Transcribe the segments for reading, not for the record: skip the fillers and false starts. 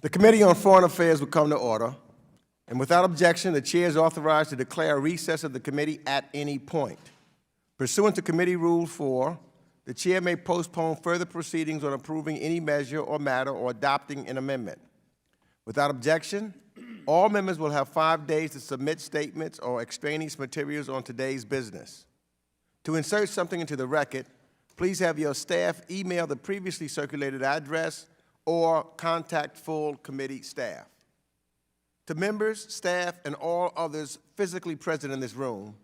The Committee on Foreign Affairs will come to order, and without objection, the Chair is authorized to declare a recess of the committee at any point. Pursuant to Committee Rule 4, the Chair may postpone further proceedings on approving any measure or matter or adopting an amendment. Without objection, all members will have 5 days to submit statements or extraneous materials on today's business. To insert something into the record, please have your staff email the previously circulated address or contact full committee staff. To members, staff, and all others physically present in this room,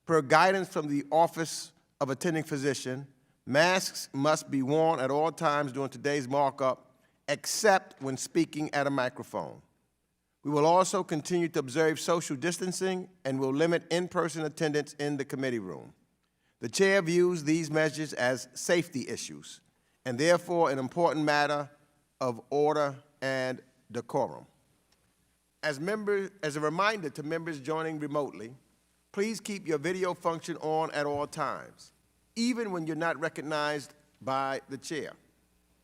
per guidance from the Office of Attending Physician, masks must be worn at all times during today's markup, except when speaking at a microphone. We will also continue to observe social distancing and will limit in-person attendance in the committee room. The Chair views these measures as safety issues and therefore an important matter of order and decorum. As a reminder to members joining remotely, please keep your video function on at all times, even when you're not recognized by the Chair.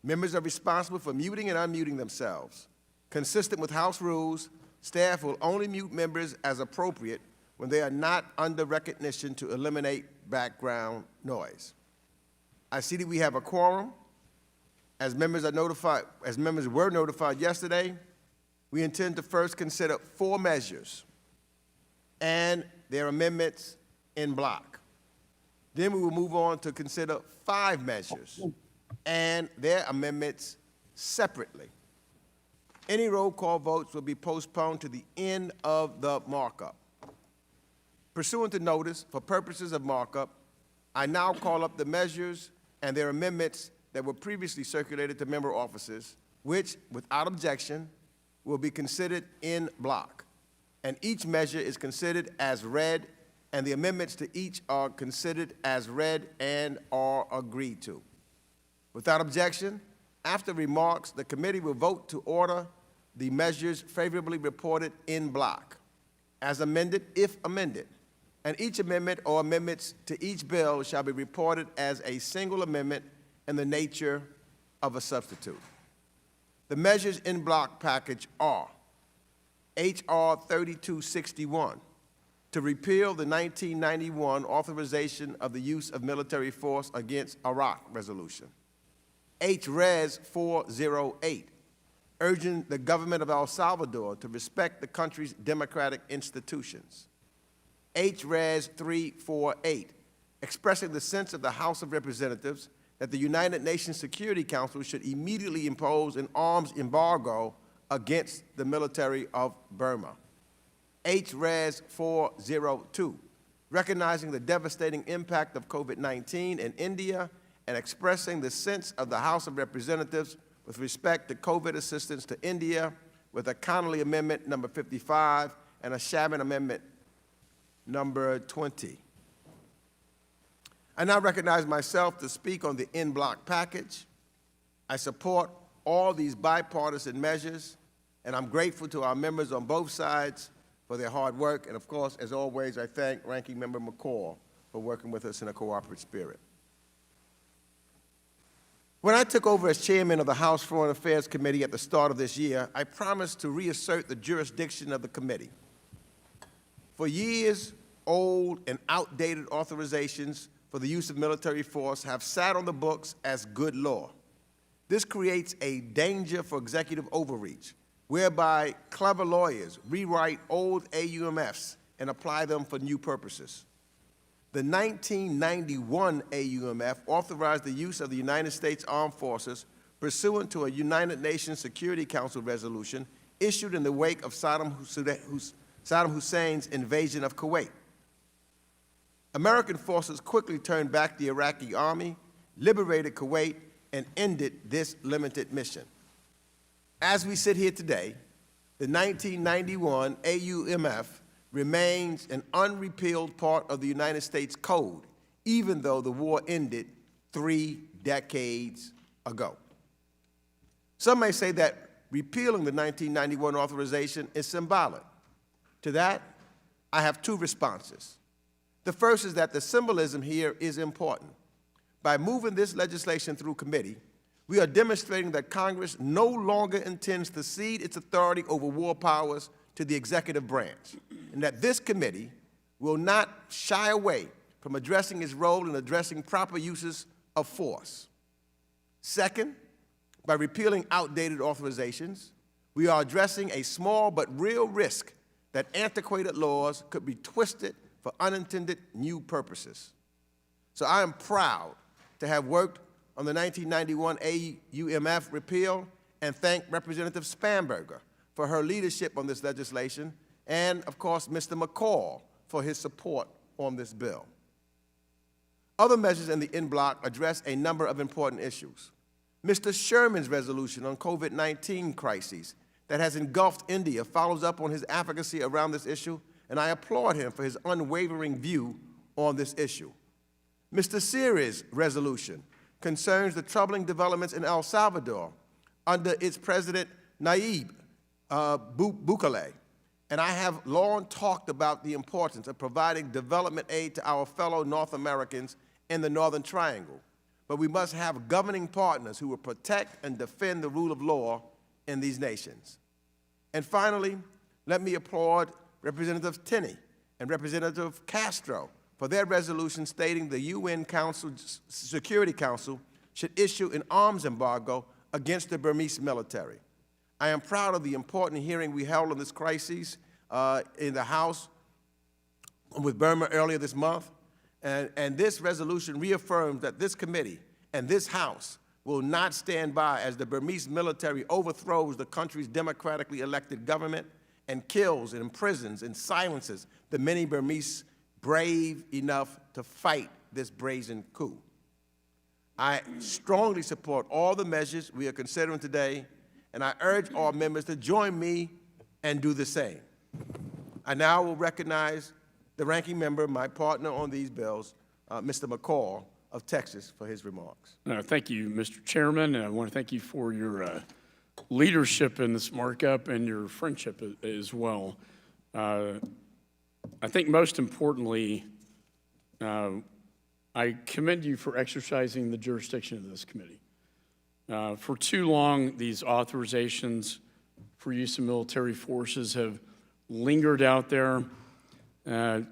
Members are responsible for muting and unmuting themselves. Consistent with House rules, staff will only mute members as appropriate when they are not under recognition to eliminate background noise. I see that we have a quorum. As members were notified yesterday, we intend to first consider 4 measures and their amendments in block. Then we will move on to consider 5 measures and their amendments separately. Any roll call votes will be postponed to the end of the markup. Pursuant to notice, for purposes of markup, I now call up the measures and their amendments that were previously circulated to member offices, which, without objection, will be considered in block. And each measure is considered as read, and the amendments to each are considered as read and are agreed to. Without objection, after remarks, the committee will vote to order the measures favorably reported in block, as amended if amended, and each amendment or amendments to each bill shall be reported as a single amendment in the nature of a substitute. The measures in block package are H.R. 3261, to repeal the 1991 Authorization of the Use of Military Force Against Iraq resolution. H.Res. 408, urging the government of El Salvador to respect the country's democratic institutions. H.Res. 348, expressing the sense of the House of Representatives that the United Nations Security Council should immediately impose an arms embargo against the military of Burma. H.Res. 402, recognizing the devastating impact of COVID-19 in India and expressing the sense of the House of Representatives with respect to COVID assistance to India with a Connolly Amendment number 55 and a Sherman Amendment number 20. I now recognize myself to speak on the in-block package. I support all these bipartisan measures, and I'm grateful to our members on both sides for their hard work. And of course, as always, I thank Ranking Member McCall for working with us in a cooperative spirit. When I took over as chairman of the House Foreign Affairs Committee at the start of this year, I promised to reassert the jurisdiction of the committee. For years, old and outdated authorizations for the use of military force have sat on the books as good law. This creates a danger for executive overreach, whereby clever lawyers rewrite old AUMFs and apply them for new purposes. The 1991 AUMF authorized the use of the United States Armed Forces pursuant to a United Nations Security Council resolution issued in the wake of Saddam Hussein's invasion of Kuwait. American forces quickly turned back the Iraqi army, liberated Kuwait, and ended this limited mission. As we sit here today, the 1991 AUMF remains an unrepealed part of the United States Code, even though the war ended 3 decades ago. Some may say that repealing the 1991 authorization is symbolic. To that, I have 2 responses. The first is that the symbolism here is important. By moving this legislation through committee, we are demonstrating that Congress no longer intends to cede its authority over war powers to the executive branch, and that this committee will not shy away from addressing its role in addressing proper uses of force. Second, by repealing outdated authorizations, we are addressing a small but real risk that antiquated laws could be twisted for unintended new purposes. So I am proud to have worked on the 1991 AUMF repeal and thank Representative Spanberger for her leadership on this legislation, and of course, Mr. McCall for his support on this bill. Other measures in the en bloc address a number of important issues. Mr. Sherman's resolution on COVID-19 crises that has engulfed India follows up on his advocacy around this issue, and I applaud him for his unwavering view on this issue. Mr. Series' resolution concerns the troubling developments in El Salvador under its president, Nayib Bukele, and I have long talked about the importance of providing development aid to our fellow North Americans in the Northern Triangle. But we must have governing partners who will protect and defend the rule of law in these nations. And finally, let me applaud Representative Tenney and Representative Castro for their resolution stating the UN Security Council should issue an arms embargo against the Burmese military. I am proud of the important hearing we held on this crisis in the House with Burma earlier this month, and this resolution reaffirms that this committee and this House will not stand by as the Burmese military overthrows the country's democratically elected government and kills and imprisons and silences the many Burmese brave enough to fight this brazen coup. I strongly support all the measures we are considering today, and I urge all members to join me and do the same. I now will recognize the ranking member, my partner on these bills, Mr. McCall of Texas, for his remarks. Thank you, Mr. Chairman, and I want to thank you for your leadership in this markup and your friendship as well. I think most importantly, I commend you for exercising the jurisdiction of this committee. For too long, these authorizations for use of military forces have lingered out there.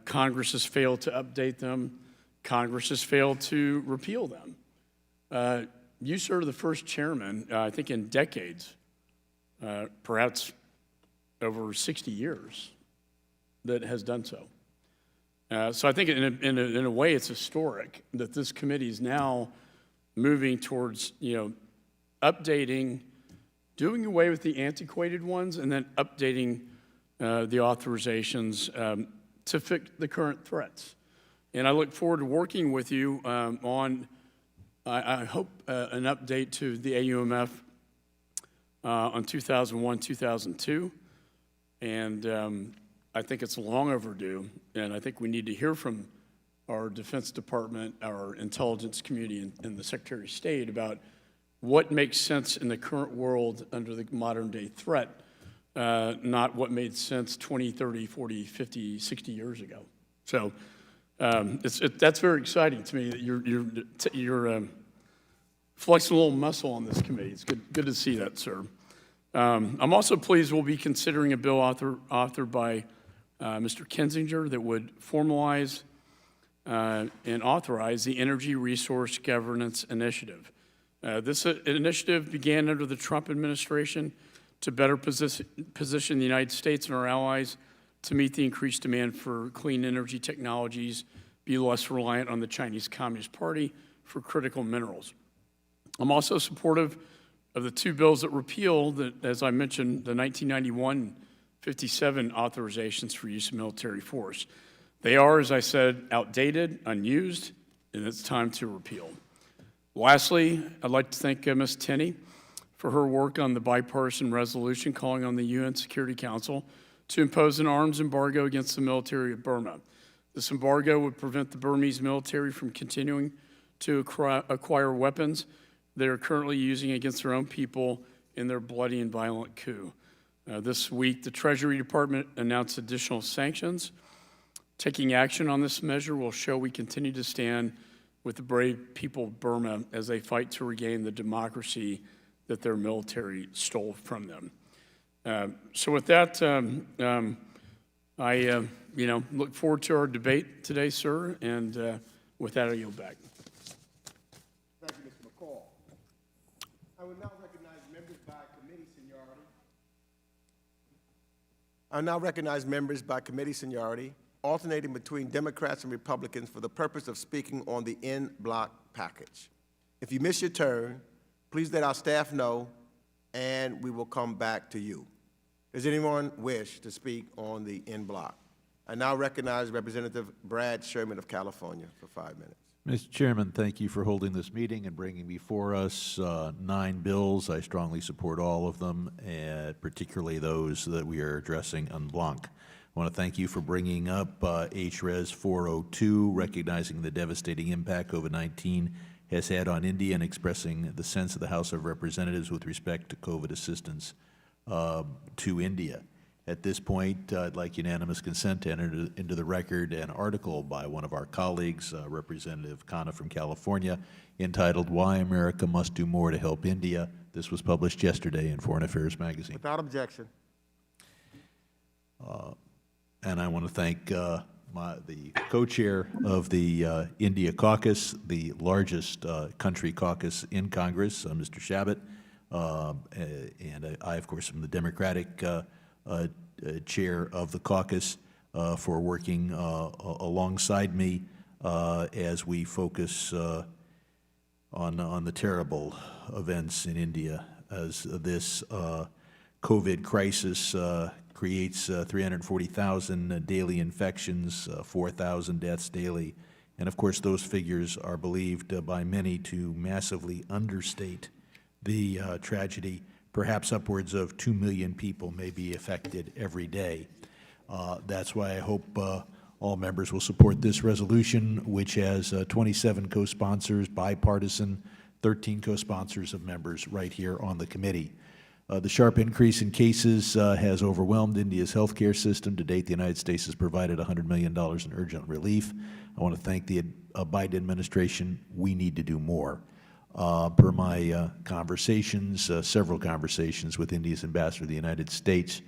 Congress has failed to update them. Congress has failed to repeal them. You served the first chairman, I think in decades, perhaps over 60 years, that has done so. So I think in a way it's historic that this committee is now moving towards, updating, doing away with the antiquated ones and then updating the authorizations to fit the current threats. And I look forward to working with you on, I hope, an update to the AUMF on 2001, 2002. And I think it's long overdue, and I think we need to hear from our Defense Department, our intelligence community, and the Secretary of State about what makes sense in the current world under the modern-day threat, not what made sense 20, 30, 40, 50, 60 years ago. So that's very exciting to me that you're flexing a little muscle on this committee. It's good to see that, sir. I'm also pleased we'll be considering a bill authored by Mr. Kinzinger that would formalize and authorize the Energy Resource Governance Initiative. This initiative began under the Trump administration to better position the United States and our allies to meet the increased demand for clean energy technologies, be less reliant on the Chinese Communist Party for critical minerals. I'm also supportive of the two bills that repeal, as I mentioned, the 1991 57 authorizations for use of military force. They are, as I said, outdated, unused, and it's time to repeal. Lastly, I'd like to thank Ms. Tenney for her work on the bipartisan resolution calling on the UN Security Council to impose an arms embargo against the military of Burma. This embargo would prevent the Burmese military from continuing to acquire weapons they are currently using against their own people in their bloody and violent coup. This week, the Treasury Department announced additional sanctions. Taking action on this measure will show we continue to stand with the brave people of Burma as they fight to regain the democracy that their military stole from them. So with that, I look forward to our debate today, sir, and with that, I yield back. Thank you, Mr. McCall. I will now recognize members by committee seniority. Alternating between Democrats and Republicans for the purpose of speaking on the en-bloc package. If you miss your turn, please let our staff know, and we will come back to you. Does anyone wish to speak on the en-bloc? I now recognize Representative Brad Sherman of California for 5 minutes. Mr. Chairman, thank you for holding this meeting and bringing before us 9 bills. I strongly support all of them, particularly those that we are addressing en bloc. I want to thank you for bringing up H.Res 402, recognizing the devastating impact COVID-19 has had on India and expressing the sense of the House of Representatives with respect to COVID assistance to India. At this point, I'd like unanimous consent to enter into the record an article by one of our colleagues, Representative Khanna from California, entitled "Why America Must Do More to Help India." This was published yesterday in Foreign Affairs magazine. Without objection. And I want to thank the co-chair of the India caucus, the largest country caucus in Congress, Mr. Chabot, and I, of course, am the Democratic chair of the caucus for working alongside me as we focus on the terrible events in India as this COVID crisis creates 340,000 daily infections, 4,000 deaths daily. And of course, those figures are believed by many to massively understate the tragedy. Perhaps upwards of 2 million people may be affected every day. That's why I hope all members will support this resolution, which has 27 co-sponsors, bipartisan, 13 co-sponsors of members right here on the committee. The sharp increase in cases has overwhelmed India's healthcare system. To date, the United States has provided $100 million in urgent relief. I want to thank the Biden administration. We need to do more. Per my conversations, several conversations with India's ambassador to the United States,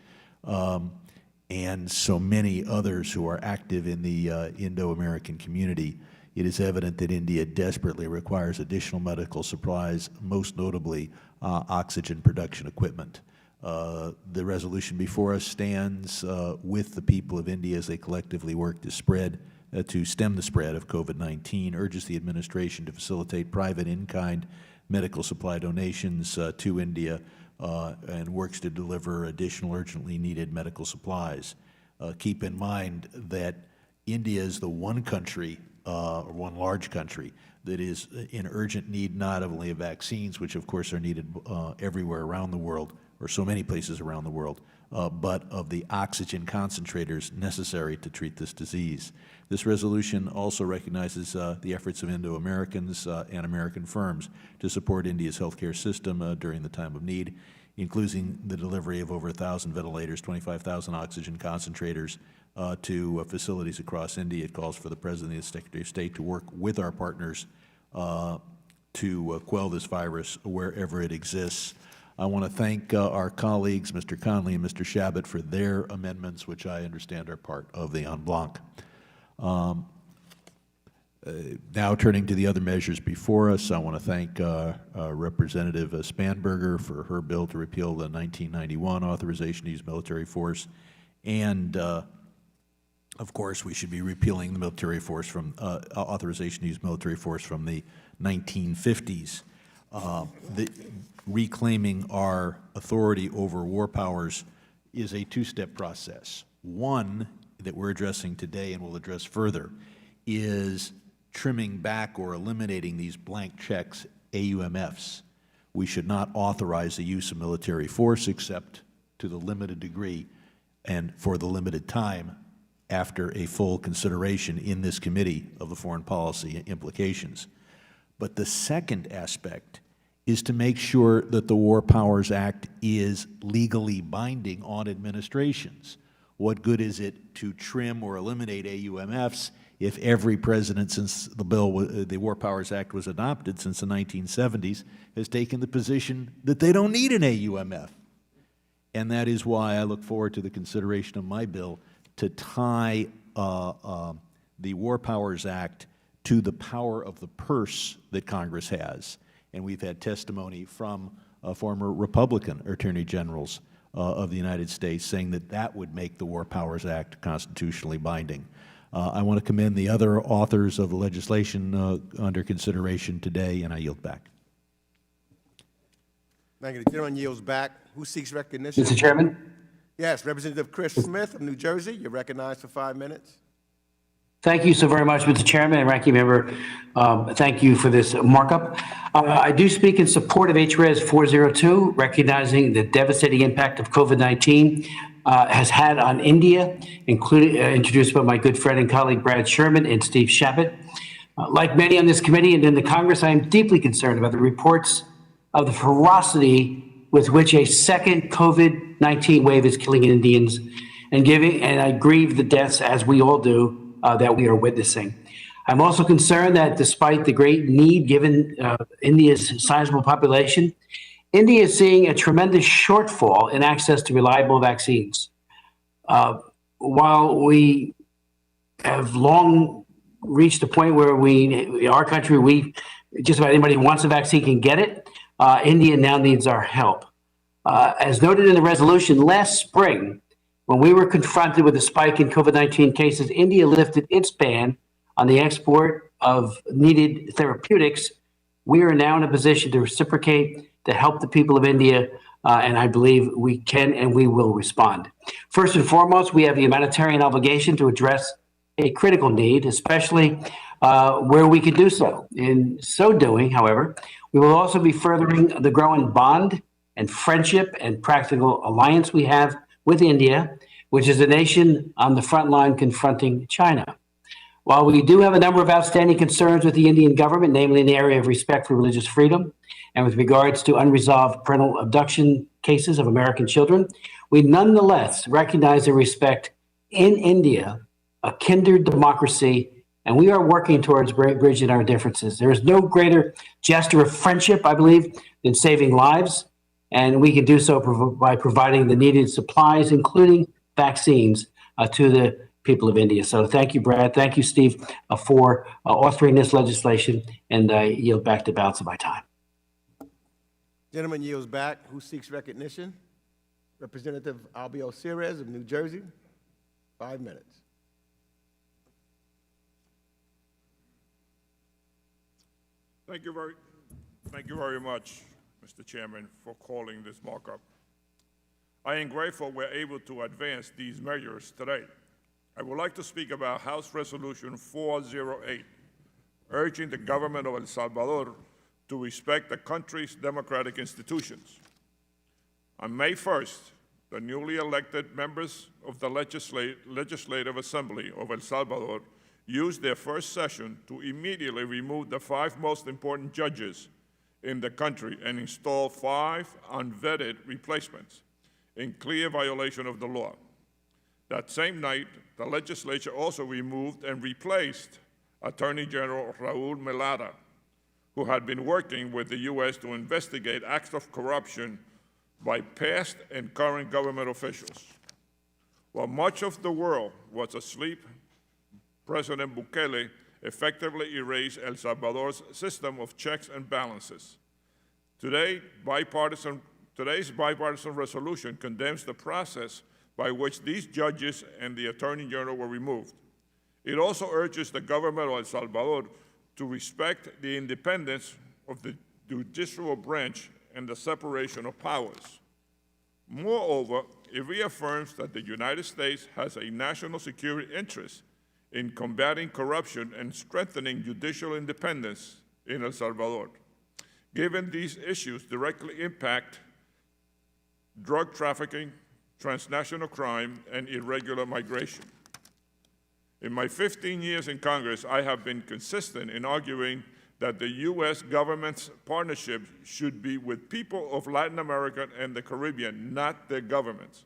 and so many others who are active in the Indo-American community, it is evident that India desperately requires additional medical supplies, most notably oxygen production equipment. The resolution before us stands with the people of India as they collectively work to stem the spread of COVID-19, urges the administration to facilitate private in-kind medical supply donations to India, and works to deliver additional urgently needed medical supplies. Keep in mind that India is the one country, or one large country, that is in urgent need not only of vaccines, which of course are needed everywhere around the world, or so many places around the world, but of the oxygen concentrators necessary to treat this disease. This resolution also recognizes the efforts of Indo-Americans and American firms to support India's healthcare system during the time of need, including the delivery of over 1,000 ventilators, 25,000 oxygen concentrators to facilities across India. It calls for the President and the Secretary of State to work with our partners to quell this virus wherever it exists. I want to thank our colleagues, Mr. Connolly and Mr. Chabot, for their amendments, which I understand are part of the en bloc. Now turning to the other measures before us, I want to thank Representative Spanberger for her bill to repeal the 1991 authorization to use military force, and of course, we should be repealing the military force from authorization to use military force from the 1950s. Reclaiming our authority over war powers is a two-step process. One that we're addressing today and will address further is trimming back or eliminating these blank checks, AUMFs. We should not authorize the use of military force except to the limited degree and for the limited time after a full consideration in this committee of the foreign policy implications. But the second aspect is to make sure that the War Powers Act is legally binding on administrations. What good is it to trim or eliminate AUMFs if every president since the War Powers Act was adopted since the 1970s has taken the position that they don't need an AUMF. And that is why I look forward to the consideration of my bill to tie the War Powers Act to the power of the purse that Congress has. And we've had testimony from former Republican attorney generals of the United States saying that that would make the War Powers Act constitutionally binding. I want to commend the other authors of the legislation under consideration today, and I yield back. Thank you. The gentleman yields back. Who seeks recognition? Mr. Chairman? Yes, Representative Chris Smith of New Jersey. You're recognized for 5 minutes. Thank you so very much, Mr. Chairman and Ranking Member. Thank you for this markup. I do speak in support of H.Res 402, recognizing the devastating impact of COVID-19 has had on India, including introduced by my good friend and colleague Brad Sherman and Steve Chabot. Like many on this committee and in the Congress, I am deeply concerned about the reports of the ferocity with which a second COVID-19 wave is killing Indians and I grieve the deaths, as we all do, that we are witnessing. I'm also concerned that despite the great need given India's sizable population, India is seeing a tremendous shortfall in access to reliable vaccines. While we have long reached a point where our country, just about anybody who wants a vaccine can get it, India now needs our help. As noted in the resolution last spring, when we were confronted with a spike in COVID-19 cases, India lifted its ban on the export of needed therapeutics. We are now in a position to reciprocate, to help the people of India, and I believe we can and we will respond. First and foremost, we have the humanitarian obligation to address a critical need, especially where we can do so. In so doing, however, we will also be furthering the growing bond and friendship and practical alliance we have with India, which is a nation on the front line confronting China. While we do have a number of outstanding concerns with the Indian government, namely in the area of respect for religious freedom and with regards to unresolved parental abduction cases of American children, we nonetheless recognize and respect in India a kindred democracy, and we are working towards bridging our differences. There is no greater gesture of friendship, I believe, than saving lives, and we can do so by providing the needed supplies, including vaccines, to the people of India. So thank you, Brad. Thank you, Steve, for authoring this legislation, and I yield back the balance of my time. Gentleman yields back. Who seeks recognition? Representative Albio Ceres of New Jersey. 5 minutes. Thank you very much, Mr. Chairman, for calling this markup. I am grateful we're able to advance these measures today. I would like to speak about House Resolution 408, urging the government of El Salvador to respect the country's democratic institutions. On May 1st, the newly elected members of the Legislative Assembly of El Salvador used their first session to immediately remove the 5 most important judges in the country and install 5 unvetted replacements in clear violation of the law. That same night, the legislature also removed and replaced Attorney General Raul Melada, who had been working with the U.S. to investigate acts of corruption by past and current government officials. While much of the world was asleep, President Bukele effectively erased El Salvador's system of checks and balances. Today's bipartisan resolution condemns the process by which these judges and the Attorney General were removed. It also urges the government of El Salvador to respect the independence of the judicial branch and the separation of powers. Moreover, it reaffirms that the United States has a national security interest in combating corruption and strengthening judicial independence in El Salvador, given these issues directly impact drug trafficking, transnational crime, and irregular migration. In my 15 years in Congress, I have been consistent in arguing that the U.S. government's partnership should be with people of Latin America and the Caribbean, not their governments.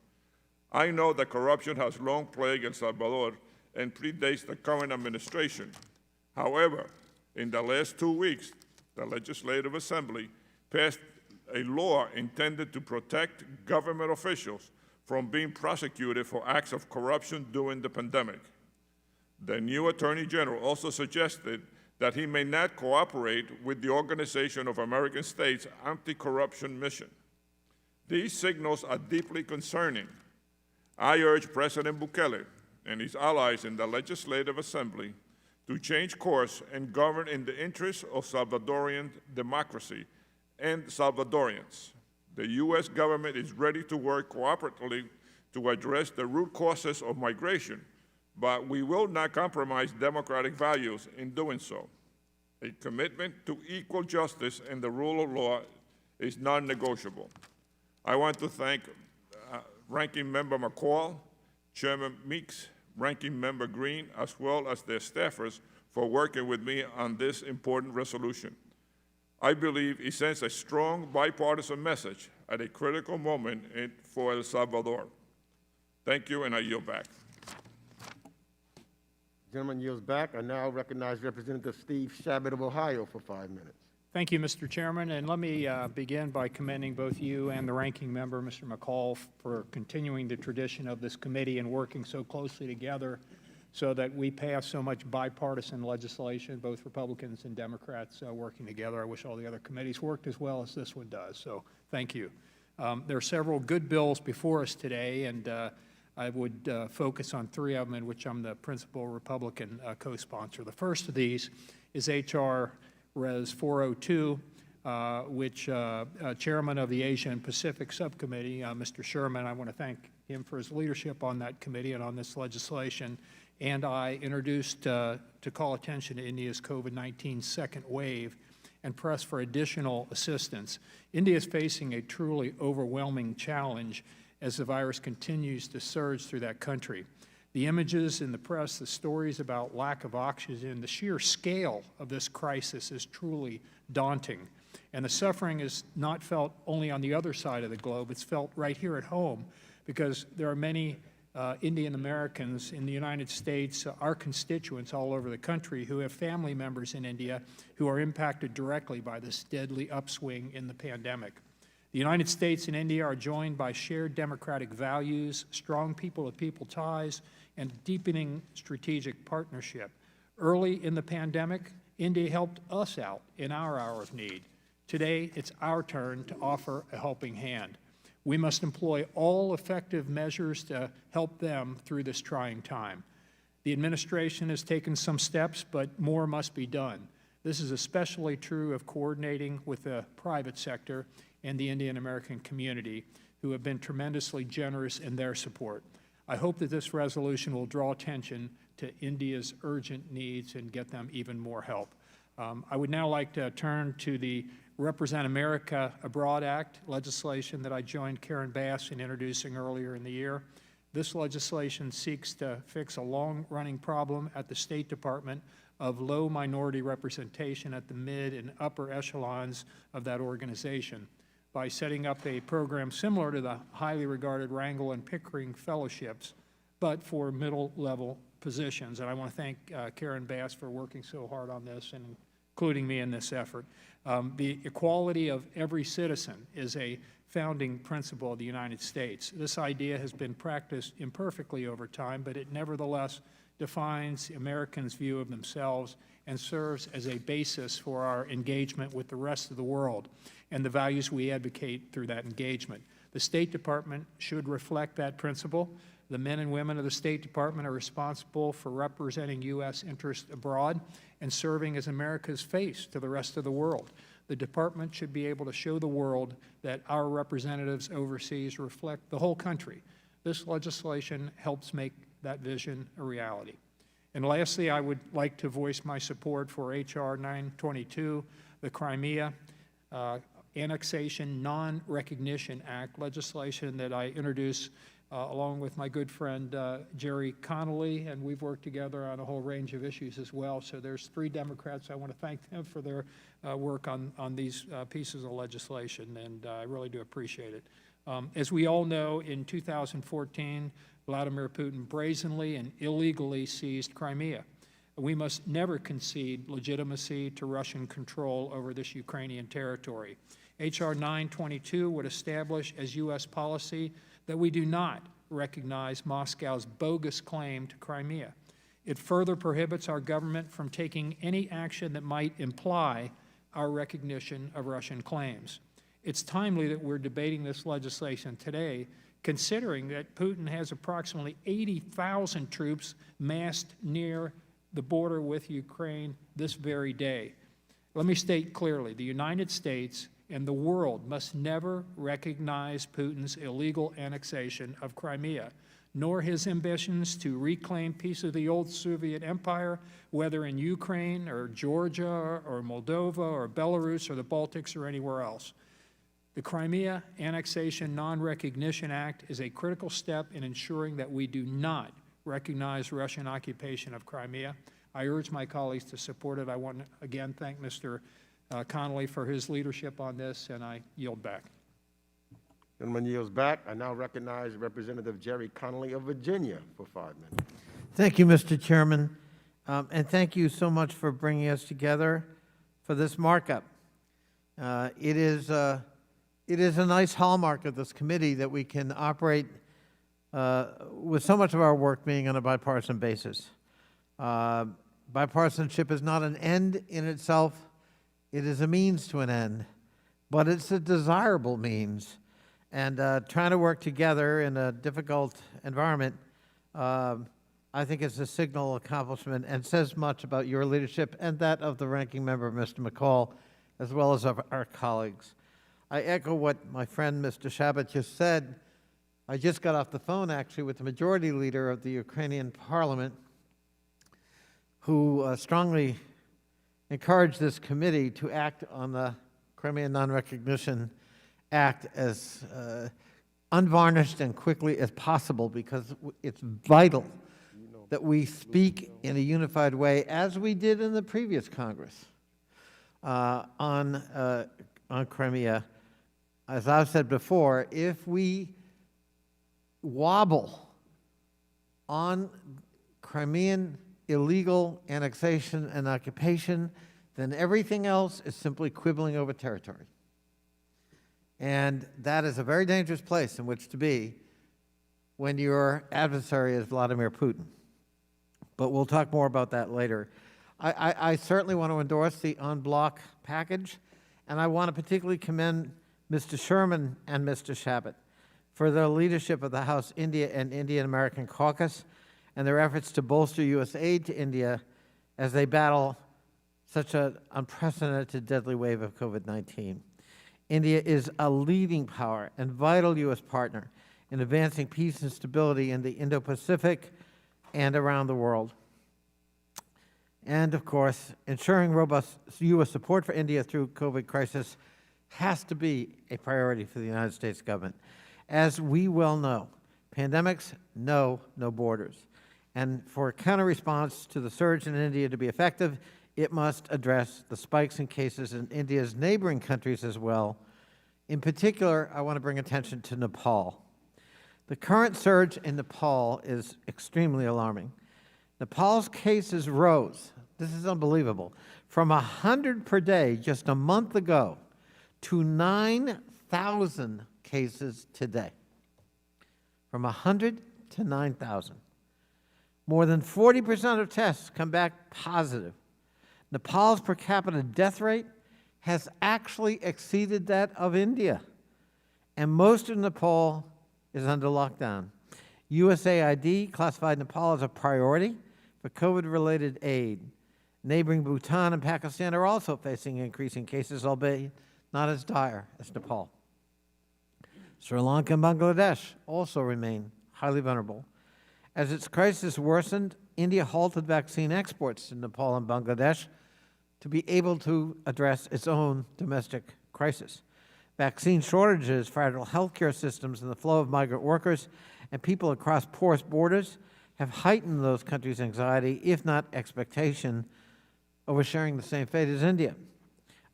I know that corruption has long plagued El Salvador, and predates the current administration. However, in the last 2 weeks, the Legislative Assembly passed a law intended to protect government officials from being prosecuted for acts of corruption during the pandemic. The new Attorney General also suggested that he may not cooperate with the Organization of American States anti-corruption mission. These signals are deeply concerning. I urge President Bukele and his allies in the Legislative Assembly to change course and govern in the interests of Salvadorian democracy and Salvadorians. The U.S. government is ready to work cooperatively to address the root causes of migration, but we will not compromise democratic values in doing so. A commitment to equal justice and the rule of law is non-negotiable. I want to thank Ranking Member McCall, Chairman Meeks, Ranking Member Green, as well as their staffers for working with me on this important resolution. I believe it sends a strong bipartisan message at a critical moment for El Salvador. Thank you, and I yield back. Gentleman yields back. I now recognize Representative Steve Chabot of Ohio for 5 minutes. Thank you, Mr. Chairman, and let me begin by commending both you and the ranking member, Mr. McCall, for continuing the tradition of this committee and working so closely together so that we pass so much bipartisan legislation, both Republicans and Democrats working together. I wish all the other committees worked as well as this one does, so thank you. There are several good bills before us today, and I would focus on 3 of them, in which I'm the principal Republican co-sponsor. The first of these is H.Res. 402, which Chairman of the Asia and Pacific Subcommittee, Mr. Sherman, I want to thank him for his leadership on that committee and on this legislation, and I introduced to call attention to India's COVID-19 second wave and press for additional assistance. India is facing a truly overwhelming challenge as the virus continues to surge through that country. The images in the press, the stories about lack of oxygen, the sheer scale of this crisis is truly daunting. And the suffering is not felt only on the other side of the globe, it's felt right here at home, because there are many Indian Americans in the United States, our constituents all over the country, who have family members in India who are impacted directly by this deadly upswing in the pandemic. The United States and India are joined by shared democratic values, strong people-to-people ties, and deepening strategic partnership. Early in the pandemic, India helped us out in our hour of need. Today, it's our turn to offer a helping hand. We must employ all effective measures to help them through this trying time. The administration has taken some steps, but more must be done. This is especially true of coordinating with the private sector and the Indian American community, who have been tremendously generous in their support. I hope that this resolution will draw attention to India's urgent needs and get them even more help. I would now like to turn to the Represent America Abroad Act legislation that I joined Karen Bass in introducing earlier in the year. This legislation seeks to fix a long-running problem at the State Department of low minority representation at the mid and upper echelons of that organization by setting up a program similar to the highly regarded Wrangell and Pickering Fellowships, but for middle-level positions. And I want to thank Karen Bass for working so hard on this and including me in this effort. The equality of every citizen is a founding principle of the United States. This idea has been practiced imperfectly over time, but it nevertheless defines Americans' view of themselves and serves as a basis for our engagement with the rest of the world and the values we advocate through that engagement. The State Department should reflect that principle. The men and women of the State Department are responsible for representing U.S. interests abroad and serving as America's face to the rest of the world. The Department should be able to show the world that our representatives overseas reflect the whole country. This legislation helps make that vision a reality. And lastly, I would like to voice my support for H.R. 922, the Crimea Annexation Non-Recognition Act legislation that I introduced along with my good friend Jerry Connolly, and we've worked together on a whole range of issues as well. So there's 3 Democrats. I want to thank them for their work on these pieces of legislation, and I really do appreciate it. As we all know, in 2014, Vladimir Putin brazenly and illegally seized Crimea. We must never concede legitimacy to Russian control over this Ukrainian territory. H.R. 922 would establish as U.S. policy that we do not recognize Moscow's bogus claim to Crimea. It further prohibits our government from taking any action that might imply our recognition of Russian claims. It's timely that we're debating this legislation today, considering that Putin has approximately 80,000 troops massed near the border with Ukraine this very day. Let me state clearly, the United States and the world must never recognize Putin's illegal annexation of Crimea, nor his ambitions to reclaim piece of the old Soviet empire, whether in Ukraine or Georgia or Moldova or Belarus or the Baltics or anywhere else. The Crimea Annexation Non-Recognition Act is a critical step in ensuring that we do not recognize Russian occupation of Crimea. I urge my colleagues to support it. I want to again thank Mr. Connolly for his leadership on this, and I yield back. Gentleman yields back. I now recognize Representative Jerry Connolly of Virginia for 5 minutes. Thank you, Mr. Chairman, and thank you so much for bringing us together for this markup. It is a nice hallmark of this committee that we can operate with so much of our work being on a bipartisan basis. Bipartisanship is not an end in itself. It is a means to an end, but it's a desirable means. And trying to work together in a difficult environment, I think it's a signal accomplishment and says much about your leadership and that of the ranking member, Mr. McCall, as well as of our colleagues. I echo what my friend, Mr. Chabot, just said. I just got off the phone, actually, with the majority leader of the Ukrainian parliament, who strongly encouraged this committee to act on the Crimean Non-Recognition Act as unvarnished and quickly as possible, because it's vital that we speak in a unified way, as we did in the previous Congress, on Crimea. As I've said before, if we wobble on Crimean illegal annexation and occupation, then everything else is simply quibbling over territory. And that is a very dangerous place in which to be when your adversary is Vladimir Putin. But we'll talk more about that later. I certainly want to endorse the en bloc package, and I want to particularly commend Mr. Sherman and Mr. Chabot for their leadership of the House India and Indian American Caucus and their efforts to bolster U.S. aid to India as they battle such an unprecedented deadly wave of COVID-19. India is a leading power and vital U.S. partner in advancing peace and stability in the Indo-Pacific and around the world. And, of course, ensuring robust U.S. support for India through COVID crisis has to be a priority for the United States government. As we well know, pandemics know no borders. And for a counter-response to the surge in India to be effective, it must address the spikes in cases in India's neighboring countries as well. In particular, I want to bring attention to Nepal. The current surge in Nepal is extremely alarming. Nepal's cases rose, this is unbelievable, from 100 per day just a month ago to 9,000 cases today. From 100 to 9,000. More than 40% of tests come back positive. Nepal's per capita death rate has actually exceeded that of India, and most of Nepal is under lockdown. USAID classified Nepal as a priority for COVID-related aid. Neighboring Bhutan and Pakistan are also facing increasing cases, albeit not as dire as Nepal. Sri Lanka and Bangladesh also remain highly vulnerable. As its crisis worsened, India halted vaccine exports to Nepal and Bangladesh to be able to address its own domestic crisis. Vaccine shortages, fragile healthcare systems, and the flow of migrant workers and people across porous borders have heightened those countries' anxiety, if not expectation, over sharing the same fate as India.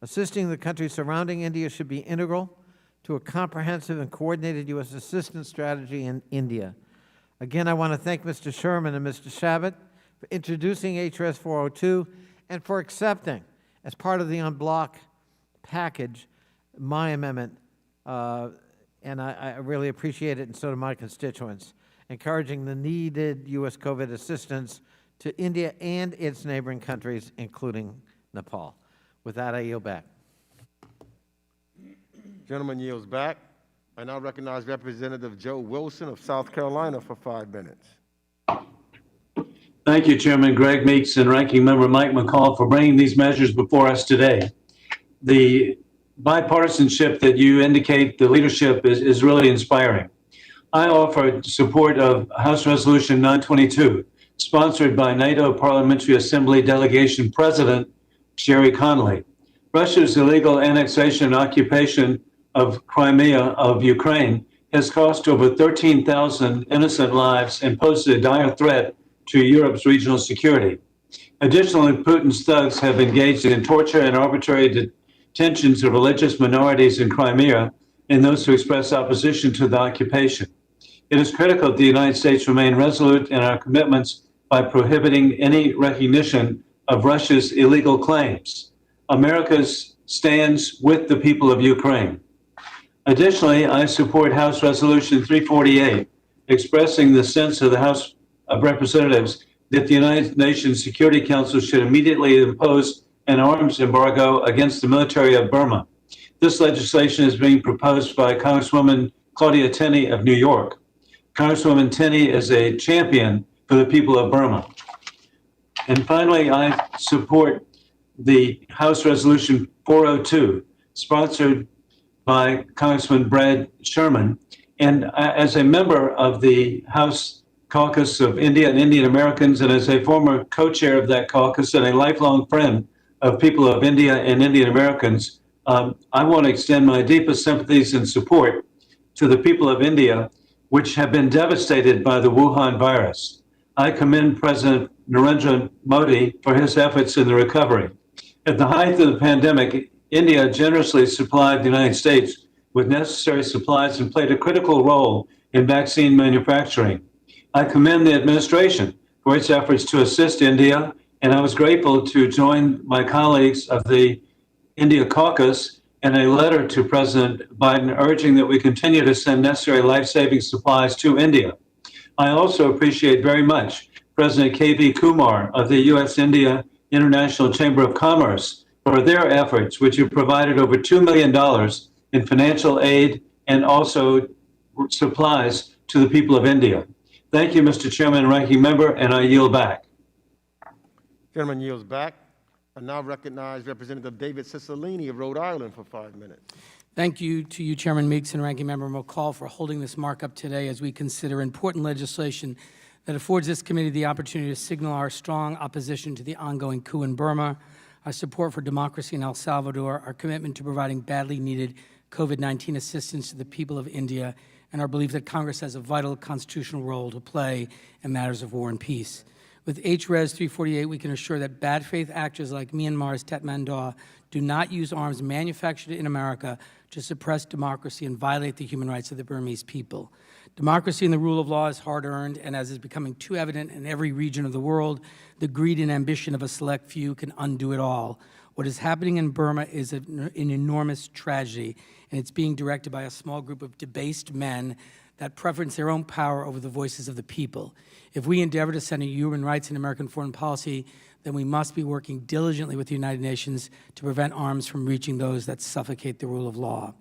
Assisting the countries surrounding India should be integral to a comprehensive and coordinated U.S. assistance strategy in India. Again, I want to thank Mr. Sherman and Mr. Chabot for introducing H.Res 402 and for accepting, as part of the en bloc package, my amendment. And I really appreciate it, and so do my constituents, encouraging the needed U.S. COVID assistance to India and its neighboring countries, including Nepal. With that, I yield back. Gentleman yields back. I now recognize Representative Joe Wilson of South Carolina for 5 minutes. Thank you, Chairman Greg Meeks and Ranking Member Mike McCall, for bringing these measures before us today. The bipartisanship that you indicate, the leadership, is really inspiring. I offer support of House Resolution 922, sponsored by NATO Parliamentary Assembly Delegation President Sherry Connolly. Russia's illegal annexation and occupation of Crimea of Ukraine has cost over 13,000 innocent lives and poses a dire threat to Europe's regional security. Additionally, Putin's thugs have engaged in torture and arbitrary detentions of religious minorities in Crimea and those who express opposition to the occupation. It is critical that the United States remain resolute in our commitments by prohibiting any recognition of Russia's illegal claims. America stands with the people of Ukraine. Additionally, I support House Resolution 348, expressing the sense of the House of Representatives that the United Nations Security Council should immediately impose an arms embargo against the military of Burma. This legislation is being proposed by Congresswoman Claudia Tenney of New York. Congresswoman Tenney is a champion for the people of Burma. And finally, I support the House Resolution 402, sponsored by Congressman Brad Sherman. And as a member of the House Caucus of India and Indian Americans, and as a former co-chair of that caucus and a lifelong friend of people of India and Indian Americans, I want to extend my deepest sympathies and support to the people of India, which have been devastated by the Wuhan virus. I commend President Narendra Modi for his efforts in the recovery. At the height of the pandemic, India generously supplied the United States with necessary supplies and played a critical role in vaccine manufacturing. I commend the administration for its efforts to assist India, and I was grateful to join my colleagues of the India Caucus in a letter to President Biden urging that we continue to send necessary life-saving supplies to India. I also appreciate very much President K.V. Kumar of the U.S.-India International Chamber of Commerce for their efforts, which have provided over $2 million in financial aid and also supplies to the people of India. Thank you, Mr. Chairman and Ranking Member, and I yield back. Gentleman yields back. I now recognize Representative David Cicilline of Rhode Island for 5 minutes. Thank you to you, Chairman Meeks and Ranking Member McCall, for holding this markup today as we consider important legislation that affords this committee the opportunity to signal our strong opposition to the ongoing coup in Burma, our support for democracy in El Salvador, our commitment to providing badly needed COVID-19 assistance to the people of India, and our belief that Congress has a vital constitutional role to play in matters of war and peace. With H.Res 348, we can assure that bad faith actors like Myanmar's Tatmadaw do not use arms manufactured in America to suppress democracy and violate the human rights of the Burmese people. Democracy and the rule of law is hard-earned, and as is becoming too evident in every region of the world, the greed and ambition of a select few can undo it all. What is happening in Burma is an enormous tragedy, and it's being directed by a small group of debased men that preference their own power over the voices of the people. If we endeavor to center human rights in American foreign policy, then we must be working diligently with the United Nations to prevent arms from reaching those that suffocate the rule of law.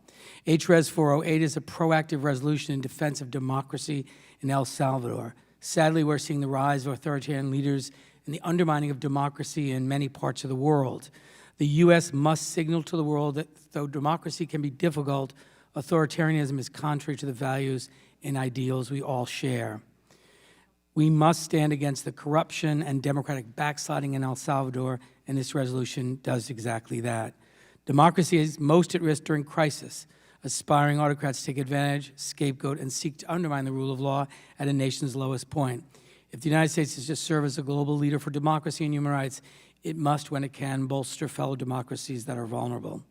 H.Res 408 is a proactive resolution in defense of democracy in El Salvador. Sadly, we're seeing the rise of authoritarian leaders and the undermining of democracy in many parts of the world. The U.S. must signal to the world that though democracy can be difficult, authoritarianism is contrary to the values and ideals we all share. We must stand against the corruption and democratic backsliding in El Salvador, and this resolution does exactly that. Democracy is most at risk during crisis. Aspiring autocrats take advantage, scapegoat, and seek to undermine the rule of law at a nation's lowest point. If the United States is to serve as a global leader for democracy and human rights, it must, when it can, bolster fellow democracies that are vulnerable.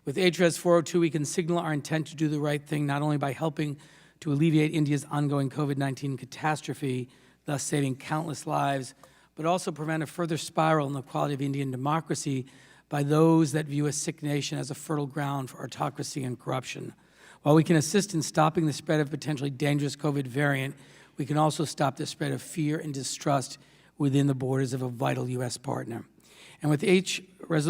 With H.Res 402, we can signal our intent to do the right thing, not only by helping to alleviate India's ongoing COVID-19 catastrophe, thus saving countless lives, but also prevent a further spiral in the quality of Indian democracy by those that view a sick nation as a fertile ground for autocracy and corruption. While we can assist in stopping the spread of potentially dangerous COVID variant, we can also stop the spread of fear and distrust within the borders of a vital U.S. partner. And with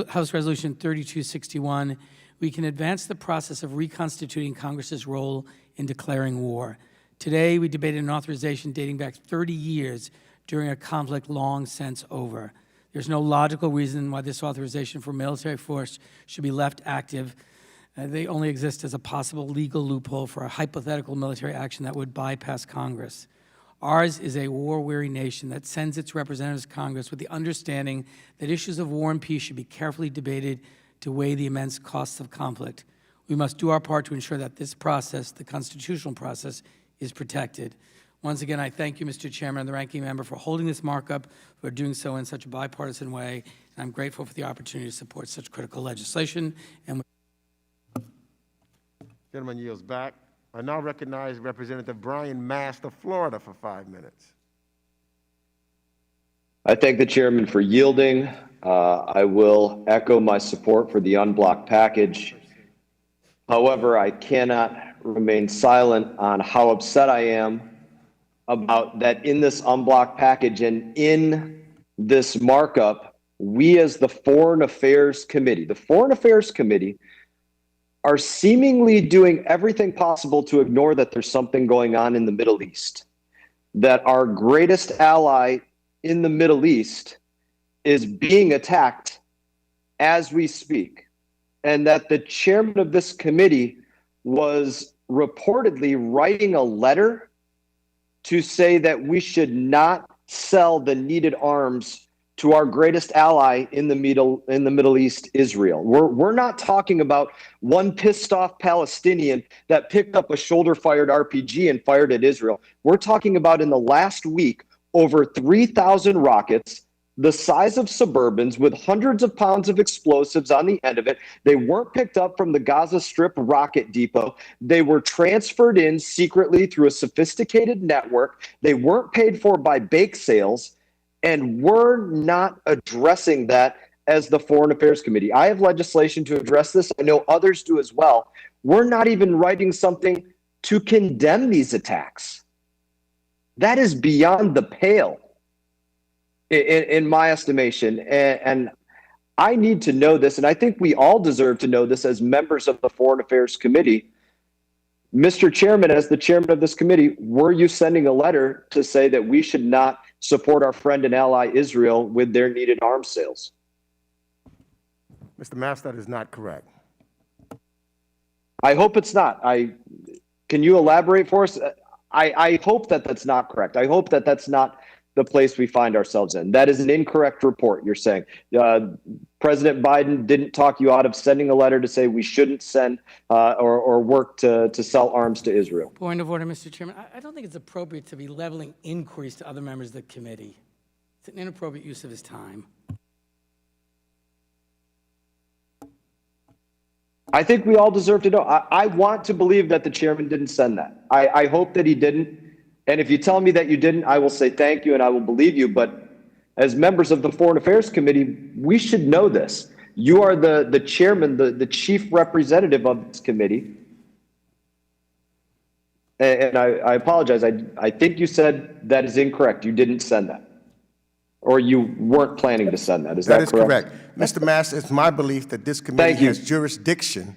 House Resolution 3261, we can advance the process of reconstituting Congress's role in declaring war. Today, we debated an authorization dating back 30 years during a conflict long since over. There's no logical reason why this authorization for military force should be left active. They only exist as a possible legal loophole for a hypothetical military action that would bypass Congress. Ours is a war-weary nation that sends its representatives to Congress with the understanding that issues of war and peace should be carefully debated to weigh the immense costs of conflict. We must do our part to ensure that this process, the constitutional process, is protected. Once again, I thank you, Mr. Chairman, and the ranking member for holding this markup, for doing so in such a bipartisan way, and I'm grateful for the opportunity to support such critical legislation. And Gentleman yields back. I now recognize Representative Brian Mast of Florida for 5 minutes. I thank the chairman for yielding. I will echo my support for the unblocked package. However, I cannot remain silent on how upset I am about that in this unblocked package and in this markup, we as the Foreign Affairs Committee, are seemingly doing everything possible to ignore that there's something going on in the Middle East, that our greatest ally in the Middle East is being attacked as we speak, and that the chairman of this committee was reportedly writing a letter to say that we should not sell the needed arms to our greatest ally in the Middle East, Israel. We're not talking about one pissed off Palestinian that picked up a shoulder-fired RPG and fired at Israel. We're talking about in the last week, over 3,000 rockets, the size of Suburbans with hundreds of pounds of explosives on the end of it. They weren't picked up from the Gaza Strip rocket depot. They were transferred in secretly through a sophisticated network. They weren't paid for by bake sales. And we're not addressing that as the Foreign Affairs Committee. I have legislation to address this. I know others do as well. We're not even writing something to condemn these attacks. That is beyond the pale, in my estimation. And I need to know this, and I think we all deserve to know this as members of the Foreign Affairs Committee. Mr. Chairman, as the chairman of this committee, were you sending a letter to say that we should not support our friend and ally Israel with their needed arms sales? Mr. Mast, that is not correct. I hope it's not. Can you elaborate for us? I hope that that's not correct. I hope that that's not the place we find ourselves in. That is an incorrect report, you're saying. President Biden didn't talk you out of sending a letter to say we shouldn't send or work to sell arms to Israel. point of order, Mr. Chairman. I don't think it's appropriate to be leveling inquiries to other members of the committee. It's an inappropriate use of his time. I think we all deserve to know. I want to believe that the chairman didn't send that. I hope that he didn't. And if you tell me that you didn't, I will say thank you and I will believe you. But as members of the Foreign Affairs Committee, we should know this. You are the chairman, the chief representative of this committee. And I apologize. I think you said that is incorrect. You didn't send that. Or you weren't planning to send that. Is that correct? That is correct. Mr. Mast, it's my belief that this committee has jurisdiction,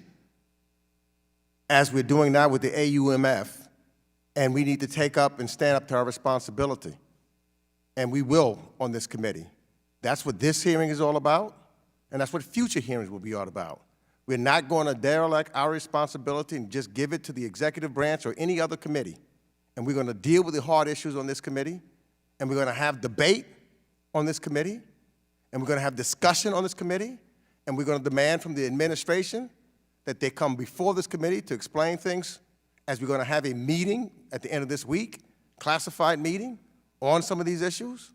as we're doing now with the AUMF, and we need to take up and stand up to our responsibility. And we will on this committee. That's what this hearing is all about, and that's what future hearings will be all about. We're not going to derelict our responsibility and just give it to the executive branch or any other committee. And we're going to deal with the hard issues on this committee, and we're going to have debate on this committee, and we're going to have discussion on this committee, and we're going to demand from the administration that they come before this committee to explain things, as we're going to have a meeting at the end of this week, classified meeting, on some of these issues.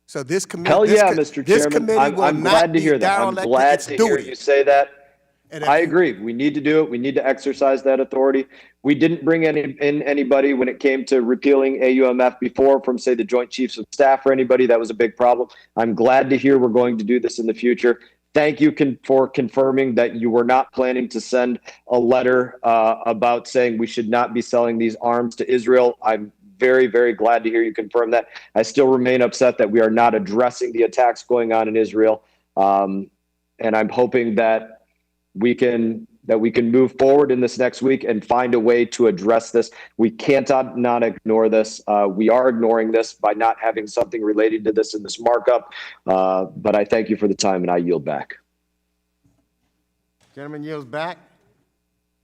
So this committee, Hell yeah, Mr. Chairman. I'm glad to hear that. I'm glad to hear you say that. And if I you- agree. We need to do it. We need to exercise that authority. We didn't bring in anybody when it came to repealing AUMF before from, say, the Joint Chiefs of Staff or anybody. That was a big problem. I'm glad to hear we're going to do this in the future. Thank you for confirming that you were not planning to send a letter about saying we should not be selling these arms to Israel. I'm very, very glad to hear you confirm that. I still remain upset that we are not addressing the attacks going on in Israel. And I'm hoping that we can move forward in this next week and find a way to address this. We can't not ignore this. We are ignoring this by not having something related to this in this markup. But I thank you for the time, and I yield back. Gentleman yields back.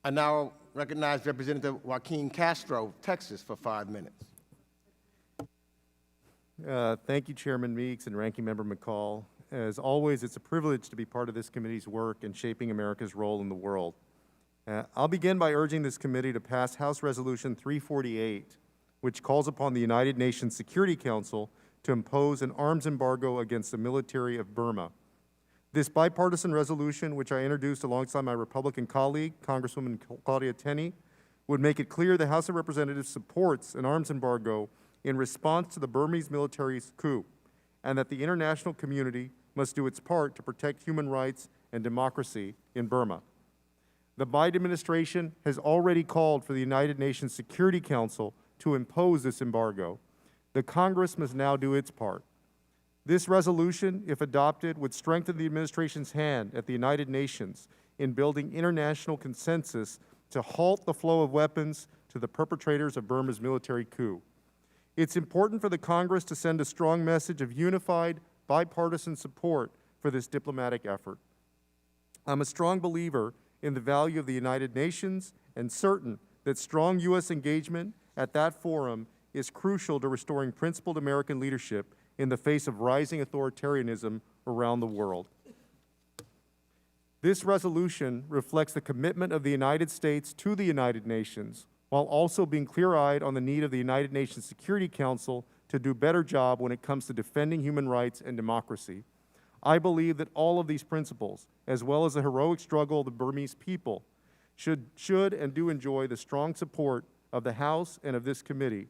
I now recognize Representative Joaquin Castro, Texas, for 5 minutes. Thank you, Chairman Meeks and Ranking Member McCall. As always, it's a privilege to be part of this committee's work in shaping America's role in the world. I'll begin by urging this committee to pass House Resolution 348, which calls upon the United Nations Security Council to impose an arms embargo against the military of Burma. This bipartisan resolution, which I introduced alongside my Republican colleague, Congresswoman Claudia Tenney, would make it clear the House of Representatives supports an arms embargo in response to the Burmese military's coup, and that the international community must do its part to protect human rights and democracy in Burma. The Biden administration has already called for the United Nations Security Council to impose this embargo. The Congress must now do its part. This resolution, if adopted, would strengthen the administration's hand at the United Nations in building international consensus to halt the flow of weapons to the perpetrators of Burma's military coup. It's important for the Congress to send a strong message of unified, bipartisan support for this diplomatic effort. I'm a strong believer in the value of the United Nations and certain that strong U.S. engagement at that forum is crucial to restoring principled American leadership in the face of rising authoritarianism around the world. This resolution reflects the commitment of the United States to the United Nations, while also being clear-eyed on the need of the United Nations Security Council to do a better job when it comes to defending human rights and democracy. I believe that all of these principles, as well as the heroic struggle of the Burmese people, should and do enjoy the strong support of the House and of this committee.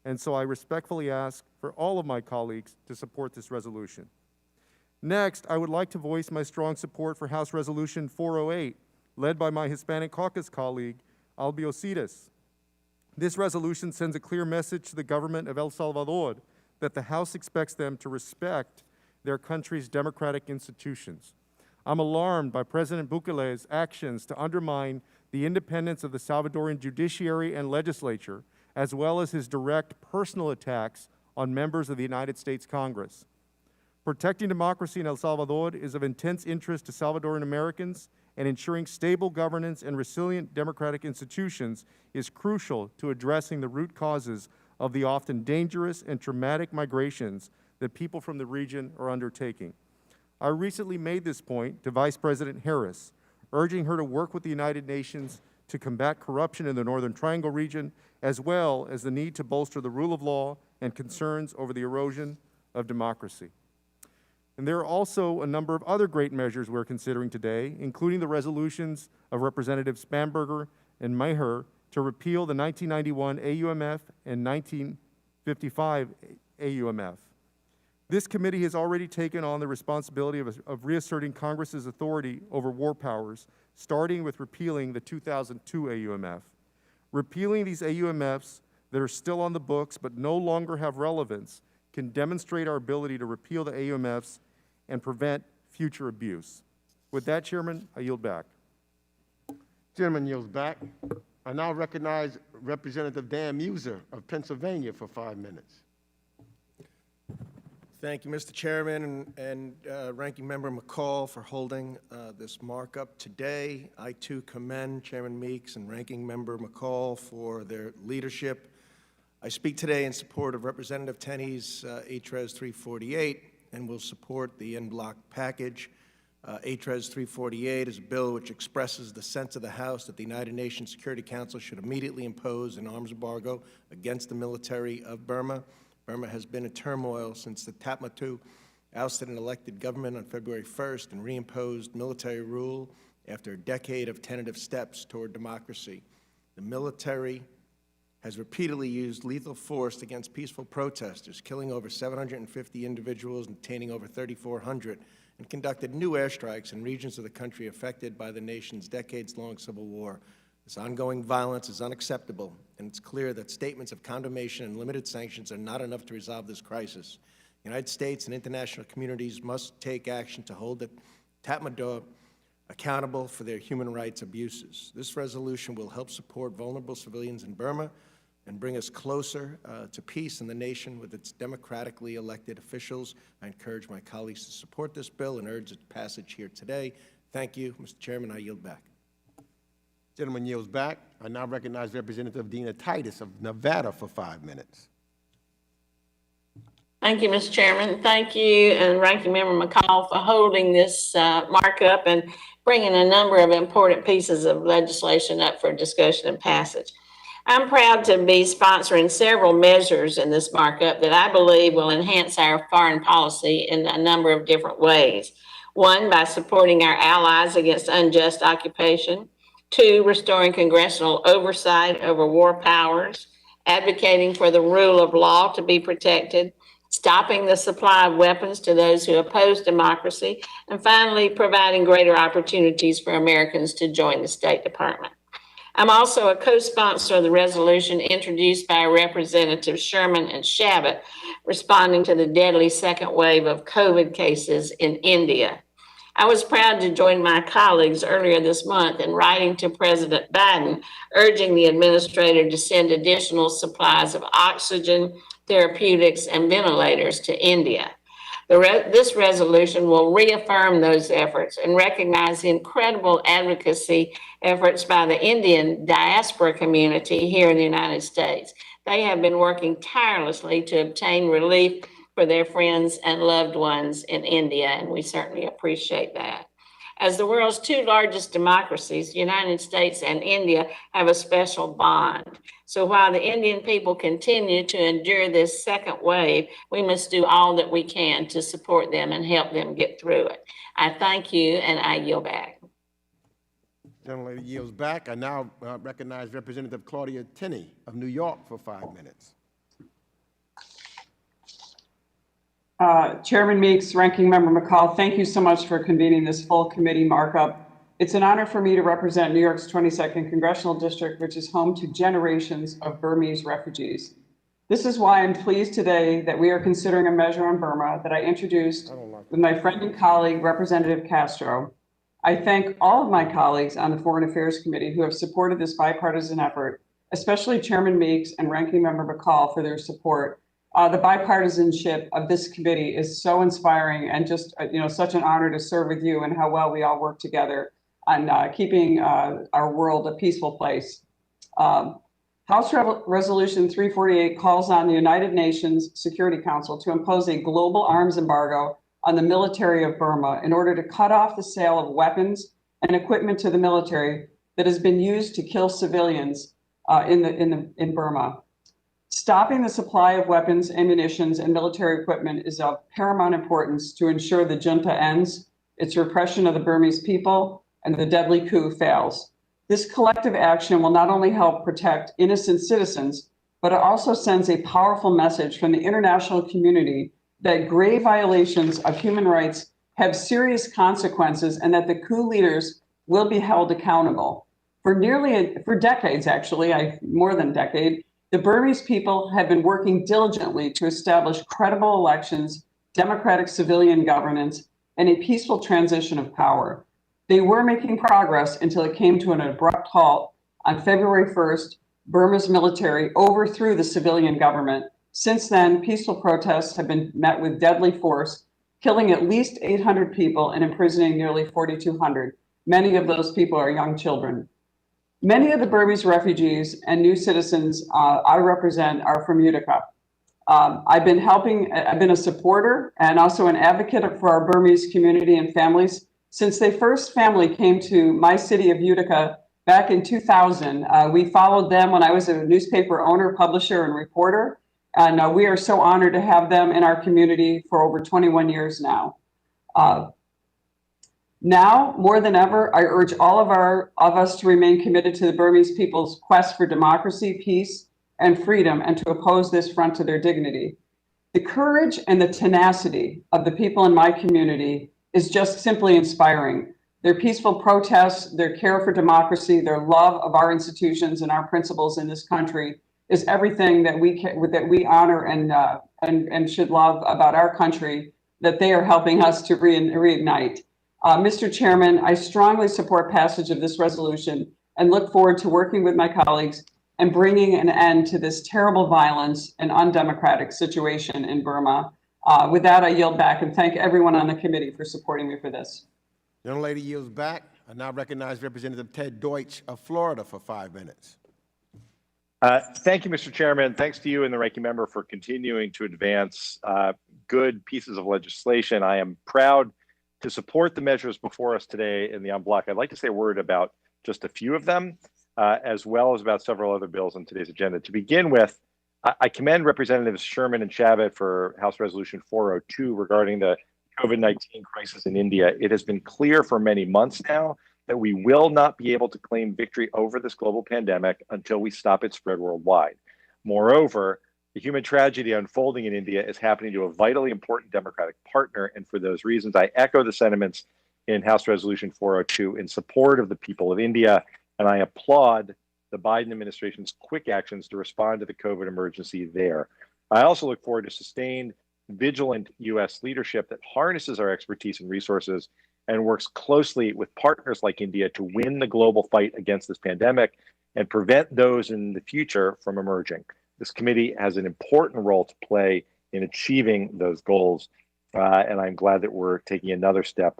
And so I respectfully ask for all of my colleagues to support this resolution. Next, I would like to voice my strong support for House Resolution 408, led by my Hispanic caucus colleague, Albiocides. This resolution sends a clear message to the government of El Salvador that the House expects them to respect their country's democratic institutions. I'm alarmed by President Bukele's actions to undermine the independence of the Salvadoran judiciary and legislature, as well as his direct personal attacks on members of the United States Congress. Protecting democracy in El Salvador is of intense interest to Salvadoran Americans, and ensuring stable governance and resilient democratic institutions is crucial to addressing the root causes of the often dangerous and traumatic migrations that people from the region are undertaking. I recently made this point to Vice President Harris, urging her to work with the United Nations to combat corruption in the Northern Triangle region, as well as the need to bolster the rule of law and concerns over the erosion of democracy. And there are also a number of other great measures we're considering today, including the resolutions of Representatives Spanberger and Maher to repeal the 1991 AUMF and 1955 AUMF. This committee has already taken on the responsibility of reasserting Congress's authority over war powers, starting with repealing the 2002 AUMF. Repealing these AUMFs that are still on the books but no longer have relevance can demonstrate our ability to repeal the AUMFs and prevent future abuse. With that, Chairman, I yield back. Gentleman yields back. I now recognize Representative Dan Muser of Pennsylvania for 5 minutes. Thank you, Mr. Chairman, and Ranking Member McCall for holding this markup today. I, too, commend Chairman Meeks and Ranking Member McCall for their leadership. I speak today in support of Representative Tenney's H.Res 348 and will support the en bloc package. H.Res 348 is a bill which expresses the sense of the House that the United Nations Security Council should immediately impose an arms embargo against the military of Burma. Burma has been in turmoil since the Tatmadaw ousted an elected government on February 1st and reimposed military rule after a decade of tentative steps toward democracy. The military has repeatedly used lethal force against peaceful protesters, killing over 750 individuals and detaining over 3,400, and conducted new airstrikes in regions of the country affected by the nation's decades-long civil war. This ongoing violence is unacceptable, and it's clear that statements of condemnation and limited sanctions are not enough to resolve this crisis. The United States and international communities must take action to hold the Tatmadaw accountable for their human rights abuses. This resolution will help support vulnerable civilians in Burma and bring us closer to peace in the nation with its democratically elected officials. I encourage my colleagues to support this bill and urge its passage here today. Thank you, Mr. Chairman. I yield back. Gentleman yields back. I now recognize Representative Dina Titus of Nevada for 5 minutes. Thank you, Mr. Chairman. Thank you and Ranking Member McCall for holding this markup and bringing a number of important pieces of legislation up for discussion and passage. I'm proud to be sponsoring several measures in this markup that I believe will enhance our foreign policy in a number of different ways. One, by supporting our allies against unjust occupation. Two, restoring congressional oversight over war powers, advocating for the rule of law to be protected, stopping the supply of weapons to those who oppose democracy, and finally, providing greater opportunities for Americans to join the State Department. I'm also a co-sponsor of the resolution introduced by Representatives Sherman and Chabot, responding to the deadly second wave of COVID cases in India. I was proud to join my colleagues earlier this month in writing to President Biden, urging the administrator to send additional supplies of oxygen, therapeutics, and ventilators to India. This resolution will reaffirm those efforts and recognize the incredible advocacy efforts by the Indian diaspora community here in the United States. They have been working tirelessly to obtain relief for their friends and loved ones in India, and we certainly appreciate that. As the world's two largest democracies, the United States and India have a special bond. So while the Indian people continue to endure this second wave, we must do all that we can to support them and help them get through it. I thank you, and I yield back. Gentleman yields back. I now recognize Representative Claudia Tenney of New York for 5 minutes. Chairman Meeks, Ranking Member McCall, thank you so much for convening this full committee markup. It's an honor for me to represent New York's 22nd Congressional District, which is home to generations of Burmese refugees. This is why I'm pleased today that we are considering a measure on Burma that I introduced with my friend and colleague, Representative Castro. I thank all of my colleagues on the Foreign Affairs Committee who have supported this bipartisan effort, especially Chairman Meeks and Ranking Member McCall for their support. The bipartisanship of this committee is so inspiring and just, such an honor to serve with you and how well we all work together on keeping our world a peaceful place. House Resolution 348 calls on the United Nations Security Council to impose a global arms embargo on the military of Burma in order to cut off the sale of weapons and equipment to the military that has been used to kill civilians in Burma. Stopping the supply of weapons, ammunitions, and military equipment is of paramount importance to ensure the junta ends, its repression of the Burmese people, and the deadly coup fails. This collective action will not only help protect innocent citizens, but it also sends a powerful message from the international community that grave violations of human rights have serious consequences and that the coup leaders will be held accountable. For decades, actually, more than a decade, the Burmese people have been working diligently to establish credible elections, democratic civilian governance, and a peaceful transition of power. They were making progress until it came to an abrupt halt on February 1st. Burma's military overthrew the civilian government. Since then, peaceful protests have been met with deadly force, killing at least 800 people and imprisoning nearly 4,200. Many of those people are young children. Many of the Burmese refugees and new citizens I represent are from Utica. I've been a supporter and also an advocate for our Burmese community and families since they first family came to my city of Utica back in 2000. We followed them when I was a newspaper owner, publisher, and reporter. And we are so honored to have them in our community for over 21 years now. Now, more than ever, I urge all of us to remain committed to the Burmese people's quest for democracy, peace, and freedom, and to oppose this affront to their dignity. The courage and the tenacity of the people in my community is just simply inspiring. Their peaceful protests, their care for democracy, their love of our institutions and our principles in this country is everything that we honor and should love about our country, that they are helping us to reignite. Mr. Chairman, I strongly support passage of this resolution and look forward to working with my colleagues and bringing an end to this terrible violence and undemocratic situation in Burma. With that, I yield back and thank everyone on the committee for supporting me for this. The young lady yields back. I now recognize Representative Ted Deutsch of Florida for 5 minutes. Thank you, Mr. Chairman. Thanks to you and the ranking member for continuing to advance good pieces of legislation. I am proud to support the measures before us today in the en bloc. I'd like to say a word about just a few of them, as well as about several other bills on today's agenda. To begin with, I commend Representatives Sherman and Chabot for House Resolution 402 regarding the COVID-19 crisis in India. It has been clear for many months now that we will not be able to claim victory over this global pandemic until we stop its spread worldwide. Moreover, the human tragedy unfolding in India is happening to a vitally important democratic partner, and for those reasons, I echo the sentiments in House Resolution 402 in support of the people of India, and I applaud the Biden administration's quick actions to respond to the COVID emergency there. I also look forward to sustained, vigilant U.S. leadership that harnesses our expertise and resources and works closely with partners like India to win the global fight against this pandemic and prevent those in the future from emerging. This committee has an important role to play in achieving those goals, and I'm glad that we're taking another step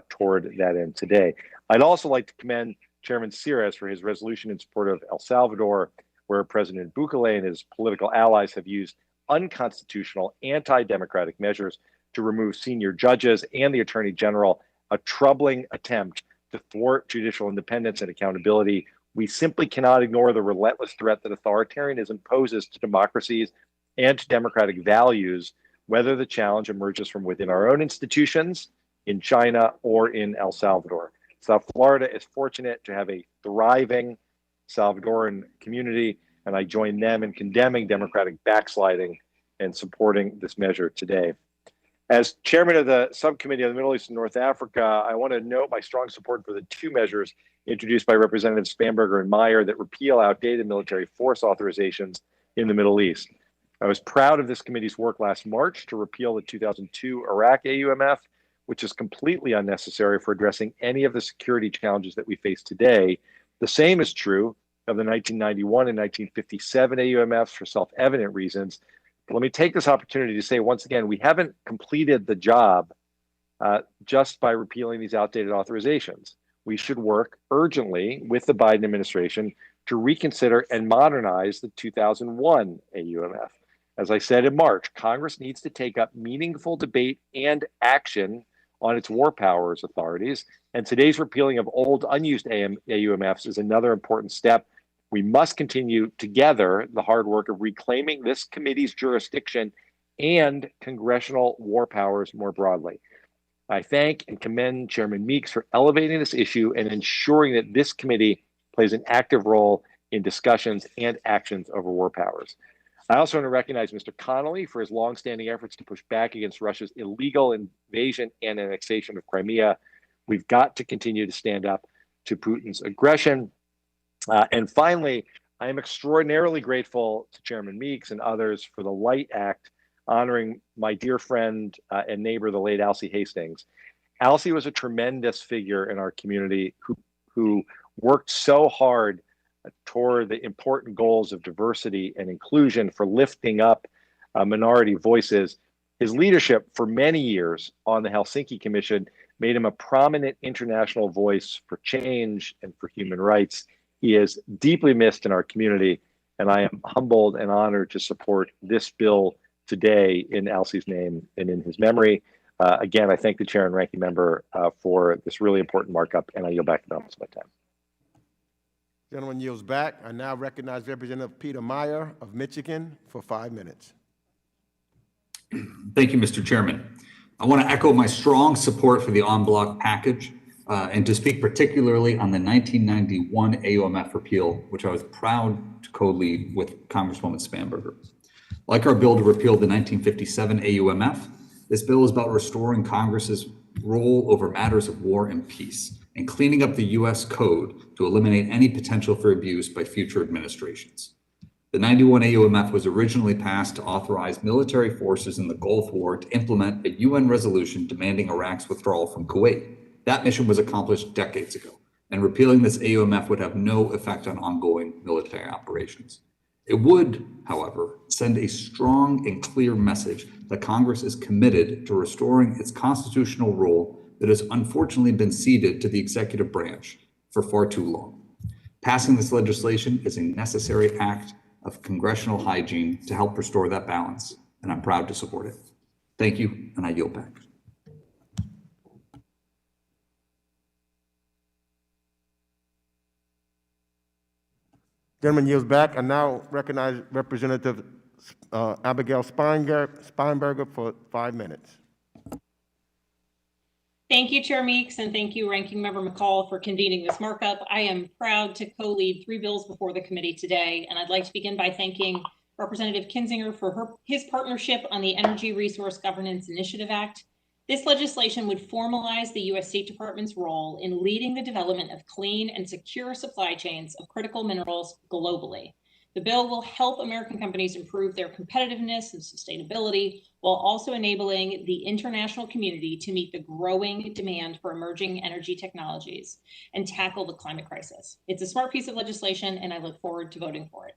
toward that end today. I'd also like to commend Chairman H.Res for his resolution in support of El Salvador, where President Bukele and his political allies have used unconstitutional, anti-democratic measures to remove senior judges and the Attorney General, a troubling attempt to thwart judicial independence and accountability. We simply cannot ignore the relentless threat that authoritarianism poses to democracies and to democratic values, whether the challenge emerges from within our own institutions, in China, or in El Salvador. South Florida is fortunate to have a thriving Salvadoran community, and I join them in condemning democratic backsliding and supporting this measure today. As chairman of the subcommittee on the Middle East and North Africa, I want to note my strong support for the two measures introduced by Representatives Spanberger and Meyer that repeal outdated military force authorizations in the Middle East. I was proud of this committee's work last March to repeal the 2002 Iraq AUMF, which is completely unnecessary for addressing any of the security challenges that we face today. The same is true of the 1991 and 1957 AUMFs for self-evident reasons. But let me take this opportunity to say once again, we haven't completed the job just by repealing these outdated authorizations. We should work urgently with the Biden administration to reconsider and modernize the 2001 AUMF. As I said in March, Congress needs to take up meaningful debate and action on its war powers authorities, and today's repealing of old unused AUMFs is another important step. We must continue together the hard work of reclaiming this committee's jurisdiction and congressional war powers more broadly. I thank and commend Chairman Meeks for elevating this issue and ensuring that this committee plays an active role in discussions and actions over war powers. I also want to recognize Mr. Connolly for his longstanding efforts to push back against Russia's illegal invasion and annexation of Crimea. We've got to continue to stand up to Putin's aggression. And finally, I am extraordinarily grateful to Chairman Meeks and others for the Light Act honoring my dear friend and neighbor, the late Alcee Hastings. Alcee was a tremendous figure in our community who worked so hard toward the important goals of diversity and inclusion for lifting up minority voices. His leadership for many years on the Helsinki Commission made him a prominent international voice for change and for human rights. He is deeply missed in our community, and I am humbled and honored to support this bill today in Alcee's name and in his memory. Again, I thank the chair and ranking member for this really important markup, and I yield back the balance of my time. Gentleman yields back. I now recognize Representative Peter Meyer of Michigan for 5 minutes. Thank you, Mr. Chairman. I want to echo my strong support for the en bloc package. and to speak particularly on the 1991 AUMF repeal, which I was proud to co-lead with Congresswoman Spanberger. Like our bill to repeal the 1957 AUMF, this bill is about restoring Congress's role over matters of war and peace and cleaning up the U.S. code to eliminate any potential for abuse by future administrations. The 91 AUMF was originally passed to authorize military forces in the Gulf War to implement a UN resolution demanding Iraq's withdrawal from Kuwait. That mission was accomplished decades ago, and repealing this AUMF would have no effect on ongoing military operations. It would, however, send a strong and clear message that Congress is committed to restoring its constitutional role that has unfortunately been ceded to the executive branch for far too long. Passing this legislation is a necessary act of congressional hygiene to help restore that balance, and I'm proud to support it. Thank you, and I yield back. Gentleman yields back. I now recognize Representative Abigail Spanberger for 5 minutes. Thank you, Chair Meeks, and thank you, Ranking Member McCall, for convening this markup. I am proud to co-lead 3 bills before the committee today, and I'd like to begin by thanking Representative Kinzinger for his partnership on the Energy Resource Governance Initiative Act. This legislation would formalize the U.S. State Department's role in leading the development of clean and secure supply chains of critical minerals globally. The bill will help American companies improve their competitiveness and sustainability while also enabling the international community to meet the growing demand for emerging energy technologies and tackle the climate crisis. It's a smart piece of legislation, and I look forward to voting for it.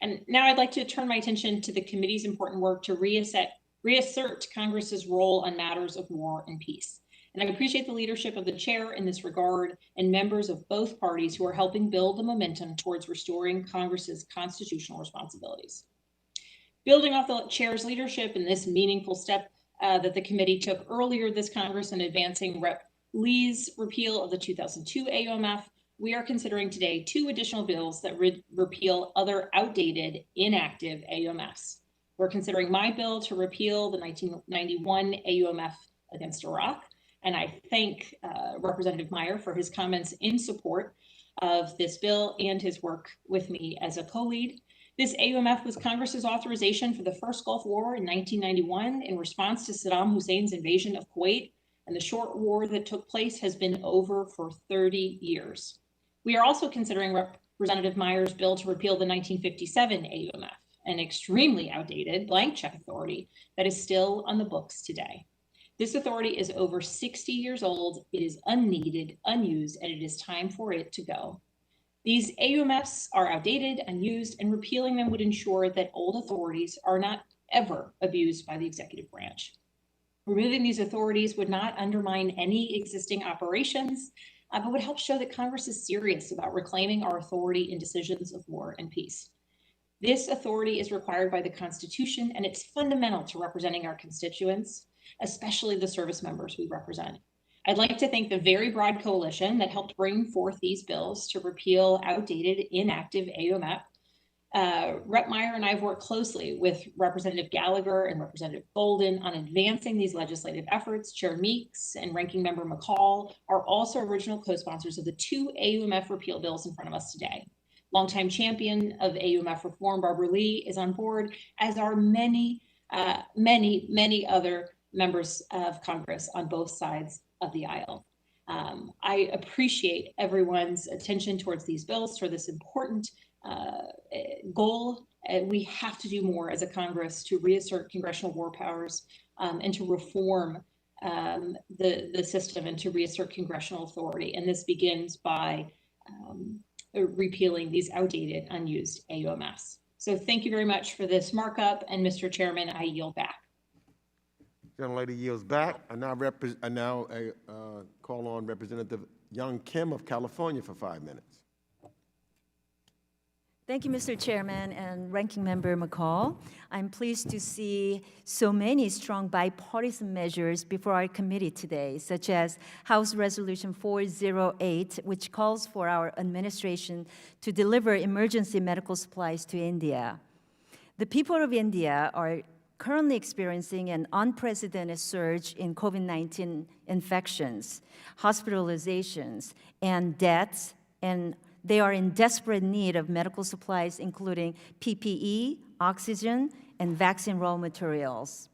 And now I'd like to turn my attention to the committee's important work to reassert Congress's role on matters of war and peace. And I appreciate the leadership of the chair in this regard and members of both parties who are helping build the momentum towards restoring Congress's constitutional responsibilities. Building off the chair's leadership in this meaningful step that the committee took earlier this Congress in advancing Rep. Lee's repeal of the 2002 AUMF, we are considering today 2 additional bills that repeal other outdated, inactive AUMFs. We're considering my bill to repeal the 1991 AUMF against Iraq, and I thank Representative Meyer for his comments in support of this bill and his work with me as a co-lead. This AUMF was Congress's authorization for the first Gulf War in 1991 in response to Saddam Hussein's invasion of Kuwait, and the short war that took place has been over for 30 years. We are also considering Representative Meyer's bill to repeal the 1957 AUMF, an extremely outdated blank check authority that is still on the books today. This authority is over 60 years old, it is unneeded, unused, and it is time for it to go. These AUMFs are outdated, unused, and repealing them would ensure that old authorities are not ever abused by the executive branch. Removing these authorities would not undermine any existing operations, but would help show that Congress is serious about reclaiming our authority in decisions of war and peace. This authority is required by the Constitution, and it's fundamental to representing our constituents, especially the service members we represent. I'd like to thank the very broad coalition that helped bring forth these bills to repeal outdated, inactive AUMF. Rep. Meyer and I have worked closely with Representative Gallagher and Representative Golden on advancing these legislative efforts. Chair Meeks and Ranking Member McCall are also original co-sponsors of the 2 AUMF repeal bills in front of us today. Longtime champion of AUMF reform, Barbara Lee, is on board, as are many other members of Congress on both sides of the aisle. I appreciate everyone's attention towards these bills for this important goal. We have to do more as a Congress to reassert congressional war powers and to reform the system and to reassert congressional authority. And this begins by repealing these outdated, unused AUMFs. So thank you very much for this markup. And Mr. Chairman, I yield back. Gentlelady yields back. I now call on Representative Young Kim of California for 5 minutes. Thank you, Mr. Chairman and Ranking Member McCall. I'm pleased to see so many strong bipartisan measures before our committee today, such as House Resolution 408, which calls for our administration to deliver emergency medical supplies to India. The people of India are currently experiencing an unprecedented surge in COVID-19 infections, hospitalizations, and deaths, and they are in desperate need of medical supplies, including PPE, oxygen, and vaccine raw materials.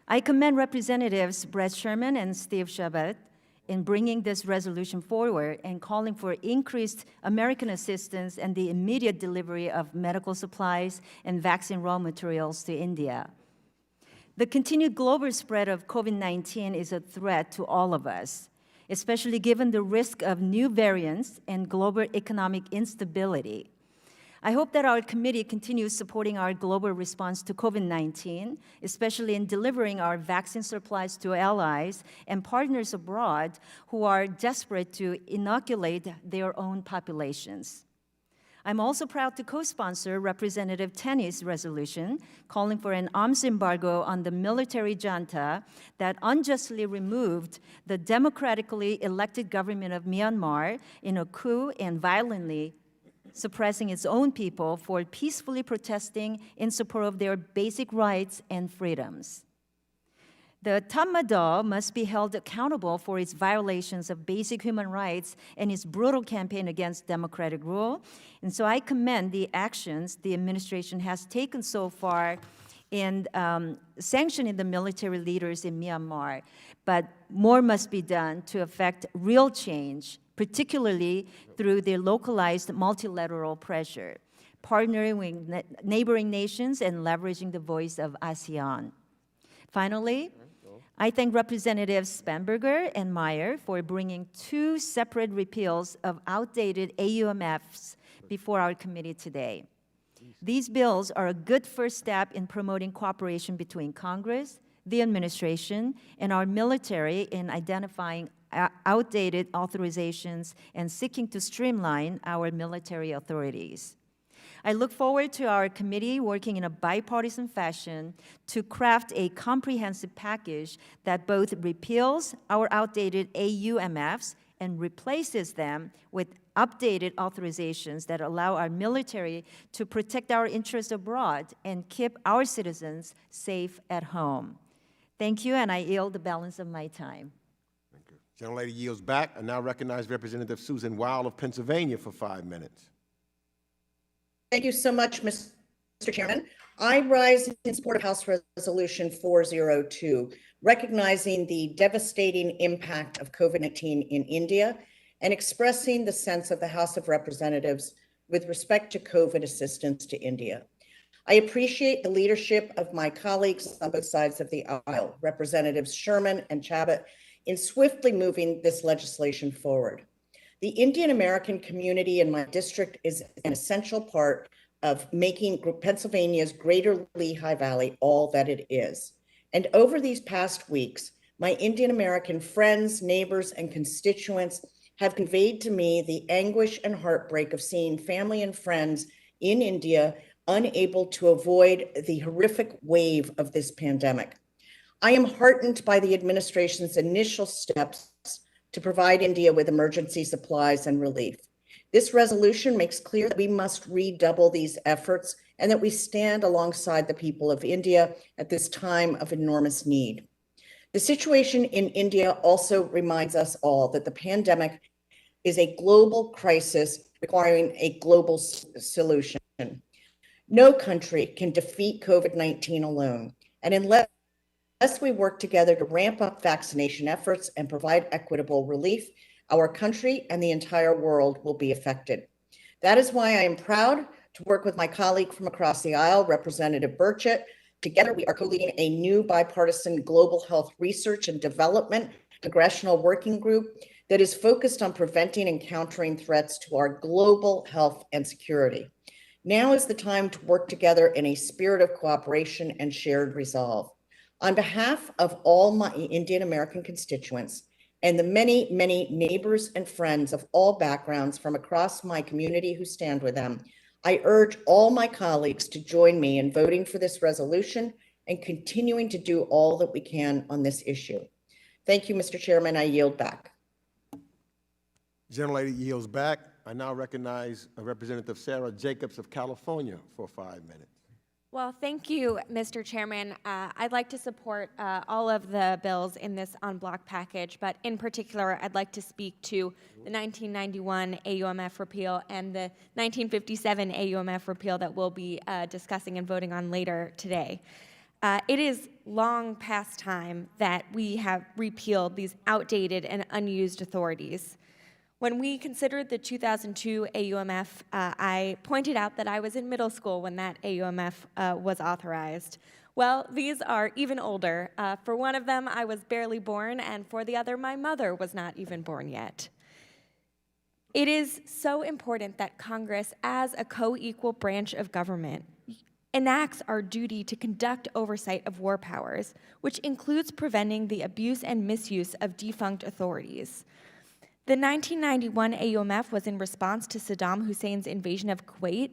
I commend Representatives Brett Sherman and Steve Chabot in bringing this resolution forward and calling for increased American assistance and the immediate delivery of medical supplies and vaccine raw materials to India. The continued global spread of COVID-19 is a threat to all of us, especially given the risk of new variants and global economic instability. I hope that our committee continues supporting our global response to COVID-19, especially in delivering our vaccine supplies to allies and partners abroad who are desperate to inoculate their own populations. I'm also proud to co-sponsor Representative Tenney's resolution calling for an arms embargo on the military junta that unjustly removed the democratically elected government of Myanmar in a coup and violently suppressing its own people for peacefully protesting in support of their basic rights and freedoms. The Tatmadaw must be held accountable for its violations of basic human rights and its brutal campaign against democratic rule. And so I commend the actions the administration has taken so far in sanctioning the military leaders in Myanmar. But more must be done to effect real change, particularly through the localized multilateral pressure, partnering with neighboring nations and leveraging the voice of ASEAN. Finally, I thank Representatives Spanberger and Meyer for bringing two separate repeals of outdated AUMFs before our committee today. These bills are a good first step in promoting cooperation between Congress, the administration, and our military in identifying outdated authorizations and seeking to streamline our military authorities. I look forward to our committee working in a bipartisan fashion to craft a comprehensive package that both repeals our outdated AUMFs and replaces them with updated authorizations that allow our military to protect our interests abroad and keep our citizens safe at home. Thank you, and I yield the balance of my time. Gentlelady yields back. I now recognize Representative Susan Wild of Pennsylvania for 5 minutes. Thank you so much, Mr. Chairman. I rise in support of House Resolution 402, recognizing the devastating impact of COVID-19 in India and expressing the sense of the House of Representatives with respect to COVID assistance to India. I appreciate the leadership of my colleagues on both sides of the aisle, Representatives Sherman and Chabot, in swiftly moving this legislation forward. The Indian American community in my district is an essential part of making Pennsylvania's greater Lehigh Valley all that it is. And over these past weeks, my Indian American friends, neighbors, and constituents have conveyed to me the anguish and heartbreak of seeing family and friends in India unable to avoid the horrific wave of this pandemic. I am heartened by the administration's initial steps to provide India with emergency supplies and relief. This resolution makes clear that we must redouble these efforts and that we stand alongside the people of India at this time of enormous need. The situation in India also reminds us all that the pandemic is a global crisis requiring a global solution. No country can defeat COVID-19 alone, and unless we work together to ramp up vaccination efforts and provide equitable relief, our country and the entire world will be affected. That is why I am proud to work with my colleague from across the aisle, Representative Burchett. Together, we are co-leading a new bipartisan global health research and development congressional working group that is focused on preventing and countering threats to our global health and security. Now is the time to work together in a spirit of cooperation and shared resolve. On behalf of all my Indian American constituents and the many, many neighbors and friends of all backgrounds from across my community who stand with them, I urge all my colleagues to join me in voting for this resolution and continuing to do all that we can on this issue. Thank you, Mr. Chairman. I yield back. Gentlelady yields back. I now recognize Representative Sarah Jacobs of California for 5 minutes. Well, thank you, Mr. Chairman. I'd like to support all of the bills in this en bloc package, but in particular, I'd like to speak to the 1991 AUMF repeal and the 1957 AUMF repeal that we'll be discussing and voting on later today. It is long past time that we have repealed these outdated and unused authorities. When we considered the 2002 AUMF, I pointed out that I was in middle school when that AUMF was authorized. Well, these are even older. For one of them, I was barely born, and for the other, my mother was not even born yet. It is so important that Congress, as a co-equal branch of government, enacts our duty to conduct oversight of war powers, which includes preventing the abuse and misuse of defunct authorities. The 1991 AUMF was in response to Saddam Hussein's invasion of Kuwait,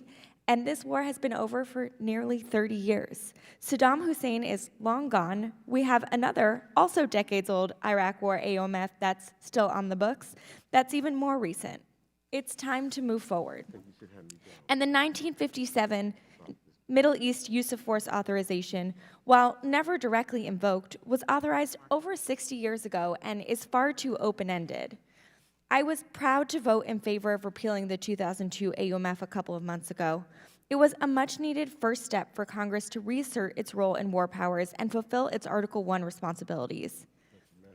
and this war has been over for nearly 30 years. Saddam Hussein is long gone. We have another, also decades-old, Iraq War AUMF that's still on the books, that's even more recent. It's time to move forward. And the 1957 Middle East Use of Force Authorization, while never directly invoked, was authorized over 60 years ago and is far too open-ended. I was proud to vote in favor of repealing the 2002 AUMF a couple of months ago. It was a much-needed first step for Congress to reassert its role in war powers and fulfill its Article I responsibilities.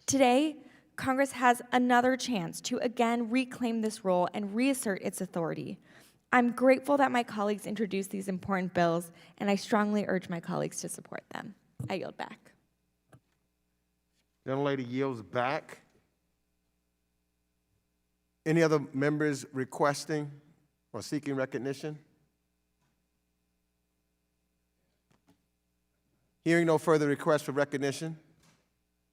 Today, Congress has another chance to again reclaim this role and reassert its authority. I'm grateful that my colleagues introduced these important bills, and I strongly urge my colleagues to support them. I yield back. Gentlelady yields back. Any other members requesting or seeking recognition? Hearing no further requests for recognition,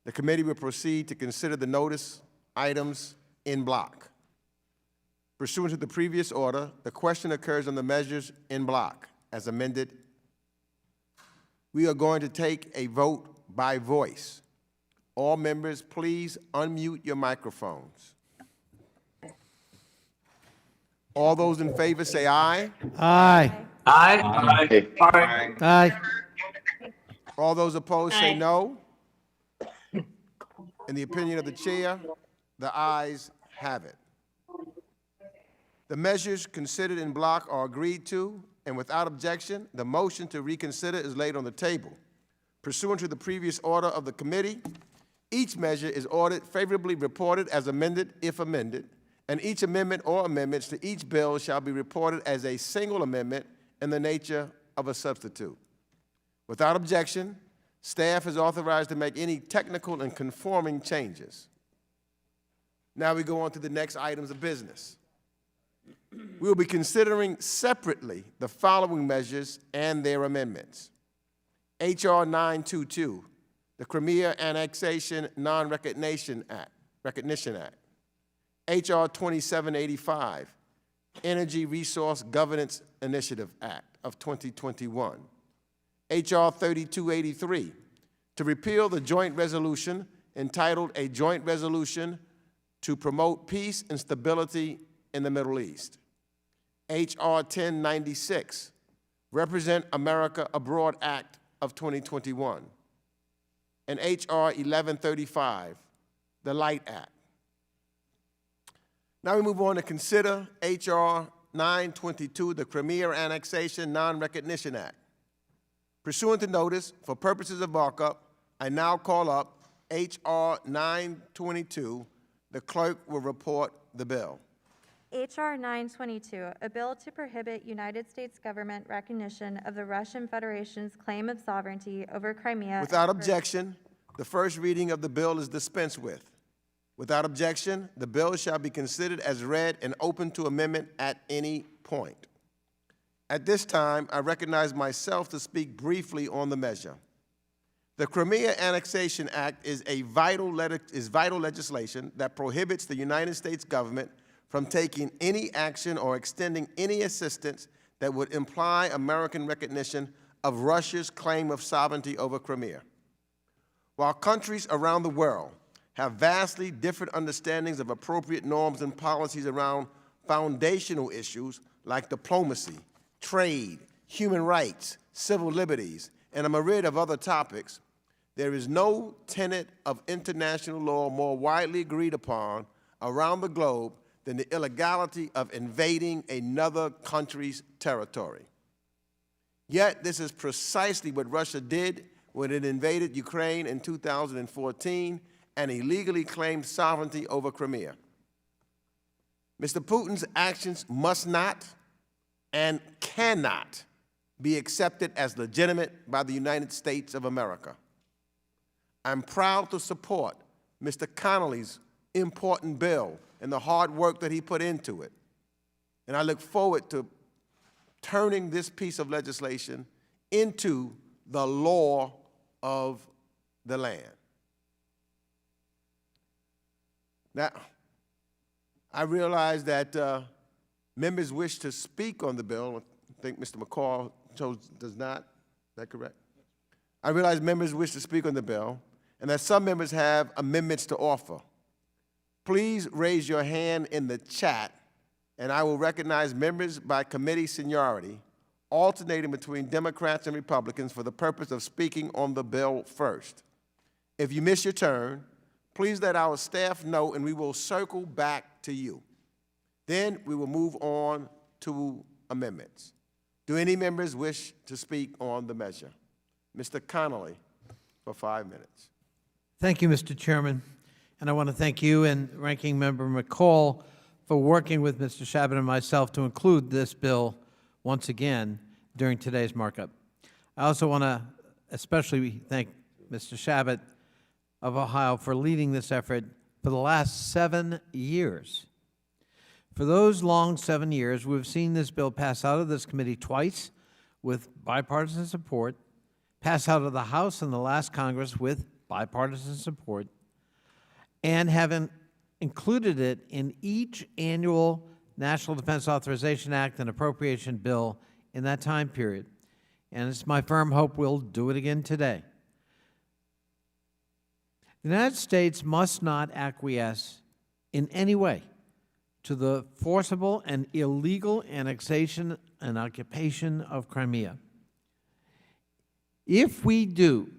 the committee will proceed to consider the notice items in block. Pursuant to the previous order, the question occurs on the measures in block as amended. We are going to take a vote by voice. All members, please unmute your microphones. All those in favor say aye. Aye. Aye. Aye. Aye. All those opposed say Aye. no. In the opinion of the chair, the ayes have it. The measures considered in block are agreed to, and without objection, the motion to reconsider is laid on the table. Pursuant to the previous order of the committee, each measure is ordered favorably reported as amended if amended, and each amendment or amendments to each bill shall be reported as a single amendment in the nature of a substitute. Without objection, staff is authorized to make any technical and conforming changes. Now we go on to the next items of business. We will be considering separately the following measures and their amendments. H.R. 922, the Crimea Annexation Non-Recognition Act. H.R. 2785, Energy Resource Governance Initiative Act of 2021. H.R. 3283, to repeal the joint resolution entitled A Joint Resolution to Promote Peace and Stability in the Middle East. H.R. 1096, Represent America Abroad Act of 2021. And H.R. 1135, the Light Act. Now we move on to consider H.R. 922, the Crimea Annexation Non-Recognition Act. Pursuant to notice, for purposes of markup, I now call up H.R. 922. The clerk will report the bill. H.R. 922, a bill to prohibit United States government recognition of the Russian Federation's claim of sovereignty over Crimea. Without objection, the first reading of the bill is dispensed with. Without objection, the bill shall be considered as read and open to amendment at any point. At this time, I recognize myself to speak briefly on the measure. The Crimea Annexation Act is vital legislation that prohibits the United States government from taking any action or extending any assistance that would imply American recognition of Russia's claim of sovereignty over Crimea. While countries around the world have vastly different understandings of appropriate norms and policies around foundational issues like diplomacy, trade, human rights, civil liberties, and a myriad of other topics, there is no tenet of international law more widely agreed upon around the globe than the illegality of invading another country's territory. Yet, this is precisely what Russia did when it invaded Ukraine in 2014 and illegally claimed sovereignty over Crimea. Mr. Putin's actions must not and cannot be accepted as legitimate by the United States of America. I'm proud to support Mr. Connolly's important bill and the hard work that he put into it. And I look forward to turning this piece of legislation into the law of the land. Now, I realize that members wish to speak on the bill. I think Mr. McCall does not. Is that correct? I realize members wish to speak on the bill and that some members have amendments to offer. Please raise your hand in the chat, and I will recognize members by committee seniority, alternating between Democrats and Republicans for the purpose of speaking on the bill first. If you miss your turn, please let our staff know, and we will circle back to you. Then we will move on to amendments. Do any members wish to speak on the measure? Mr. Connolly, for 5 minutes. Thank you, Mr. Chairman. And I want to thank you and Ranking Member McCall for working with Mr. Chabot and myself to include this bill once again during today's markup. I also want to especially thank Mr. Chabot of Ohio for leading this effort for the last 7 years. For those long 7 years, we've seen this bill pass out of this committee twice with bipartisan support, pass out of the House in the last Congress with bipartisan support, and having included it in each annual National Defense Authorization Act and appropriation bill in that time period. And it's my firm hope we'll do it again today. The United States must not acquiesce in any way to the forcible and illegal annexation and occupation of Crimea. If we do,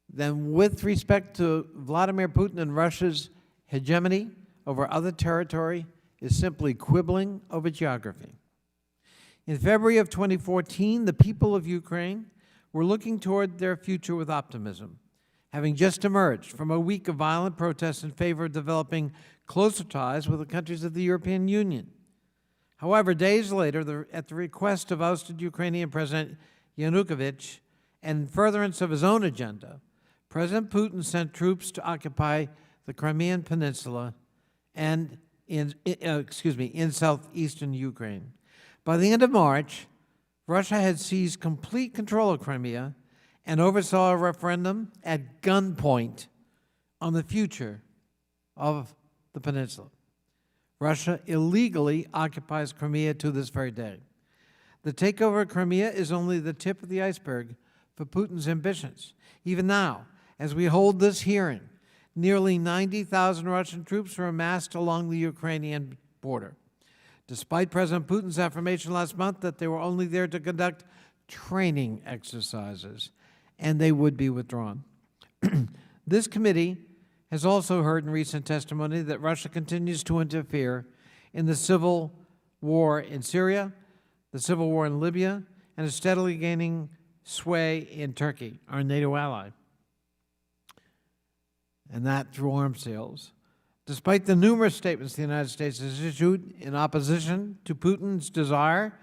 then with respect to Vladimir Putin and Russia's hegemony over other territory is simply quibbling over geography. In February of 2014, the people of Ukraine were looking toward their future with optimism, having just emerged from a week of violent protests in favor of developing closer ties with the countries of the European Union. However, days later, at the request of ousted Ukrainian President Yanukovych and in furtherance of his own agenda, President Putin sent troops to occupy the Crimean Peninsula and in southeastern Ukraine. By the end of March, Russia had seized complete control of Crimea and oversaw a referendum at gunpoint on the future of the peninsula. Russia illegally occupies Crimea to this very day. The takeover of Crimea is only the tip of the iceberg for Putin's ambitions. Even now, as we hold this hearing, nearly 90,000 Russian troops are amassed along the Ukrainian border, despite President Putin's affirmation last month that they were only there to conduct training exercises and they would be withdrawn. This committee has also heard in recent testimony that Russia continues to interfere in the civil war in Syria, the civil war in Libya, and is steadily gaining sway in Turkey, our NATO ally, and that through arms sales. Despite the numerous statements the United States has issued in opposition to Putin's desire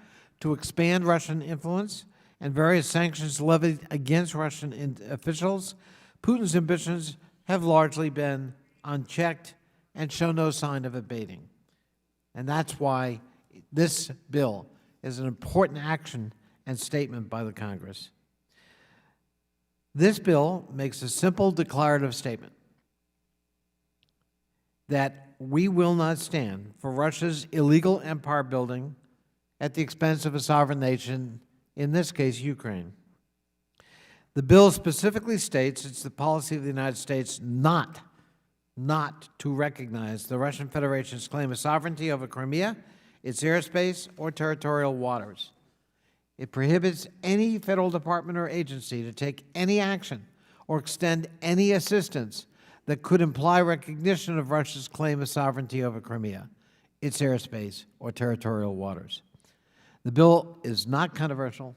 to expand Russian influence and various sanctions levied against Russian officials, Putin's ambitions have largely been unchecked and show no sign of abating. And that's why this bill is an important action and statement by the Congress. This bill makes a simple declarative statement that we will not stand for Russia's illegal empire building at the expense of a sovereign nation, in this case, Ukraine. The bill specifically states it's the policy of the United States not to recognize the Russian Federation's claim of sovereignty over Crimea, its airspace, or territorial waters. It prohibits any federal department or agency to take any action or extend any assistance that could imply recognition of Russia's claim of sovereignty over Crimea, its airspace, or territorial waters. The bill is not controversial,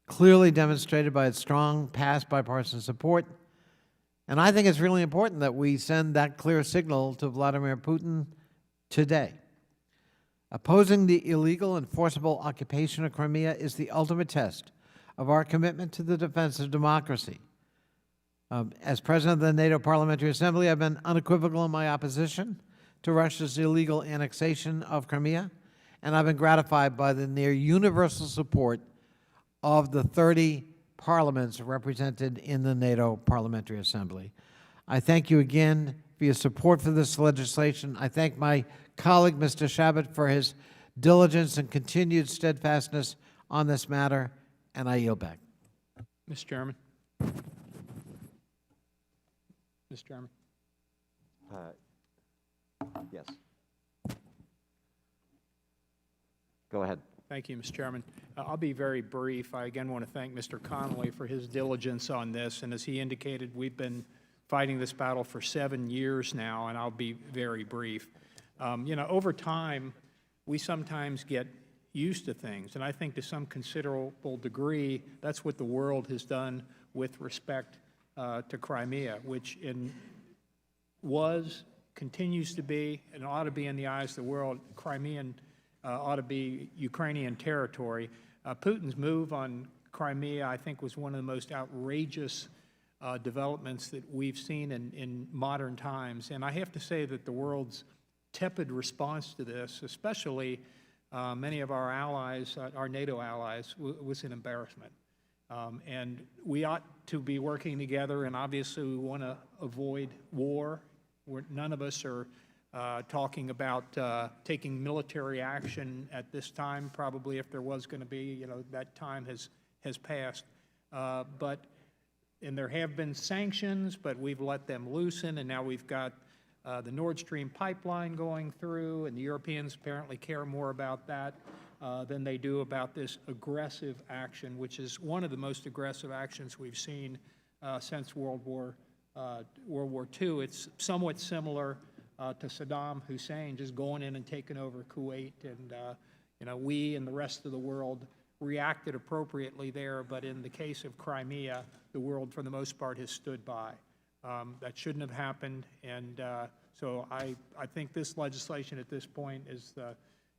clearly demonstrated by its strong past bipartisan support, and I think it's really important that we send that clear signal to Vladimir Putin today. Opposing the illegal and forcible occupation of Crimea is the ultimate test of our commitment to the defense of democracy. As president of the NATO Parliamentary Assembly, I've been unequivocal in my opposition to Russia's illegal annexation of Crimea, and I've been gratified by the near universal support of the 30 parliaments represented in the NATO Parliamentary Assembly. I thank you again for your support for this legislation. I thank my colleague, Mr. Chabot, for his diligence and continued steadfastness on this matter, and I yield back. Mr. Chairman. Mr. Chairman. Yes. Go ahead. Thank you, Mr. Chairman. I'll be very brief. I again want to thank Mr. Connolly for his diligence on this, and as he indicated, we've been fighting this battle for 7 years now, and I'll be very brief. You know, over time, we sometimes get used to things, and I think to some considerable degree, that's what the world has done with respect to Crimea, which continues to be, and ought to be in the eyes of the world, Crimean ought to be Ukrainian territory. Putin's move on Crimea, I think, was one of the most outrageous developments that we've seen in modern times. And I have to say that the world's tepid response to this, especially many of our allies, our NATO allies, was an embarrassment. And we ought to be working together, and obviously we want to avoid war. None of us are talking about taking military action at this time. Probably if there was going to be, you know, that time has passed. And there have been sanctions, but we've let them loosen, and now we've got the Nord Stream pipeline going through, and the Europeans apparently care more about that than they do about this aggressive action, which is one of the most aggressive actions we've seen since World War II. It's somewhat similar to Saddam Hussein just going in and taking over Kuwait, and you know, we and the rest of the world reacted appropriately there, but in the case of Crimea, the world for the most part has stood by. That shouldn't have happened, and so I think this legislation at this point is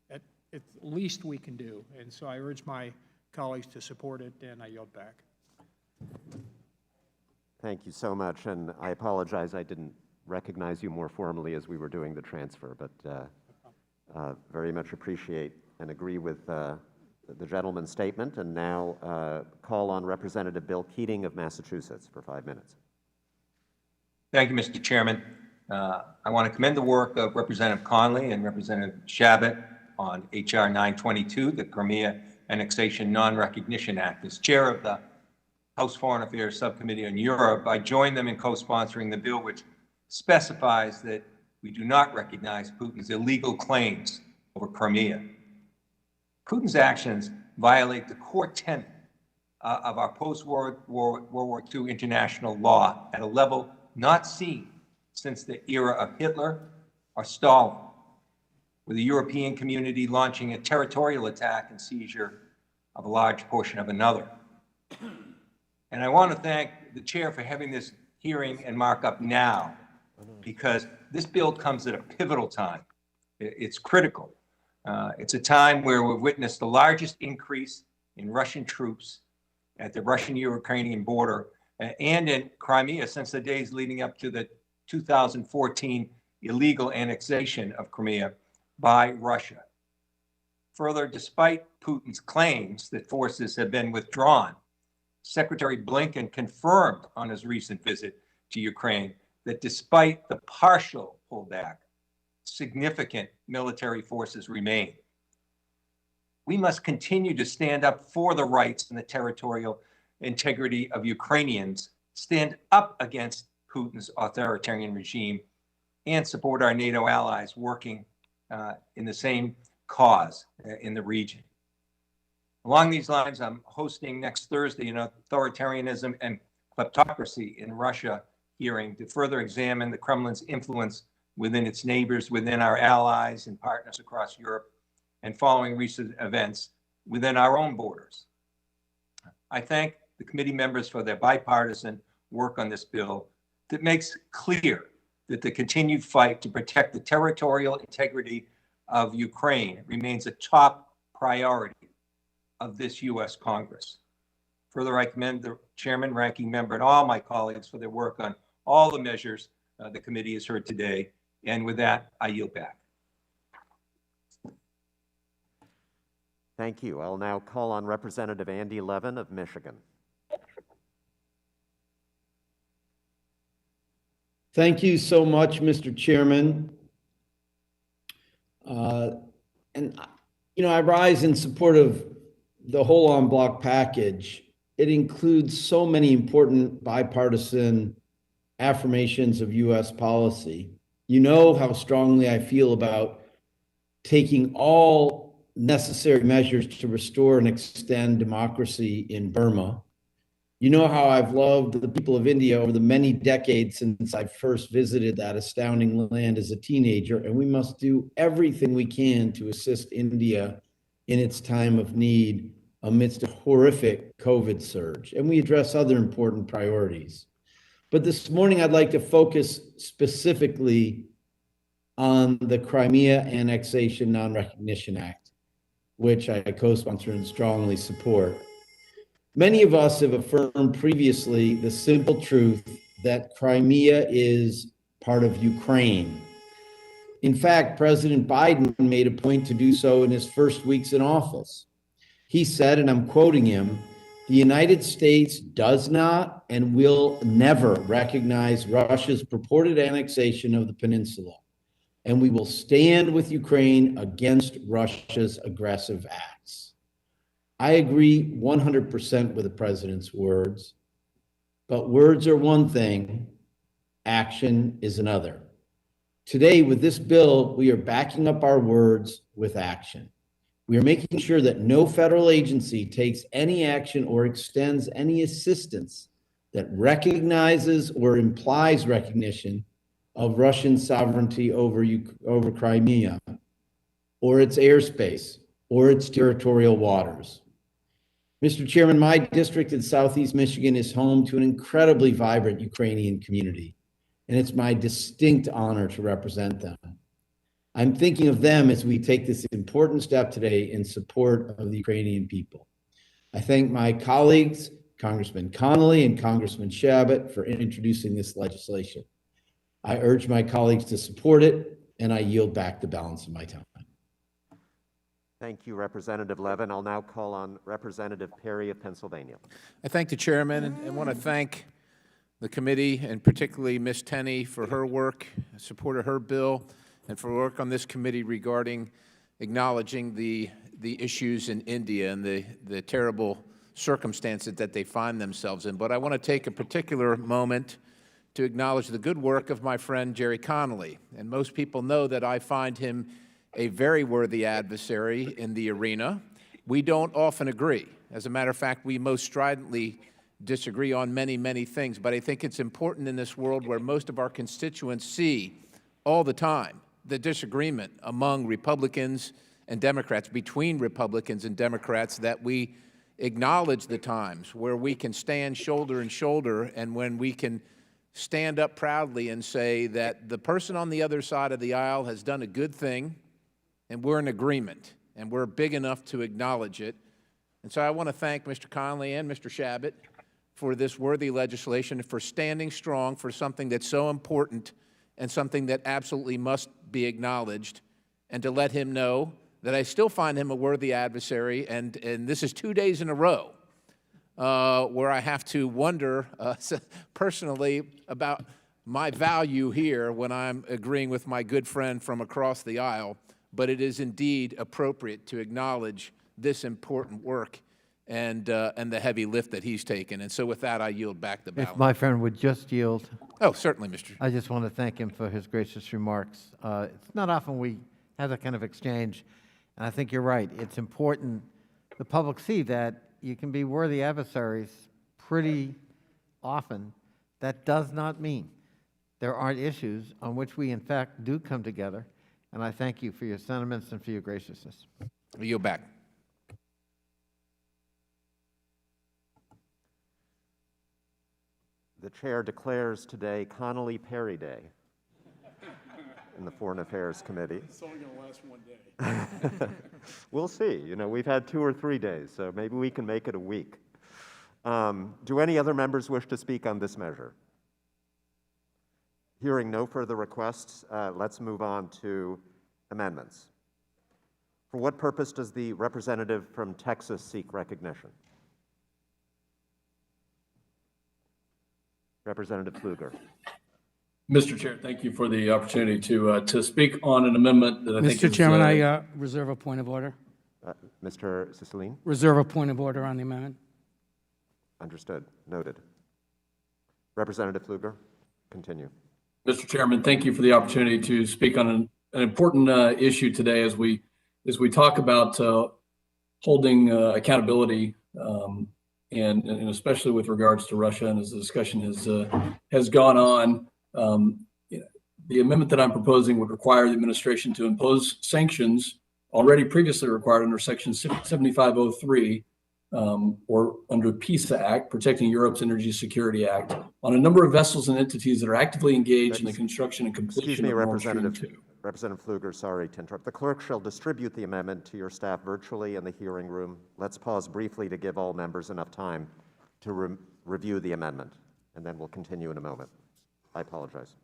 at least we can do, and so I urge my colleagues to support it, and I yield back. Thank you so much, and I apologize I didn't recognize you more formally as we were doing the transfer, but very much appreciate and agree with the gentleman's statement, and now call on Representative Bill Keating of Massachusetts for 5 minutes. Thank you, Mr. Chairman. I want to commend the work of Representative Connolly and Representative Chabot on H.R. 922, the Crimea Annexation Non-Recognition Act. As chair of the House Foreign Affairs Subcommittee on Europe, I joined them in co-sponsoring the bill which specifies that we do not recognize Putin's illegal claims over Crimea. Putin's actions violate the core tenet of our post-World War II international law at a level not seen since the era of Hitler or Stalin, with the European community launching a territorial attack and seizure of a large portion of another. And I want to thank the chair for having this hearing and markup now, because this bill comes at a pivotal time. It's critical. It's a time where we've witnessed the largest increase in Russian troops at the Russian-Ukrainian border and in Crimea since the days leading up to the 2014 illegal annexation of Crimea by Russia. Further, despite Putin's claims that forces have been withdrawn, Secretary Blinken confirmed on his recent visit to Ukraine that despite the partial pullback, significant military forces remain. We must continue to stand up for the rights and the territorial integrity of Ukrainians, stand up against Putin's authoritarian regime, and support our NATO allies working in the same cause in the region. Along these lines, I'm hosting next Thursday an authoritarianism and kleptocracy in Russia hearing to further examine the Kremlin's influence within its neighbors, within our allies and partners across Europe, and following recent events within our own borders. I thank the committee members for their bipartisan work on this bill that makes clear that the continued fight to protect the territorial integrity of Ukraine remains a top priority of this U.S. Congress. Further, I commend the chairman, ranking member, and all my colleagues for their work on all the measures the committee has heard today. And with that, I yield back. Thank you. I'll now call on Representative Andy Levin of Michigan. Thank you so much, Mr. Chairman. I rise in support of the whole en bloc package. It includes so many important bipartisan affirmations of U.S. policy. You know how strongly I feel about taking all necessary measures to restore and extend democracy in Burma. You know how I've loved the people of India over the many decades since I first visited that astounding land as a teenager, and we must do everything we can to assist India in its time of need amidst a horrific COVID surge. And we address other important priorities. But this morning, I'd like to focus specifically on the Crimea Annexation Non-Recognition Act, which I co-sponsor and strongly support. Many of us have affirmed previously the simple truth that Crimea is part of Ukraine. In fact, President Biden made a point to do so in his first weeks in office. He said, and I'm quoting him, "The United States does not and will never recognize Russia's purported annexation of the peninsula, and we will stand with Ukraine against Russia's aggressive acts." I agree 100% with the president's words, but words are one thing, action is another. Today, with this bill, we are backing up our words with action. We are making sure that no federal agency takes any action or extends any assistance that recognizes or implies recognition of Russian sovereignty over Crimea, or its airspace, or its territorial waters. Mr. Chairman, my district in Southeast Michigan is home to an incredibly vibrant Ukrainian community, and it's my distinct honor to represent them. I'm thinking of them as we take this important step today in support of the Ukrainian people. I thank my colleagues, Congressman Connolly and Congressman Chabot, for introducing this legislation. I urge my colleagues to support it, and I yield back the balance of my time. Thank you, Representative Levin. I'll now call on Representative Perry of Pennsylvania. I thank the chairman and want to thank the committee, and particularly Ms. Tenney, for her work, support of her bill, and for work on this committee regarding acknowledging the issues in India and the terrible circumstances that they find themselves in. But I want to take a particular moment to acknowledge the good work of my friend Jerry Connolly. And most people know that I find him a very worthy adversary in the arena. We don't often agree. As a matter of fact, we most stridently disagree on many, many things. But I think it's important in this world where most of our constituents see all the time the disagreement among Republicans and Democrats, between Republicans and Democrats, that we acknowledge the times where we can stand shoulder and shoulder, and when we can stand up proudly and say that the person on the other side of the aisle has done a good thing, and we're in agreement, and we're big enough to acknowledge it. And so I want to thank Mr. Connolly and Mr. Chabot for this worthy legislation, for standing strong for something that's so important and something that absolutely must be acknowledged, and to let him know that I still find him a worthy adversary. And this is 2 days in a row where I have to wonder personally about my value here when I'm agreeing with my good friend from across the aisle. But it is indeed appropriate to acknowledge this important work and the heavy lift that he's taken. And so with that, I yield back the balance. If my friend would just yield. Oh, certainly, Mr. I just want to thank him for his gracious remarks. It's not often we have that kind of exchange, and I think you're right. It's important the public see that you can be worthy adversaries pretty often. That does not mean there aren't issues on which we, in fact, do come together. And I thank you for your sentiments and for your graciousness. I yield back. The chair declares today Connolly Perry Day in the Foreign Affairs Committee. It's only going to last one day. We'll see. You know, we've had 2 or 3 days, so maybe we can make it a week. Do any other members wish to speak on this measure? Hearing no further requests, let's move on to amendments. For what purpose does the representative from Texas seek recognition? Representative Pfluger. Mr. Chair, thank you for the opportunity to speak on an amendment that I think is... Mr. Chairman, I reserve a point of order. Mr. Cicilline? Reserve a point of order on the amendment. Understood. Noted. Representative Pfluger, continue. Mr. Chairman, thank you for the opportunity to speak on an important issue today as we talk about holding accountability and especially with regards to Russia, and as the discussion has gone on, the amendment that I'm proposing would require the administration to impose sanctions already previously required under Section 7503 or under PISA Act, Protecting Europe's Energy Security Act, on a number of vessels and entities that are actively engaged in the construction and completion of Nord Stream 2. Representative Pfluger, sorry to interrupt. The clerk shall distribute the amendment to your staff virtually in the hearing room. Let's pause briefly to give all members enough time to review the amendment, and then we'll continue in a moment. I apologize.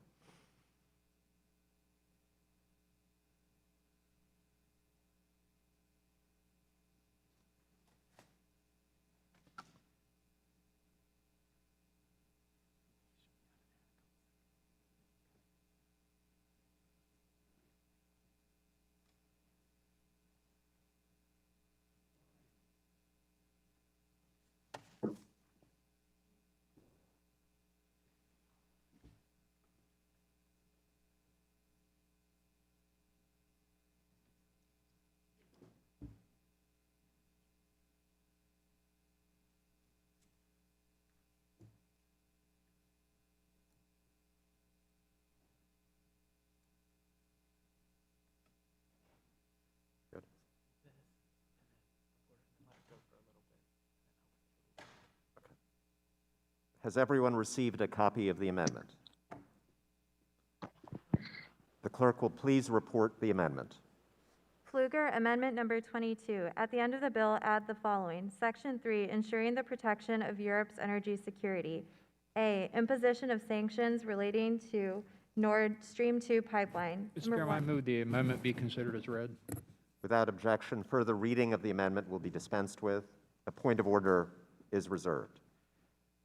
Has everyone received a copy of the amendment? The clerk will please report the amendment. Pfluger, Amendment Number 22. At the end of the bill, add the following. Section 3, ensuring the protection of Europe's energy security. A, imposition of sanctions relating to Nord Stream 2 pipeline. Mr. Chairman, I move the amendment be considered as read. Without objection, further reading of the amendment will be dispensed with. A point of order is reserved.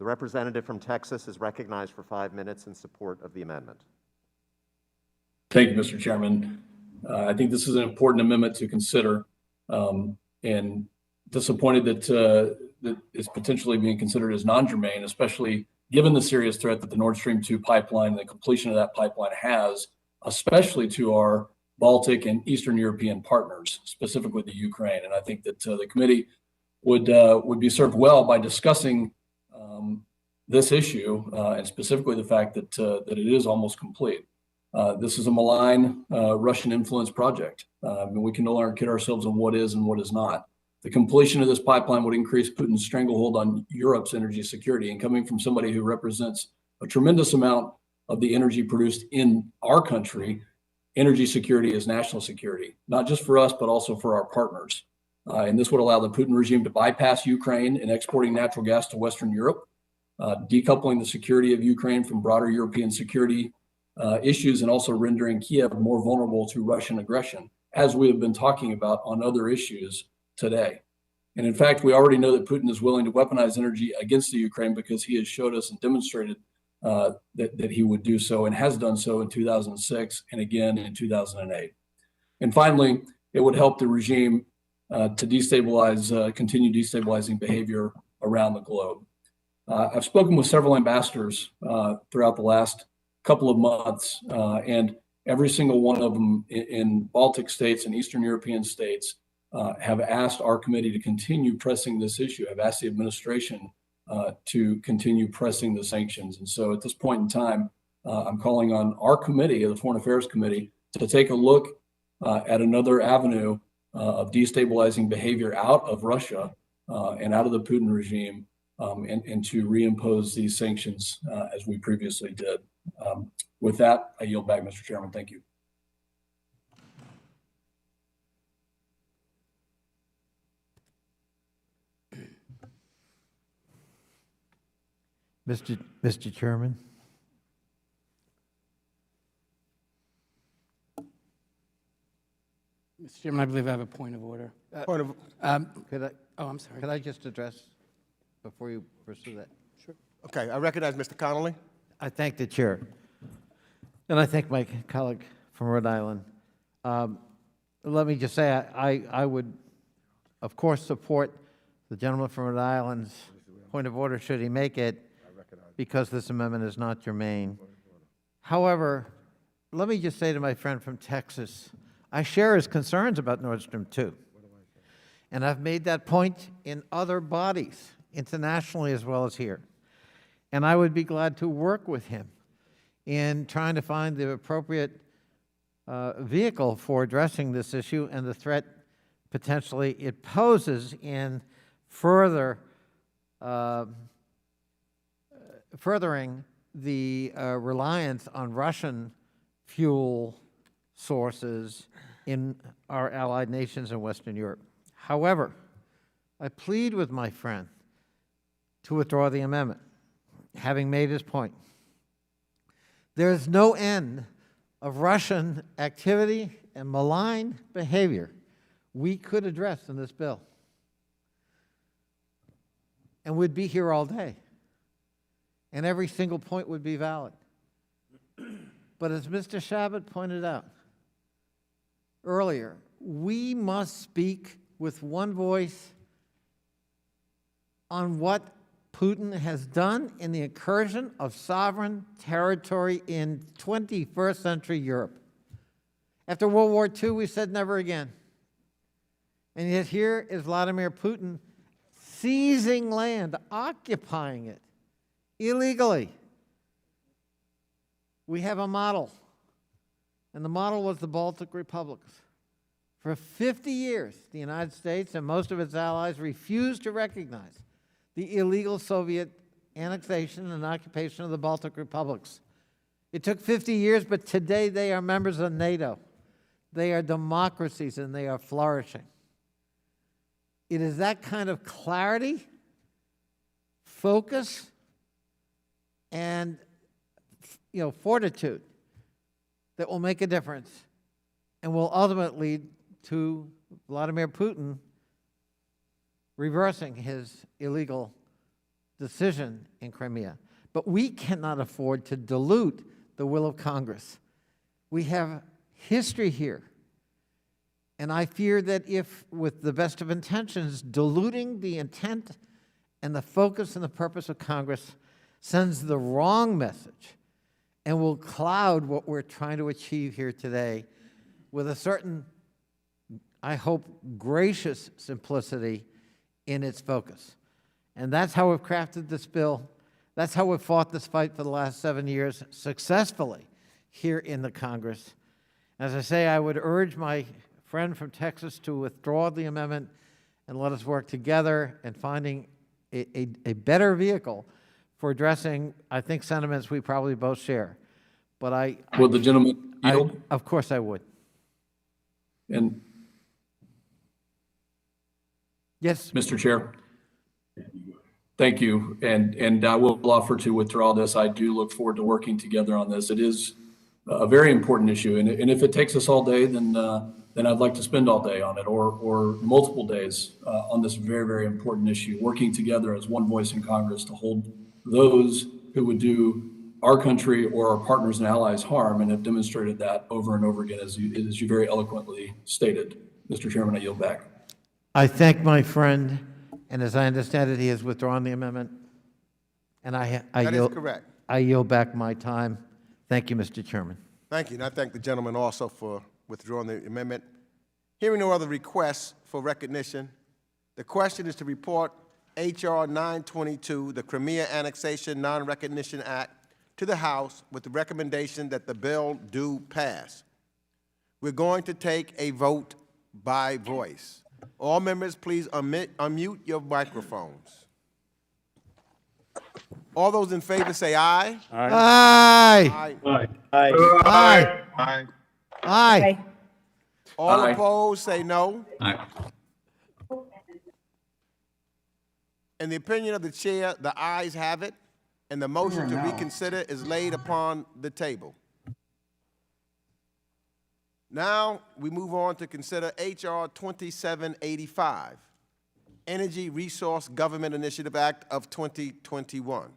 The representative from Texas is recognized for 5 minutes in support of the amendment. Thank you, Mr. Chairman. I think this is an important amendment to consider, and disappointed that it's potentially being considered as non-germane, especially given the serious threat that the Nord Stream 2 pipeline and the completion of that pipeline has, especially to our Baltic and Eastern European partners, specifically the Ukraine. And I think that the committee would be served well by discussing this issue and specifically the fact that it is almost complete. This is a malign Russian influence project. And we can no longer kid ourselves on what is and what is not. The completion of this pipeline would increase Putin's stranglehold on Europe's energy security. And coming from somebody who represents a tremendous amount of the energy produced in our country, energy security is national security, not just for us, but also for our partners. And this would allow the Putin regime to bypass Ukraine in exporting natural gas to Western Europe, decoupling the security of Ukraine from broader European security issues, and also rendering Kiev more vulnerable to Russian aggression, as we have been talking about on other issues today. And in fact, we already know that Putin is willing to weaponize energy against the Ukraine because he has showed us and demonstrated that he would do so and has done so in 2006 and again in 2008. And finally, it would help the regime to destabilize, continue destabilizing behavior around the globe. I've spoken with several ambassadors throughout the last couple of months, and every single one of them in Baltic states and Eastern European states have asked our committee to continue pressing this issue, have asked the administration to continue pressing the sanctions. And so at this point in time, I'm calling on our committee, the Foreign Affairs Committee, to take a look at another avenue of destabilizing behavior out of Russia and out of the Putin regime, and to reimpose these sanctions as we previously did. With that, I yield back, Mr. Chairman. Thank you. Mr. Chairman. Mr. Chairman, I believe I have a point of order. Point of, Oh, I'm sorry. Could I just address before you pursue that? Sure. okay, I recognize Mr. Connolly. I thank the chair, and I thank my colleague from Rhode Island. Let me just say, I would, of course, support the gentleman from Rhode Island's point of order should he make it, because this amendment is not germane. However, let me just say to my friend from Texas, I share his concerns about Nord Stream 2. And I've made that point in other bodies, internationally as well as here. And I would be glad to work with him in trying to find the appropriate vehicle for addressing this issue and the threat potentially it poses in furthering the reliance on Russian fuel sources in our allied nations in Western Europe. However, I plead with my friend to withdraw the amendment, having made his point. There is no end of Russian activity and malign behavior we could address in this bill. And we'd be here all day. And every single point would be valid. But as Mr. Chabot pointed out earlier, we must speak with one voice on what Putin has done in the incursion of sovereign territory in 21st century Europe. After World War II, we said never again. And yet here is Vladimir Putin seizing land, occupying it illegally. We have a model, and the model was the Baltic republics. For 50 years, the United States and most of its allies refused to recognize the illegal Soviet annexation and occupation of the Baltic republics. It took 50 years, but today they are members of NATO. They are democracies, and they are flourishing. It is that kind of clarity, focus, and fortitude that will make a difference and will ultimately lead to Vladimir Putin reversing his illegal decision in Crimea. But we cannot afford to dilute the will of Congress. We have history here. And I fear that if, with the best of intentions, diluting the intent and the focus and the purpose of Congress sends the wrong message and will cloud what we're trying to achieve here today with a certain, I hope, gracious simplicity in its focus. And that's how we've crafted this bill. That's how we've fought this fight for the last 7 years successfully here in the Congress. As I say, I would urge my friend from Texas to withdraw the amendment and let us work together in finding a better vehicle for addressing, I think, sentiments we probably both share. But Would the gentleman yield? Of course I would. And yes, Mr. Chair. Thank you. And I will offer to withdraw this. I do look forward to working together on this. It is a very important issue. And if it takes us all day, then I'd like to spend all day on it or multiple days on this very, very important issue, working together as one voice in Congress to hold those who would do our country or our partners and allies harm and have demonstrated that over and over again, as you very eloquently stated. Mr. Chairman, I yield back. I thank my friend, and as I understand it, he has withdrawn the amendment. And That is correct. I yield back my time. Thank you, Mr. Chairman. Thank you. And I thank the gentleman also for withdrawing the amendment. Hearing no other requests for recognition, the question is to report H.R. 922, the Crimea Annexation Non-Recognition Act, to the House with the recommendation that the bill do pass. We're going to take a vote by voice. All members, please unmute your microphones. All those in favor say aye. Aye. Aye. Aye. Aye. Aye. All Aye. opposed say no. Aye. In the opinion of the chair, the ayes have it, and the motion to reconsider is laid upon the table. Now, we move on to consider H.R. 2785, Energy Resource Government Initiative Act of 2021.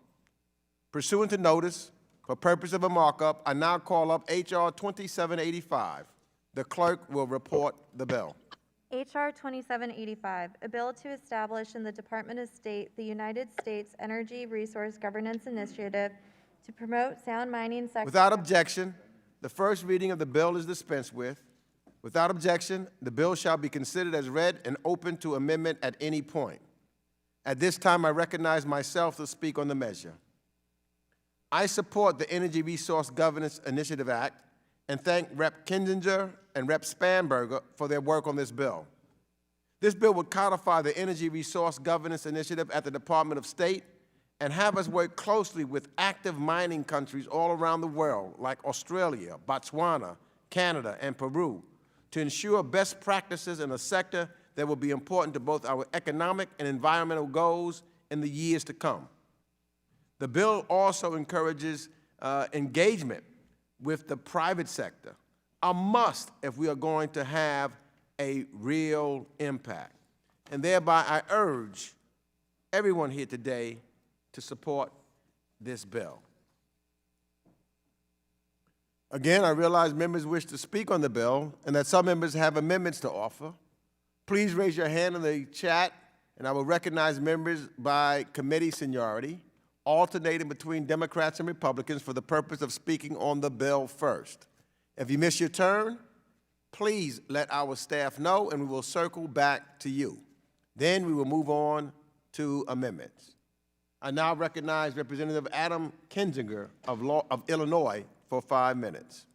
Pursuant to notice, for purpose of a markup, I now call up H.R. 2785. The clerk will report the bill. H.R. 2785, a bill to establish in the Department of State the United States Energy Resource Governance Initiative to promote sound mining sector. Without objection, the first reading of the bill is dispensed with. Without objection, the bill shall be considered as read and open to amendment at any point. At this time, I recognize myself to speak on the measure. I support the Energy Resource Governance Initiative Act and thank Rep. Kinzinger and Rep. Spanberger for their work on this bill. This bill would codify the Energy Resource Governance Initiative at the Department of State and have us work closely with active mining countries all around the world, like Australia, Botswana, Canada, and Peru, to ensure best practices in a sector that will be important to both our economic and environmental goals in the years to come. The bill also encourages engagement with the private sector, a must if we are going to have a real impact. And thereby, I urge everyone here today to support this bill. Again, I realize members wish to speak on the bill and that some members have amendments to offer. Please raise your hand in the chat, and I will recognize members by committee seniority, alternating between Democrats and Republicans for the purpose of speaking on the bill first. If you miss your turn, please let our staff know, and we will circle back to you. Then we will move on to amendments. I now recognize Representative Adam Kinzinger of Illinois for 5 minutes.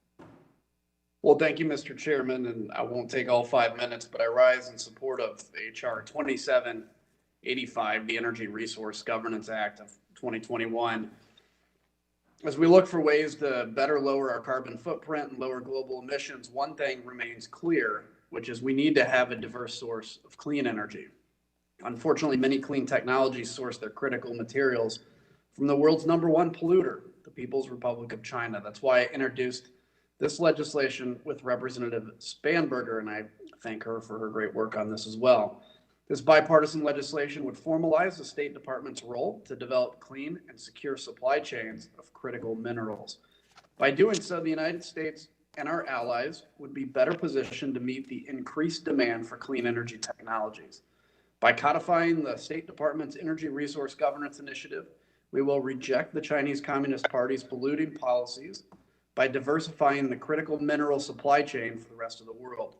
Well, thank you, Mr. Chairman, and I won't take all 5 minutes, but I rise in support of H.R. 2785, the Energy Resource Governance Act of 2021. As we look for ways to better lower our carbon footprint and lower global emissions, one thing remains clear, which is we need to have a diverse source of clean energy. Unfortunately, many clean technologies source their critical materials from the world's #1 polluter, the People's Republic of China. That's why I introduced this legislation with Representative Spanberger, and I thank her for her great work on this as well. This bipartisan legislation would formalize the State Department's role to develop clean and secure supply chains of critical minerals. By doing so, the United States and our allies would be better positioned to meet the increased demand for clean energy technologies. By codifying the State Department's Energy Resource Governance Initiative, we will reject the Chinese Communist Party's polluting policies by diversifying the critical mineral supply chain for the rest of the world.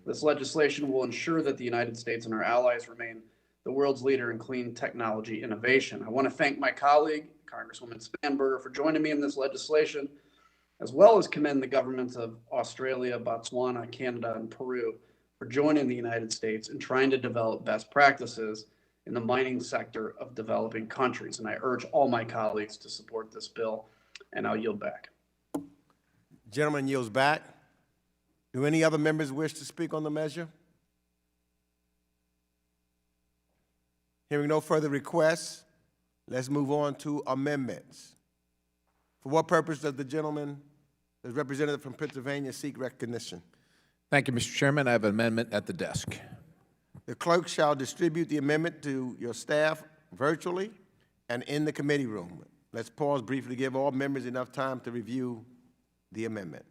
This legislation will ensure that the United States and our allies remain the world's leader in clean technology innovation. I want to thank my colleague, Congresswoman Spanberger, for joining me in this legislation, as well as commend the governments of Australia, Botswana, Canada, and Peru for joining the United States and trying to develop best practices in the mining sector of developing countries. And I urge all my colleagues to support this bill, and I'll yield back. Gentleman yields back. Do any other members wish to speak on the measure? Hearing no further requests, let's move on to amendments. For what purpose does the gentleman, the representative from Pennsylvania, seek recognition? Thank you, Mr. Chairman. I have an amendment at the desk. The clerk shall distribute the amendment to your staff virtually and in the committee room. Let's pause briefly to give all members enough time to review the amendment.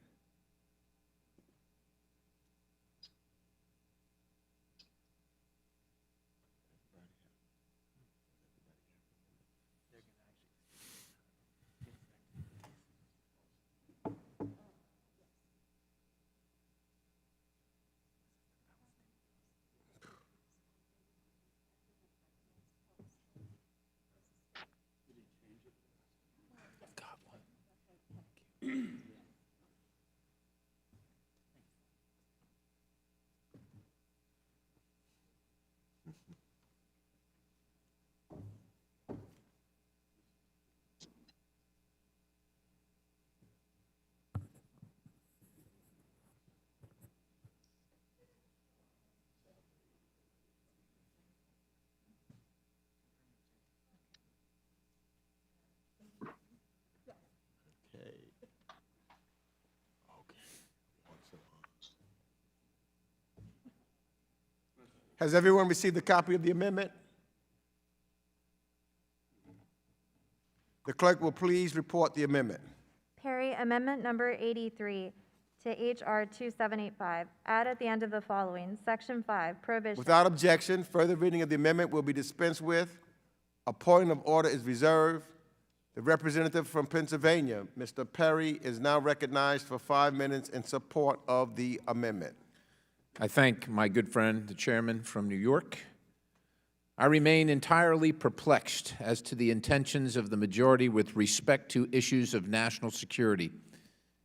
Has everyone received a copy of the amendment? The clerk will please report the amendment. Perry, amendment number 83 to H.R. 2785. Add at the end of the following, Section 5, prohibition. Without objection, further reading of the amendment will be dispensed with. A point of order is reserved. The representative from Pennsylvania, Mr. Perry, is now recognized for 5 minutes in support of the amendment. I thank my good friend, the chairman from New York. I remain entirely perplexed as to the intentions of the majority with respect to issues of national security.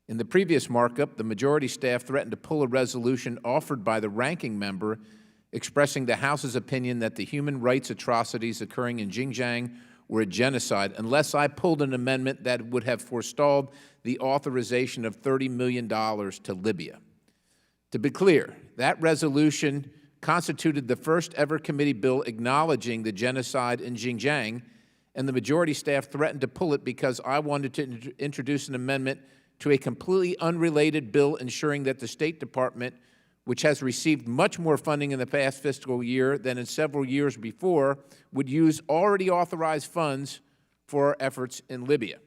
In the previous markup, the majority staff threatened to pull a resolution offered by the ranking member expressing the House's opinion that the human rights atrocities occurring in Xinjiang were a genocide unless I pulled an amendment that would have forestalled the authorization of $30 million to Libya. To be clear, that resolution constituted the first ever committee bill acknowledging the genocide in Xinjiang, and the majority staff threatened to pull it because I wanted to introduce an amendment to a completely unrelated bill ensuring that the State Department, which has received much more funding in the past fiscal year than in several years before, would use already authorized funds for our efforts in Libya.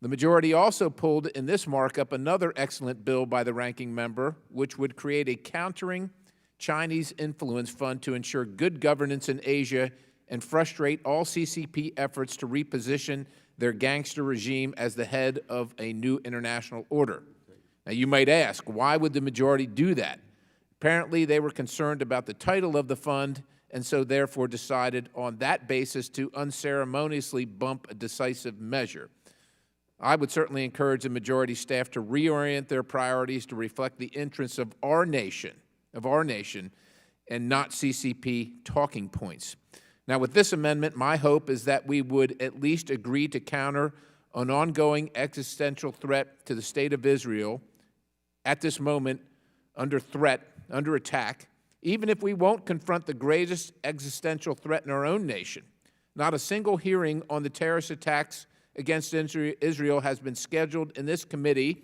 The majority also pulled in this markup another excellent bill by the ranking member, which would create a countering Chinese influence fund to ensure good governance in Asia and frustrate all CCP efforts to reposition their gangster regime as the head of a new international order. Now, you might ask, why would the majority do that? Apparently, they were concerned about the title of the fund and so therefore decided on that basis to unceremoniously bump a decisive measure. I would certainly encourage the majority staff to reorient their priorities to reflect the interests of our nation, and not CCP talking points. Now, with this amendment, my hope is that we would at least agree to counter an ongoing existential threat to the State of Israel at this moment under attack, even if we won't confront the greatest existential threat in our own nation. Not a single hearing on the terrorist attacks against Israel has been scheduled in this committee.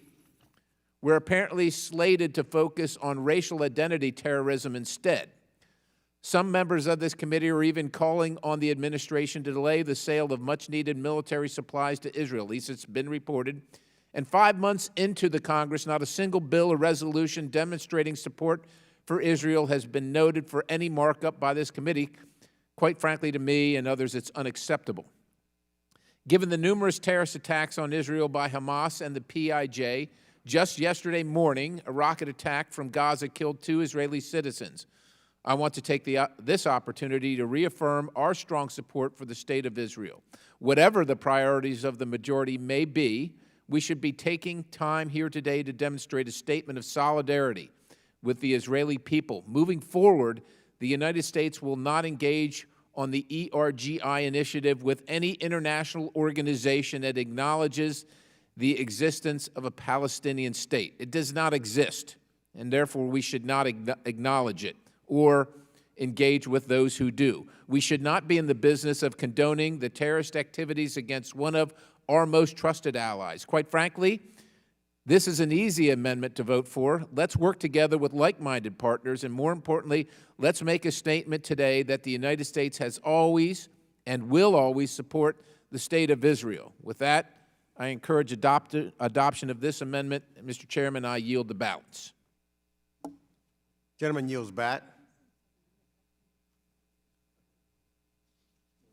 We're apparently slated to focus on racial identity terrorism instead. Some members of this committee are even calling on the administration to delay the sale of much-needed military supplies to Israel. At least it's been reported. And 5 months into the Congress, not a single bill or resolution demonstrating support for Israel has been noted for any markup by this committee. Quite frankly, to me and others, it's unacceptable. Given the numerous terrorist attacks on Israel by Hamas and the PIJ, just yesterday morning, a rocket attack from Gaza killed 2 Israeli citizens. I want to take this opportunity to reaffirm our strong support for the State of Israel. Whatever the priorities of the majority may be, we should be taking time here today to demonstrate a statement of solidarity with the Israeli people. Moving forward, the United States will not engage on the ERGI initiative with any international organization that acknowledges the existence of a Palestinian state. It does not exist, and therefore we should not acknowledge it or engage with those who do. We should not be in the business of condoning the terrorist activities against one of our most trusted allies. Quite frankly, this is an easy amendment to vote for. Let's work together with like-minded partners, and more importantly, let's make a statement today that the United States has always and will always support the State of Israel. With that, I encourage adoption of this amendment. Mr. Chairman, I yield the balance. Gentleman yields back.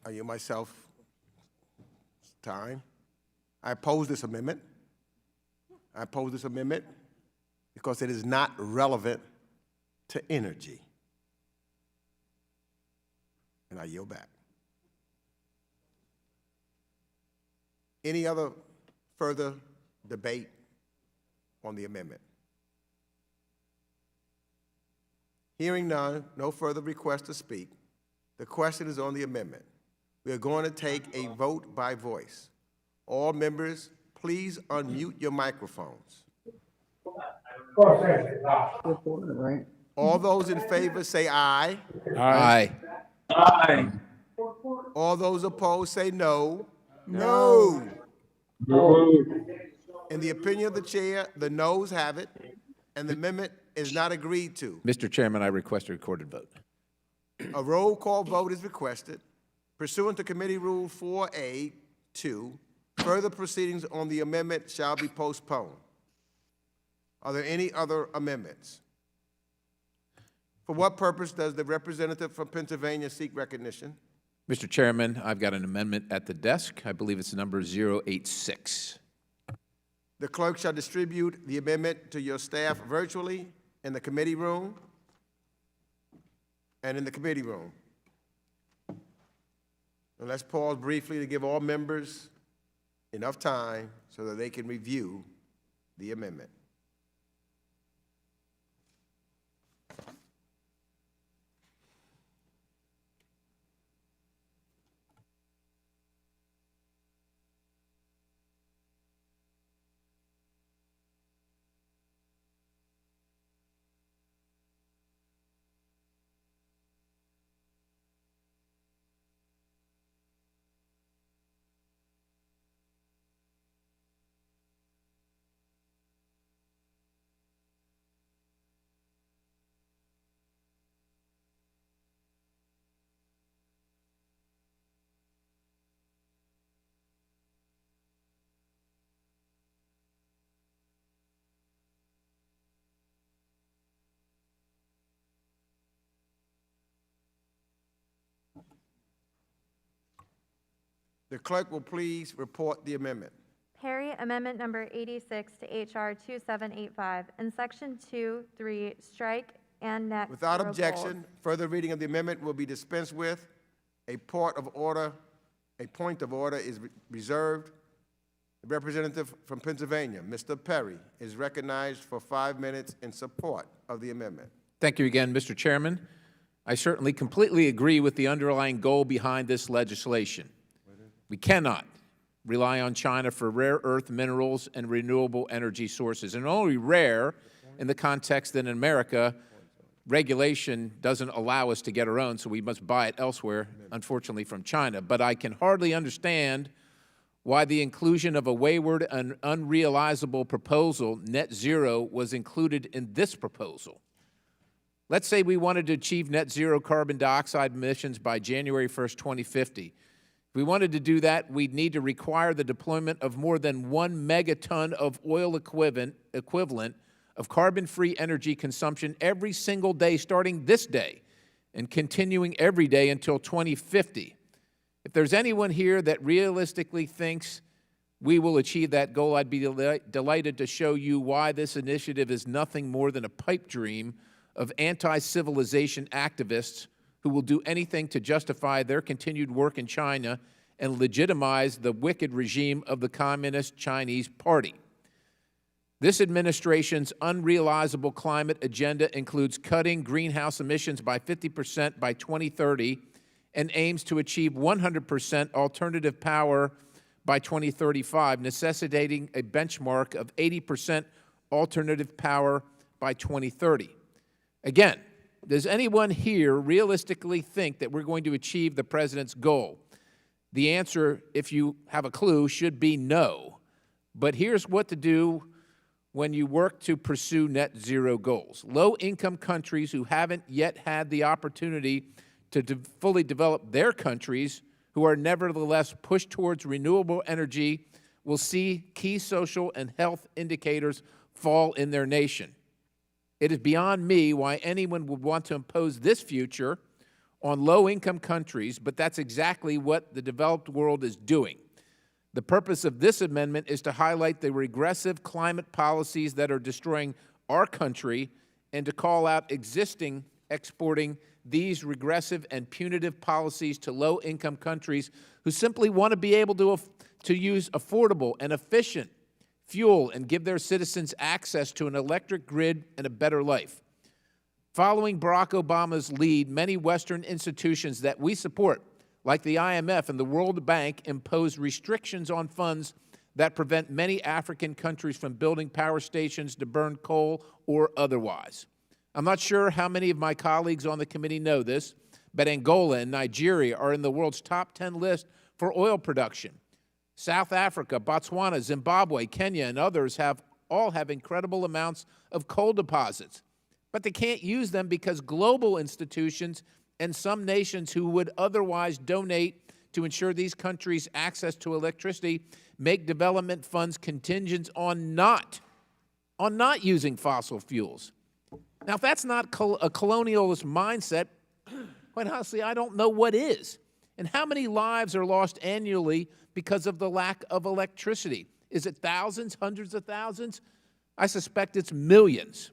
I yield myself time. I oppose this amendment. I oppose this amendment because it is not relevant to energy. And I yield back. Any other further debate on the amendment? Hearing none, no further request to speak. The question is on the amendment. We are going to take a vote by voice. All members, please unmute your microphones. All those in favor say aye. Aye. Aye. All those opposed say no. No. In the opinion of the chair, the noes have it, and the amendment is not agreed to. Mr. Chairman, I request a recorded vote. A roll call vote is requested. Pursuant to Committee Rule 4A-2, further proceedings on the amendment shall be postponed. Are there any other amendments? For what purpose does the representative from Pennsylvania seek recognition? Mr. Chairman, I've got an amendment at the desk. I believe it's number 086. The clerk shall distribute the amendment to your staff virtually in the committee room and in the committee room. And let's pause briefly to give all members enough time so that they can review the amendment. The clerk will please report the amendment. Perry, Amendment Number 86 to H.R. 2785, in Section 2, 3, strike and next. Without zero objection, goals. further reading of the amendment will be dispensed with. A point of order is reserved. The representative from Pennsylvania, Mr. Perry, is recognized for 5 minutes in support of the amendment. Thank you again, Mr. Chairman. I certainly completely agree with the underlying goal behind this legislation. We cannot rely on China for rare earth minerals and renewable energy sources, and only rare in the context that in America, regulation doesn't allow us to get our own, so we must buy it elsewhere, unfortunately from China. But I can hardly understand why the inclusion of a wayward and unrealizable proposal, net zero, was included in this proposal. Let's say we wanted to achieve net zero carbon dioxide emissions by January 1st, 2050. If we wanted to do that, we'd need to require the deployment of more than 1 megaton of oil equivalent of carbon-free energy consumption every single day starting this day and continuing every day until 2050. If there's anyone here that realistically thinks we will achieve that goal, I'd be delighted to show you why this initiative is nothing more than a pipe dream of anti-civilization activists who will do anything to justify their continued work in China and legitimize the wicked regime of the Communist Chinese Party. This administration's unrealizable climate agenda includes cutting greenhouse emissions by 50% by 2030 and aims to achieve 100% alternative power by 2035, necessitating a benchmark of 80% alternative power by 2030. Again, does anyone here realistically think that we're going to achieve the President's goal? The answer, if you have a clue, should be no. But here's what to do when you work to pursue net zero goals. Low-income countries who haven't yet had the opportunity to fully develop their countries, who are nevertheless pushed towards renewable energy, will see key social and health indicators fall in their nation. It is beyond me why anyone would want to impose this future on low-income countries, but that's exactly what the developed world is doing. The purpose of this amendment is to highlight the regressive climate policies that are destroying our country and to call out existing exporting these regressive and punitive policies to low-income countries who simply want to be able to use affordable and efficient fuel and give their citizens access to an electric grid and a better life. Following Barack Obama's lead, many Western institutions that we support, like the IMF and the World Bank, impose restrictions on funds that prevent many African countries from building power stations to burn coal or otherwise. I'm not sure how many of my colleagues on the committee know this, but Angola and Nigeria are in the world's top 10 list for oil production. South Africa, Botswana, Zimbabwe, Kenya, and others all have incredible amounts of coal deposits, but they can't use them because global institutions and some nations who would otherwise donate to ensure these countries' access to electricity make development funds contingent on not using fossil fuels. Now, if that's not a colonialist mindset, quite honestly, I don't know what is. And how many lives are lost annually because of the lack of electricity? Is it thousands, hundreds of thousands? I suspect it's millions.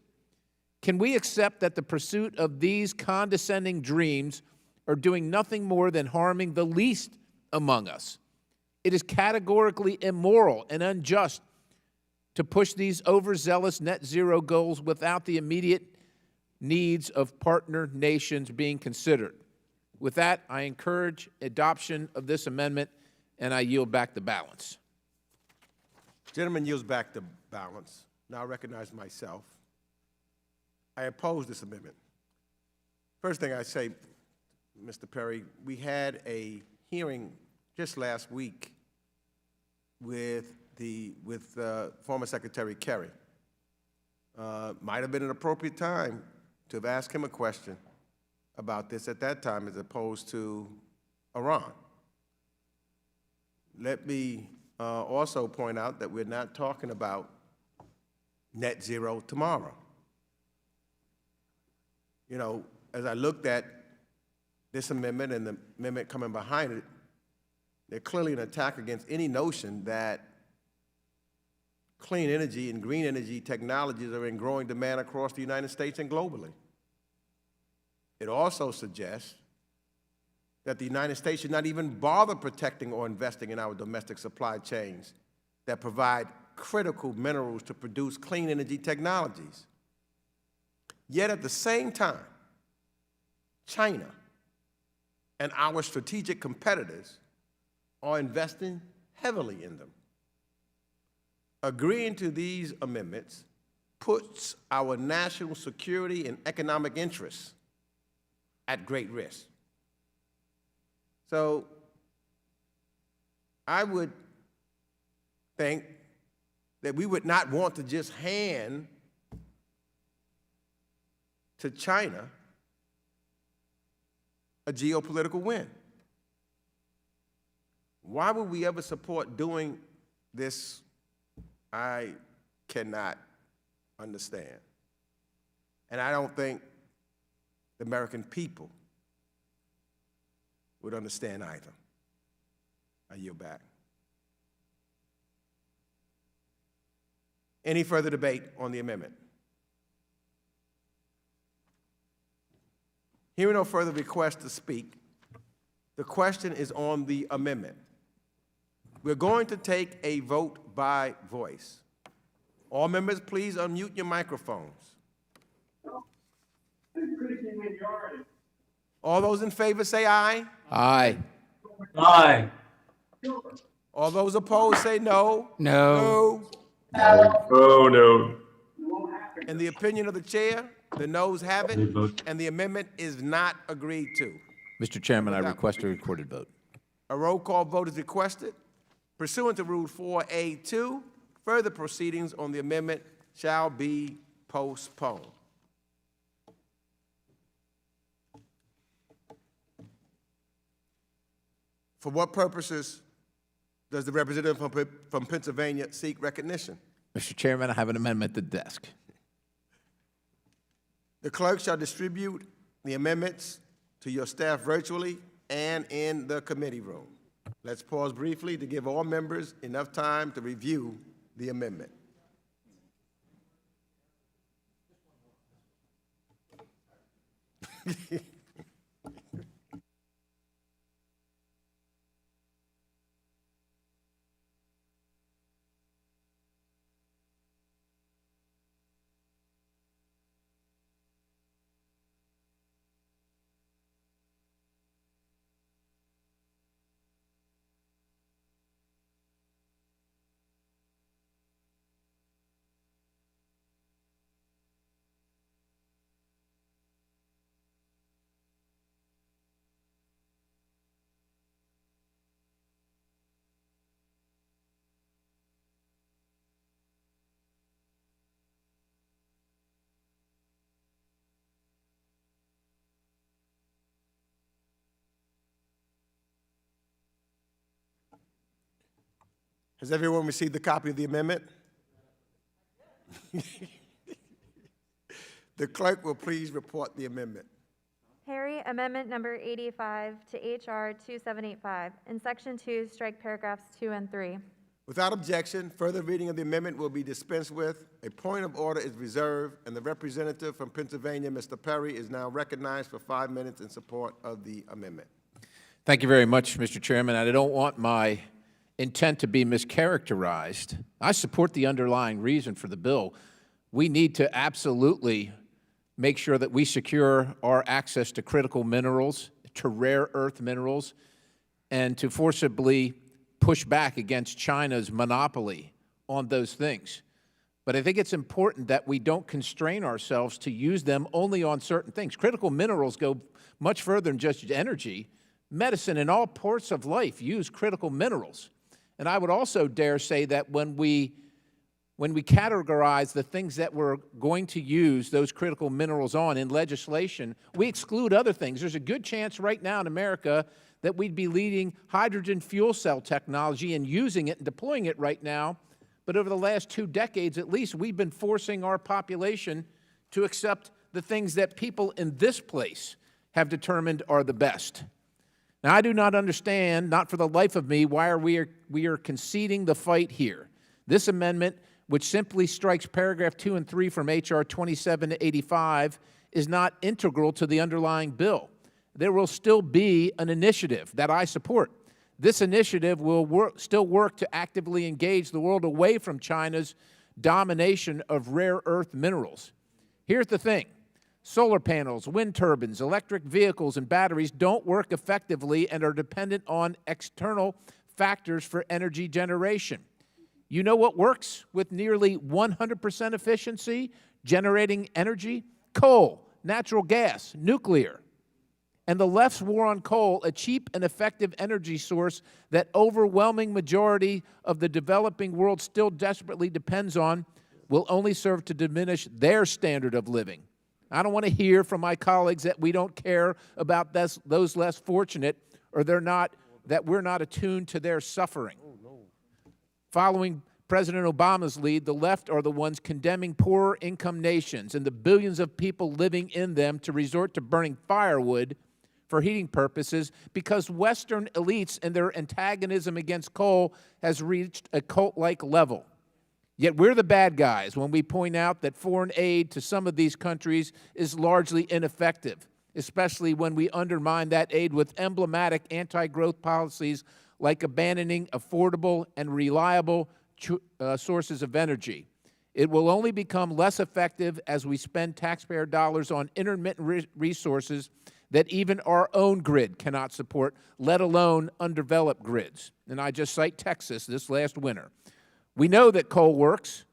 Can we accept that the pursuit of these condescending dreams are doing nothing more than harming the least among us? It is categorically immoral and unjust to push these overzealous net zero goals without the immediate needs of partner nations being considered. With that, I encourage adoption of this amendment, and I yield back the balance. Gentleman yields back the balance. Now I recognize myself. I oppose this amendment. First thing I say, Mr. Perry, we had a hearing just last week with former Secretary Kerry. Might have been an appropriate time to have asked him a question about this at that time as opposed to Iran. Let me also point out that we're not talking about net zero tomorrow. You know, as I looked at this amendment and the amendment coming behind it, they're clearly an attack against any notion that clean energy and green energy technologies are in growing demand across the United States and globally. It also suggests that the United States should not even bother protecting or investing in our domestic supply chains that provide critical minerals to produce clean energy technologies. Yet at the same time, China and our strategic competitors are investing heavily in them. Agreeing to these amendments puts our national security and economic interests at great risk. So I would think that we would not want to just hand to China a geopolitical win. Why would we ever support doing this? I cannot understand. And I don't think the American people would understand either. I yield back. Any further debate on the amendment? Hearing no further request to speak, the question is on the amendment. We're going to take a vote by voice. All members, please unmute your microphones. All those in favor say aye. Aye. Aye. All those opposed say no. No. No. Oh, no. In the opinion of the chair, the noes have it, and the amendment is not agreed to. Mr. Chairman, I request a recorded vote. A roll call vote is requested. Pursuant to Rule 4A2, further proceedings on the amendment shall be postponed. For what purposes does the representative from Pennsylvania seek recognition? Mr. Chairman, I have an amendment at the desk. The clerk shall distribute the amendments to your staff virtually and in the committee room. Let's pause briefly to give all members enough time to review the amendment. Has everyone received a copy of the amendment? The clerk will please report the amendment. Harry, amendment number 85 to H.R. 2785. In section 2, strike paragraphs 2 and 3. Without objection, further reading of the amendment will be dispensed with. A point of order is reserved, and the representative from Pennsylvania, Mr. Perry, is now recognized for 5 minutes in support of the amendment. Thank you very much, Mr. Chairman. I don't want my intent to be mischaracterized. I support the underlying reason for the bill. We need to absolutely make sure that we secure our access to critical minerals, to rare earth minerals, and to forcibly push back against China's monopoly on those things. But I think it's important that we don't constrain ourselves to use them only on certain things. Critical minerals go much further than just energy. Medicine and all parts of life use critical minerals. And I would also dare say that when we categorize the things that we're going to use those critical minerals on in legislation, we exclude other things. There's a good chance right now in America that we'd be leading hydrogen fuel cell technology and using it and deploying it right now. But over the last 2 decades at least, we've been forcing our population to accept the things that people in this place have determined are the best. Now, I do not understand, not for the life of me, why we are conceding the fight here. This amendment, which simply strikes paragraph 2 and 3 from H.R. 2785, is not integral to the underlying bill. There will still be an initiative that I support. This initiative will still work to actively engage the world away from China's domination of rare earth minerals. Here's the thing. Solar panels, wind turbines, electric vehicles, and batteries don't work effectively and are dependent on external factors for energy generation. You know what works with nearly 100% efficiency generating energy? Coal, natural gas, nuclear. And the left's war on coal, a cheap and effective energy source that overwhelming majority of the developing world still desperately depends on, will only serve to diminish their standard of living. I don't want to hear from my colleagues that we don't care about those less fortunate or that we're not attuned to their suffering. Following President Obama's lead, the left are the ones condemning poorer income nations and the billions of people living in them to resort to burning firewood for heating purposes because Western elites and their antagonism against coal has reached a cult-like level. Yet we're the bad guys when we point out that foreign aid to some of these countries is largely ineffective, especially when we undermine that aid with emblematic anti-growth policies like abandoning affordable and reliable sources of energy. It will only become less effective as we spend taxpayer dollars on intermittent resources that even our own grid cannot support, let alone undeveloped grids. And I just cite Texas this last winter. We know that coal works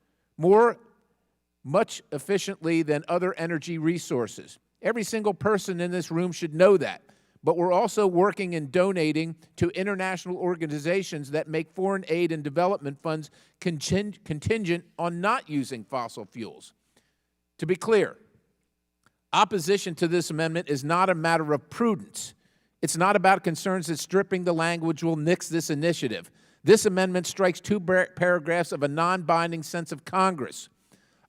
much efficiently than other energy resources. Every single person in this room should know that. But we're also working and donating to international organizations that make foreign aid and development funds contingent on not using fossil fuels. To be clear, opposition to this amendment is not a matter of prudence. It's not about concerns that stripping the language will nix this initiative. This amendment strikes 2 paragraphs of a non-binding sense of Congress.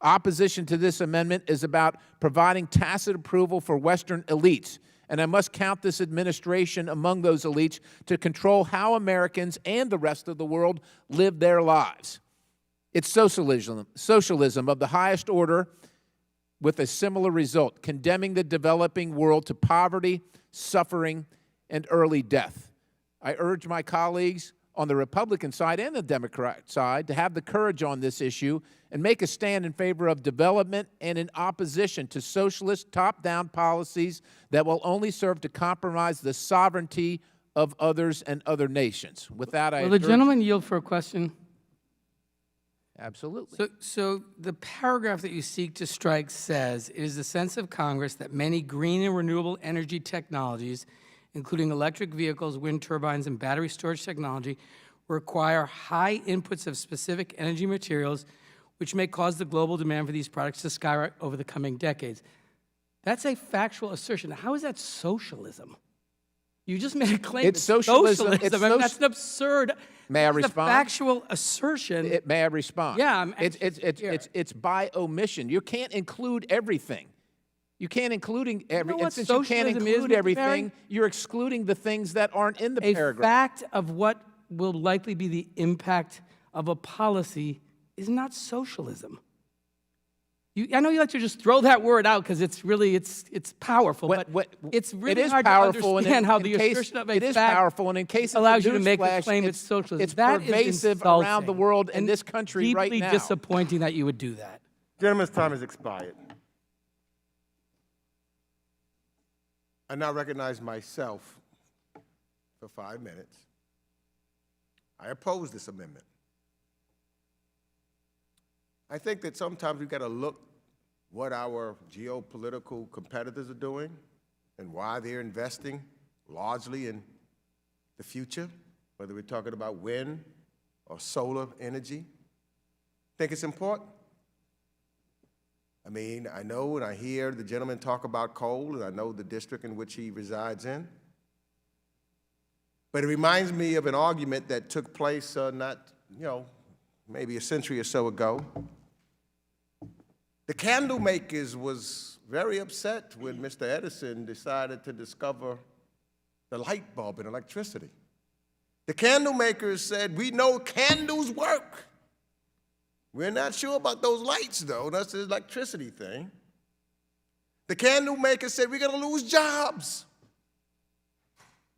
Opposition to this amendment is about providing tacit approval for Western elites, and I must count this administration among those elites to control how Americans and the rest of the world live their lives. It's socialism of the highest order with a similar result, condemning the developing world to poverty, suffering, and early death. I urge my colleagues on the Republican side and the Democrat side to have the courage on this issue and make a stand in favor of development and in opposition to socialist top-down policies that will only serve to compromise the sovereignty of others and other nations. With that, I Will the gentleman yield for a question? Absolutely. So the paragraph that you seek to strike says, it is the sense of Congress that many green and renewable energy technologies, including electric vehicles, wind turbines, and battery storage technology, require high inputs of specific energy materials, which may cause the global demand for these products to skyrocket over the coming decades. That's a factual assertion. How is that socialism? You just made a claim. It's socialism. It's I mean, that's an absurd. May I that's respond? A factual assertion. May I respond? Yeah, it's by omission. You can't include everything. You can't include everything. And since you can't include everything, you're excluding the things that aren't in the paragraph. A fact of what will likely be the impact of a policy is not socialism. I know you like to just throw that word out because it's really it's powerful, but it's really hard to understand how the assertion of a fact is powerful, and in case allows you to make a claim it's socialism. It's that pervasive around the world and this country right now. Deeply disappointing that you would do that. Gentleman's time has expired. I now recognize myself for 5 minutes. I oppose this amendment. I think that sometimes we've got to look what our geopolitical competitors are doing and why they're investing largely in the future, whether we're talking about wind or solar energy. I think it's important. I mean, I know and I hear the gentleman talk about coal, and I know the district in which he resides in. But it reminds me of an argument that took place maybe a century or so ago. The candle makers was very upset when Mr. Edison decided to discover the light bulb and electricity. The candle makers said, we know candles work. We're not sure about those lights, though. That's the electricity thing. The candle makers said, we're going to lose jobs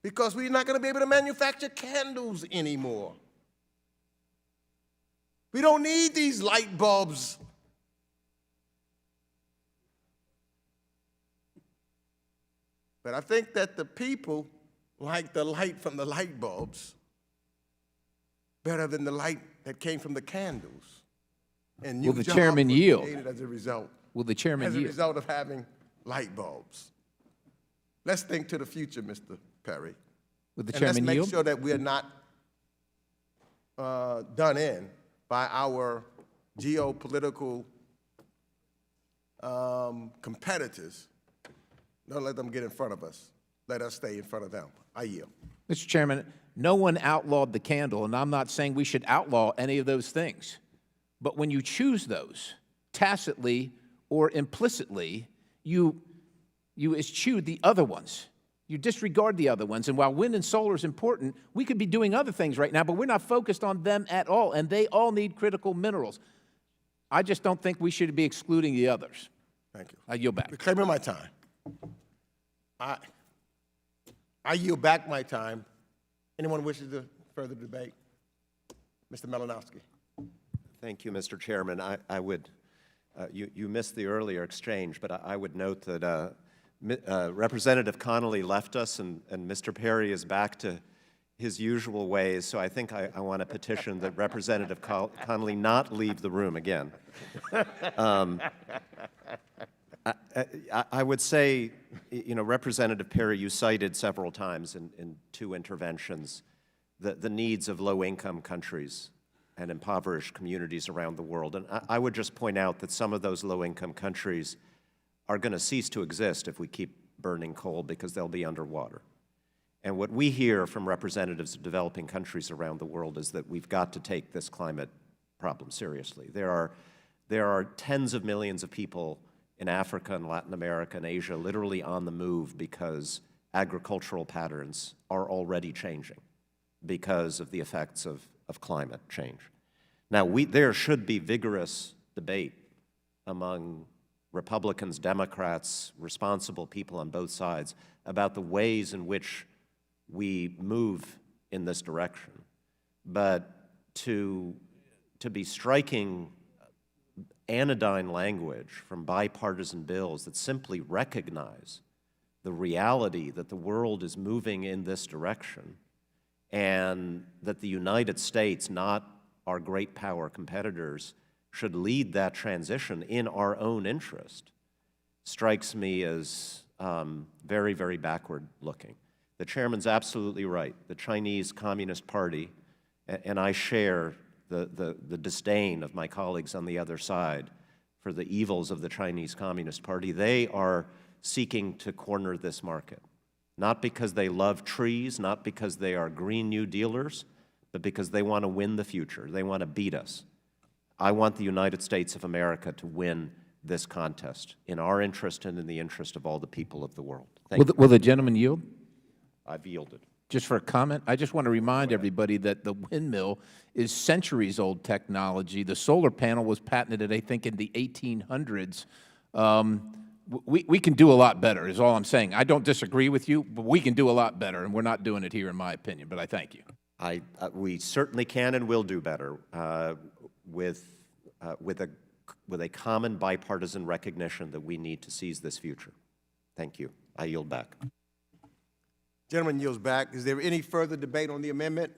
because we're not going to be able to manufacture candles anymore. We don't need these light bulbs. But I think that the people like the light from the light bulbs better than the light that came from the candles. And will the chairman yield? As a result. Will the chairman yield? As a result of having light bulbs. Let's think to the future, Mr. Perry. Will the chairman yield? Let's make sure that we're not done in by our geopolitical competitors. Don't let them get in front of us. Let us stay in front of them. I yield. Mr. Chairman, no one outlawed the candle, and I'm not saying we should outlaw any of those things. But when you choose those, tacitly or implicitly, you eschew the other ones. You disregard the other ones. And while wind and solar is important, we could be doing other things right now, but we're not focused on them at all, and they all need critical minerals. I just don't think we should be excluding the others. Thank you. I yield back. Reclaiming my time. I yield back my time. Anyone wishes to further debate? Mr. Malinowski. Thank you, Mr. Chairman. I would, you missed the earlier exchange, but I would note that Representative Connolly left us, and Mr. Perry is back to his usual ways, so I think I want to petition that Representative Connolly not leave the room again. I would say, Representative Perry, you cited several times in two interventions the needs of low-income countries and impoverished communities around the world. And I would just point out that some of those low-income countries are going to cease to exist if we keep burning coal because they'll be underwater. And what we hear from representatives of developing countries around the world is that we've got to take this climate problem seriously. There are tens of millions of people in Africa and Latin America and Asia literally on the move because agricultural patterns are already changing because of the effects of climate change. Now, there should be vigorous debate among Republicans, Democrats, responsible people on both sides about the ways in which we move in this direction. But to be striking anodyne language from bipartisan bills that simply recognize the reality that the world is moving in this direction and that the United States, not our great power competitors, should lead that transition in our own interest, strikes me as very, very backward looking. The chairman's absolutely right. The Chinese Communist Party, and I share the disdain of my colleagues on the other side for the evils of the Chinese Communist Party, they are seeking to corner this market. not because they love trees, not because they are Green New Dealers, but because they want to win the future. They want to beat us. I want the United States of America to win this contest in our interest and in the interest of all the people of the world. Thank you. Will the gentleman yield? I've yielded. Just for a comment, I just want to remind everybody that the windmill is centuries-old technology. The solar panel was patented, I think, in the 1800s. We can do a lot better, is all I'm saying. I don't disagree with you, but we can do a lot better, and we're not doing it here, in my opinion, but I thank you. We certainly can and will do better with a common bipartisan recognition that we need to seize this future. Thank you. I yield back. Gentleman yields back. Is there any further debate on the amendment?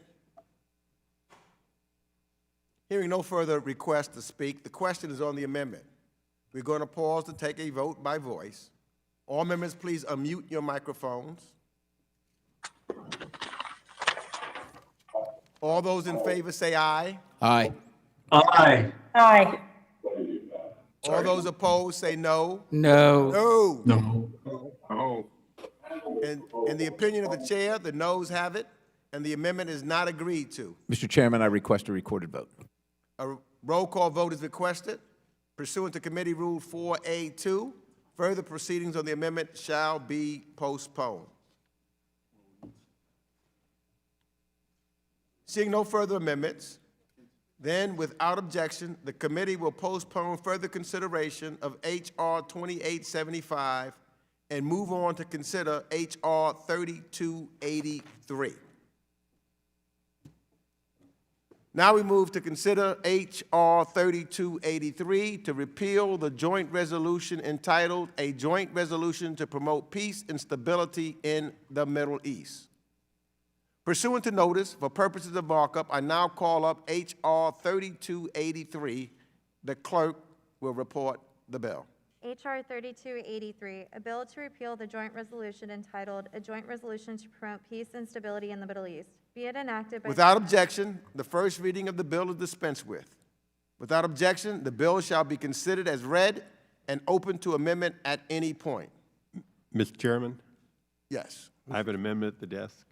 Hearing no further request to speak, the question is on the amendment. We're going to pause to take a vote by voice. All members, please unmute your microphones. All those in favor say aye. Aye. Aye. Aye. All those opposed say no. No. No. No. Oh. In the opinion of the chair, the noes have it, and the amendment is not agreed to. Mr. Chairman, I request a recorded vote. A roll call vote is requested. Pursuant to Committee Rule 4A2, further proceedings on the amendment shall be postponed. Seeing no further amendments, then without objection, the committee will postpone further consideration of H.R. 2875 and move on to consider H.R. 3283. Now we move to consider H.R. 3283 to repeal the joint resolution entitled A Joint Resolution to Promote Peace and Stability in the Middle East. Pursuant to notice, for purposes of markup, I now call up H.R. 3283. The clerk will report the bill. H.R. 3283, a bill to repeal the joint resolution entitled A Joint Resolution to Promote Peace and Stability in the Middle East. Be it enacted by... Without objection, the first reading of the bill is dispensed with. Without objection, the bill shall be considered as read and open to amendment at any point. Mr. Chairman, Yes. I have an amendment at the desk.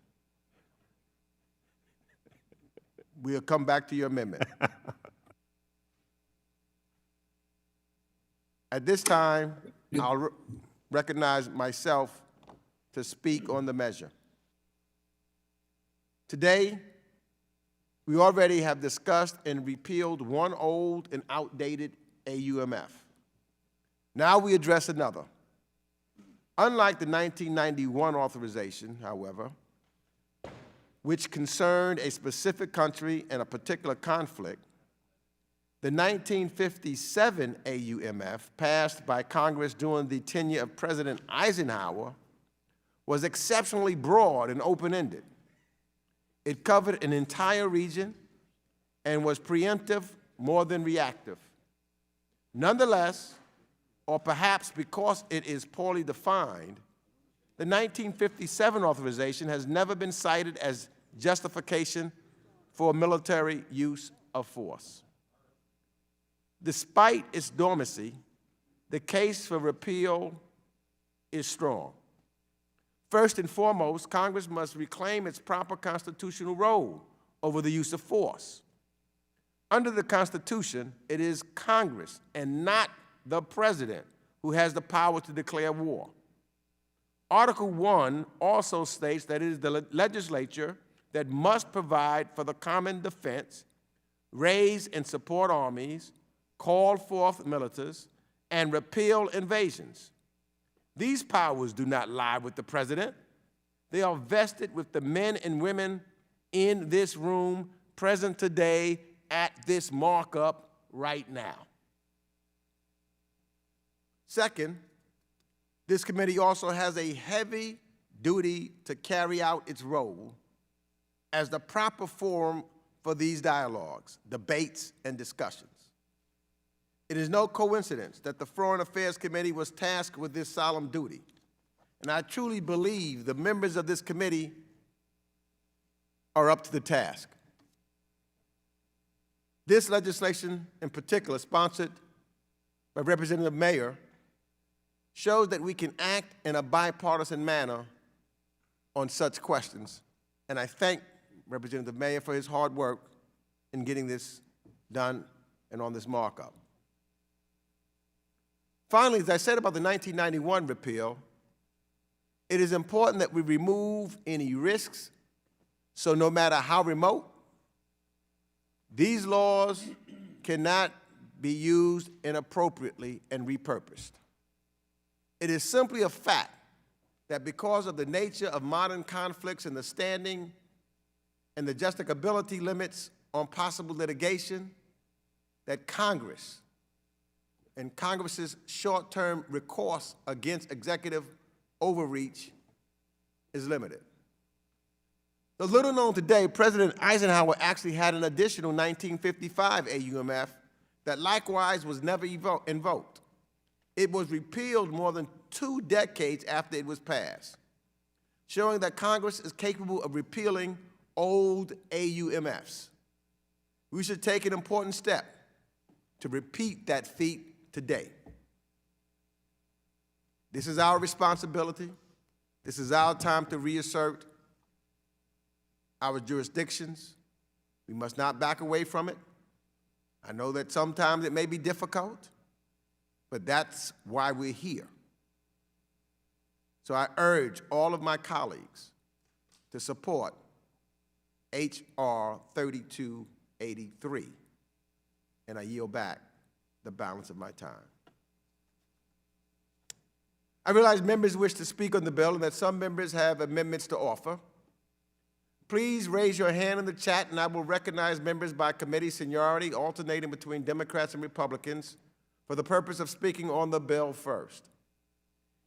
We'll come back to your amendment. At this time, I'll recognize myself to speak on the measure. Today, we already have discussed and repealed one old and outdated AUMF. Now we address another. Unlike the 1991 authorization, however, which concerned a specific country and a particular conflict, the 1957 AUMF, passed by Congress during the tenure of President Eisenhower, was exceptionally broad and open-ended. It covered an entire region and was preemptive more than reactive. Nonetheless, or perhaps because it is poorly defined, the 1957 authorization has never been cited as justification for military use of force. Despite its dormancy, the case for repeal is strong. First and foremost, Congress must reclaim its proper constitutional role over the use of force. Under the Constitution, it is Congress and not the President who has the power to declare war. Article 1 also states that it is the legislature that must provide for the common defense, raise and support armies, call forth militias, and repeal invasions. These powers do not lie with the President. They are vested with the men and women in this room present today at this markup right now. Second, this committee also has a heavy duty to carry out its role as the proper forum for these dialogues, debates, and discussions. It is no coincidence that the Foreign Affairs Committee was tasked with this solemn duty, and I truly believe the members of this committee are up to the task. This legislation, in particular, sponsored by Representative Mayer, shows that we can act in a bipartisan manner on such questions, and I thank Representative Mayer for his hard work in getting this done and on this markup. Finally, as I said about the 1991 repeal, it is important that we remove any risks, so no matter how remote, these laws cannot be used inappropriately and repurposed. It is simply a fact that because of the nature of modern conflicts and the standing and the justicability limits on possible litigation, that Congress and Congress's short-term recourse against executive overreach is limited. Though little known today, President Eisenhower actually had an additional 1955 AUMF that likewise was never invoked. It was repealed more than 2 decades after it was passed, showing that Congress is capable of repealing old AUMFs. We should take an important step to repeat that feat today. This is our responsibility. This is our time to reassert our jurisdictions. We must not back away from it. I know that sometimes it may be difficult, but that's why we're here. So I urge all of my colleagues to support H.R. 3283, and I yield back the balance of my time. I realize members wish to speak on the bill and that some members have amendments to offer. Please raise your hand in the chat and I will recognize members by committee seniority, alternating between Democrats and Republicans, for the purpose of speaking on the bill first.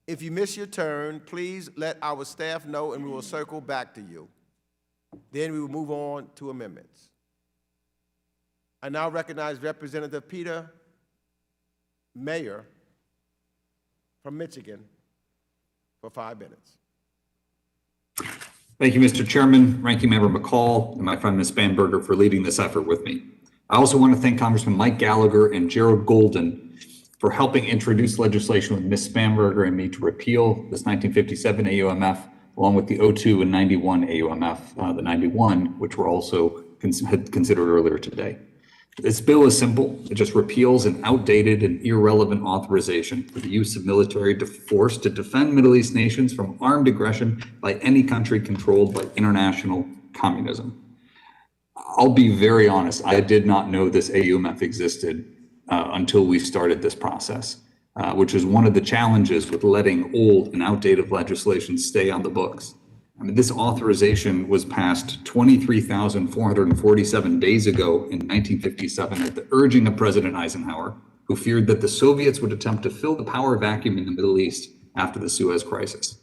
If you miss your turn, please let our staff know and we will circle back to you. Then we will move on to amendments. I now recognize Representative Peter Mayer from Michigan for 5 minutes. Thank you, Mr. Chairman, Ranking Member McCall, and my friend Ms. Spanberger for leading this effort with me. I also want to thank Congressman Mike Gallagher and Gerald Golden for helping introduce legislation with Ms. Spanberger and me to repeal this 1957 AUMF, along with the 02 and 91 AUMF, the 91, which were also considered earlier today. This bill is simple. It just repeals an outdated and irrelevant authorization for the use of military force to defend Middle East nations from armed aggression by any country controlled by international communism. I'll be very honest, I did not know this AUMF existed until we started this process, which is one of the challenges with letting old and outdated legislation stay on the books. I mean, this authorization was passed 23,447 days ago in 1957 at the urging of President Eisenhower, who feared that the Soviets would attempt to fill the power vacuum in the Middle East after the Suez Crisis.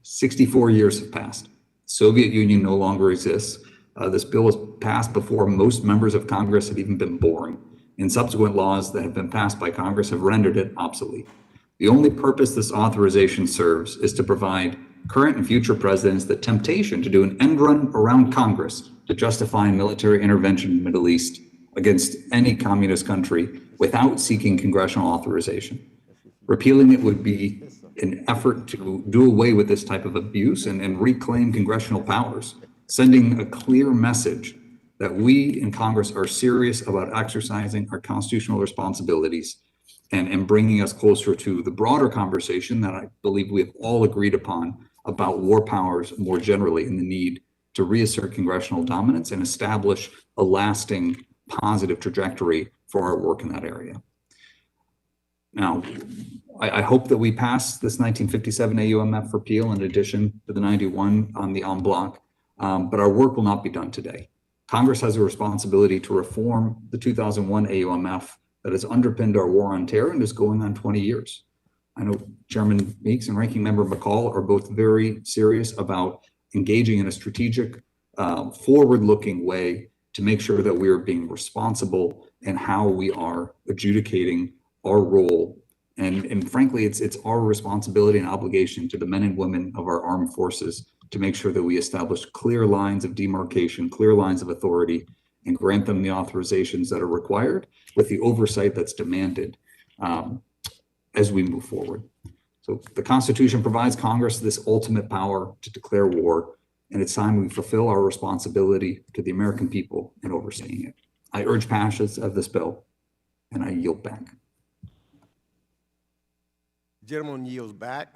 64 years have passed. The Soviet Union no longer exists. This bill was passed before most members of Congress had even been born, and subsequent laws that have been passed by Congress have rendered it obsolete. The only purpose this authorization serves is to provide current and future presidents the temptation to do an end run around Congress to justify military intervention in the Middle East against any communist country without seeking congressional authorization. Repealing it would be an effort to do away with this type of abuse and reclaim congressional powers, sending a clear message that we in Congress are serious about exercising our constitutional responsibilities and bringing us closer to the broader conversation that I believe we have all agreed upon about war powers more generally and the need to reassert congressional dominance and establish a lasting positive trajectory for our work in that area. Now, I hope that we pass this 1957 AUMF repeal in addition to the 91 on the en bloc, but our work will not be done today. Congress has a responsibility to reform the 2001 AUMF that has underpinned our war on terror and is going on 20 years. I know Chairman Meeks and Ranking Member McCall are both very serious about engaging in a strategic, forward-looking way to make sure that we are being responsible in how we are adjudicating our role. And frankly, it's our responsibility and obligation to the men and women of our armed forces to make sure that we establish clear lines of demarcation, clear lines of authority, and grant them the authorizations that are required with the oversight that's demanded as we move forward. So the Constitution provides Congress this ultimate power to declare war, and it's time we fulfill our responsibility to the American people in overseeing it. I urge passage of this bill, and I yield back. Gentleman yields back.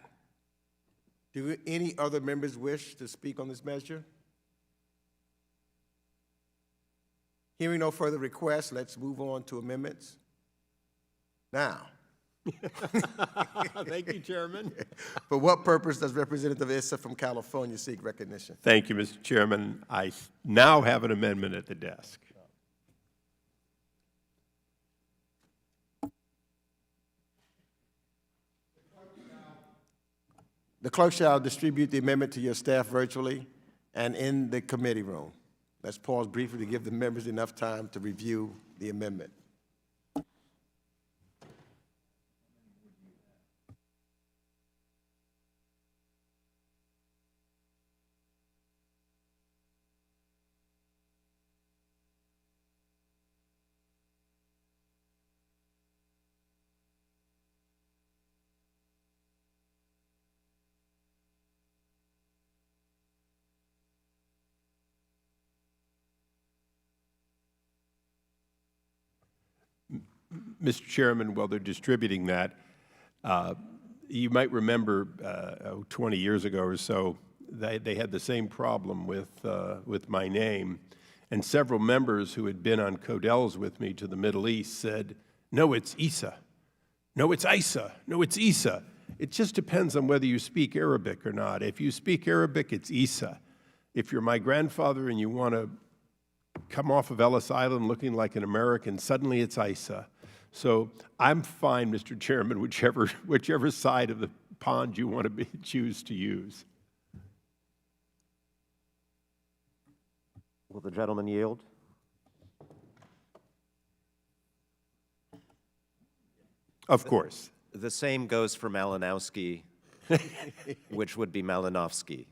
Do any other members wish to speak on this measure? Hearing no further requests, let's move on to amendments. Now. Thank you, Chairman. For what purpose does Representative Issa from California seek recognition? Thank you, Mr. Chairman. I now have an amendment at the desk. The clerk shall distribute the amendment to your staff virtually and in the committee room. Let's pause briefly to give the members enough time to review the amendment. Mr. Chairman, while they're distributing that, you might remember 20 years ago or so, they had the same problem with my name. And several members who had been on Codels with me to the Middle East said, no, it's Issa. No, it's Isa. No, it's Issa. It just depends on whether you speak Arabic or not. If you speak Arabic, it's Issa. If you're my grandfather and you want to come off of Ellis Island looking like an American, suddenly it's Isa. So I'm fine, Mr. Chairman, whichever side of the pond you want to choose to use. Will the gentleman yield? Of course. The same goes for Malinowski, which would be Malinowski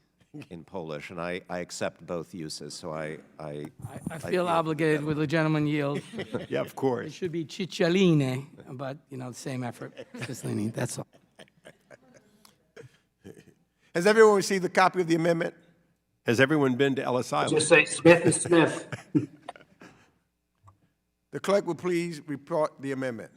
in Polish, and I accept both uses, so I feel obligated with the gentleman yield. Yeah, of course. It should be Cicciolini, but, you know, the same effort. Cicciolini, that's all. Has everyone received a copy of the amendment? Has everyone been to Ellis Island? Just say Smith and Smith. The clerk will please report the amendment.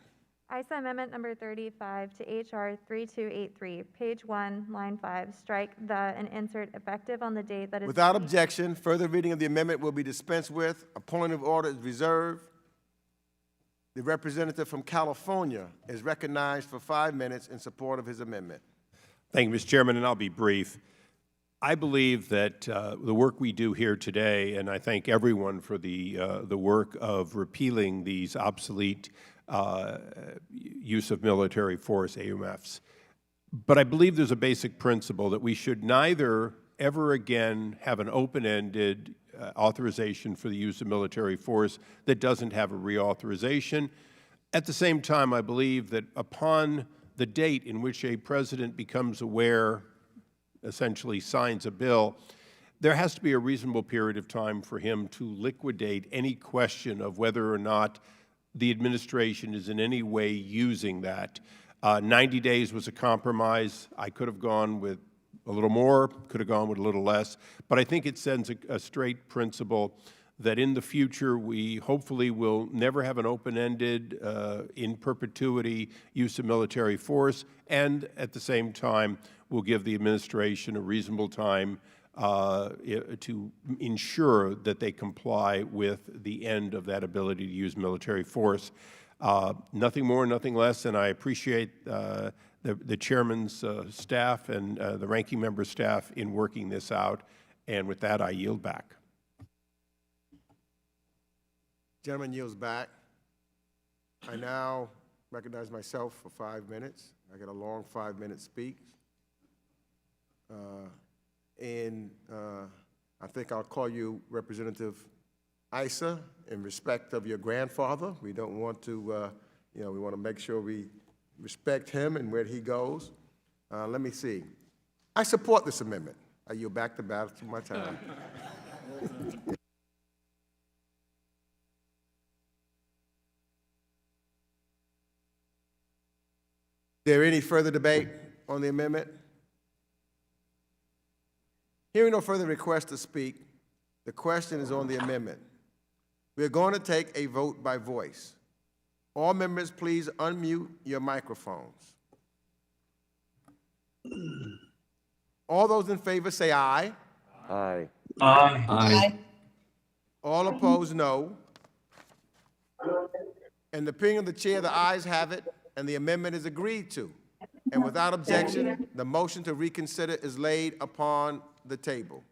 ISA Amendment number 35 to H.R. 3283, page 1, line 5, strike the and insert effective on the date that is... Without objection, further reading of the amendment will be dispensed with. A point of order is reserved. The representative from California is recognized for 5 minutes in support of his amendment. Thank you, Mr. Chairman, and I'll be brief. I believe that the work we do here today, and I thank everyone for the work of repealing these obsolete use of military force, AUMFs. But I believe there's a basic principle that we should neither ever again have an open-ended authorization for the use of military force that doesn't have a reauthorization. At the same time, I believe that upon the date in which a president becomes aware, essentially signs a bill, there has to be a reasonable period of time for him to liquidate any question of whether or not the administration is in any way using that. 90 days was a compromise. I could have gone with a little more, could have gone with a little less, but I think it sends a straight principle that in the future we hopefully will never have an open-ended, in perpetuity use of military force, and at the same time will give the administration a reasonable time to ensure that they comply with the end of that ability to use military force. Nothing more, nothing less, and I appreciate the Chairman's staff and the Ranking Member's staff in working this out, and with that I yield back. Gentleman yields back. I now recognize myself for 5 minutes. I get a long 5-minute speech. I think I'll call you Representative Issa in respect of your grandfather. We don't want to, we want to make sure we respect him and where he goes. Let me see. I support this amendment. I yield back the battle to my time. Is there any further debate on the amendment? Hearing no further requests to speak, the question is on the amendment. We are going to take a vote by voice. All members, please unmute your microphones. All those in favor say aye. Aye. Aye. Aye. All opposed, no. In the opinion of the chair, the ayes have it, and the amendment is agreed to. And without objection, the motion to reconsider is laid upon the table.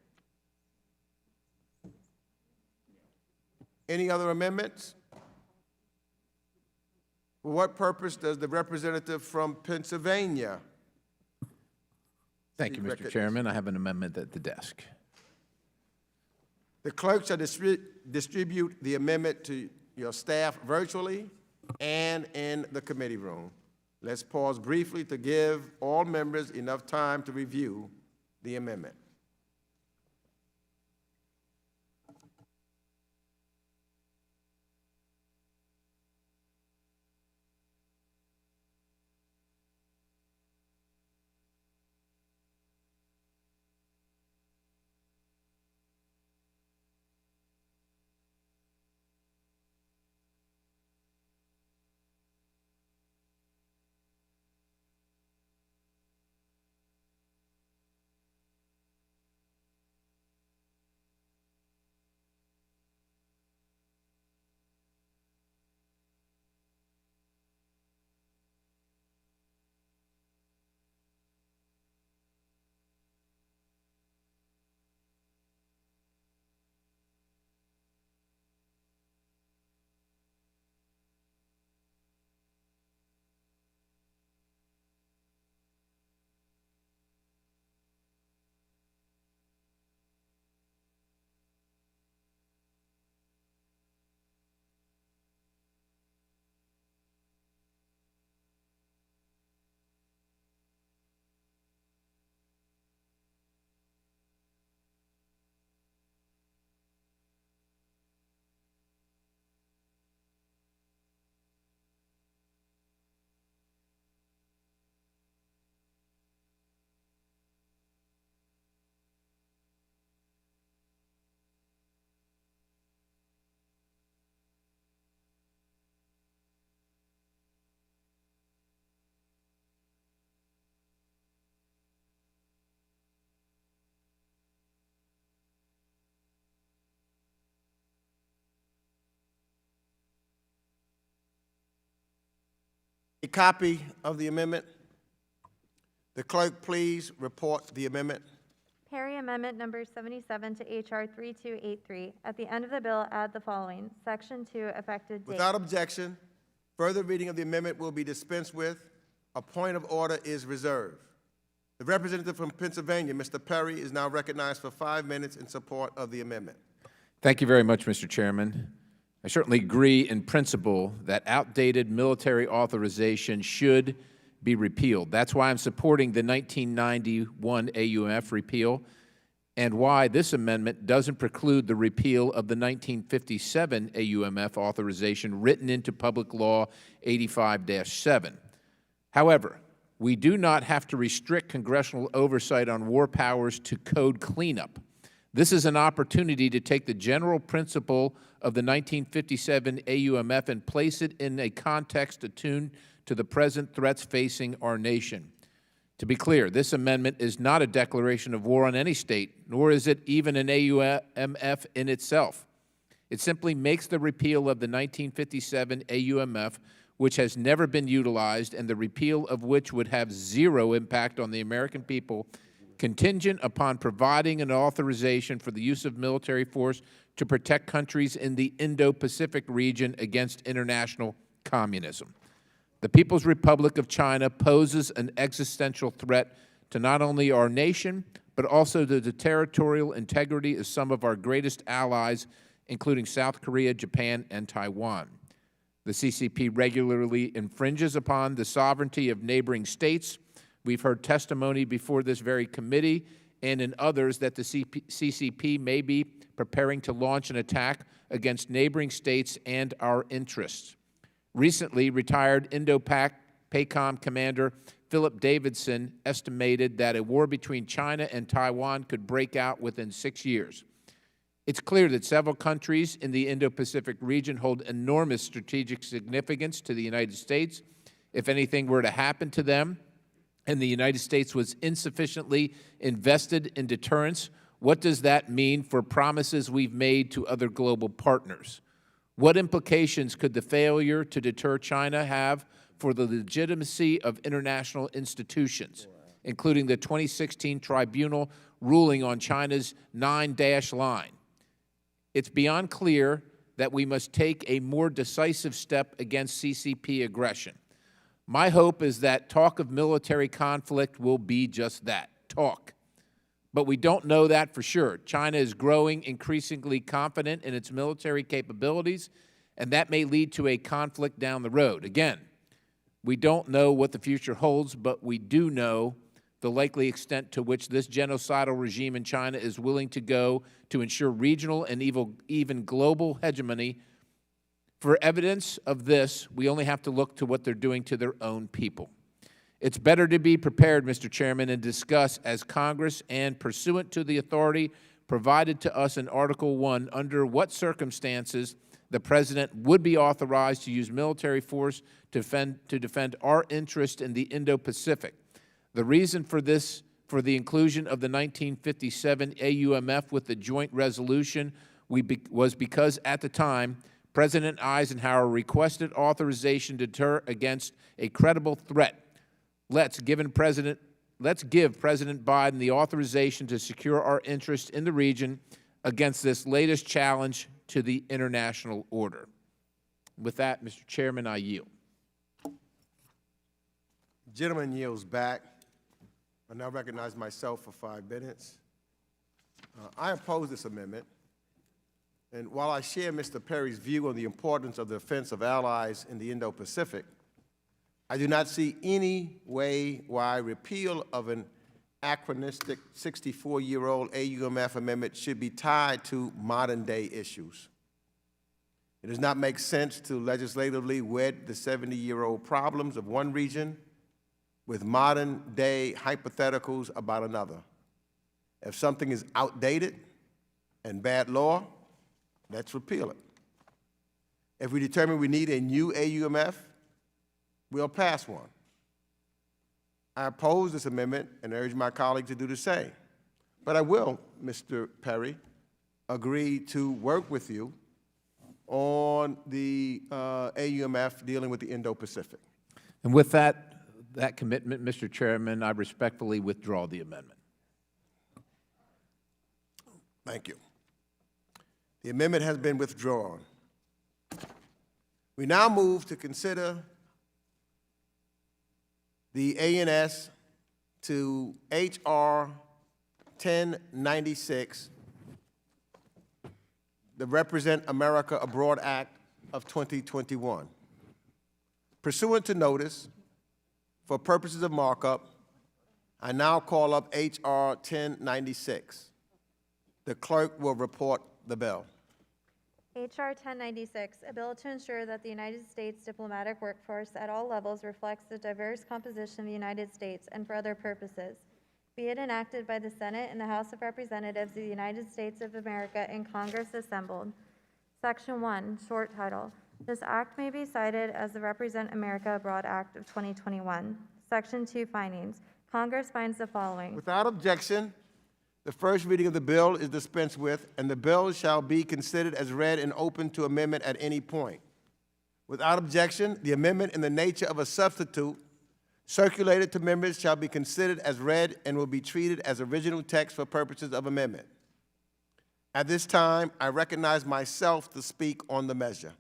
Any other amendments? For what purpose does the representative from Pennsylvania? Thank you, Mr. Chairman. I have an amendment at the desk. The clerk shall distribute the amendment to your staff virtually and in the committee room. Let's pause briefly to give all members enough time to review the amendment. A copy of the amendment. The clerk, please report the amendment. Perry Amendment Number 77 to H.R. 3283. At the end of the bill, add the following. Section 2, effective date. Without objection, further reading of the amendment will be dispensed with. A point of order is reserved. The representative from Pennsylvania, Mr. Perry, is now recognized for 5 minutes in support of the amendment. Thank you very much, Mr. Chairman. I certainly agree in principle that outdated military authorization should be repealed. That's why I'm supporting the 1991 AUMF repeal and why this amendment doesn't preclude the repeal of the 1957 AUMF authorization written into Public Law 85-7. However, we do not have to restrict congressional oversight on war powers to code cleanup. This is an opportunity to take the general principle of the 1957 AUMF and place it in a context attuned to the present threats facing our nation. To be clear, this amendment is not a declaration of war on any state, nor is it even an AUMF in itself. It simply makes the repeal of the 1957 AUMF, which has never been utilized and the repeal of which would have zero impact on the American people, contingent upon providing an authorization for the use of military force to protect countries in the Indo-Pacific region against international communism. The People's Republic of China poses an existential threat to not only our nation, but also to the territorial integrity of some of our greatest allies, including South Korea, Japan, and Taiwan. The CCP regularly infringes upon the sovereignty of neighboring states. We've heard testimony before this very committee and in others that the CCP may be preparing to launch an attack against neighboring states and our interests. Recently, retired Indo-Pac PACOM Commander Philip Davidson estimated that a war between China and Taiwan could break out within 6 years. It's clear that several countries in the Indo-Pacific region hold enormous strategic significance to the United States. If anything were to happen to them, and the United States was insufficiently invested in deterrence, what does that mean for promises we've made to other global partners? What implications could the failure to deter China have for the legitimacy of international institutions, including the 2016 tribunal ruling on China's 9-dash line? It's beyond clear that we must take a more decisive step against CCP aggression. My hope is that talk of military conflict will be just that, talk. But we don't know that for sure. China is growing increasingly confident in its military capabilities, and that may lead to a conflict down the road. Again, we don't know what the future holds, but we do know the likely extent to which this genocidal regime in China is willing to go to ensure regional and even global hegemony. For evidence of this, we only have to look to what they're doing to their own people. It's better to be prepared, Mr. Chairman, and discuss as Congress and pursuant to the authority provided to us in Article 1 under what circumstances the President would be authorized to use military force to defend our interest in the Indo-Pacific. The reason for this, for the inclusion of the 1957 AUMF with the joint resolution was because at the time, President Eisenhower requested authorization to deter against a credible threat. Let's give President Biden the authorization to secure our interest in the region against this latest challenge to the international order. With that, Mr. Chairman, I yield. Gentleman yields back. I now recognize myself for 5 minutes. I oppose this amendment. And while I share Mr. Perry's view on the importance of the defense of allies in the Indo-Pacific, I do not see any way why repeal of an anachronistic 64-year-old AUMF amendment should be tied to modern-day issues. It does not make sense to legislatively wed the 70-year-old problems of one region with modern-day hypotheticals about another. If something is outdated and bad law, let's repeal it. If we determine we need a new AUMF, we'll pass one. I oppose this amendment and urge my colleagues to do the same. But I will, Mr. Perry, agree to work with you on the AUMF dealing with the Indo-Pacific. And with that commitment, Mr. Chairman, I respectfully withdraw the amendment. Thank you. The amendment has been withdrawn. We now move to consider the ANS to H.R. 1096, the Represent America Abroad Act of 2021. Pursuant to notice, for purposes of markup, I now call up H.R. 1096. The clerk will report the bill. H.R. 1096, a bill to ensure that the United States diplomatic workforce at all levels reflects the diverse composition of the United States and for other purposes. Be it enacted by the Senate and the House of Representatives of the United States of America and Congress assembled. Section 1, short title. This act may be cited as the Represent America Abroad Act of 2021. Section 2, findings. Congress finds the following. Without objection, the first reading of the bill is dispensed with, and the bill shall be considered as read and open to amendment at any point. Without objection, the amendment in the nature of a substitute circulated to members shall be considered as read and will be treated as original text for purposes of amendment. At this time, I recognize myself to speak on the measure.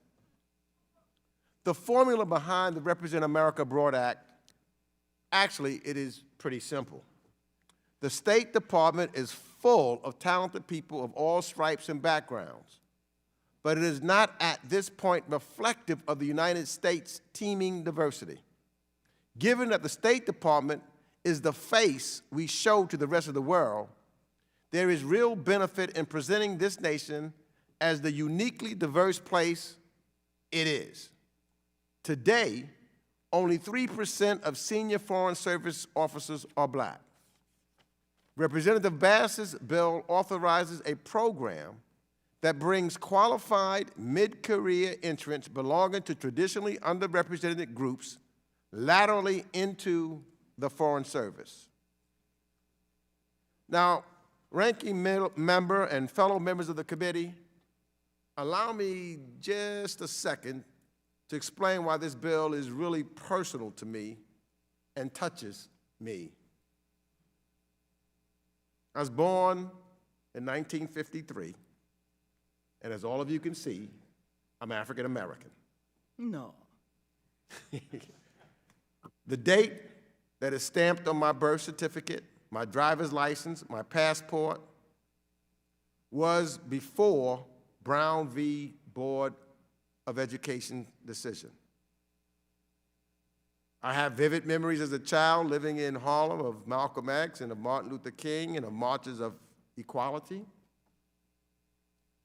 The formula behind the Represent America Abroad Act, actually, it is pretty simple. The State Department is full of talented people of all stripes and backgrounds, but it is not at this point reflective of the United States' teeming diversity. Given that the State Department is the face we show to the rest of the world, there is real benefit in presenting this nation as the uniquely diverse place it is. Today, only 3% of senior Foreign Service officers are black. Representative Bass's bill authorizes a program that brings qualified mid-career entrants belonging to traditionally underrepresented groups laterally into the Foreign Service. Now, ranking member and fellow members of the committee, allow me just a second to explain why this bill is really personal to me and touches me. I was born in 1953, and as all of you can see, I'm African American. No. The date that is stamped on my birth certificate, my driver's license, my passport, was before Brown v. Board of Education decision. I have vivid memories as a child living in Harlem of Malcolm X and of Martin Luther King and of marches of equality.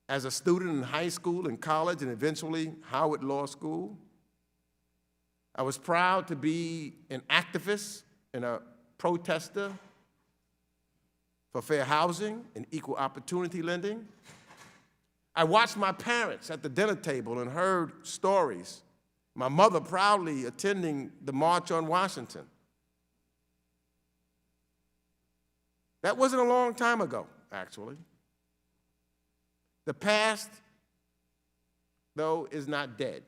As a student in high school and college and eventually Howard Law School, I was proud to be an activist and a protester for fair housing and equal opportunity lending. I watched my parents at the dinner table and heard stories. My mother proudly attending the March on Washington. That wasn't a long time ago, actually. The past, though, is not dead.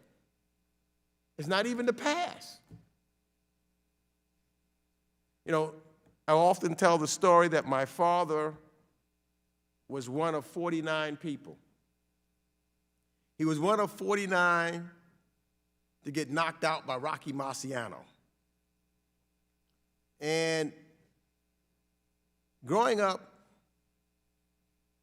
It's not even the past. You know, I often tell the story that my father was one of 49 people. He was one of 49 to get knocked out by Rocky Marciano. And growing up,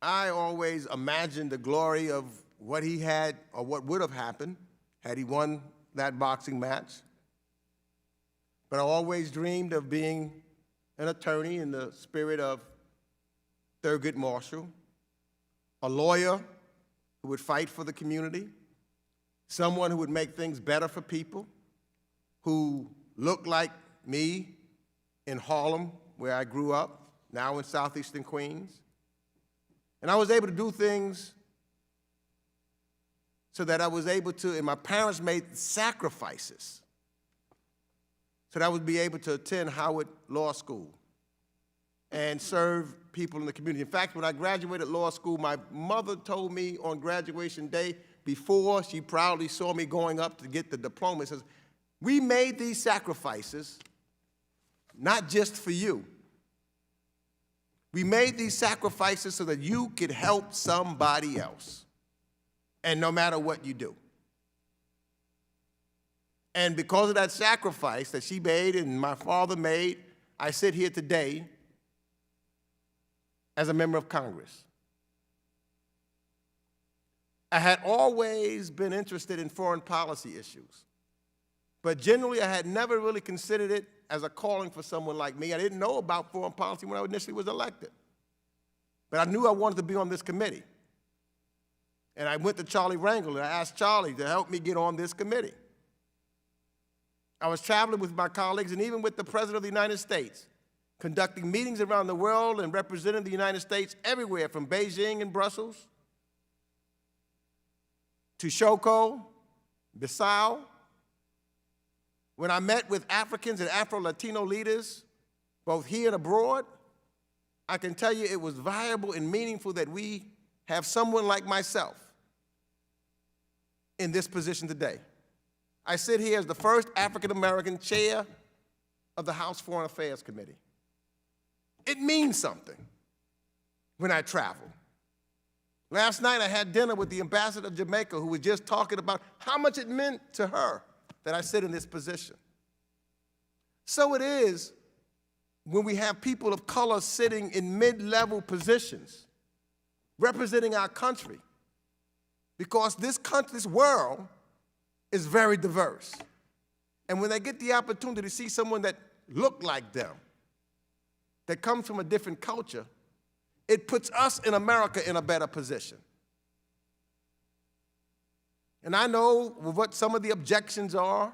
I always imagined the glory of what he had or what would have happened had he won that boxing match. But I always dreamed of being an attorney in the spirit of Thurgood Marshall, a lawyer who would fight for the community, someone who would make things better for people, who looked like me in Harlem, where I grew up, now in southeastern Queens. And I was able to do things so that I was able to, and my parents made sacrifices so that I would be able to attend Howard Law School and serve people in the community. In fact, when I graduated law school, my mother told me on graduation day, before she proudly saw me going up to get the diploma, says, "We made these sacrifices not just for you. We made these sacrifices so that you could help somebody else, and no matter what you do." And because of that sacrifice that she made and my father made, I sit here today as a member of Congress. I had always been interested in foreign policy issues, but generally I had never really considered it as a calling for someone like me. I didn't know about foreign policy when I initially was elected, but I knew I wanted to be on this committee. And I went to Charlie Rangel and I asked Charlie to help me get on this committee. I was traveling with my colleagues and even with the President of the United States, conducting meetings around the world and representing the United States everywhere from Beijing and Brussels to Shoko, Bissau. When I met with Africans and Afro-Latino leaders, both here and abroad, I can tell you it was viable and meaningful that we have someone like myself in this position today. I sit here as the first African-American chair of the House Foreign Affairs Committee. It means something when I travel. Last night I had dinner with the ambassador of Jamaica who was just talking about how much it meant to her that I sit in this position. So it is when we have people of color sitting in mid-level positions representing our country, because this world is very diverse. And when they get the opportunity to see someone that look like them, that comes from a different culture, it puts us in America in a better position. And I know what some of the objections are,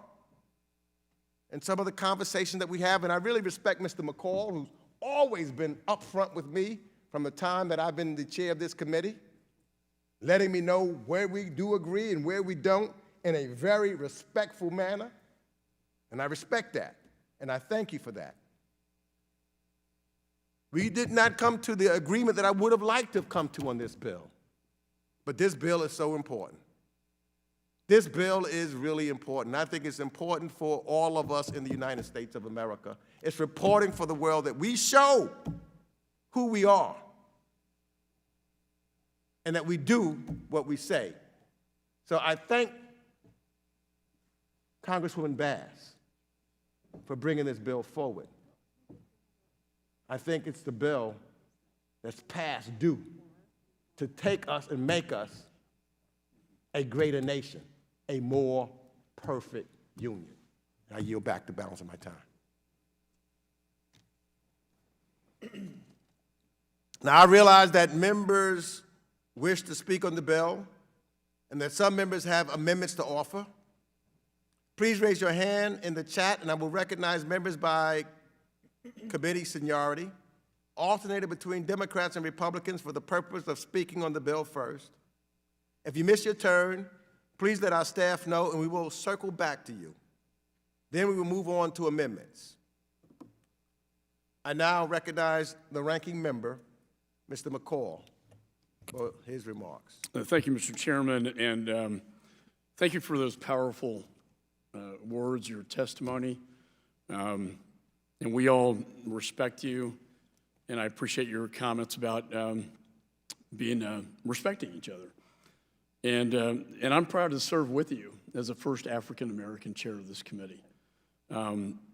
and some of the conversation that we have, and I really respect Mr. McCall, who's always been upfront with me from the time that I've been the chair of this committee, letting me know where we do agree and where we don't in a very respectful manner, and I respect that, and I thank you for that. We did not come to the agreement that I would have liked to have come to on this bill, but this bill is so important. This bill is really important. I think it's important for all of us in the United States of America. It's reporting for the world that we show who we are and that we do what we say. So I thank Congresswoman Bass for bringing this bill forward. I think it's the bill that's past due to take us and make us a greater nation, a more perfect union. I yield back the balance of my time. Now, I realize that members wish to speak on the bill and that some members have amendments to offer. Please raise your hand in the chat, and I will recognize members by committee seniority, alternated between Democrats and Republicans for the purpose of speaking on the bill first. If you miss your turn, please let our staff know, and we will circle back to you. Then we will move on to amendments. I now recognize the ranking member, Mr. McCall, for his remarks. Thank you, Mr. Chairman, and thank you for those powerful words, your testimony. And we all respect you, and I appreciate your comments about respecting each other. And I'm proud to serve with you as the first African-American chair of this committee.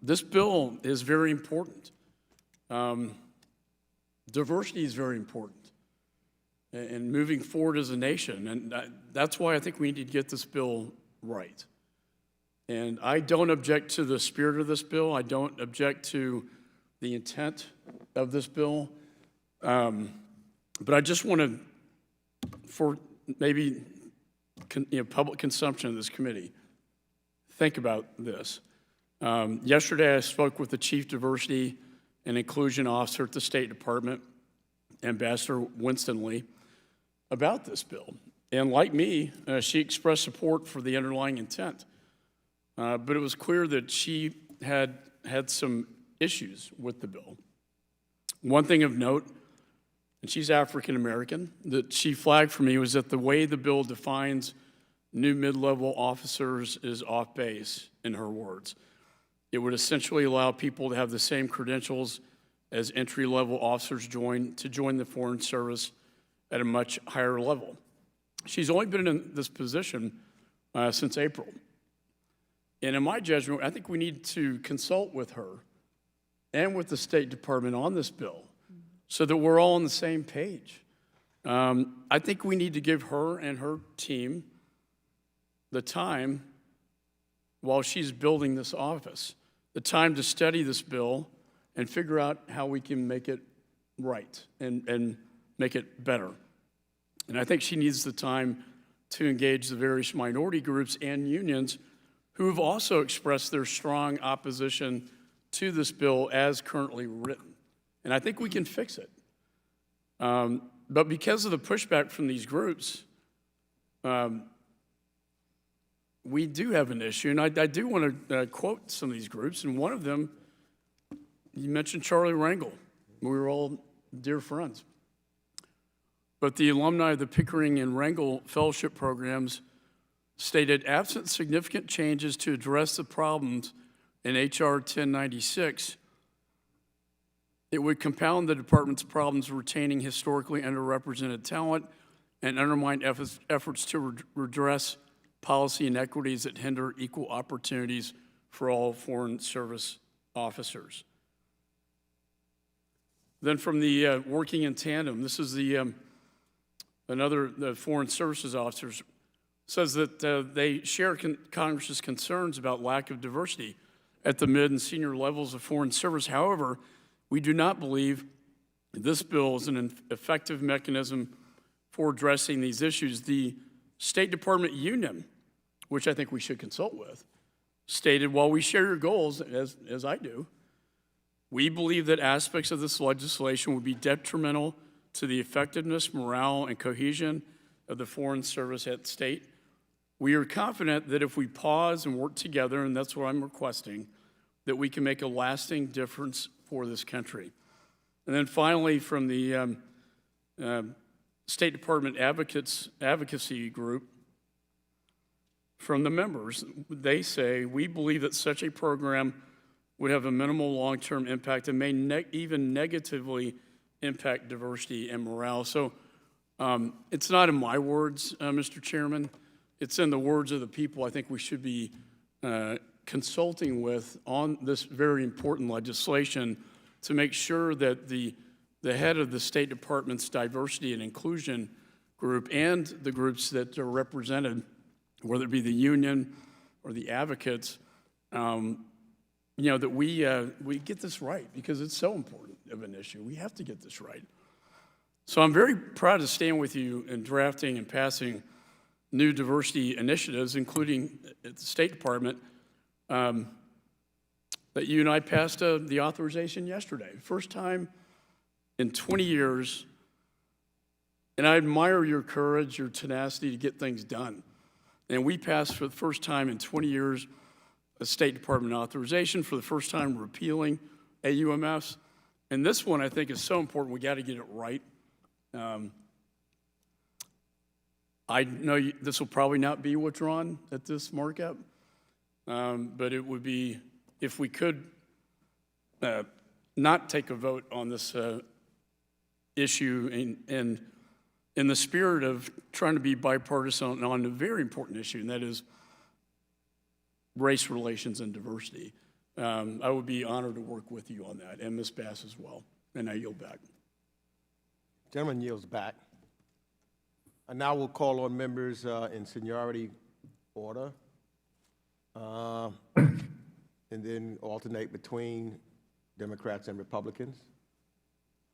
This bill is very important. Diversity is very important and moving forward as a nation. And that's why I think we need to get this bill right. And I don't object to the spirit of this bill. I don't object to the intent of this bill. But I just want to, for maybe public consumption of this committee, think about this. Yesterday, I spoke with the Chief Diversity and Inclusion Officer at the State Department, Ambassador Winston Lee, about this bill. And like me, she expressed support for the underlying intent. But it was clear that she had some issues with the bill. One thing of note, and she's African American, that she flagged for me was that the way the bill defines new mid-level officers is off base, in her words. It would essentially allow people to have the same credentials as entry-level officers to join the Foreign Service at a much higher level. She's only been in this position since April. And in my judgment, I think we need to consult with her and with the State Department on this bill so that we're all on the same page. I think we need to give her and her team the time while she's building this office, the time to study this bill and figure out how we can make it right and make it better. And I think she needs the time to engage the various minority groups and unions who have also expressed their strong opposition to this bill as currently written. And I think we can fix it. But because of the pushback from these groups, we do have an issue. And I do want to quote some of these groups. And one of them, you mentioned Charlie Rangel. We were all dear friends. But the alumni of the Pickering and Rangel fellowship programs stated, absent significant changes to address the problems in H.R. 1096, it would compound the department's problems retaining historically underrepresented talent and undermine efforts to redress policy inequities that hinder equal opportunities for all Foreign Service officers. Then from the Working in Tandem, this is the Foreign Services officers, says that they share Congress's concerns about lack of diversity at the mid and senior levels of Foreign Service. However, we do not believe this bill is an effective mechanism for addressing these issues. The State Department union, which I think we should consult with, stated, while we share your goals, as I do, we believe that aspects of this legislation would be detrimental to the effectiveness, morale, and cohesion of the Foreign Service at state. We are confident that if we pause and work together, and that's what I'm requesting, that we can make a lasting difference for this country. And then finally, from the State Department advocacy group, from the members, they say, we believe that such a program would have a minimal long-term impact and may even negatively impact diversity and morale. So it's not in my words, Mr. Chairman. It's in the words of the people I think we should be consulting with on this very important legislation to make sure that the head of the State Department's diversity and inclusion group and the groups that are represented, whether it be the union or the advocates, you know, that we get this right, because it's so important of an issue. We have to get this right. So I'm very proud to stand with you in drafting and passing new diversity initiatives, including at the State Department, that you and I passed the authorization yesterday. First time in 20 years, and I admire your courage, your tenacity to get things done. And we passed for the first time in 20 years a State Department authorization, for the first time repealing AUMFs. And this one I think is so important, we got to get it right. I know this will probably not be withdrawn at this markup, but it would be, if we could not take a vote on this issue and in the spirit of trying to be bipartisan on a very important issue, and that is race relations and diversity. I would be honored to work with you on that, and Ms. Bass as well. And I yield back. Gentleman yields back. And now we'll call on members in seniority order, and then alternate between Democrats and Republicans.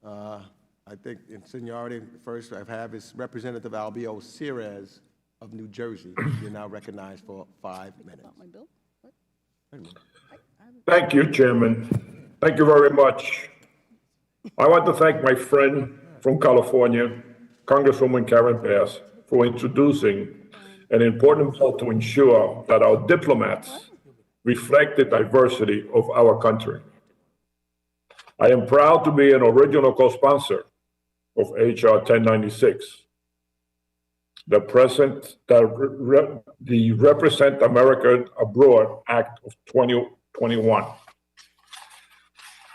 I think in seniority, first I have is Representative Albio H.Res of New Jersey. You're now recognized for 5 minutes. Thank you, Chairman. Thank you very much. I want to thank my friend from California, Congresswoman Karen Bass, for introducing an important bill to ensure that our diplomats reflect the diversity of our country. I am proud to be an original co-sponsor of H.R. 1096, the Represent America Abroad Act of 2021.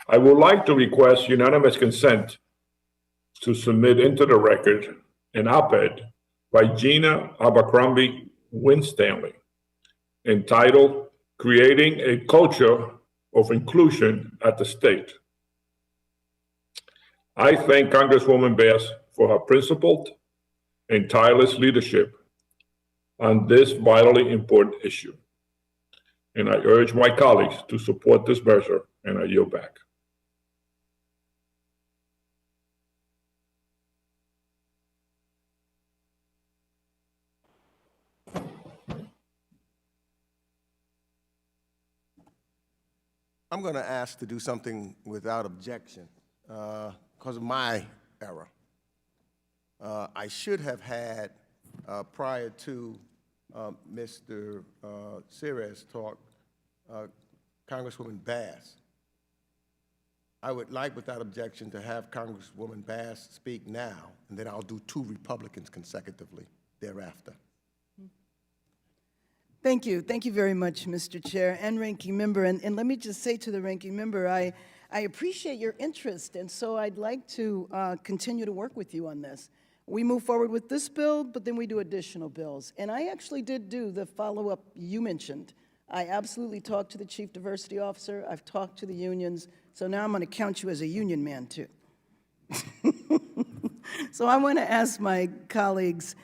I would like to request unanimous consent to submit into the record an op-ed by Gina Abercrombie Winstanley entitled Creating a Culture of Inclusion at the State. I thank Congresswoman Bass for her principled and tireless leadership on this vitally important issue. And I urge my colleagues to support this measure, and I yield back. I'm going to ask to do something without objection because of my error. I should have had, prior to Mr. H.Res talk, Congresswoman Bass. I would like, without objection, to have Congresswoman Bass speak now, and then I'll do 2 Republicans consecutively thereafter. Thank you. Thank you very much, Mr. Chair and Ranking Member. And let me just say to the Ranking Member, I appreciate your interest, and so I'd like to continue to work with you on this. We move forward with this bill, but then we do additional bills. And I actually did do the follow-up you mentioned. I absolutely talked to the Chief Diversity Officer. I've talked to the unions. So now I'm going to count you as a union man, too. So I want to ask my colleagues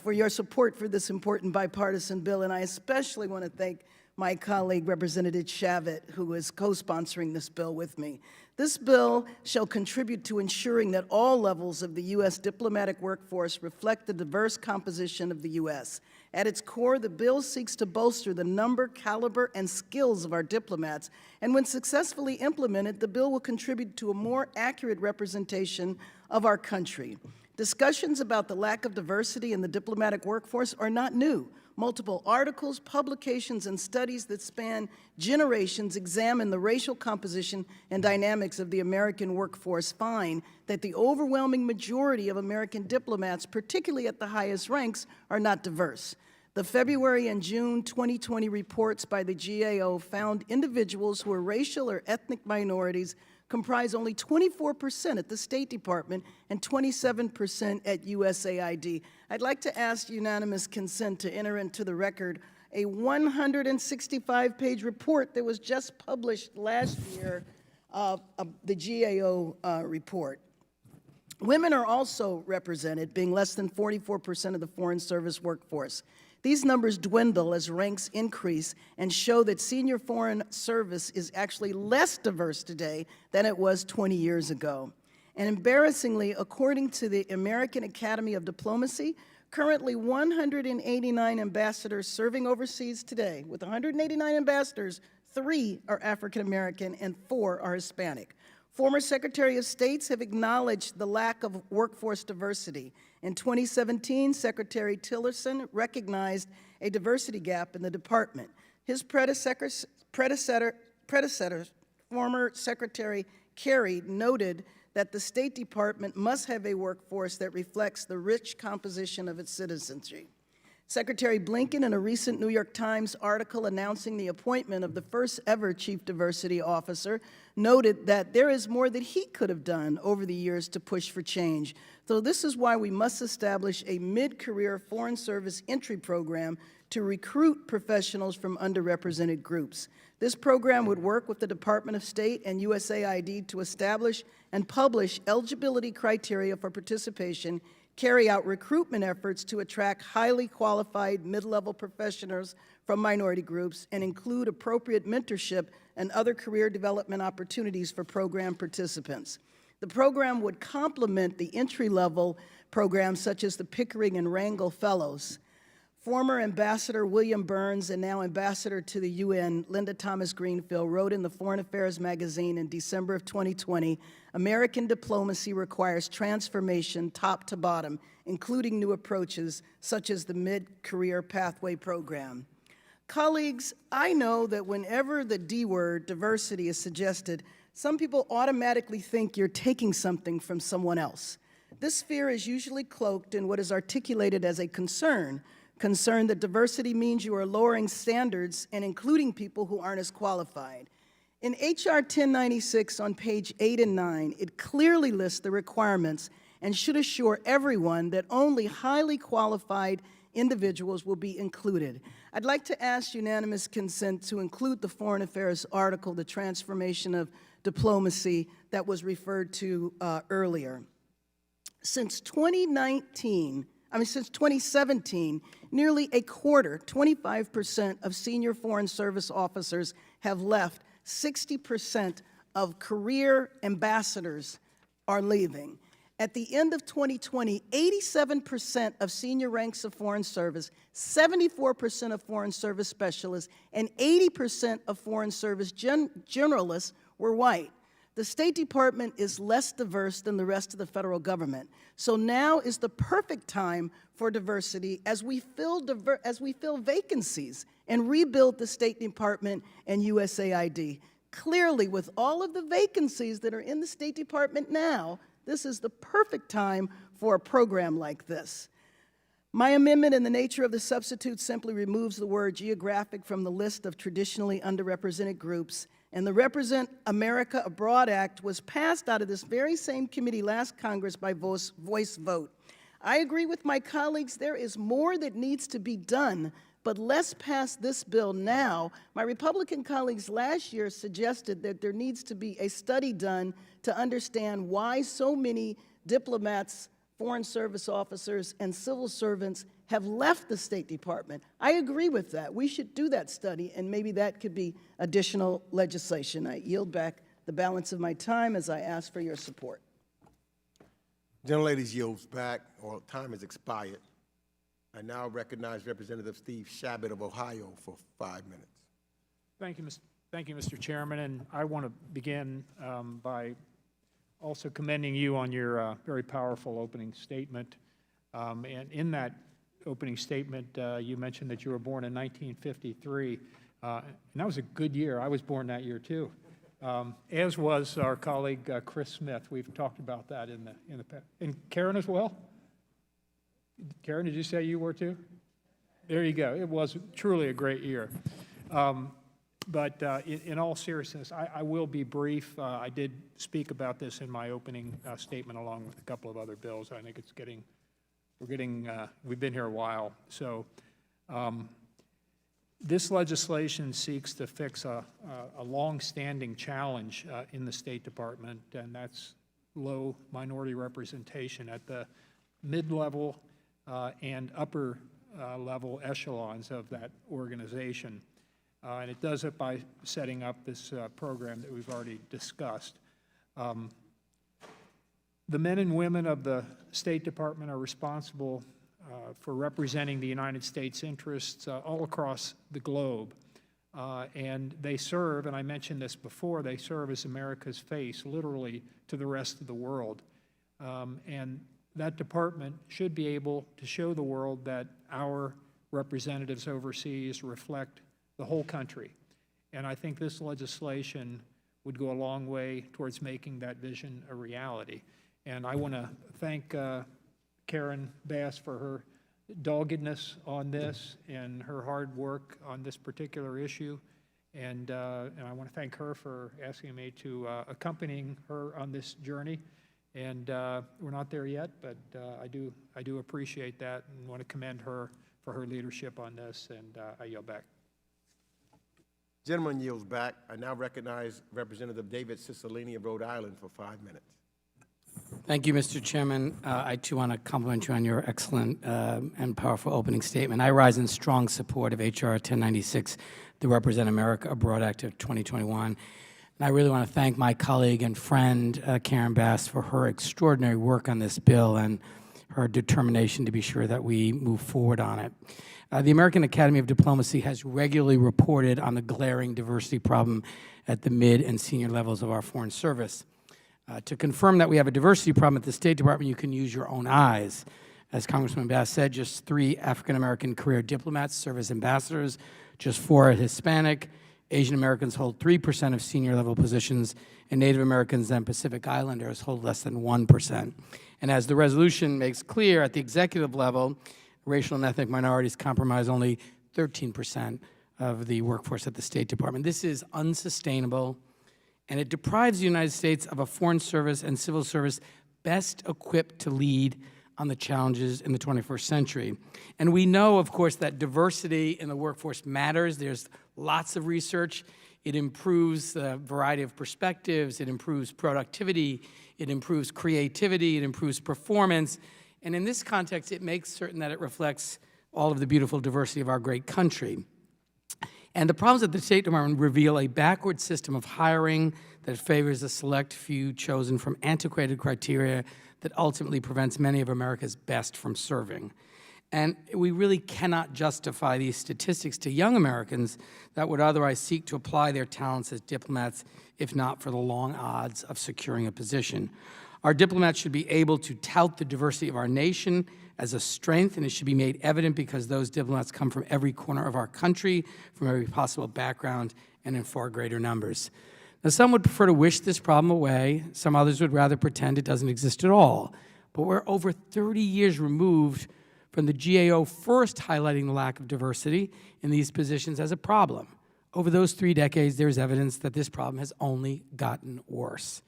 for your support for this important bipartisan bill, and I especially want to thank my colleague, Representative Chabot, who is co-sponsoring this bill with me. This bill shall contribute to ensuring that all levels of the U.S. diplomatic workforce reflect the diverse composition of the U.S. At its core, the bill seeks to bolster the number, caliber, and skills of our diplomats, and when successfully implemented, the bill will contribute to a more accurate representation of our country. Discussions about the lack of diversity in the diplomatic workforce are not new. Multiple articles, publications, and studies that span generations examine the racial composition and dynamics of the American workforce find that the overwhelming majority of American diplomats, particularly at the highest ranks, are not diverse. The February and June 2020 reports by the GAO found individuals who are racial or ethnic minorities comprise only 24% at the State Department and 27% at USAID. I'd like to ask unanimous consent to enter into the record a 165-page report that was just published last year, the GAO report. Women are also represented, being less than 44% of the Foreign Service workforce. These numbers dwindle as ranks increase and show that senior foreign service is actually less diverse today than it was 20 years ago. And embarrassingly, according to the American Academy of Diplomacy, currently 189 ambassadors serving overseas today. With 189 ambassadors, 3 are African American and 4 are Hispanic. Former Secretary of States have acknowledged the lack of workforce diversity. In 2017, Secretary Tillerson recognized a diversity gap in the department. His predecessor, former Secretary Kerry, noted that the State Department must have a workforce that reflects the rich composition of its citizenry. Secretary Blinken, in a recent New York Times article announcing the appointment of the first ever Chief Diversity Officer, noted that there is more that he could have done over the years to push for change. So this is why we must establish a mid-career Foreign Service entry program to recruit professionals from underrepresented groups. This program would work with the Department of State and USAID to establish and publish eligibility criteria for participation, carry out recruitment efforts to attract highly qualified mid-level professionals from minority groups, and include appropriate mentorship and other career development opportunities for program participants. The program would complement the entry-level programs such as the Pickering and Rangel Fellows. Former Ambassador William Burns and now Ambassador to the UN, Linda Thomas Greenfield, wrote in the Foreign Affairs magazine in December of 2020, American diplomacy requires transformation top to bottom, including new approaches such as the Mid-Career Pathway Program. Colleagues, I know that whenever the D word, diversity, is suggested, some people automatically think you're taking something from someone else. This fear is usually cloaked in what is articulated as a concern that diversity means you are lowering standards and including people who aren't as qualified. In H.R. 1096 on page 8 and 9, it clearly lists the requirements and should assure everyone that only highly qualified individuals will be included. I'd like to ask unanimous consent to include the Foreign Affairs article, The Transformation of Diplomacy, that was referred to earlier. Since 2017, nearly a quarter, 25% of senior Foreign Service officers have left. 60% of career ambassadors are leaving. At the end of 2020, 87% of senior ranks of Foreign Service, 74% of Foreign Service specialists, and 80% of Foreign Service generalists were white. The State Department is less diverse than the rest of the federal government. So now is the perfect time for diversity as we fill vacancies and rebuild the State Department and USAID. Clearly, with all of the vacancies that are in the State Department now, this is the perfect time for a program like this. My amendment in the nature of the substitute simply removes the word geographic from the list of traditionally underrepresented groups, and the Represent America Abroad Act was passed out of this very same committee last Congress by voice vote. I agree with my colleagues, there is more that needs to be done, but let's pass this bill now. My Republican colleagues last year suggested that there needs to be a study done to understand why so many diplomats, Foreign Service officers, and civil servants have left the State Department. I agree with that. We should do that study, and maybe that could be additional legislation. I yield back the balance of my time as I ask for your support. Gentlelady's yields back, or time has expired. I now recognize Representative Steve Chabot of Ohio for 5 minutes. Thank you, Mr. Chairman, and I want to begin by also commending you on your very powerful opening statement. And in that opening statement, you mentioned that you were born in 1953, and that was a good year. I was born that year too, as was our colleague Chris Smith. We've talked about that in the past. And Karen as well. Karen, did you say you were too? There you go. It was truly a great year. But in all seriousness, I will be brief. I did speak about this in my opening statement along with a couple of other bills. I think it's we've been here a while. So this legislation seeks to fix a long-standing challenge in the State Department, and that's low minority representation at the mid-level and upper level echelons of that organization. And it does it by setting up this program that we've already discussed. The men and women of the State Department are responsible for representing the United States interests all across the globe. And they serve, and I mentioned this before, they serve as America's face, literally, to the rest of the world. And that department should be able to show the world that our representatives overseas reflect the whole country. And I think this legislation would go a long way towards making that vision a reality. And I want to thank Karen Bass for her doggedness on this and her hard work on this particular issue. And I want to thank her for asking me to accompanying her on this journey. And we're not there yet, but I do appreciate that and want to commend her for her leadership on this, and I yield back. Gentleman yields back. I now recognize Representative David Cicilline of Rhode Island for 5 minutes. Thank you, Mr. Chairman. I, too, want to compliment you on your excellent and powerful opening statement. I rise in strong support of H.R. 1096, the Represent America Abroad Act of 2021. And I really want to thank my colleague and friend, Karen Bass, for her extraordinary work on this bill and her determination to be sure that we move forward on it. The American Academy of Diplomacy has regularly reported on the glaring diversity problem at the mid and senior levels of our foreign service. To confirm that we have a diversity problem at the State Department, you can use your own eyes. As Congressman Bass said, just 3 African-American career diplomats serve as ambassadors, just 4 are Hispanic. Asian Americans hold 3% of senior level positions, and Native Americans and Pacific Islanders hold less than 1%. And as the resolution makes clear, at the executive level, racial and ethnic minorities comprise only 13% of the workforce at the State Department. This is unsustainable, and it deprives the United States of a foreign service and civil service best equipped to lead on the challenges in the 21st century. And we know, of course, that diversity in the workforce matters. There's lots of research. It improves the variety of perspectives. It improves productivity. It improves creativity. It improves performance. And in this context, it makes certain that it reflects all of the beautiful diversity of our great country. And the problems at the State Department reveal a backward system of hiring that favors a select few chosen from antiquated criteria that ultimately prevents many of America's best from serving. And we really cannot justify these statistics to young Americans that would otherwise seek to apply their talents as diplomats, if not for the long odds of securing a position. Our diplomats should be able to tout the diversity of our nation as a strength, and it should be made evident because those diplomats come from every corner of our country, from every possible background, and in far greater numbers. Now, some would prefer to wish this problem away. Some others would rather pretend it doesn't exist at all. But we're over 30 years removed from the GAO first highlighting the lack of diversity in these positions as a problem. Over those 3 decades, there's evidence that this problem has only gotten worse.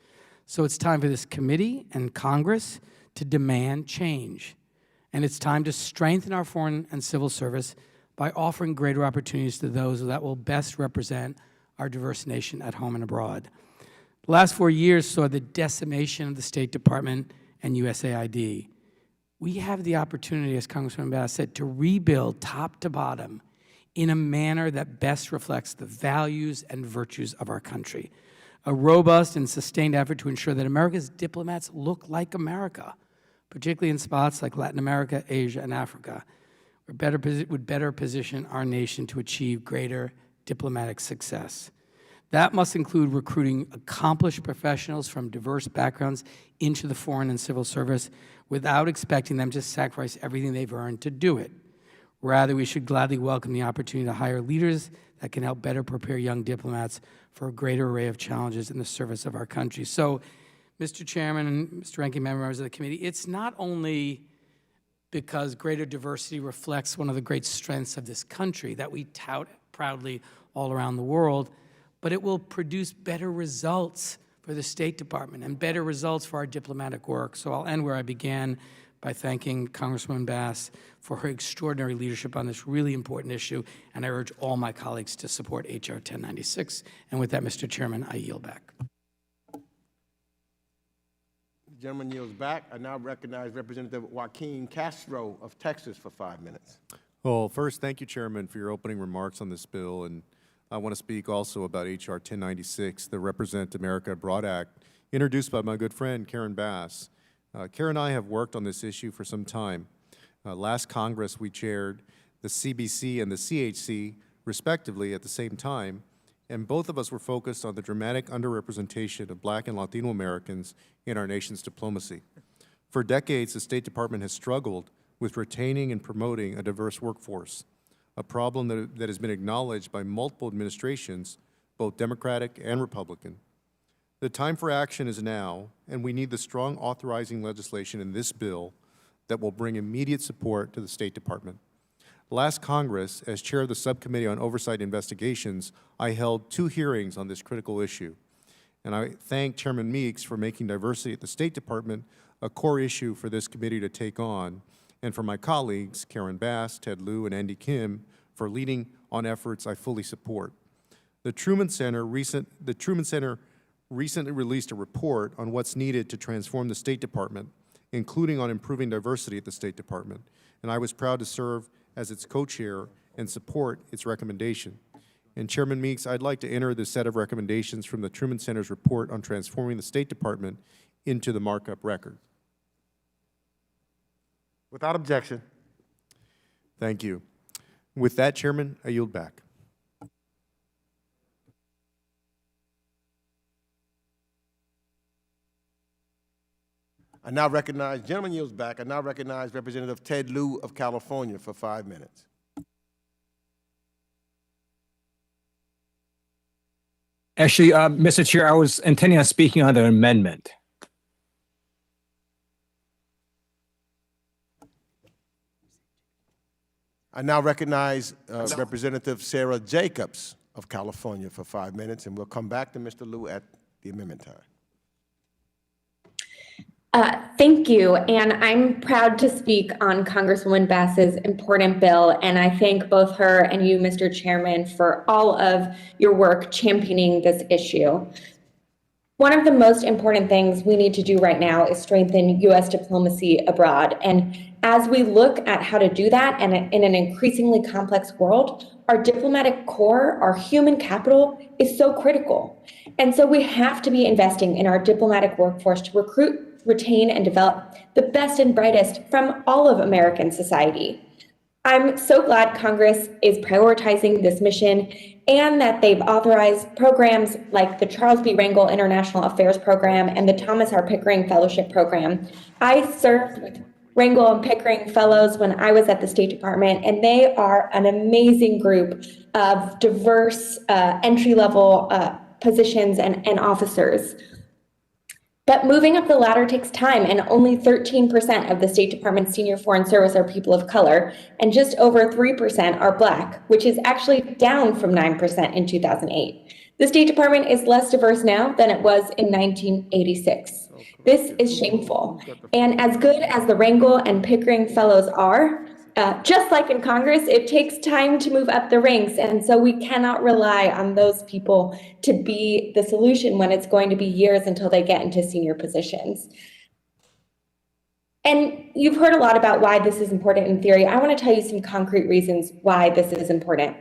So it's time for this committee and Congress to demand change. And it's time to strengthen our foreign and civil service by offering greater opportunities to those that will best represent our diverse nation at home and abroad. The last 4 years saw the decimation of the State Department and USAID. We have the opportunity, as Congressman Bass said, to rebuild top to bottom in a manner that best reflects the values and virtues of our country. A robust and sustained effort to ensure that America's diplomats look like America, particularly in spots like Latin America, Asia, and Africa. would better position our nation to achieve greater diplomatic success. That must include recruiting accomplished professionals from diverse backgrounds into the foreign and civil service without expecting them to sacrifice everything they've earned to do it. Rather, we should gladly welcome the opportunity to hire leaders that can help better prepare young diplomats for a greater array of challenges in the service of our country. So, Mr. Chairman and Mr. Ranking Member, members of the committee, it's not only because greater diversity reflects one of the great strengths of this country that we tout proudly all around the world, but it will produce better results for the State Department and better results for our diplomatic work. So I'll end where I began by thanking Congresswoman Bass for her extraordinary leadership on this really important issue, and I urge all my colleagues to support H.R. 1096. And with that, Mr. Chairman, I yield back. The gentleman yields back. I now recognize Representative Joaquin Castro of Texas for 5 minutes. Well, first, thank you, Chairman, for your opening remarks on this bill. And I want to speak also about H.R. 1096, the Represent America Abroad Act, introduced by my good friend, Karen Bass. Karen and I have worked on this issue for some time. Last Congress, we chaired the CBC and the CHC, respectively, at the same time, and both of us were focused on the dramatic underrepresentation of Black and Latino Americans in our nation's diplomacy. For decades, the State Department has struggled with retaining and promoting a diverse workforce, a problem that has been acknowledged by multiple administrations, both Democratic and Republican. The time for action is now, and we need the strong authorizing legislation in this bill that will bring immediate support to the State Department. Last Congress, as chair of the Subcommittee on Oversight Investigations, I held 2 hearings on this critical issue. And I thank Chairman Meeks for making diversity at the State Department a core issue for this committee to take on, and for my colleagues, Karen Bass, Ted Lieu, and Andy Kim, for leading on efforts I fully support. The Truman Center recently released a report on what's needed to transform the State Department, including on improving diversity at the State Department, and I was proud to serve as its co-chair and support its recommendation. And Chairman Meeks, I'd like to enter the set of recommendations from the Truman Center's report on transforming the State Department into the markup record. Without objection. Thank you. With that, Chairman, I yield back. I now recognize, gentleman yields back, I now recognize Representative Ted Lieu of California for 5 minutes. Actually, Mr. Chair, I was intending on speaking on the amendment. I now recognize Representative Sarah Jacobs of California for 5 minutes, and we'll come back to Mr. Lieu at the amendment time. Thank you, and I'm proud to speak on Congresswoman Bass's important bill, and I thank both her and you, Mr. Chairman, for all of your work championing this issue. One of the most important things we need to do right now is strengthen U.S. diplomacy abroad, and as we look at how to do that, and in an increasingly complex world, our diplomatic core, our human capital, is so critical. And so we have to be investing in our diplomatic workforce to recruit, retain, and develop the best and brightest from all of American society. I'm so glad Congress is prioritizing this mission and that they've authorized programs like the Charles B. Rangel International Affairs Program and the Thomas R. Pickering Fellowship Program. I served with Rangel and Pickering Fellows when I was at the State Department, and they are an amazing group of diverse entry-level positions and officers. But moving up the ladder takes time, and only 13% of the State Department's senior foreign service are people of color, and just over 3% are Black, which is actually down from 9% in 2008. The State Department is less diverse now than it was in 1986. This is shameful. And as good as the Rangel and Pickering Fellows are, just like in Congress, it takes time to move up the ranks, and so we cannot rely on those people to be the solution when it's going to be years until they get into senior positions. And you've heard a lot about why this is important in theory. I want to tell you some concrete reasons why this is important.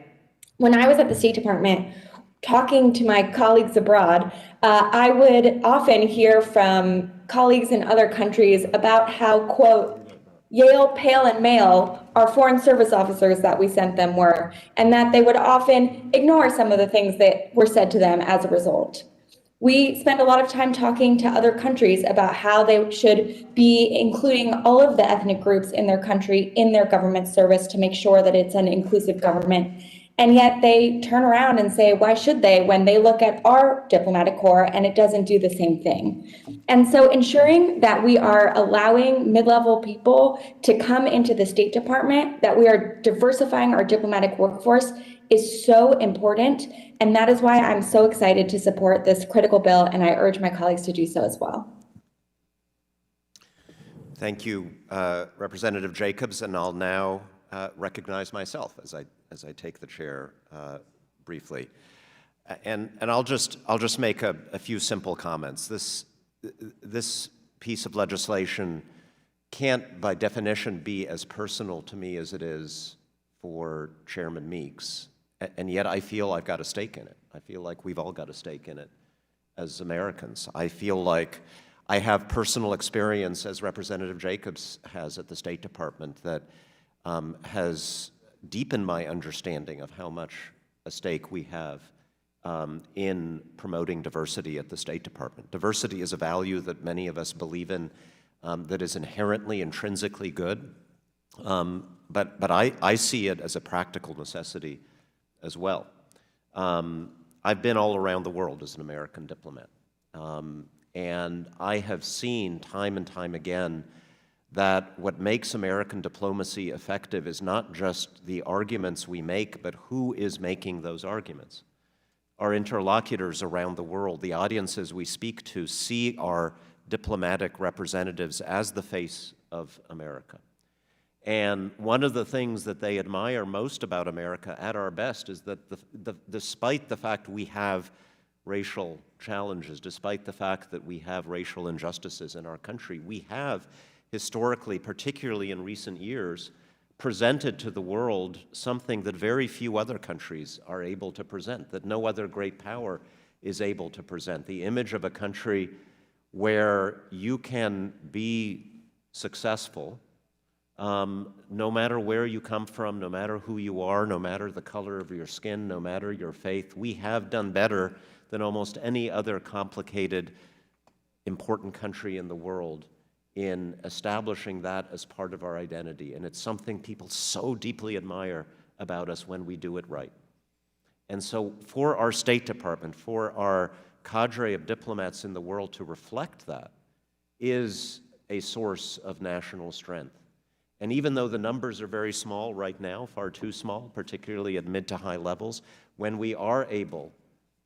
When I was at the State Department, talking to my colleagues abroad, I would often hear from colleagues in other countries about how, quote, Yale, pale, and male our foreign service officers that we sent them were, and that they would often ignore some of the things that were said to them as a result. We spend a lot of time talking to other countries about how they should be including all of the ethnic groups in their country in their government service to make sure that it's an inclusive government. And yet they turn around and say, why should they, when they look at our diplomatic corps and it doesn't do the same thing? And so ensuring that we are allowing mid-level people to come into the State Department, that we are diversifying our diplomatic workforce is so important. And that is why I'm so excited to support this critical bill, and I urge my colleagues to do so as well. Thank you, Representative Jacobs, and I'll now recognize myself as I take the chair briefly. And I'll just make a few simple comments. This piece of legislation can't, by definition, be as personal to me as it is for Chairman Meeks, and yet I feel I've got a stake in it. I feel like we've all got a stake in it as Americans. I feel like I have personal experience, as Representative Jacobs has at the State Department, that has deepened my understanding of how much a stake we have in promoting diversity at the State Department. Diversity is a value that many of us believe in, that is inherently, intrinsically good, but I see it as a practical necessity as well. I've been all around the world as an American diplomat, and I have seen time and time again that what makes American diplomacy effective is not just the arguments we make, but who is making those arguments. Our interlocutors around the world, the audiences we speak to, see our diplomatic representatives as the face of America. And one of the things that they admire most about America at our best is that despite the fact we have racial challenges, despite the fact that we have racial injustices in our country, we have historically, particularly in recent years, presented to the world something that very few other countries are able to present, that no other great power is able to present. The image of a country where you can be successful no matter where you come from, no matter who you are, no matter the color of your skin, no matter your faith. We have done better than almost any other complicated, important country in the world in establishing that as part of our identity. And it's something people so deeply admire about us when we do it right. And so for our State Department, for our cadre of diplomats in the world to reflect that is a source of national strength. And even though the numbers are very small right now, far too small, particularly at mid to high levels, when we are able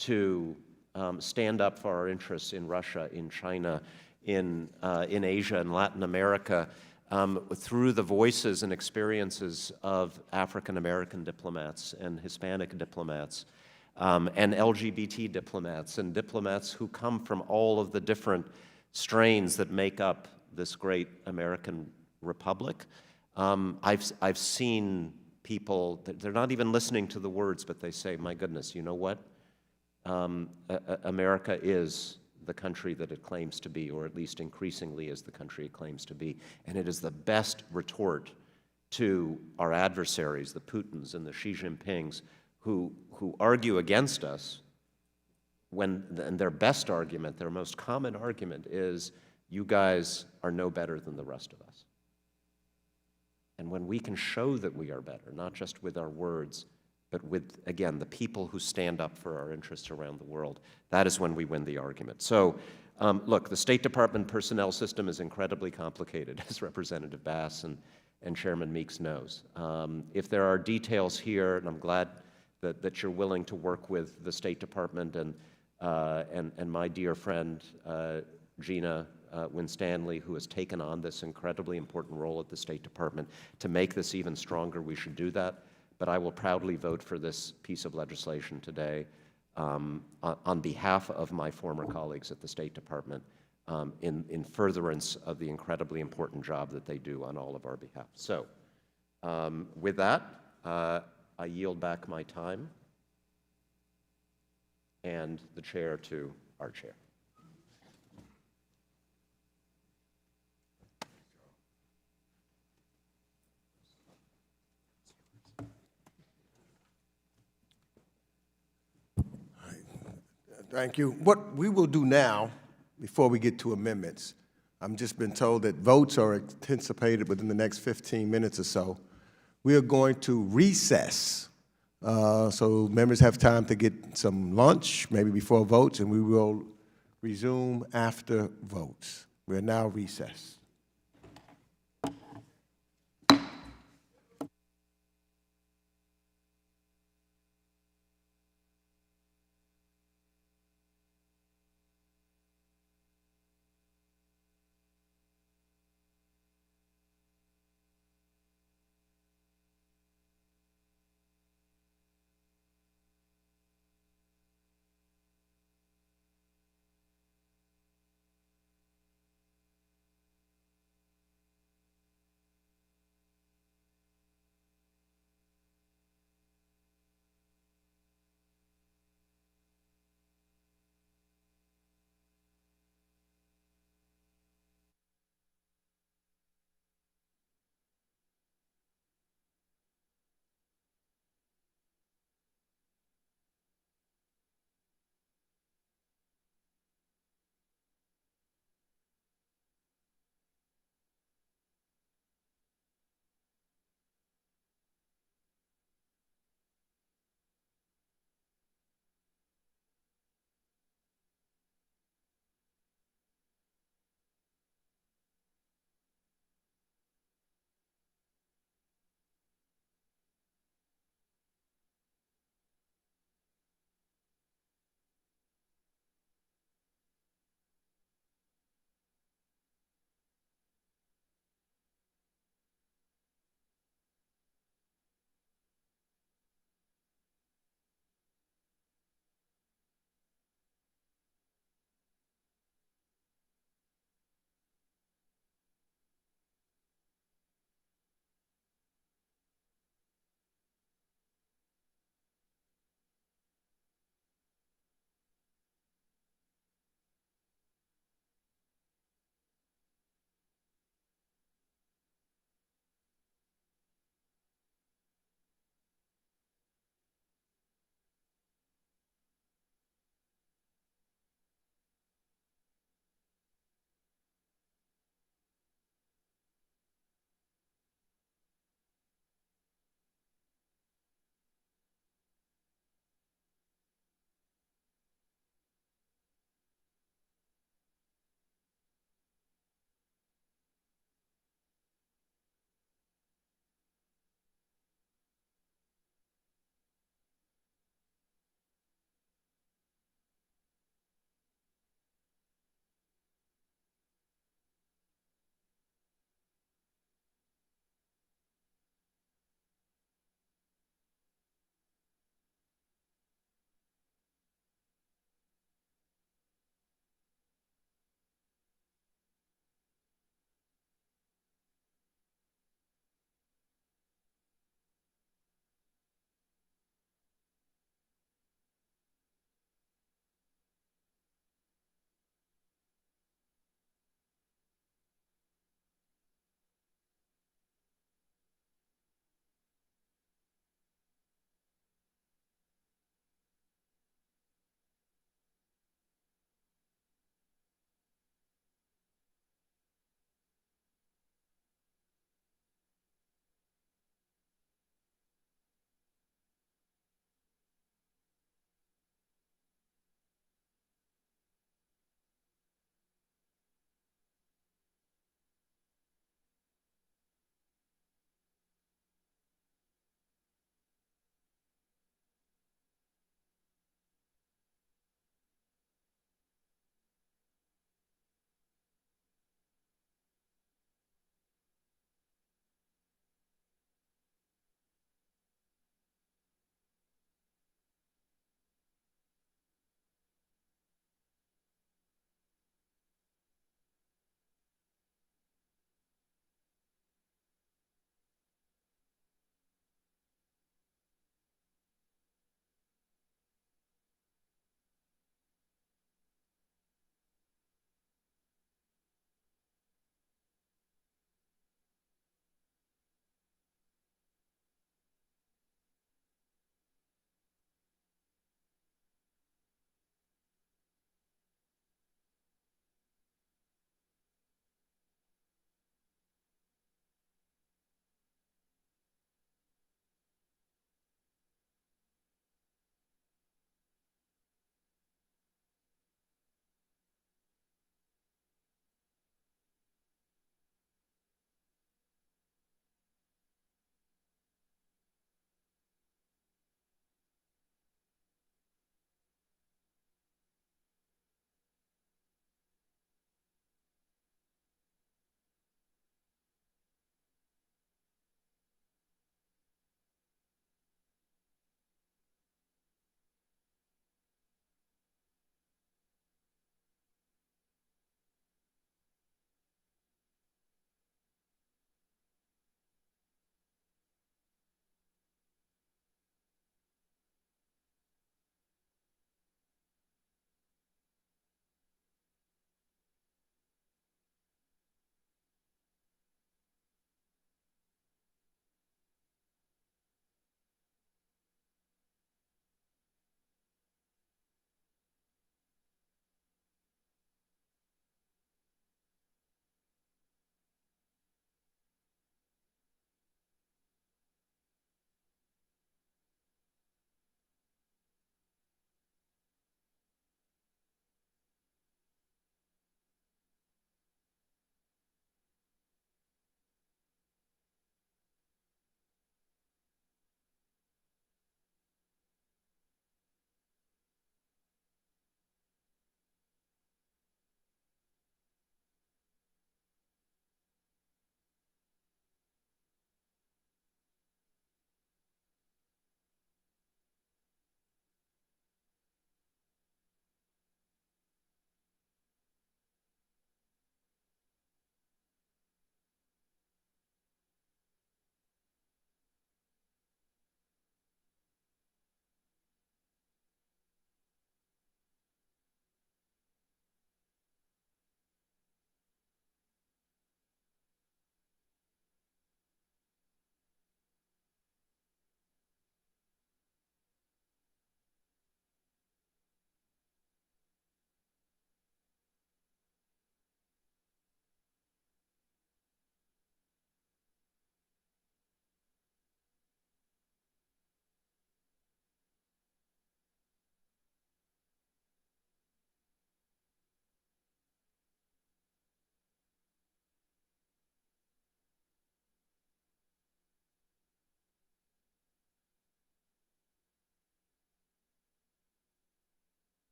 to stand up for our interests in Russia, in China, in Asia and Latin America, through the voices and experiences of African American diplomats and Hispanic diplomats, and LGBT diplomats, and diplomats who come from all of the different strains that make up this great American republic. I've seen people, they're not even listening to the words, but they say, my goodness, you know what? America is the country that it claims to be, or at least increasingly is the country it claims to be. And it is the best retort to our adversaries, the Putins and the Xi Jinpings, who argue against us, and their best argument, their most common argument is, you guys are no better than the rest of us. And when we can show that we are better, not just with our words, but with, again, the people who stand up for our interests around the world, that is when we win the argument. So, look, the State Department personnel system is incredibly complicated, as Representative Bass and Chairman Meeks knows. If there are details here, and I'm glad that you're willing to work with the State Department and my dear friend, Gina Winstanley, who has taken on this incredibly important role at the State Department to make this even stronger, we should do that. But I will proudly vote for this piece of legislation today on behalf of my former colleagues at the State Department in furtherance of the incredibly important job that they do on all of our behalf. So with that, I yield back my time and the chair to our chair. Thank you. What we will do now, before we get to amendments, I've just been told that votes are anticipated within the next 15 minutes or so. We are going to recess, so members have time to get some lunch, maybe before votes, and we will resume after votes. We are now recessed.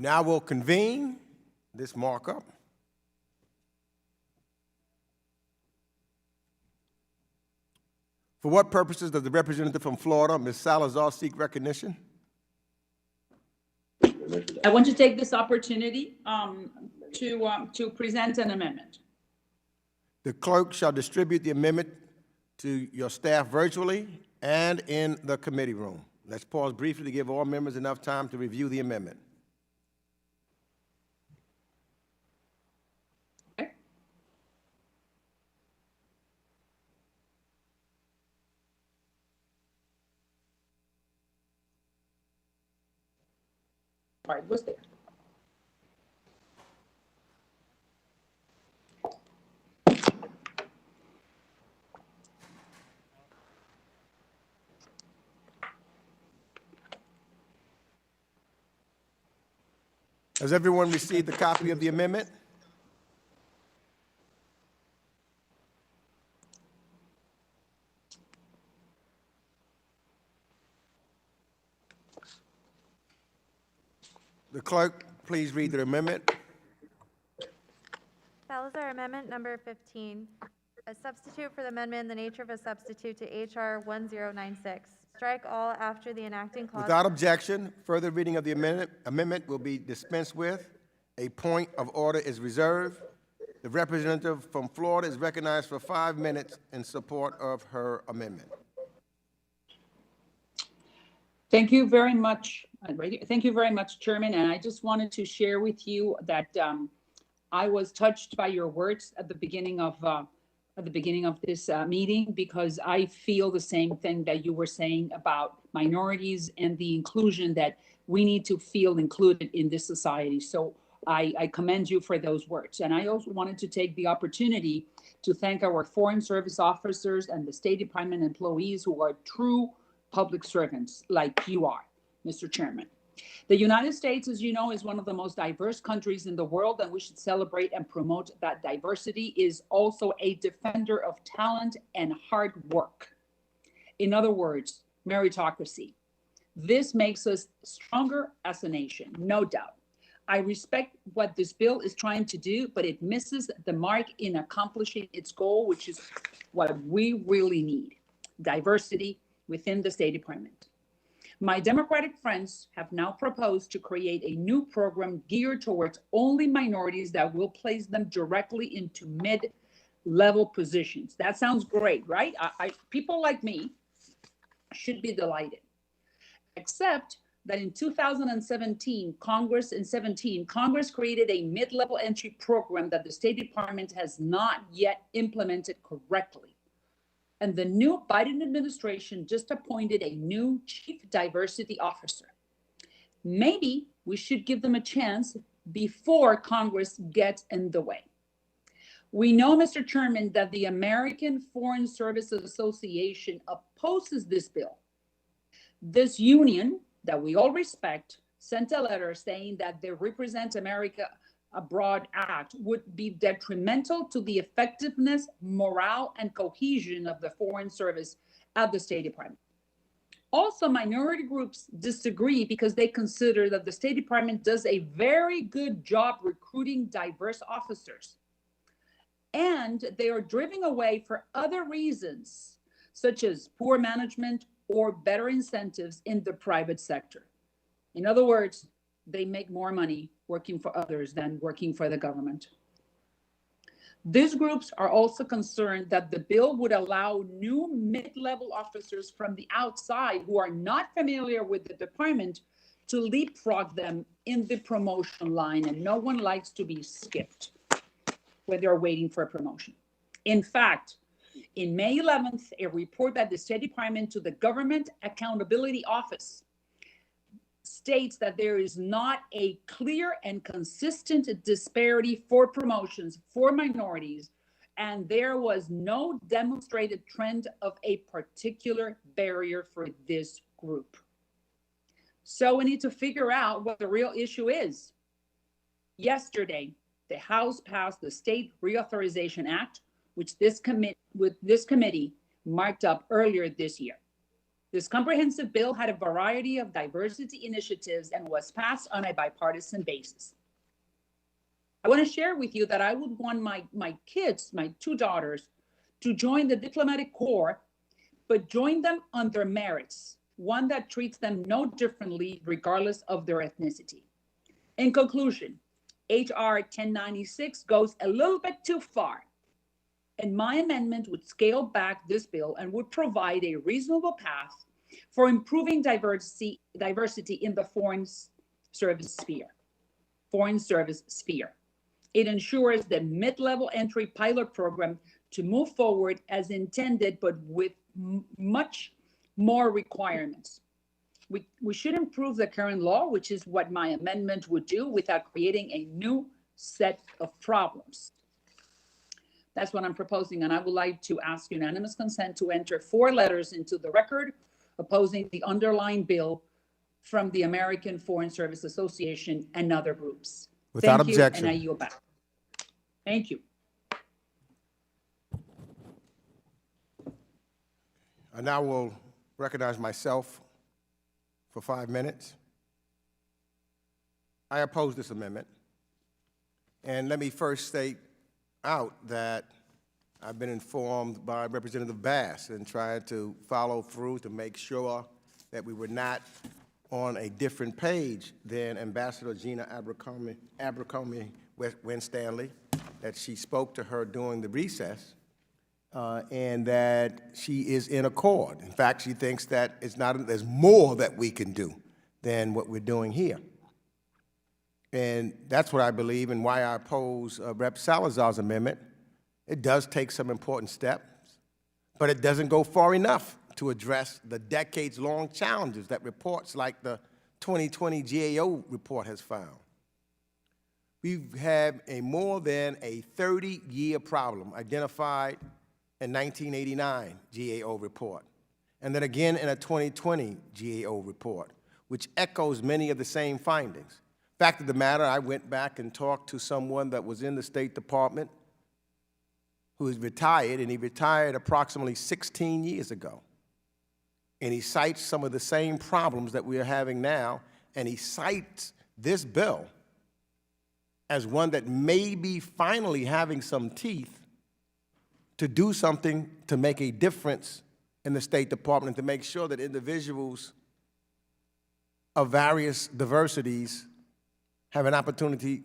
Now we'll convene this markup. For what purposes does the representative from Florida, Ms. Salazar, seek recognition? I want to take this opportunity to present an amendment. The clerk shall distribute the amendment to your staff virtually and in the committee room. Let's pause briefly to give all members enough time to review the amendment. Okay. All right, what's there? Has everyone received a copy of the amendment? The clerk, please read the amendment. Salazar Amendment number 15, a substitute for the amendment in the nature of a substitute to H.R. 1096. Strike all after the enacting clause. Without objection, further reading of the amendment will be dispensed with. A point of order is reserved. The representative from Florida is recognized for 5 minutes in support of her amendment. Thank you very much. Thank you very much, Chairman. And I just wanted to share with you that I was touched by your words at the beginning of this meeting, because I feel the same thing that you were saying about minorities and the inclusion that we need to feel included in this society. So I commend you for those words. And I also wanted to take the opportunity to thank our Foreign Service officers and the State Department employees who are true public servants like you are, Mr. Chairman. The United States, as you know, is one of the most diverse countries in the world, and we should celebrate and promote that diversity. Is also a defender of talent and hard work. In other words, meritocracy. This makes us stronger as a nation, no doubt. I respect what this bill is trying to do, but it misses the mark in accomplishing its goal, which is what we really need: diversity within the State Department. My Democratic friends have now proposed to create a new program geared towards only minorities that will place them directly into mid-level positions. That sounds great, right? People like me should be delighted. Except that in 2017, Congress created a mid-level entry program that the State Department has not yet implemented correctly. And the new Biden administration just appointed a new chief diversity officer. Maybe we should give them a chance before Congress gets in the way. We know, Mr. Chairman, that the American Foreign Service Association opposes this bill. This union that we all respect sent a letter saying that the Represent America Abroad Act would be detrimental to the effectiveness, morale, and cohesion of the Foreign Service at the State Department. Also, minority groups disagree because they consider that the State Department does a very good job recruiting diverse officers. And they are driven away for other reasons, such as poor management or better incentives in the private sector. In other words, they make more money working for others than working for the government. These groups are also concerned that the bill would allow new mid-level officers from the outside who are not familiar with the department to leapfrog them in the promotion line, and no one likes to be skipped when they're waiting for a promotion. In fact, in May 11th, a report that the State Department to the Government Accountability Office states that there is not a clear and consistent disparity for promotions for minorities, and there was no demonstrated trend of a particular barrier for this group. So we need to figure out what the real issue is. Yesterday, the House passed the State Reauthorization Act, which this committee marked up earlier this year. This comprehensive bill had a variety of diversity initiatives and was passed on a bipartisan basis. I want to share with you that I would want my kids, my two daughters, to join the diplomatic corps, but join them on their merits, one that treats them no differently regardless of their ethnicity. In conclusion, H.R. 1096 goes a little bit too far, and my amendment would scale back this bill and would provide a reasonable path for improving diversity in the foreign service sphere. It ensures the mid-level entry pilot program to move forward as intended, but with much more requirements. We should improve the current law, which is what my amendment would do, without creating a new set of problems. That's what I'm proposing, and I would like to ask unanimous consent to enter 4 letters into the record opposing the underlying bill from the American Foreign Service Association and other groups. Without Thank objection. you, and I yield back. Thank you. I now will recognize myself for 5 minutes. I oppose this amendment. And let me first state out that I've been informed by Representative Bass and tried to follow through to make sure that we were not on a different page than Ambassador Gina Abercrombie Winstanley, that she spoke to her during the recess, and that she is in accord. In fact, she thinks that there's more that we can do than what we're doing here. And that's what I believe and why I oppose Rep. Salazar's amendment. It does take some important steps, but it doesn't go far enough to address the decades-long challenges that reports like the 2020 GAO report has found. We've had more than a 30-year problem identified in 1989 GAO report, and then again in a 2020 GAO report, which echoes many of the same findings. Fact of the matter, I went back and talked to someone that was in the State Department who is retired, and he retired approximately 16 years ago. And he cites some of the same problems that we are having now, and he cites this bill as one that may be finally having some teeth to do something to make a difference in the State Department and to make sure that individuals of various diversities have an opportunity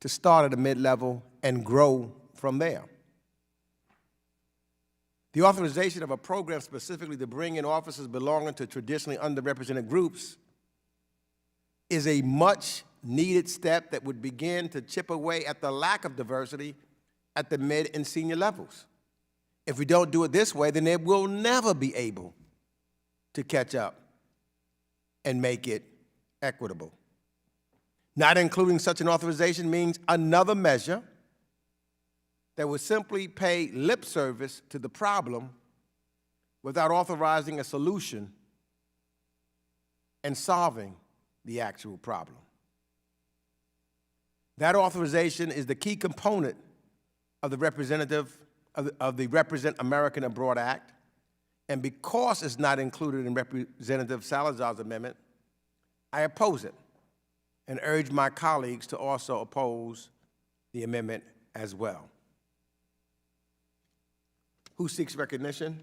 to start at a mid-level and grow from there. The authorization of a program specifically to bring in officers belonging to traditionally underrepresented groups is a much-needed step that would begin to chip away at the lack of diversity at the mid and senior levels. If we don't do it this way, then it will never be able to catch up and make it equitable. Not including such an authorization means another measure that would simply pay lip service to the problem without authorizing a solution and solving the actual problem. That authorization is the key component of the Represent American Abroad Act, and because it's not included in Representative Salazar's amendment, I oppose it and urge my colleagues to also oppose the amendment as well. Who seeks recognition?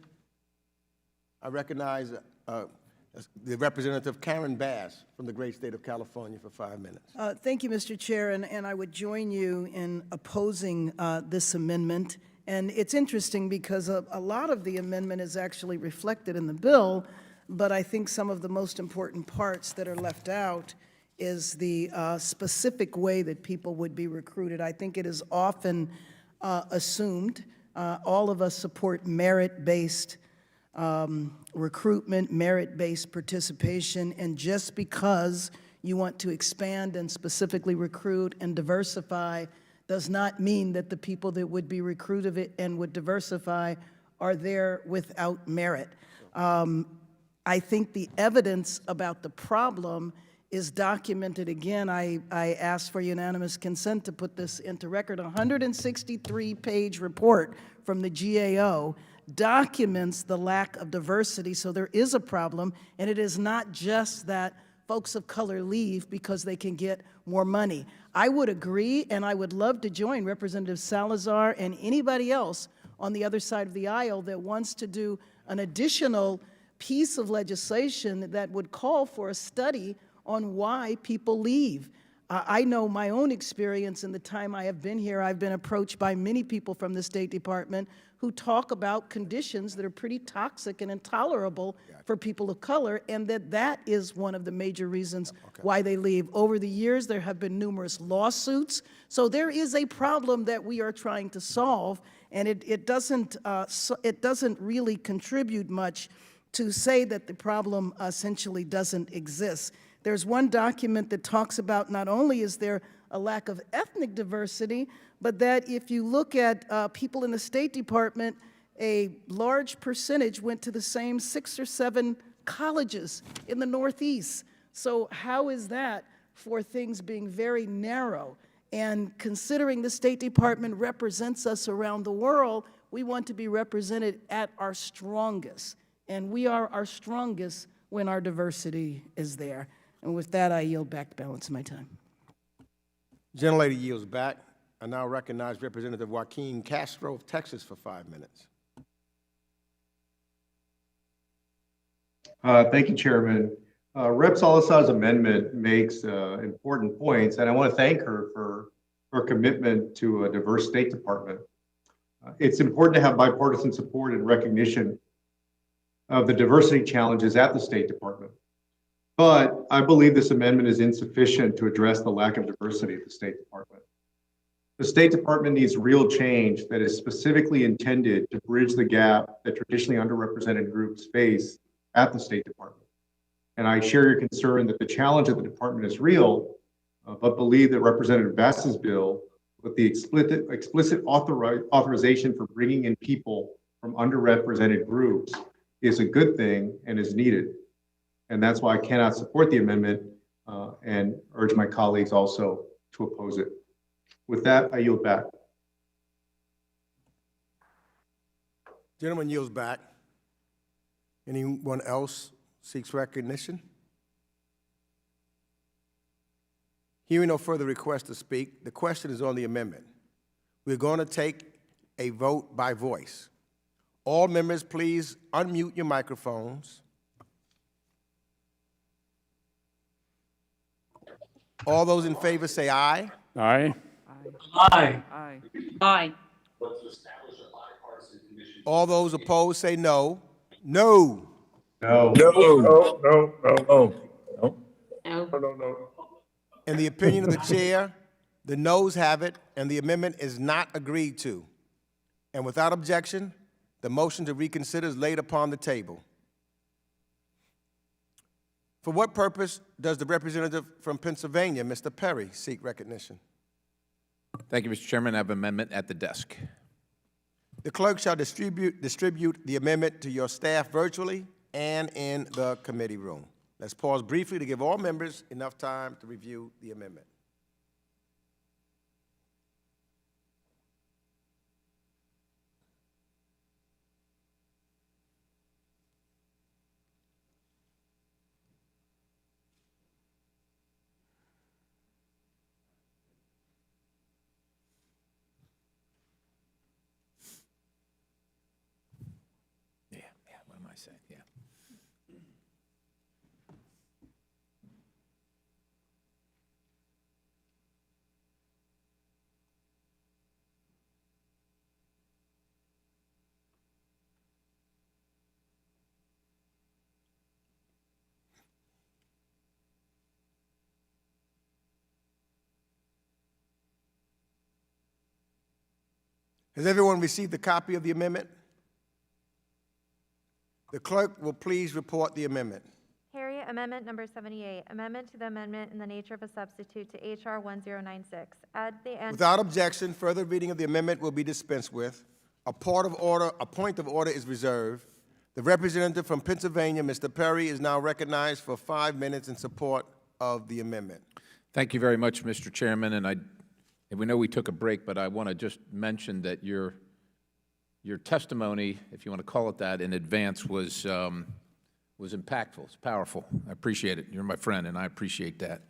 I recognize the Representative Karen Bass from the great state of California for 5 minutes. Thank you, Mr. Chair, and I would join you in opposing this amendment. And it's interesting because a lot of the amendment is actually reflected in the bill, but I think some of the most important parts that are left out is the specific way that people would be recruited. I think it is often assumed, all of us support merit-based recruitment, merit-based participation, and just because you want to expand and specifically recruit and diversify does not mean that the people that would be recruited and would diversify are there without merit. I think the evidence about the problem is documented. Again, I asked for unanimous consent to put this into record. A 163-page report from the GAO documents the lack of diversity. So there is a problem, and it is not just that folks of color leave because they can get more money. I would agree, and I would love to join Representative Salazar and anybody else on the other side of the aisle that wants to do an additional piece of legislation that would call for a study on why people leave. I know my own experience in the time I have been here. I've been approached by many people from the State Department who talk about conditions that are pretty toxic and intolerable for people of color, and that is one of the major reasons why they leave. Over the years, there have been numerous lawsuits. So there is a problem that we are trying to solve, and it doesn't really contribute much to say that the problem essentially doesn't exist. There's one document that talks about not only is there a lack of ethnic diversity, but that if you look at people in the State Department, a large percentage went to the same 6 or 7 colleges in the Northeast. So how is that for things being very narrow? And considering the State Department represents us around the world, we want to be represented at our strongest. And we are our strongest when our diversity is there. And with that, I yield back the balance of my time. Gentlelady yields back. I now recognize Representative Joaquin Castro of Texas for 5 minutes. Thank you, Chairman. Rep. Salazar's amendment makes important points, and I want to thank her for her commitment to a diverse State Department. It's important to have bipartisan support and recognition of the diversity challenges at the State Department. But I believe this amendment is insufficient to address the lack of diversity at the State Department. The State Department needs real change that is specifically intended to bridge the gap that traditionally underrepresented groups face at the State Department. And I share your concern that the challenge of the department is real, but believe that Representative Bass's bill with the explicit authorization for bringing in people from underrepresented groups is a good thing and is needed. And that's why I cannot support the amendment and urge my colleagues also to oppose it. With that, I yield back. Gentleman yields back. Anyone else seeks recognition? Hearing no further requests to speak, the question is on the amendment. We're going to take a vote by voice. All members, please unmute your microphones. All those in favor say aye. Aye. Aye. Aye. Aye. All those opposed say no. No. No. No, no, no, no. Oh, No. No, no, no. In the opinion of the chair, the noes have it, and the amendment is not agreed to. And without objection, the motion to reconsider is laid upon the table. For what purpose does the representative from Pennsylvania, Mr. Perry, seek recognition? Thank you, Mr. Chairman. I have an amendment at the desk. The clerk shall distribute the amendment to your staff virtually and in the committee room. Let's pause briefly to give all members enough time to review the amendment. What am I saying? Yeah. Has everyone received a copy of the amendment? The clerk will please report the amendment. Harriet, Amendment number 78, amendment to the amendment in the nature of a substitute to H.R. 1096. Add the end. Without objection, further reading of the amendment will be dispensed with. A point of order is reserved. The representative from Pennsylvania, Mr. Perry, is now recognized for 5 minutes in support of the amendment. Thank you very much, Mr. Chairman. And we know we took a break, but I want to just mention that your your testimony, if you want to call it that, in advance was impactful. It's powerful. I appreciate it. You're my friend, and I appreciate that.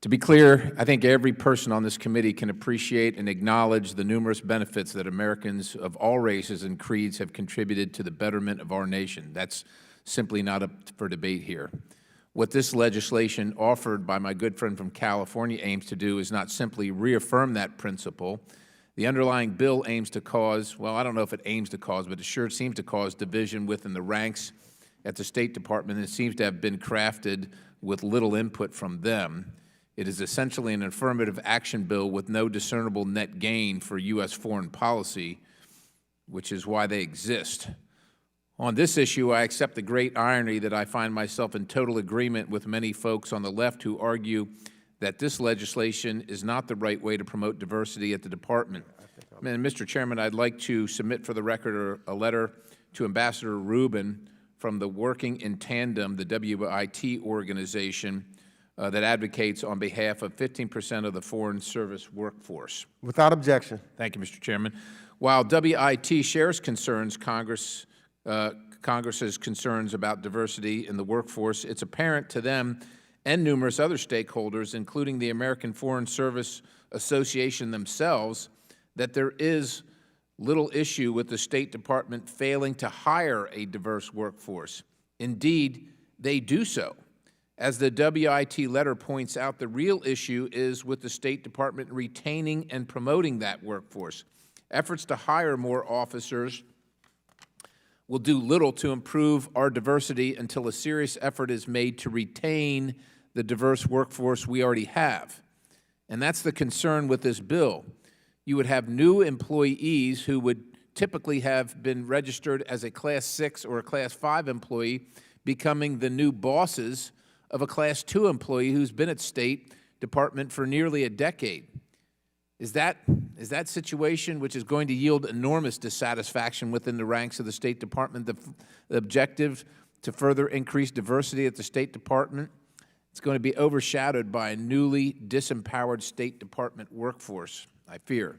To be clear, I think every person on this committee can appreciate and acknowledge the numerous benefits that Americans of all races and creeds have contributed to the betterment of our nation. That's simply not up for debate here. What this legislation offered by my good friend from California aims to do is not simply reaffirm that principle. The underlying bill aims to cause, well, I don't know if it aims to cause, but it sure seems to cause division within the ranks at the State Department, and it seems to have been crafted with little input from them. It is essentially an affirmative action bill with no discernible net gain for U.S. foreign policy, which is why they exist. On this issue, I accept the great irony that I find myself in total agreement with many folks on the left who argue that this legislation is not the right way to promote diversity at the Department. And Mr. Chairman, I'd like to submit for the record a letter to Ambassador Rubin from the Working in Tandem, the WIT organization, that advocates on behalf of 15% of the Foreign Service workforce. Without objection. Thank you, Mr. Chairman. While WIT shares concerns Congress's concerns about diversity in the workforce, it's apparent to them and numerous other stakeholders, including the American Foreign Service Association themselves, that there is little issue with the State Department failing to hire a diverse workforce. Indeed, they do so. As the WIT letter points out, the real issue is with the State Department retaining and promoting that workforce. Efforts to hire more officers will do little to improve our diversity until a serious effort is made to retain the diverse workforce we already have. And that's the concern with this bill. You would have new employees who would typically have been registered as a Class 6 or a Class 5 employee becoming the new bosses of a Class 2 employee who's been at State Department for nearly a decade. Is that situation, which is going to yield enormous dissatisfaction within the ranks of the State Department, the objective to further increase diversity at the State Department? It's going to be overshadowed by a newly disempowered State Department workforce, I fear.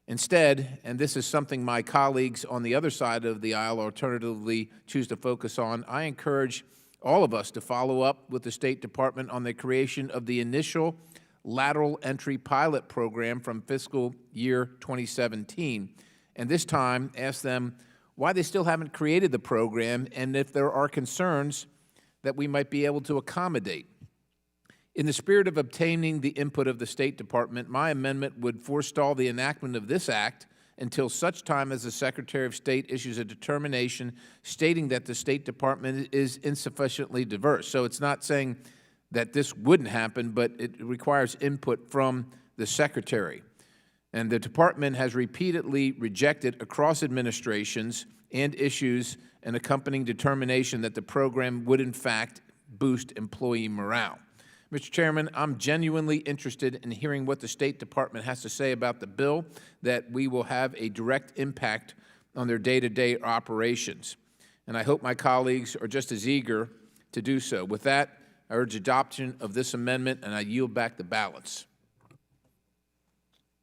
Instead, and this is something my colleagues on the other side of the aisle alternatively choose to focus on, I encourage all of us to follow up with the State Department on the creation of the initial lateral entry pilot program from fiscal year 2017, and this time ask them why they still haven't created the program and if there are concerns that we might be able to accommodate. In the spirit of obtaining the input of the State Department, my amendment would forestall the enactment of this act until such time as the Secretary of State issues a determination stating that the State Department is insufficiently diverse. So it's not saying that this wouldn't happen, but it requires input from the Secretary. And the Department has repeatedly rejected across administrations and issues an accompanying determination that the program would in fact boost employee morale. Mr. Chairman, I'm genuinely interested in hearing what the State Department has to say about the bill, that we will have a direct impact on their day-to-day operations. And I hope my colleagues are just as eager to do so. With that, I urge adoption of this amendment, and I yield back the balance.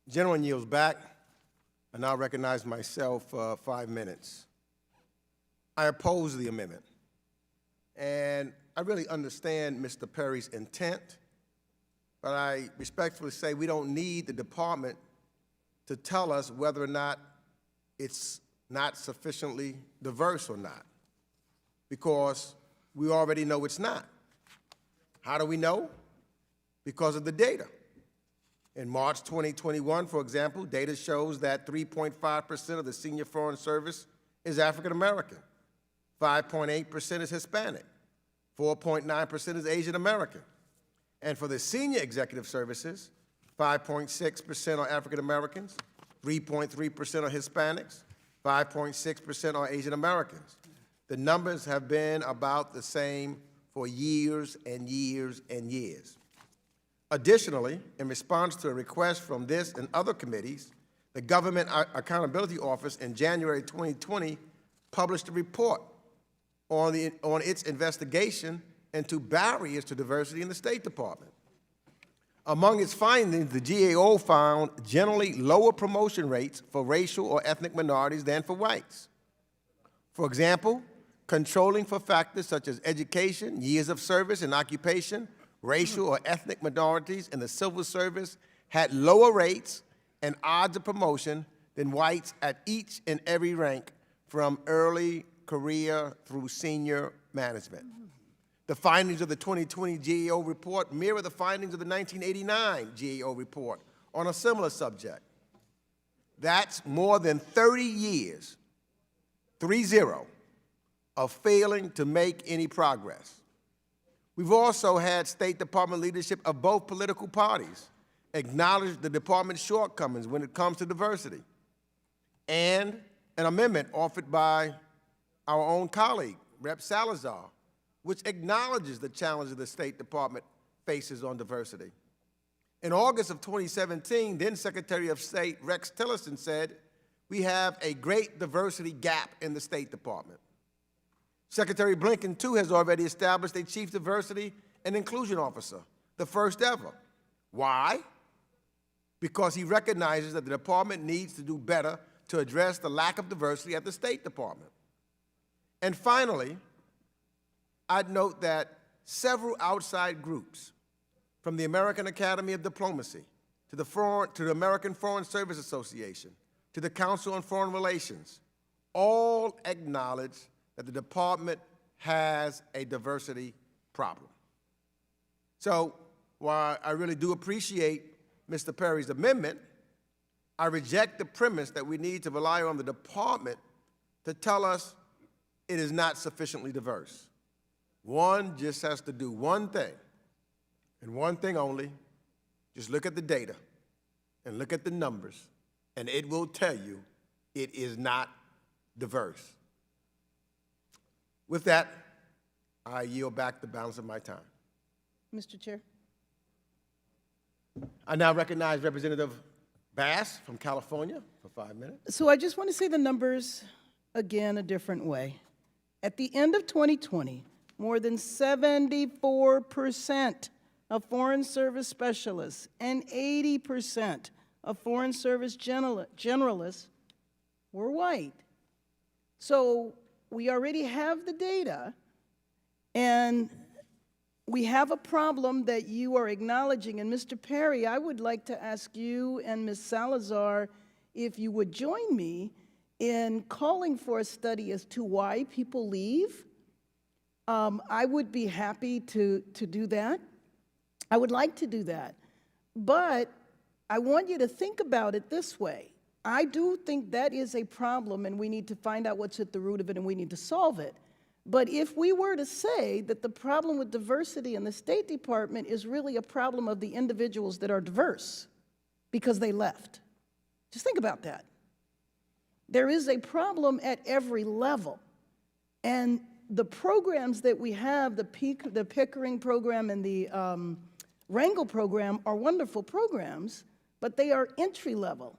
The gentleman yields back. I now recognize myself 5 minutes. I oppose the amendment. And I really understand Mr. Perry's intent, but I respectfully say we don't need the department to tell us whether or not it's not sufficiently diverse or not, because we already know it's not. How do we know? Because of the data. In March 2021, for example, data shows that 3.5% of the senior foreign service is African American, 5.8% is Hispanic, 4.9% is Asian American. And for the senior executive services, 5.6% are African Americans, 3.3% are Hispanics, 5.6% are Asian Americans. The numbers have been about the same for years and years and years. Additionally, in response to a request from this and other committees, the Government Accountability Office in January 2020 published a report on its investigation into barriers to diversity in the State Department. Among its findings, the GAO found generally lower promotion rates for racial or ethnic minorities than for whites. For example, controlling for factors such as education, years of service and occupation, racial or ethnic minorities in the civil service had lower rates and odds of promotion than whites at each and every rank from early career through senior management. The findings of the 2020 GAO report mirror the findings of the 1989 GAO report on a similar subject. That's more than 30 years, 3-0, of failing to make any progress. We've also had State Department leadership of both political parties acknowledge the department's shortcomings when it comes to diversity, and an amendment offered by our own colleague, Rep. Salazar, which acknowledges the challenge the State Department faces on diversity. In August of 2017, then Secretary of State Rex Tillerson said, "We have a great diversity gap in the State Department." Secretary Blinken, too, has already established a Chief Diversity and Inclusion Officer, the first ever. Why? Because he recognizes that the department needs to do better to address the lack of diversity at the State Department. And finally, I'd note that several outside groups, from the American Academy of Diplomacy to the American Foreign Service Association to the Council on Foreign Relations, all acknowledge that the department has a diversity problem. So while I really do appreciate Mr. Perry's amendment, I reject the premise that we need to rely on the department to tell us it is not sufficiently diverse. One just has to do one thing, and one thing only. Just look at the data and look at the numbers, and it will tell you it is not diverse. With that, I yield back the balance of my time. Mr. Chair. I now recognize Representative Bass from California for 5 minutes. So I just want to say the numbers again a different way. At the end of 2020, more than 74% of Foreign Service specialists and 80% of Foreign Service generalists were white. So we already have the data, and we have a problem that you are acknowledging. And Mr. Perry, I would like to ask you and Ms. Salazar if you would join me in calling for a study as to why people leave. I would be happy to do that. I would like to do that. But I want you to think about it this way. I do think that is a problem, and we need to find out what's at the root of it, and we need to solve it. But if we were to say that the problem with diversity in the State Department is really a problem of the individuals that are diverse because they left, just think about that. There is a problem at every level. And the programs that we have, the Pickering program and the Wrangle program, are wonderful programs, but they are entry level.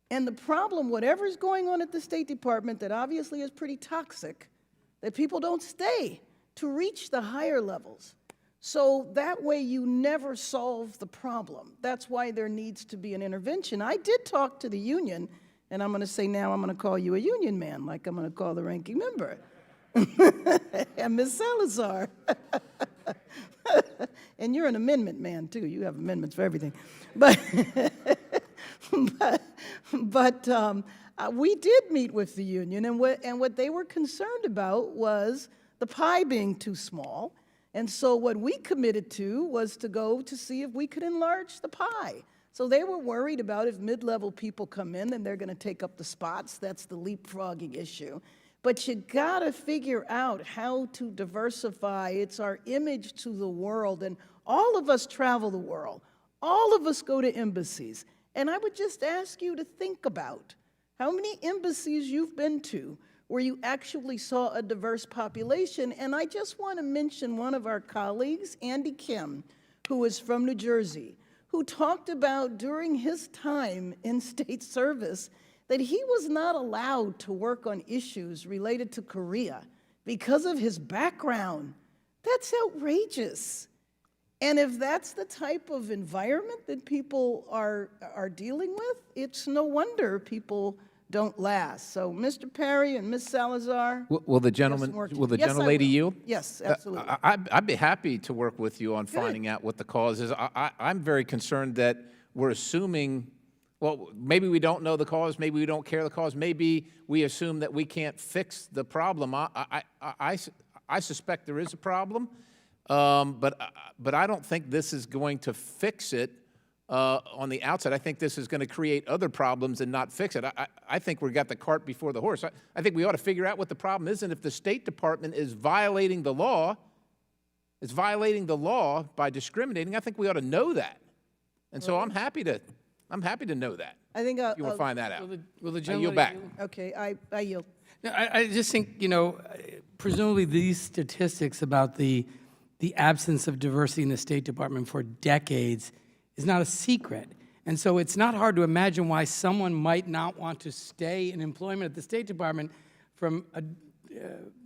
And the problem, whatever's going on at the State Department that obviously is pretty toxic, that people don't stay to reach the higher levels. So that way you never solve the problem. That's why there needs to be an intervention. I did talk to the union, and I'm going to say now I'm going to call you a union man, like I'm going to call the ranking member. And Ms. Salazar. And you're an amendment man, too. You have amendments for everything. But we did meet with the union, and what they were concerned about was the pie being too small. And so what we committed to was to go to see if we could enlarge the pie. So they were worried about if mid-level people come in, then they're going to take up the spots. That's the leapfrogging issue. But you got to figure out how to diversify. It's our image to the world, and all of us travel the world. All of us go to embassies. And I would just ask you to think about how many embassies you've been to where you actually saw a diverse population. And I just want to mention one of our colleagues, Andy Kim, who is from New Jersey, who talked about during his time in state service that he was not allowed to work on issues related to Korea because of his background. That's outrageous. And if that's the type of environment that people are dealing with, it's no wonder people don't last. So, Mr. Perry and Ms. Salazar. Will the we have gentleman, some work to will do. the Yes, I gentlelady will. yield? Yes, absolutely. I'd be happy to work with you on finding out what the cause is. I'm very concerned that we're assuming, well, maybe we don't know the cause, maybe we don't care the cause, maybe we assume that we can't fix the problem. I suspect there is a problem, but I don't think this is going to fix it on the outside. I think this is going to create other problems and not fix it. I think we've got the cart before the horse. I think we ought to figure out what the problem is, and if the State Department is violating the law, by discriminating, I think we ought to know that. And so I'm happy to know that. I think You will find that out. Will the I gentleman yield back. Okay, I yield. No, I just think, presumably these statistics about the absence of diversity in the State Department for decades is not a secret. And so it's not hard to imagine why someone might not want to stay in employment at the State Department from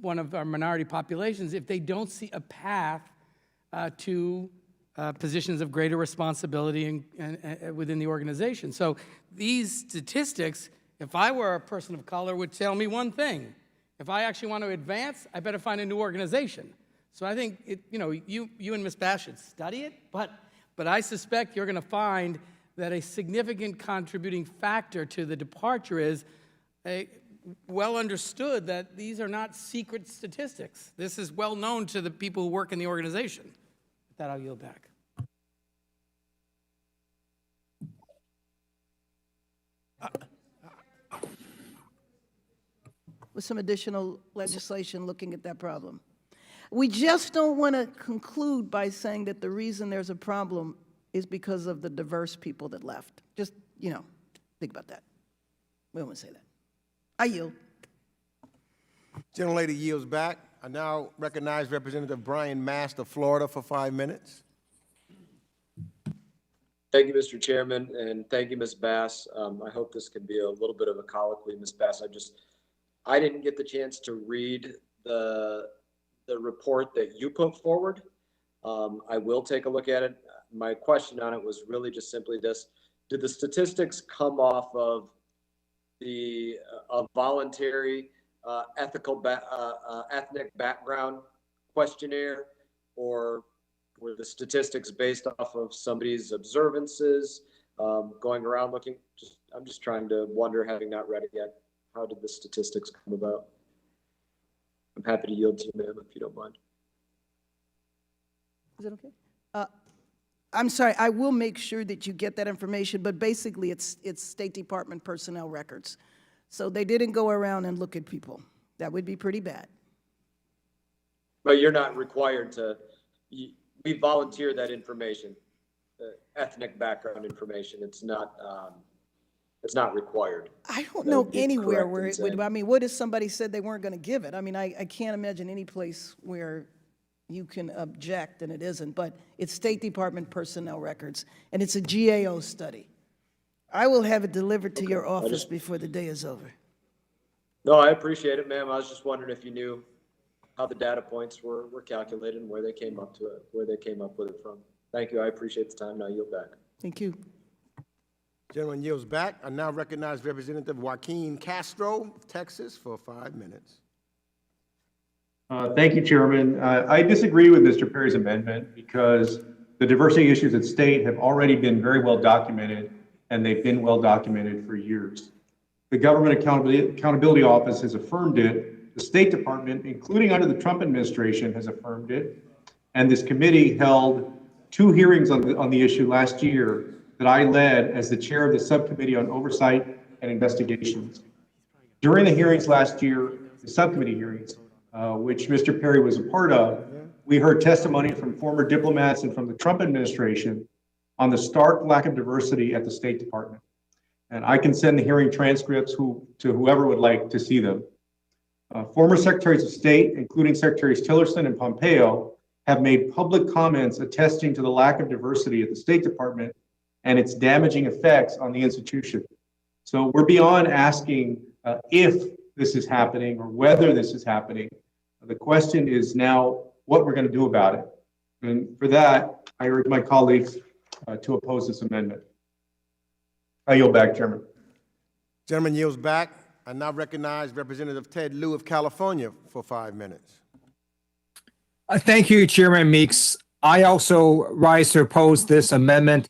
one of our minority populations if they don't see a path to positions of greater responsibility within the organization. So these statistics, if I were a person of color, would tell me one thing. If I actually want to advance, I better find a new organization. So I think, you and Ms. Bass should study it, but I suspect you're going to find that a significant contributing factor to the departure is well understood that these are not secret statistics. This is well known to the people who work in the organization. With that, I'll yield back. With some additional legislation looking at that problem. We just don't want to conclude by saying that the reason there's a problem is because of the diverse people that left. Just, think about that. We don't want to say that. I yield. Gentlelady yields back. I now recognize Representative Brian Mast of Florida for 5 minutes. Thank you, Mr. Chairman, and thank you, Ms. Bass. I hope this can be a little bit of a colloquy, Ms. Bass. I didn't get the chance to read the report that you put forward. I will take a look at it. My question on it was really just simply this: did the statistics come off of the voluntary ethnic background questionnaire, or were the statistics based off of somebody's observances, going around looking? I'm just trying to wonder, having not read it yet, how did the statistics come about? I'm happy to yield to you, ma'am, if you don't mind. Is that okay? I'm sorry, I will make sure that you get that information, but basically it's State Department personnel records. So they didn't go around and look at people. That would be pretty bad. But you're not required to, we volunteer that information, ethnic background information. It's not required. I don't know anywhere where it would, what if somebody said they weren't going to give it? I can't imagine any place where you can object and it isn't, but it's State Department personnel records, and it's a GAO study. I will have it delivered to your office before the day is over. No, I appreciate it, ma'am. I was just wondering if you knew how the data points were calculated and where they came up with it from. Thank you. I appreciate the time. Now yield back. Thank you. Gentleman yields back. I now recognize Representative Joaquin Castro of Texas for 5 minutes. Thank you, Chairman. I disagree with Mr. Perry's amendment because the diversity issues at state have already been very well documented, and they've been well documented for years. The Government Accountability Office has affirmed it. The State Department, including under the Trump administration, has affirmed it. And this committee held 2 hearings on the issue last year that I led as the chair of the Subcommittee on Oversight and Investigations. During the hearings last year, the subcommittee hearings, which Mr. Perry was a part of, we heard testimony from former diplomats and from the Trump administration on the stark lack of diversity at the State Department. And I can send the hearing transcripts to whoever would like to see them. Former Secretaries of State, including Secretaries Tillerson and Pompeo, have made public comments attesting to the lack of diversity at the State Department and its damaging effects on the institution. So we're beyond asking if this is happening or whether this is happening. The question is now what we're going to do about it. And for that, I urge my colleagues to oppose this amendment. I yield back, Chairman. Gentleman yields back. I now recognize Representative Ted Lieu of California for 5 minutes. Thank you, Chairman Meeks. I also rise to oppose this amendment.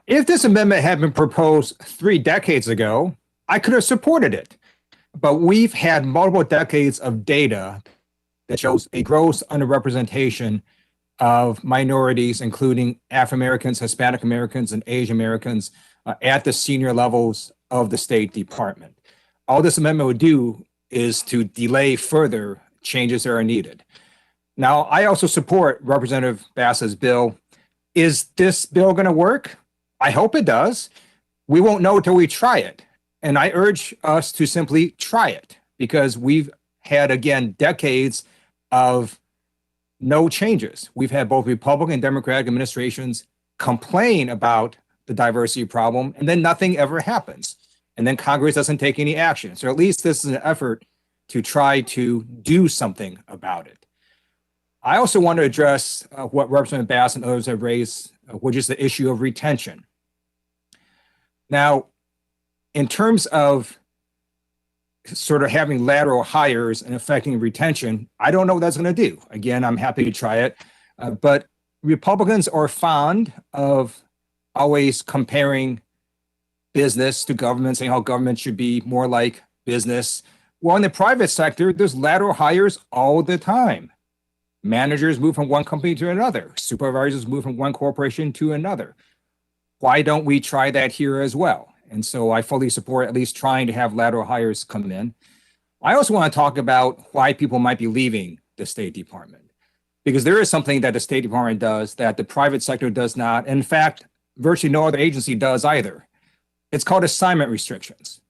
If this amendment had been proposed 3 decades ago, I could have supported it. But we've had multiple decades of data that shows a gross underrepresentation of minorities, including African Americans, Hispanic Americans, and Asian Americans at the senior levels of the State Department. All this amendment would do is to delay further changes that are needed. Now, I also support Representative Bass's bill. Is this bill going to work? I hope it does. We won't know until we try it. And I urge us to simply try it because we've had, again, decades of no changes. We've had both Republican and Democratic administrations complain about the diversity problem, and then nothing ever happens. And then Congress doesn't take any action. So at least this is an effort to try to do something about it. I also want to address what Representative Bass and others have raised, which is the issue of retention. Now, in terms of sort of having lateral hires and affecting retention, I don't know what that's going to do. Again, I'm happy to try it. But Republicans are fond of always comparing business to government, saying how government should be more like business. Well, in the private sector, there's lateral hires all the time. Managers move from one company to another. Supervisors move from one corporation to another. Why don't we try that here as well? And so I fully support at least trying to have lateral hires come in. I also want to talk about why people might be leaving the State Department, because there is something that the State Department does that the private sector does not. In fact, virtually no other agency does either. It's called assignment restrictions.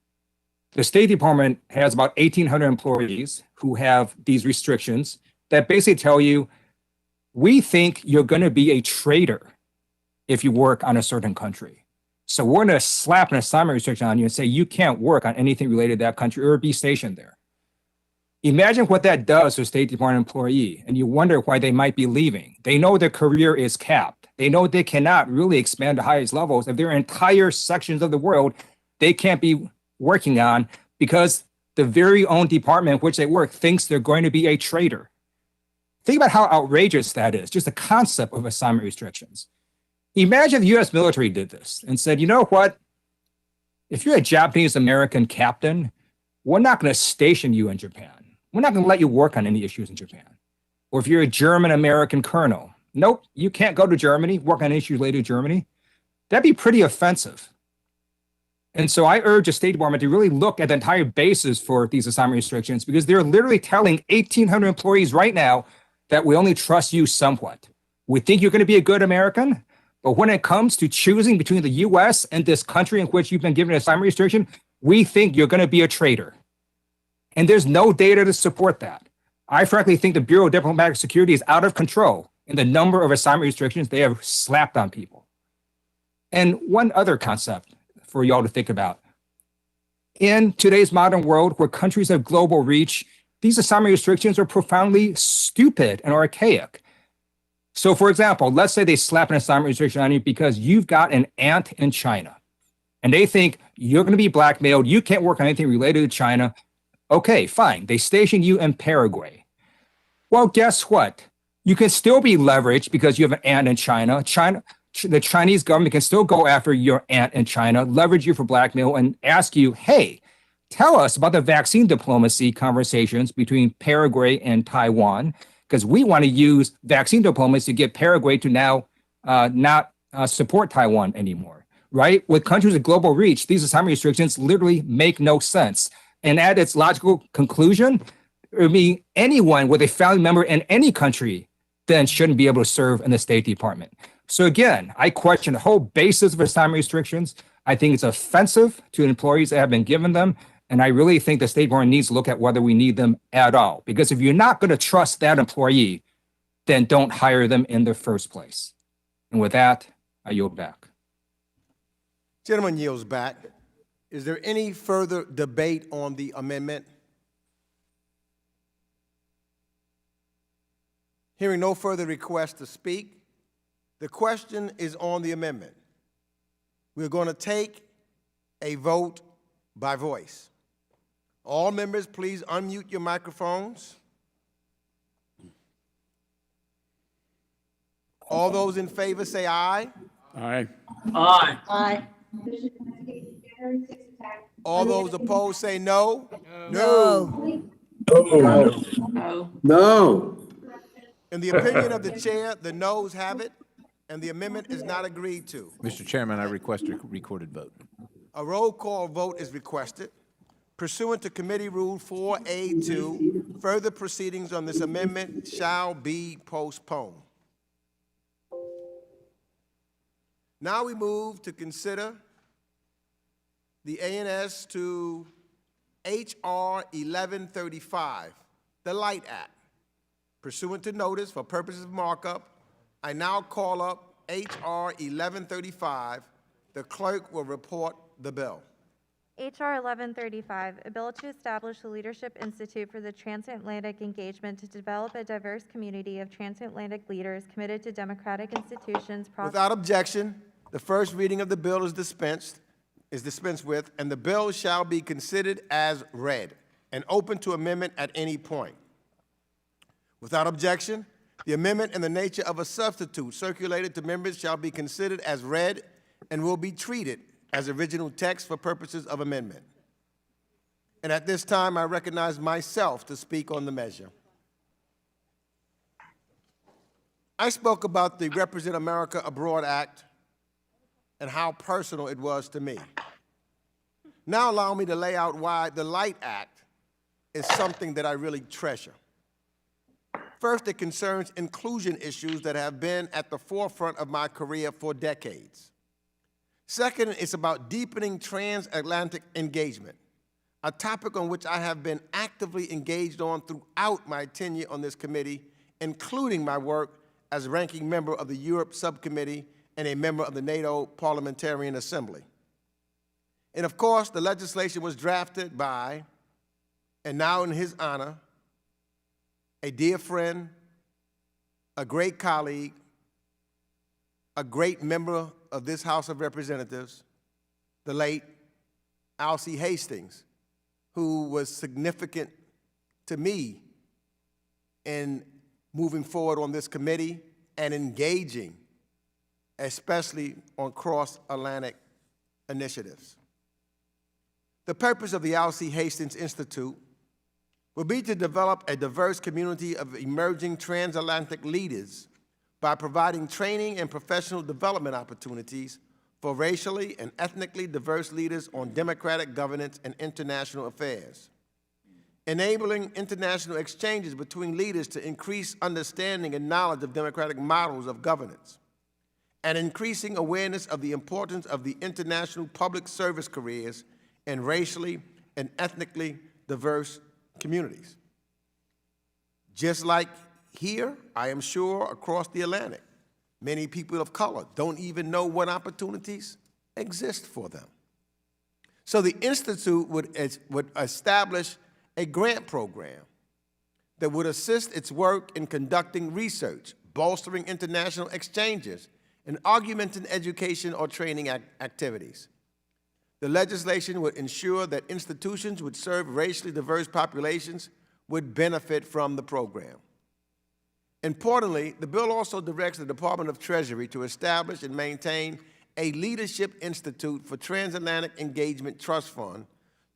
The State Department has about 1,800 employees who have these restrictions that basically tell you, we think you're going to be a traitor if you work on a certain country. So we're going to slap an assignment restriction on you and say you can't work on anything related to that country or be stationed there. Imagine what that does to a State Department employee, and you wonder why they might be leaving. They know their career is capped. They know they cannot really expand to highest levels if there are entire sections of the world they can't be working on because the very own department in which they work thinks they're going to be a traitor. Think about how outrageous that is, just the concept of assignment restrictions. Imagine the U.S. military did this and said, you know what? If you're a Japanese American captain, we're not going to station you in Japan. We're not going to let you work on any issues in Japan. Or if you're a German American colonel, nope, you can't go to Germany, work on issues related to Germany. That'd be pretty offensive. And so I urge the State Department to really look at the entire basis for these assignment restrictions because they're literally telling 1,800 employees right now that we only trust you somewhat. We think you're going to be a good American, but when it comes to choosing between the U.S. and this country in which you've been given an assignment restriction, we think you're going to be a traitor. And there's no data to support that. I frankly think the Bureau of Diplomatic Security is out of control in the number of assignment restrictions they have slapped on people. And one other concept for y'all to think about. In today's modern world where countries have global reach, these assignment restrictions are profoundly stupid and archaic. So for example, let's say they slap an assignment restriction on you because you've got an aunt in China and they think you're going to be blackmailed. You can't work on anything related to China. Okay, fine. They station you in Paraguay. Well, guess what? You can still be leveraged because you have an aunt in China. The Chinese government can still go after your aunt in China, leverage you for blackmail and ask you, hey, tell us about the vaccine diplomacy conversations between Paraguay and Taiwan, because we want to use vaccine diplomacy to get Paraguay to now not support Taiwan anymore, right? With countries with global reach, these assignment restrictions literally make no sense. And at its logical conclusion, it would mean anyone with a family member in any country then shouldn't be able to serve in the State Department. So again, I question the whole basis of assignment restrictions. I think it's offensive to employees that have been given them. And I really think the State Department needs to look at whether we need them at all. Because if you're not going to trust that employee, then don't hire them in the first place. And with that, I yield back. Gentleman yields back. Is there any further debate on the amendment? Hearing no further requests to speak, The question is on the amendment. We're going to take a vote by voice. All members, please unmute your microphones. All those in favor say aye. Aye. Aye. Aye. All those opposed say no. No. No. In the opinion of the chair, the noes have it, and the amendment is not agreed to. Mr. Chairman, I request a recorded vote. A roll call vote is requested. Pursuant to Committee Rule 4A2, further proceedings on this amendment shall be postponed. Now we move to consider the ANS to H.R. 1135, the Light Act. Pursuant to notice for purposes of markup, I now call up H.R. 1135. The clerk will report the bill. H.R. 1135, a bill to establish the Leadership Institute for the Transatlantic Engagement to develop a diverse community of transatlantic leaders committed to democratic institutions. Without objection, the first reading of the bill is dispensed with, and the bill shall be considered as read and open to amendment at any point. Without objection, the amendment in the nature of a substitute circulated to members shall be considered as read and will be treated as original text for purposes of amendment. And at this time, I recognize myself to speak on the measure. I spoke about the Represent America Abroad Act and how personal it was to me. Now allow me to lay out why the Light Act is something that I really treasure. First, it concerns inclusion issues that have been at the forefront of my career for decades. Second, it's about deepening transatlantic engagement, a topic on which I have been actively engaged on throughout my tenure on this committee, including my work as ranking member of the Europe Subcommittee and a member of the NATO Parliamentarian Assembly. And of course, the legislation was drafted by, and now in his honor, a dear friend, a great colleague, a great member of this House of Representatives, the late Alcee Hastings, who was significant to me in moving forward on this committee and engaging, especially on cross-Atlantic initiatives. The purpose of the Alcee Hastings Institute will be to develop a diverse community of emerging transatlantic leaders by providing training and professional development opportunities for racially and ethnically diverse leaders on democratic governance and international affairs, enabling international exchanges between leaders to increase understanding and knowledge of democratic models of governance, and increasing awareness of the importance of the international public service careers in racially and ethnically diverse communities. Just like here, I am sure across the Atlantic, many people of color don't even know what opportunities exist for them. So the Institute would establish a grant program that would assist its work in conducting research, bolstering international exchanges, and augmenting education or training activities. The legislation would ensure that institutions which serve racially diverse populations would benefit from the program. Importantly, the bill also directs the Department of Treasury to establish and maintain a Leadership Institute for Transatlantic Engagement Trust Fund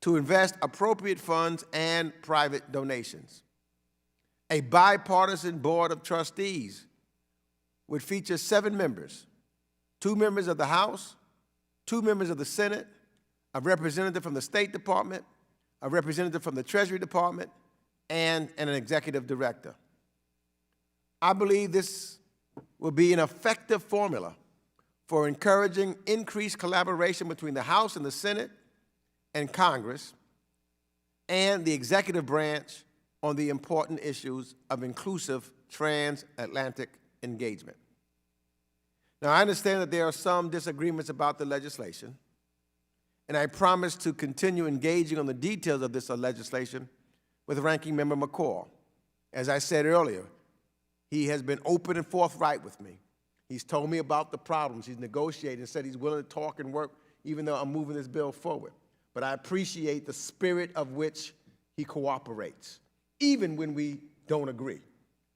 to invest appropriate funds and private donations. A bipartisan board of trustees would feature 7 members, 2 members of the House, 2 members of the Senate, a representative from the State Department, a representative from the Treasury Department, and an executive director. I believe this will be an effective formula for encouraging increased collaboration between the House and the Senate and Congress and the executive branch on the important issues of inclusive transatlantic engagement. Now, I understand that there are some disagreements about the legislation, and I promise to continue engaging on the details of this legislation with Ranking Member McCall. As I said earlier, he has been open and forthright with me. He's told me about the problems. He's negotiated and said he's willing to talk and work even though I'm moving this bill forward. But I appreciate the spirit of which he cooperates, even when we don't agree.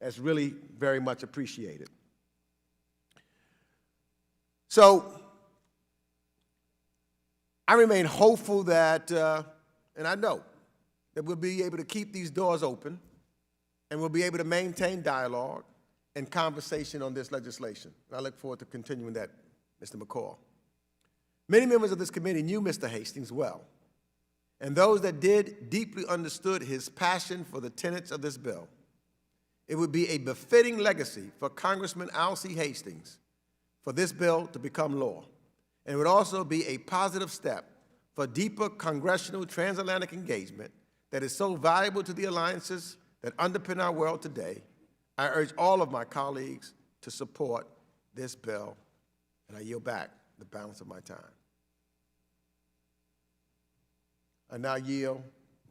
That's really very much appreciated. So I remain hopeful that, and I know, that we'll be able to keep these doors open and we'll be able to maintain dialogue and conversation on this legislation. And I look forward to continuing that, Mr. McCall. Many members of this committee knew Mr. Hastings well, and those that did deeply understood his passion for the tenets of this bill. It would be a befitting legacy for Congressman Al C. Hastings for this bill to become law. And it would also be a positive step for deeper congressional transatlantic engagement that is so valuable to the alliances that underpin our world today. I urge all of my colleagues to support this bill, and I yield back the balance of my time. I now yield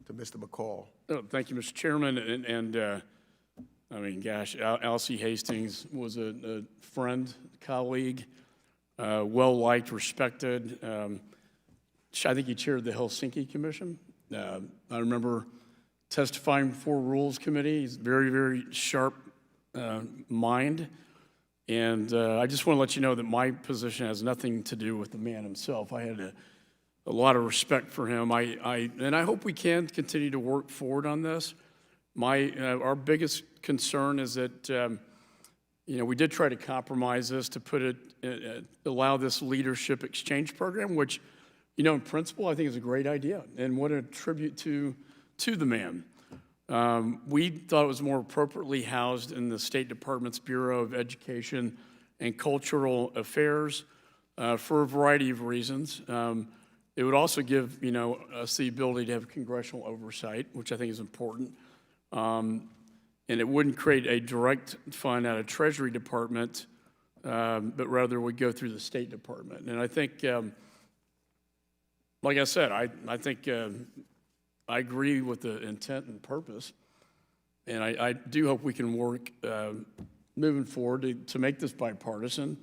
to Mr. McCall. Oh, thank you, Mr. Chairman. I mean, gosh, Al C. Hastings was a friend, colleague, well-liked, respected. I think he chaired the Helsinki Commission. I remember testifying before Rules Committee. He's very, very sharp mind. And I just want to let you know that my position has nothing to do with the man himself. I had a lot of respect for him. And I hope we can continue to work forward on this. Our biggest concern is that, we did try to compromise this to put it, allow this leadership exchange program, which, in principle, I think is a great idea and what a tribute to the man. We thought it was more appropriately housed in the State Department's Bureau of Education and Cultural Affairs for a variety of reasons. It would also give, us the ability to have congressional oversight, which I think is important. And it wouldn't create a direct fund out of Treasury Department, but rather would go through the State Department. And I think, like I said, I think I agree with the intent and purpose. And I do hope we can work moving forward to make this bipartisan.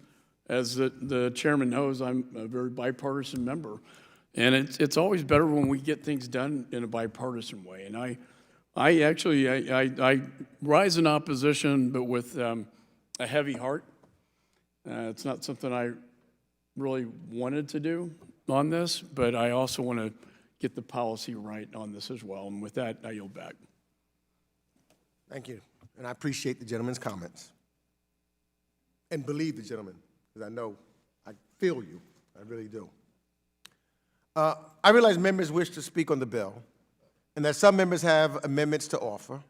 As the chairman knows, I'm a very bipartisan member. And it's always better when we get things done in a bipartisan way. And I rise in opposition, but with a heavy heart. It's not something I really wanted to do on this, but I also want to get the policy right on this as well. And with that, I yield back. Thank you. And I appreciate the gentleman's comments. And believe the gentleman, because I feel you. I really do. I realize members wish to speak on the bill, and that some members have amendments to offer.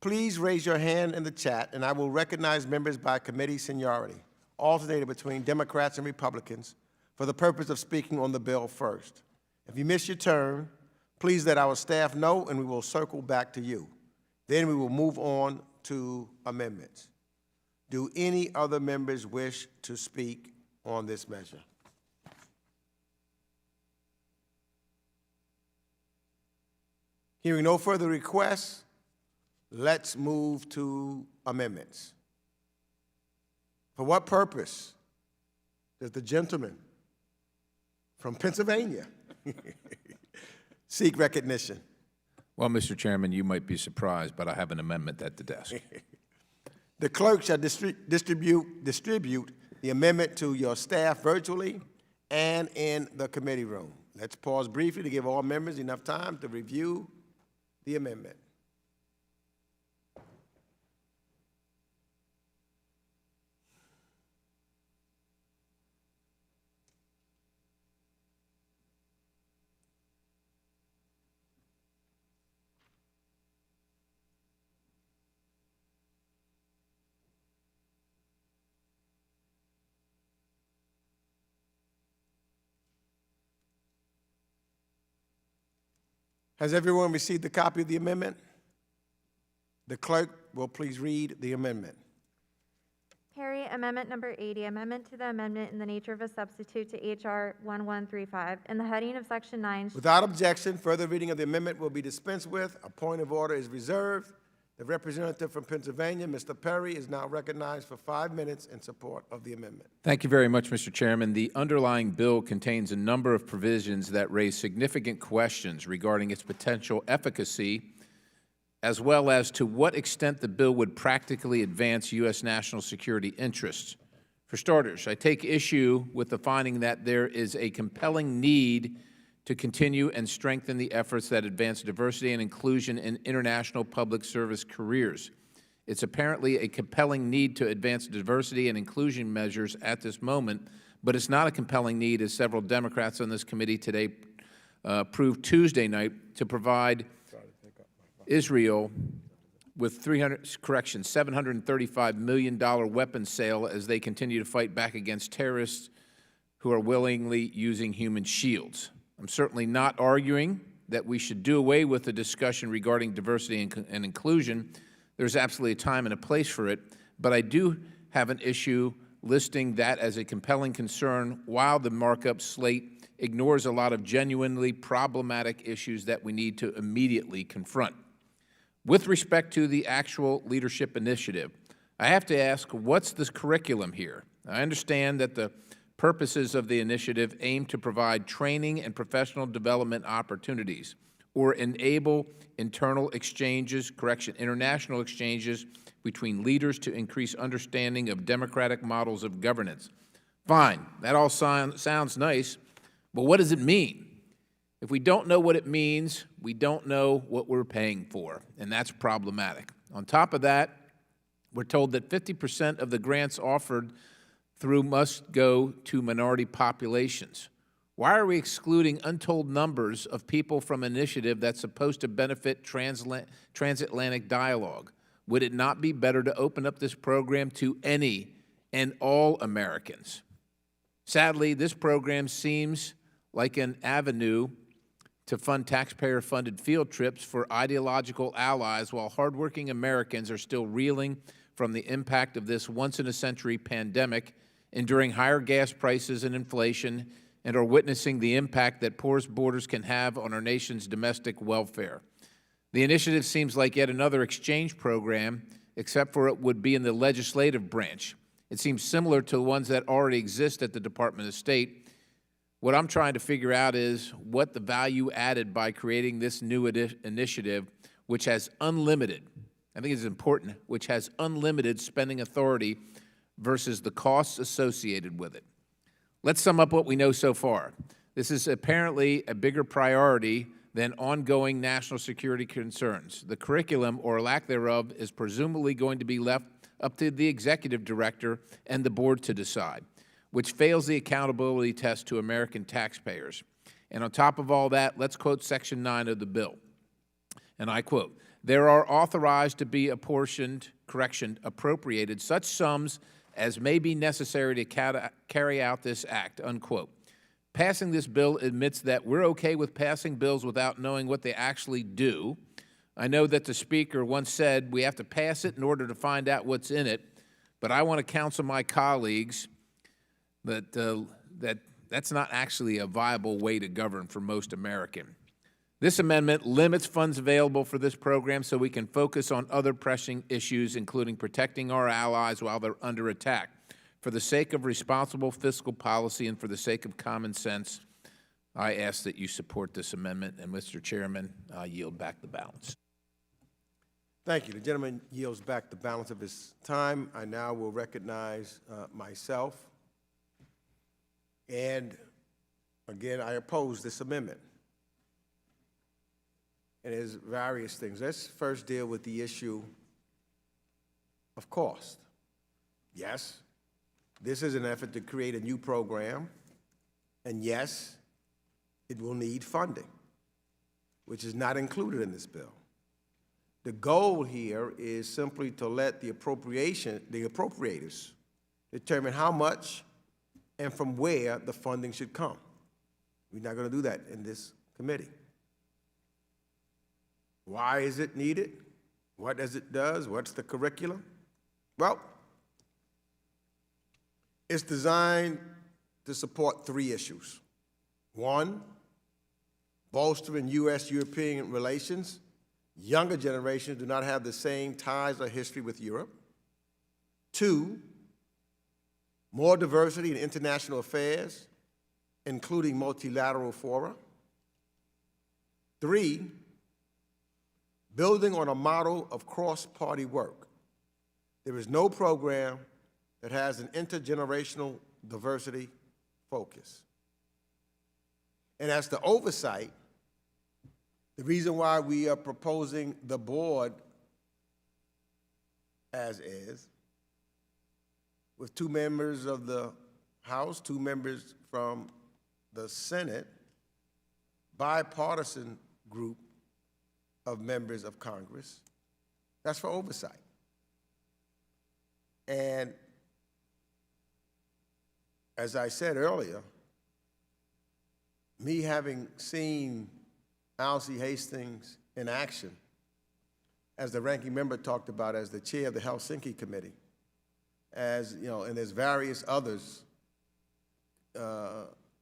Please raise your hand in the chat, and I will recognize members by committee seniority, alternated between Democrats and Republicans, for the purpose of speaking on the bill first. If you miss your turn, please let our staff know, and we will circle back to you. Then we will move on to amendments. Do any other members wish to speak on this measure? Hearing no further requests, let's move to amendments. For what purpose does the gentleman from Pennsylvania seek recognition? Well, Mr. Chairman, you might be surprised, but I have an amendment at the desk. The clerk shall distribute the amendment to your staff virtually and in the committee room. Let's pause briefly to give all members enough time to review the amendment. Has everyone received a copy of the amendment? The clerk will please read the amendment. Carry Amendment Number 80, amendment to the amendment in the nature of a substitute to H.R. 1135. In the heading of Section 9. Without objection, further reading of the amendment will be dispensed with. A point of order is reserved. The representative from Pennsylvania, Mr. Perry, is now recognized for 5 minutes in support of the amendment. Thank you very much, Mr. Chairman. The underlying bill contains a number of provisions that raise significant questions regarding its potential efficacy, as well as to what extent the bill would practically advance U.S. national security interests. For starters, I take issue with the finding that there is a compelling need to continue and strengthen the efforts that advance diversity and inclusion in international public service careers. It's apparently a compelling need to advance diversity and inclusion measures at this moment, but it's not a compelling need, as several Democrats on this committee today proved Tuesday night, to provide Israel with $735 million weapons sale as they continue to fight back against terrorists who are willingly using human shields. I'm certainly not arguing that we should do away with the discussion regarding diversity and inclusion. There's absolutely a time and a place for it, but I do have an issue listing that as a compelling concern while the markup slate ignores a lot of genuinely problematic issues that we need to immediately confront. With respect to the actual leadership initiative, I have to ask, what's the curriculum here? I understand that the purposes of the initiative aim to provide training and professional development opportunities or enable international exchanges between leaders to increase understanding of democratic models of governance. Fine, that all sounds nice, but what does it mean? If we don't know what it means, we don't know what we're paying for, and that's problematic. On top of that, we're told that 50% of the grants offered through must go to minority populations. Why are we excluding untold numbers of people from an initiative that's supposed to benefit transatlantic dialogue? Would it not be better to open up this program to any and all Americans? Sadly, this program seems like an avenue to fund taxpayer-funded field trips for ideological allies while hardworking Americans are still reeling from the impact of this once-in-a-century pandemic, enduring higher gas prices and inflation, and are witnessing the impact that porous borders can have on our nation's domestic welfare. The initiative seems like yet another exchange program, except for it would be in the legislative branch. It seems similar to the ones that already exist at the Department of State. What I'm trying to figure out is what the value added by creating this new initiative, which has unlimited, I think it's important, which has unlimited spending authority versus the costs associated with it. Let's sum up what we know so far. This is apparently a bigger priority than ongoing national security concerns. The curriculum, or lack thereof, is presumably going to be left up to the executive director and the board to decide, which fails the accountability test to American taxpayers. And on top of all that, let's quote Section 9 of the bill. And I quote, "There are authorized to be appropriated such sums as may be necessary to carry out this act," unquote. Passing this bill admits that we're okay with passing bills without knowing what they actually do. I know that the Speaker once said we have to pass it in order to find out what's in it, but I want to counsel my colleagues that that's not actually a viable way to govern for most Americans. This amendment limits funds available for this program so we can focus on other pressing issues, including protecting our allies while they're under attack. For the sake of responsible fiscal policy and for the sake of common sense, I ask that you support this amendment. And, Mr. Chairman, I yield back the balance. Thank you. The gentleman yields back the balance of his time. I now will recognize myself. And, again, I oppose this amendment. And there's various things. Let's first deal with the issue of cost. Yes, this is an effort to create a new program, and yes, it will need funding, which is not included in this bill. The goal here is simply to let the appropriators determine how much and from where the funding should come. We're not going to do that in this committee. Why is it needed? What does it do? What's the curriculum? Well, it's designed to support three issues. One, bolstering U.S.-European relations. younger generations do not have the same ties or history with Europe. 2, more diversity in international affairs, including multilateral fora. 3, building on a model of cross-party work. There is no program that has an intergenerational diversity focus. And as to oversight, the reason why we are proposing the board as is, with 2 members of the House, 2 members from the Senate, bipartisan group of members of Congress, that's for oversight. And as I said earlier, me having seen Alcee Hastings in action, as the ranking member talked about, as the chair of the Helsinki Committee, as you know, and there's various others,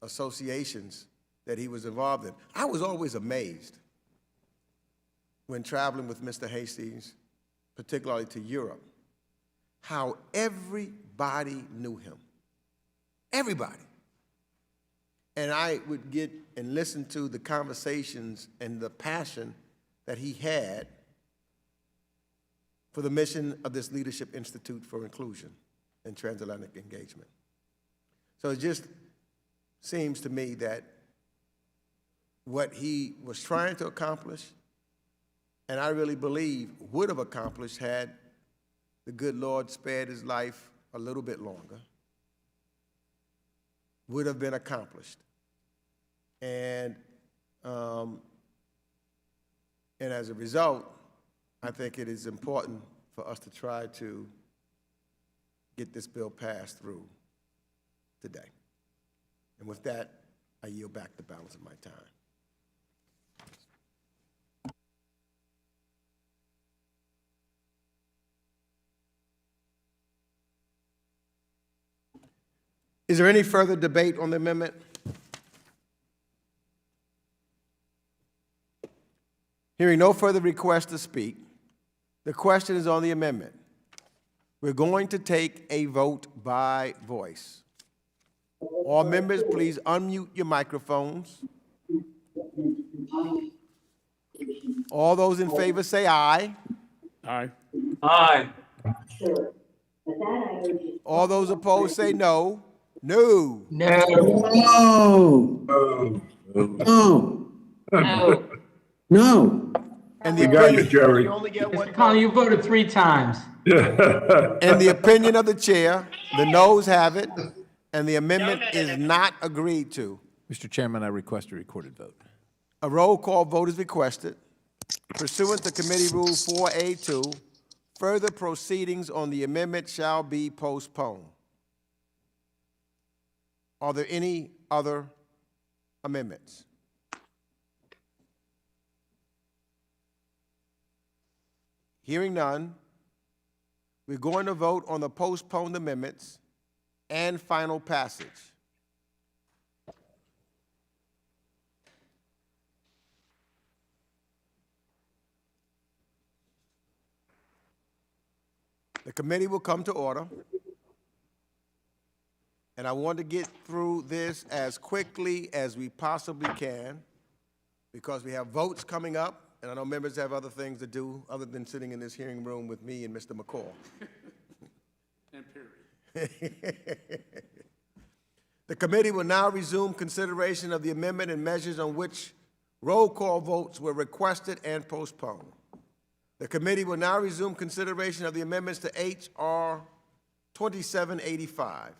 associations that he was involved in. I was always amazed when traveling with Mr. Hastings, particularly to Europe, how everybody knew him. Everybody. And I would get and listen to the conversations and the passion that he had for the mission of this Leadership Institute for Inclusion and Transatlantic Engagement. So it just seems to me that what he was trying to accomplish, and I really believe would have accomplished had the good Lord spared his life a little bit longer, would have been accomplished. And as a result, I think it is important for us to try to get this bill passed through today. And with that, I yield back the balance of my time. Is there any further debate on the amendment? Hearing no further request to speak, the question is on the amendment. We're going to take a vote by voice. All members, please unmute your microphones. All those in favor say aye. Aye. Aye. All those opposed say no. No. No. No. No. And We got you, Jerry. Mr. Connolly, you voted 3 times. in the opinion of the chair, the noes have it, and the amendment is not agreed to. Mr. Chairman, I request a recorded vote. A roll call vote is requested. Pursuant to Committee Rule 4A2, further proceedings on the amendment shall be postponed. Are there any other amendments? Hearing none, we're going to vote on the postponed amendments and final passage. The committee will come to order, and I want to get through this as quickly as we possibly can because we have votes coming up, and I know members have other things to do other than sitting in this hearing room with me and Mr. McCall. And period. The committee will now resume consideration of the amendment and measures on which roll call votes were requested and postponed. The committee will now resume consideration of the amendments to H.R. 2785.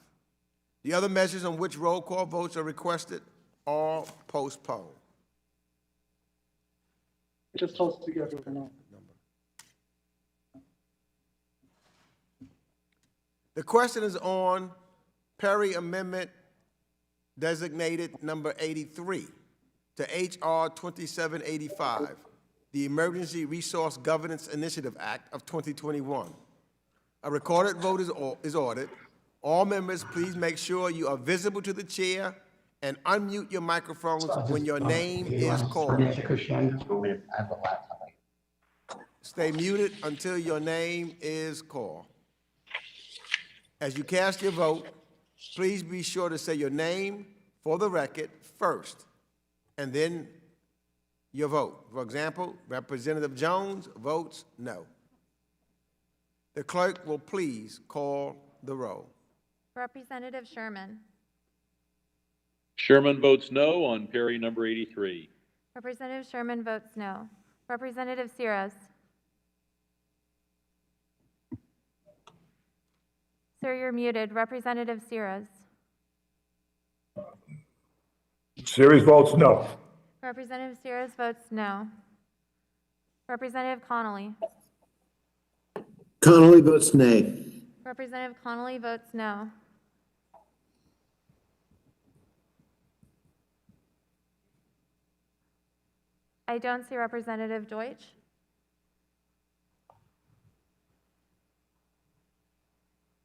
The other measures on which roll call votes are requested are postponed. Just hold it together for now. The question is on Perry Amendment designated number 83 to H.R. 2785, the Emergency Resource Governance Initiative Act of 2021. A recorded vote is ordered. All members, please make sure you are visible to the chair and unmute your microphones when your name is called. Stay muted until your name is called. As you cast your vote, please be sure to say your name for the record first, and then your vote. For example, Representative Jones votes no. The clerk will please call the roll. Representative Sherman. Sherman votes no on Perry number 83. Representative Sherman votes no. Representative Sears. Sir, you're muted. Representative Sears. Series votes no. Representative Sears votes no. Representative Connolly. Connolly votes nay. Representative Connolly votes no. I don't see Representative Deutsch.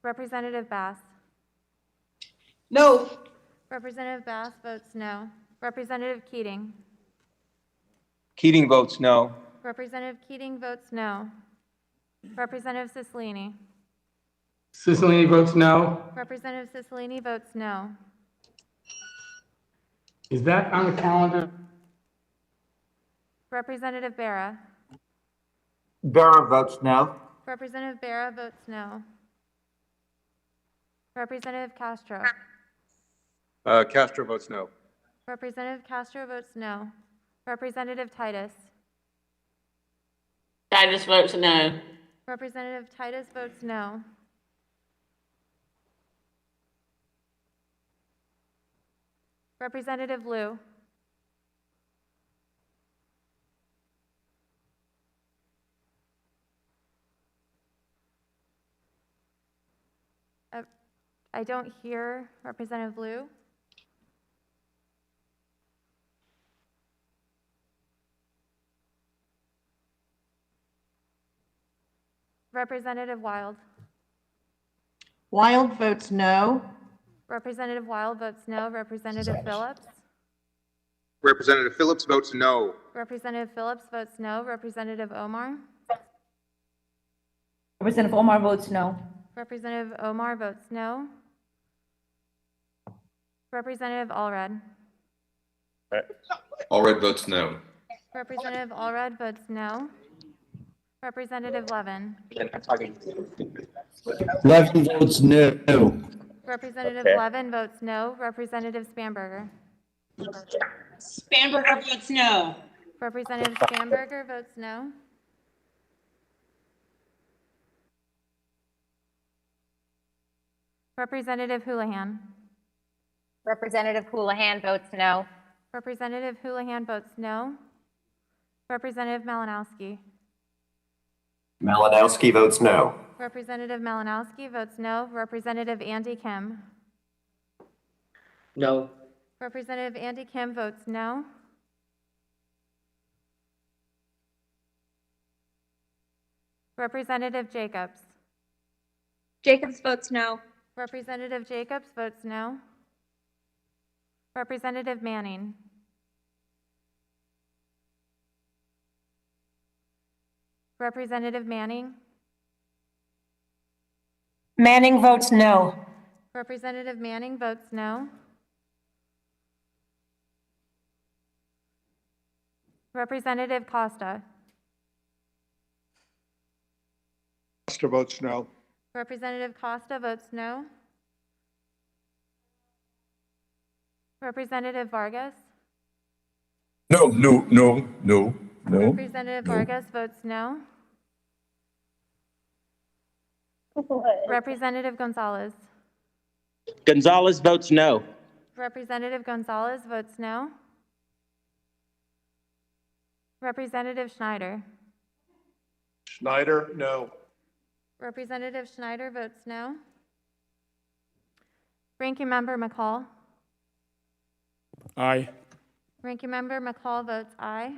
Representative Bass. No. Representative Bass votes no. Representative Keating. Keating votes no. Representative Keating votes no. Representative Cicilline. Cicilline votes no. Representative Cicilline votes no. Is that on the calendar? Representative Barra. Barra votes no. Representative Barra votes no. Representative Castro. Castro votes no. Representative Castro votes no. Representative Titus. Titus votes no. Representative Titus votes no. Representative Liu. I don't hear Representative Liu. Representative Wild. Wild votes no. Representative Wild votes no. Representative Phillips. Representative Phillips votes no. Representative Phillips votes no. Representative Omar. Representative Omar votes no. Representative Omar votes no. Representative Allred. Allred votes no. Representative Allred votes no. Representative Levin. Levin votes no. Representative Levin votes no. Representative Spanberger. Spanberger votes no. Representative Spanberger votes no. Representative Houlihan. Representative Houlihan votes no. Representative Houlihan votes no. Representative Malinowski. Malinowski votes no. Representative Malinowski votes no. Representative Andy Kim. No. Representative Andy Kim votes no. Representative Jacobs. Jacobs votes no. Representative Jacobs votes no. Representative Manning. Representative Manning. Manning votes no. Representative Manning votes no. Representative Costa. Costa votes no. Representative Costa votes no. Representative Vargas. No, no, no, no, no. Representative Vargas votes no. Representative Gonzalez. Gonzalez votes no. Representative Gonzalez votes no. Representative Schneider. Schneider, no. Representative Schneider votes no. Ranking Member McCall. Aye. Ranking Member McCall votes aye.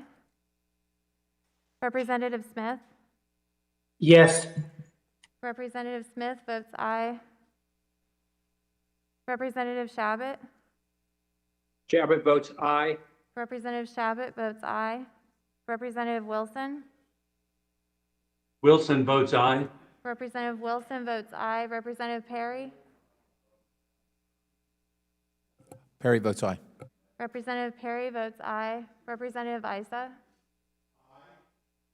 Representative Smith. Yes. Representative Smith votes aye. Representative Chabot. Chabot votes aye. Representative Chabot votes aye. Representative Wilson. Wilson votes aye. Representative Wilson votes aye. Representative Perry? Perry votes aye. Representative Perry votes aye. Representative Isa?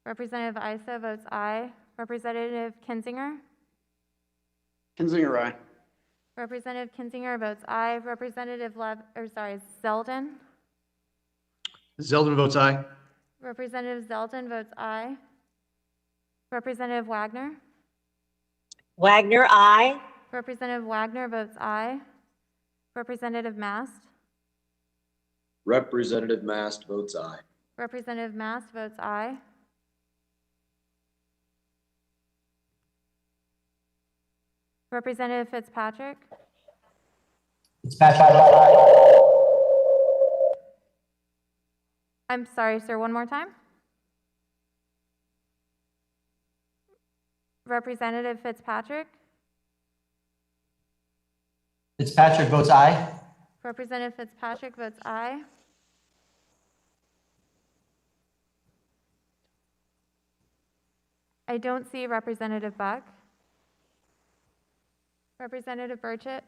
Representative Isa votes aye. Representative Kinzinger? Kinzinger, aye. Representative Kinzinger votes aye. Representative Zeldin? Zeldin votes aye. Representative Zeldin votes aye. Representative Wagner? Wagner, aye. Representative Wagner votes aye. Representative Mast? Representative Mast votes aye. Representative Mast votes aye. Representative Fitzpatrick? I'm sorry, sir, one more time. Representative Fitzpatrick? Fitzpatrick votes aye. Representative Fitzpatrick votes aye. I don't see Representative Buck. Representative Burchett?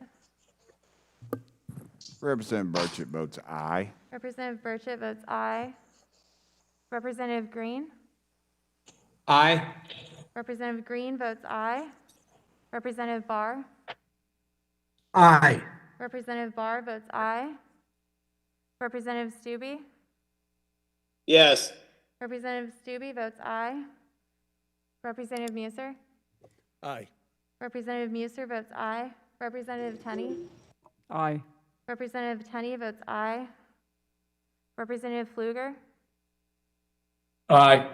Representative Burchett votes aye. Representative Burchett votes aye. Representative Green? Aye. Representative Green votes aye. Representative Barr? Aye. Representative Barr votes aye. Representative Stube? Yes. Representative Stube votes aye. Representative Muser? Aye. Representative Muser votes aye. Representative Tenney? Aye. Representative Tenney votes aye. Representative Pfluger? Aye.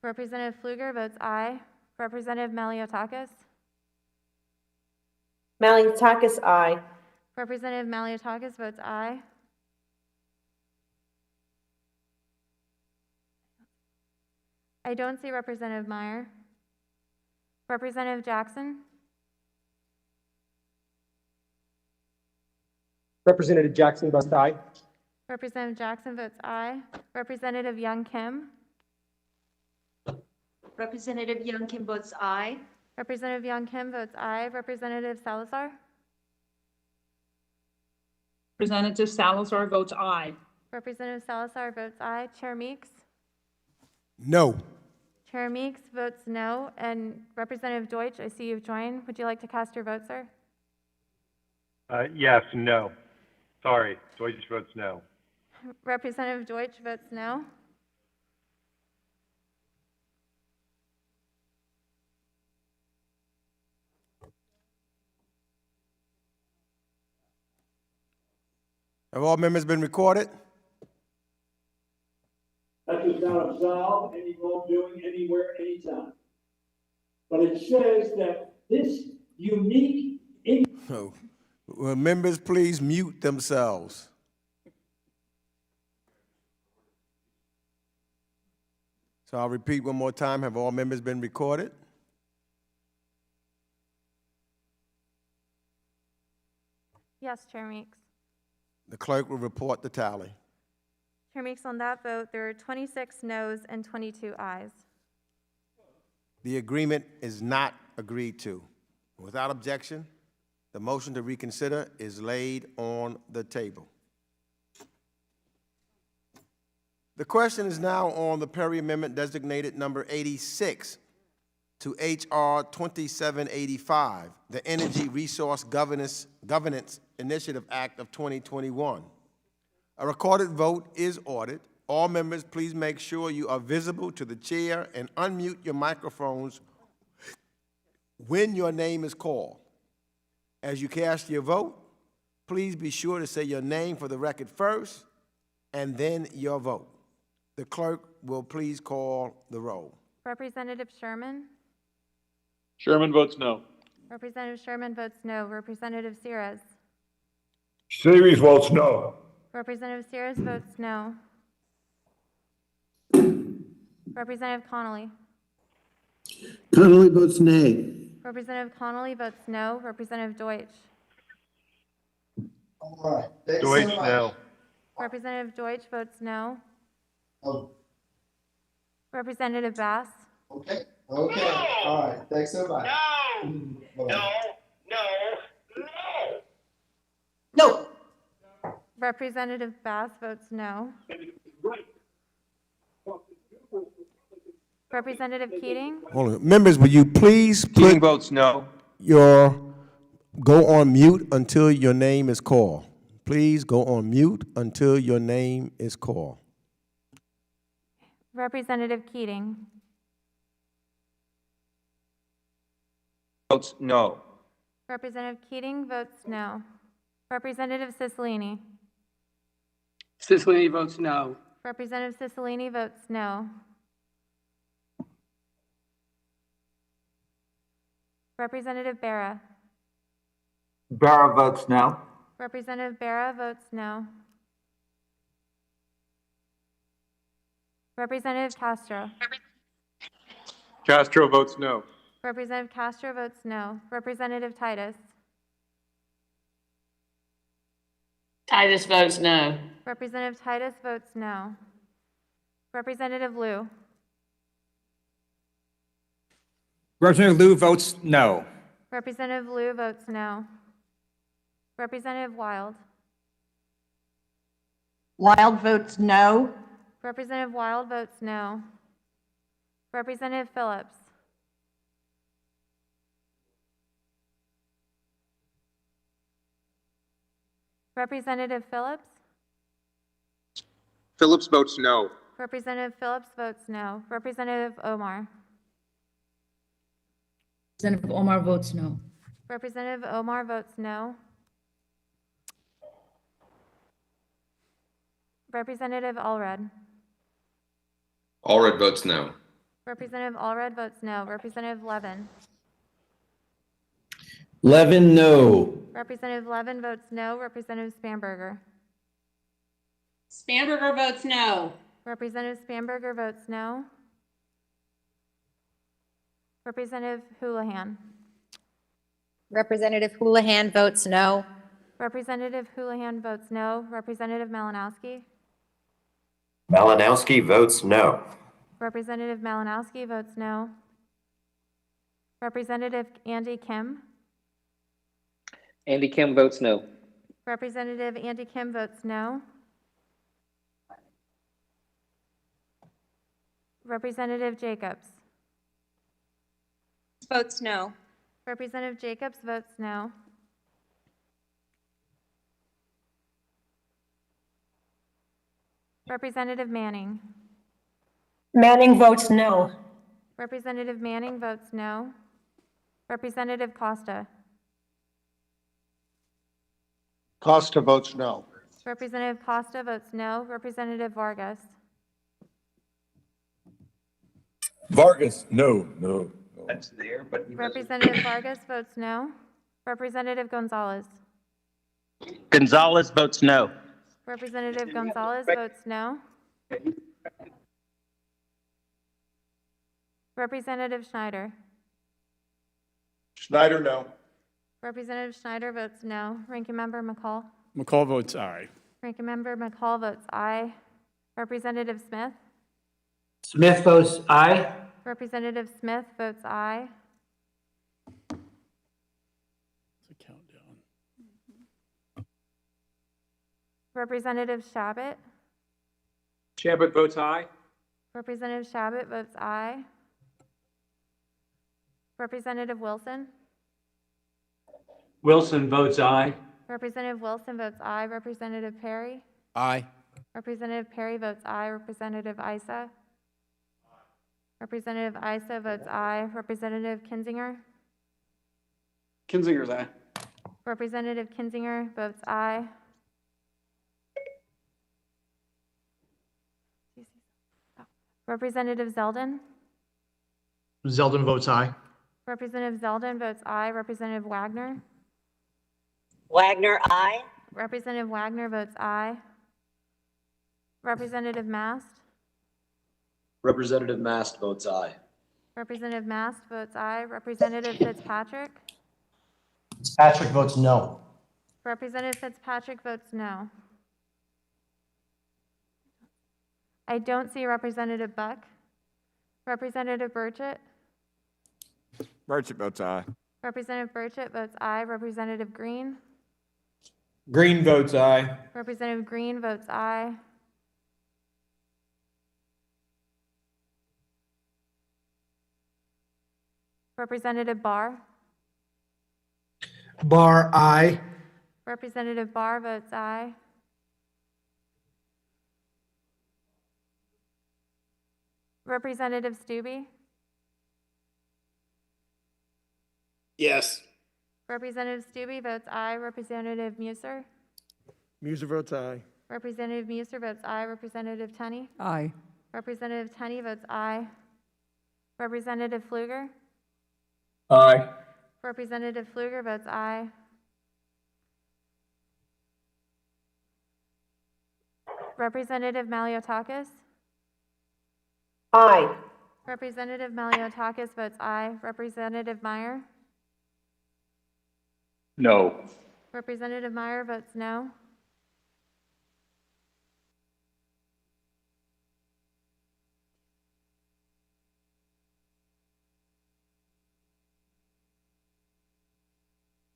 Representative Pfluger votes aye. Representative Maliotakis? Maliotakis, aye. Representative Maliotakis votes aye. I don't see Representative Meyer. Representative Jackson? Representative Jackson votes aye. Representative Jackson votes aye. Representative Young Kim? Representative Young Kim votes aye. Representative Young Kim votes aye. Representative Salazar? Representative Salazar votes aye. Representative Salazar votes aye. Chair Meeks? No. Chair Meeks votes no. And Representative Deutsch, I see you've joined. Would you like to cast your vote, sir? Yes, no. Sorry, Deutsch votes no. Representative Deutsch votes no. Have all members been recorded? That does not absolve any wrongdoing anywhere, anytime. But it says that this unique. No. Will members please mute themselves? So I'll repeat one more time. Have all members been recorded? Yes, Chair Meeks. The clerk will report the tally. Chair Meeks, on that vote, there are 26 noes and 22 ayes. The agreement is not agreed to. Without objection, the motion to reconsider is laid on the table. The question is now on the Perry Amendment designated number 86 to H.R. 2785, the Energy Resource Governance Initiative Act of 2021. A recorded vote is ordered. All members, please make sure you are visible to the chair and unmute your microphones when your name is called. As you cast your vote, please be sure to say your name for the record first and then your vote. The clerk will please call the roll. Representative Sherman? Sherman votes no. Representative Sherman votes no. Representative Sears? Series votes no. Representative Sears votes no. Representative Connolly? Connolly votes nay. Representative Connolly votes no. Representative Deutsch? Deutsch, no. Representative Deutsch votes no. Oh, Representative Bass? okay. Okay, all right, thanks so much. No. Representative Bass votes no. Representative Keating? Hold on. Members, will you please Keating put votes no. go on mute until your name is called. Please go on mute until your name is called. Representative Keating? Votes no. Representative Keating votes no. Representative Cicilline? Cicilline votes no. Representative Cicilline votes no. Representative Barra? Barra votes no. Representative Barra votes no. Representative Castro? Castro votes no. Representative Castro votes no. Representative Titus? Titus votes no. Representative Titus votes no. Representative Liu? Representative Liu votes no. Representative Liu votes no. Representative Wild? Wild votes no. Representative Wild votes no. Representative Phillips? Representative Phillips? Phillips votes no. Representative Phillips votes no. Representative Omar? Representative Omar votes no. Representative Omar votes no. Representative Allred? Allred votes no. Representative Allred votes no. Representative Levin? Levin, no. Representative Levin votes no. Representative Spanberger? Spanberger votes no. Representative Spanberger votes no. Representative Houlihan? Representative Houlihan votes no. Representative Houlihan votes no. Representative Malinowski? Malinowski votes no. Representative Malinowski votes no. Representative Andy Kim? Andy Kim votes no. Representative Andy Kim votes no. Representative Jacobs? Votes no. Representative Jacobs votes no. Representative Manning? Manning votes no. Representative Manning votes no. Representative Costa? Costa votes no. Representative Costa votes no. Representative Vargas? Vargas, no. That's there, but he doesn't. Representative Vargas votes no. Representative Gonzalez? Gonzalez votes no. Representative Gonzalez votes no. Representative Schneider? Schneider, no. Representative Schneider votes no. Ranking Member McCall? McCall votes aye. Ranking Member McCall votes aye. Representative Smith? Smith votes aye. Representative Smith votes aye. It's a countdown. Representative Shabbat? Chabot votes aye. Representative Shabbat votes aye. Representative Wilson? Wilson votes aye. Representative Wilson votes aye. Representative Perry? Aye. Representative Perry votes aye. Representative Issa? Representative Issa votes aye. Representative Kinzinger? Kinzinger's aye. Representative Kinzinger votes aye. Representative Zeldin? Zeldin votes aye. Representative Zeldin votes aye. Representative Wagner? Wagner, aye. Representative Wagner votes aye. Representative Mast? Representative Mast votes aye. Representative Mast votes aye. Representative Fitzpatrick? Patrick votes no. Representative Fitzpatrick votes no. I don't see Representative Buck. Representative Burchett? Burchett votes aye. Representative Burchett votes aye. Representative Green? Green votes aye. Representative Green votes aye. Representative Barr? Barr, aye. Representative Barr votes aye. Representative Stube? Yes. Representative Stube votes aye. Representative Muser? Muser votes aye. Representative Muser votes aye. Representative Tenney? Aye. Representative Tenney votes aye. Representative Pfluger? Aye. Representative Pfluger votes aye. Representative Maliotakis? Aye. Representative Maliotakis votes aye. Representative Meyer? No. Representative Meyer votes no.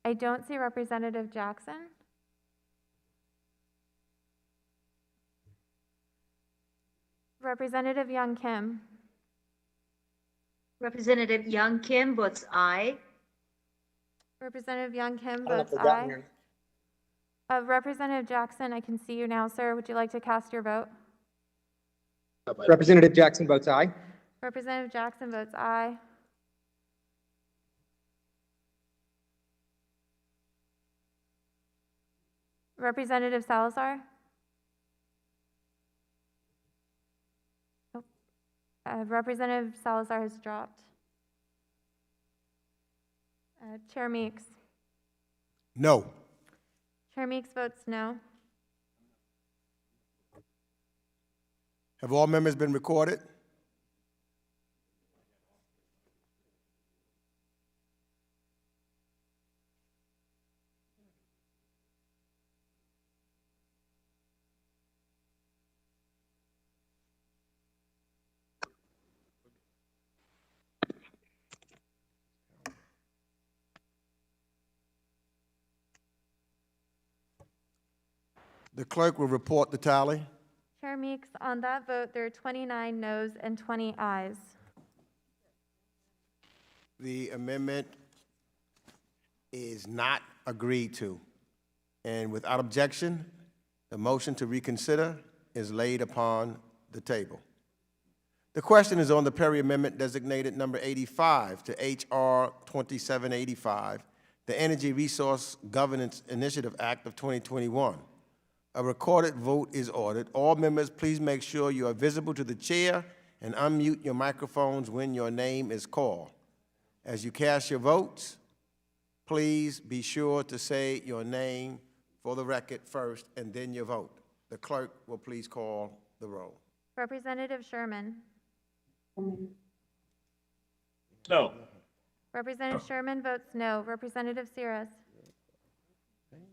I don't see Representative Jackson. Representative Young Kim? Representative Young Kim votes aye. Representative Young Kim I don't know votes if they got aye. me. Representative Jackson, I can see you now, sir. Would you like to cast your vote? Representative Jackson votes aye. Representative Jackson votes aye. Representative Salazar? Oh, Representative Salazar has dropped. Chair Meeks? No. Chair Meeks votes no. Have all members been recorded? The clerk will report the tally. Chair Meeks, on that vote, there are 29 noes and 20 ayes. The amendment is not agreed to. And without objection, the motion to reconsider is laid upon the table. The question is on the Perry Amendment designated number 85 to H.R. 2785, the Energy Resource Governance Initiative Act of 2021. A recorded vote is ordered. All members, please make sure you are visible to the chair and unmute your microphones when your name is called. As you cast your votes, please be sure to say your name for the record first and then your vote. The clerk will please call the roll. Representative Sherman? No. Representative Sherman votes no. Representative Sears?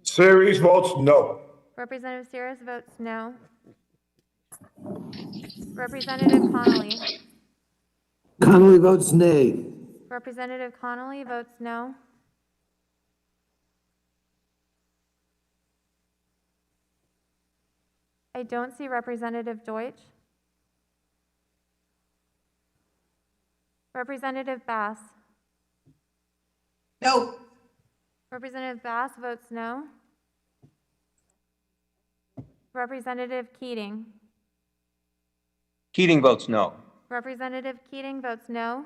Series votes no. Representative Sears votes no. Representative Connolly? Connolly votes nay. Representative Connolly votes no. I don't see Representative Deutsch. Representative Bass? No. Representative Bass votes no. Representative Keating? Keating votes no. Representative Keating votes no.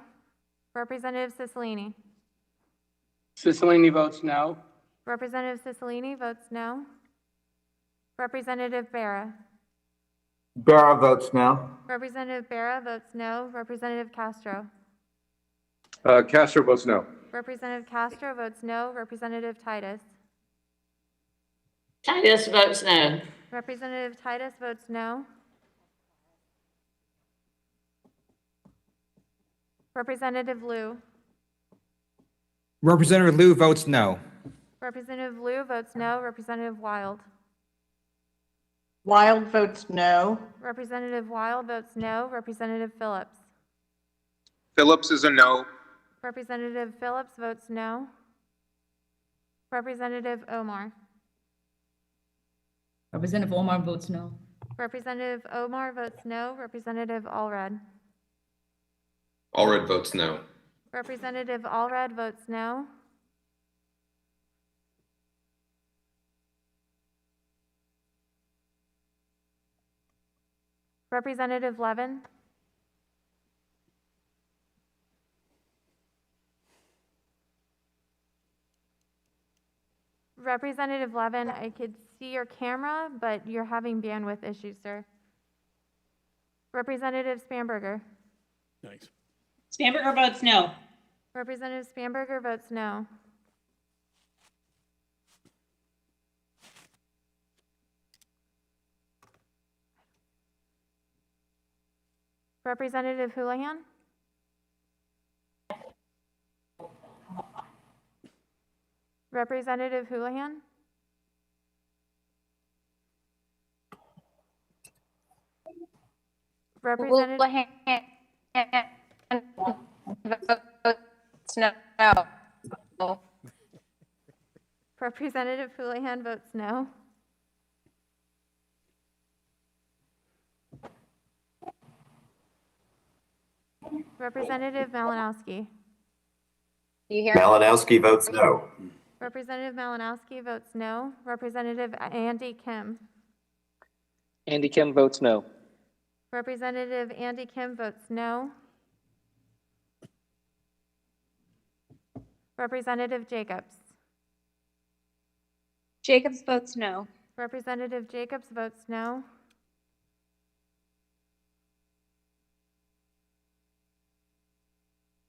Representative Cicilline? Cicilline votes no. Representative Cicilline votes no. Representative Barra? Barra votes no. Representative Barra votes no. Representative Castro? Castro votes no. Representative Castro votes no. Representative Titus? Titus votes no. Representative Titus votes no. Representative Liu? Representative Liu votes no. Representative Liu votes no. Representative Wild? Wild votes no. Representative Wild votes no. Representative Phillips? Phillips is a no. Representative Phillips votes no. Representative Omar. Representative Omar votes no. Representative Omar votes no. Representative Allred. Allred votes no. Representative Allred votes no. Representative Levin. Representative Levin, I could see your camera, but you're having bandwidth issues, sir. Representative Spanberger. Thanks. Spanberger votes no. Representative Spanberger votes no. Representative Houlihan. Representative Houlihan. Representative votes no. Representative Houlihan votes no. Representative Malinowski. Malinowski votes no. Representative Malinowski votes no. Representative Andy Kim. Andy Kim votes no. Representative Andy Kim votes no. Representative Jacobs. Jacobs votes no. Representative Jacobs votes no.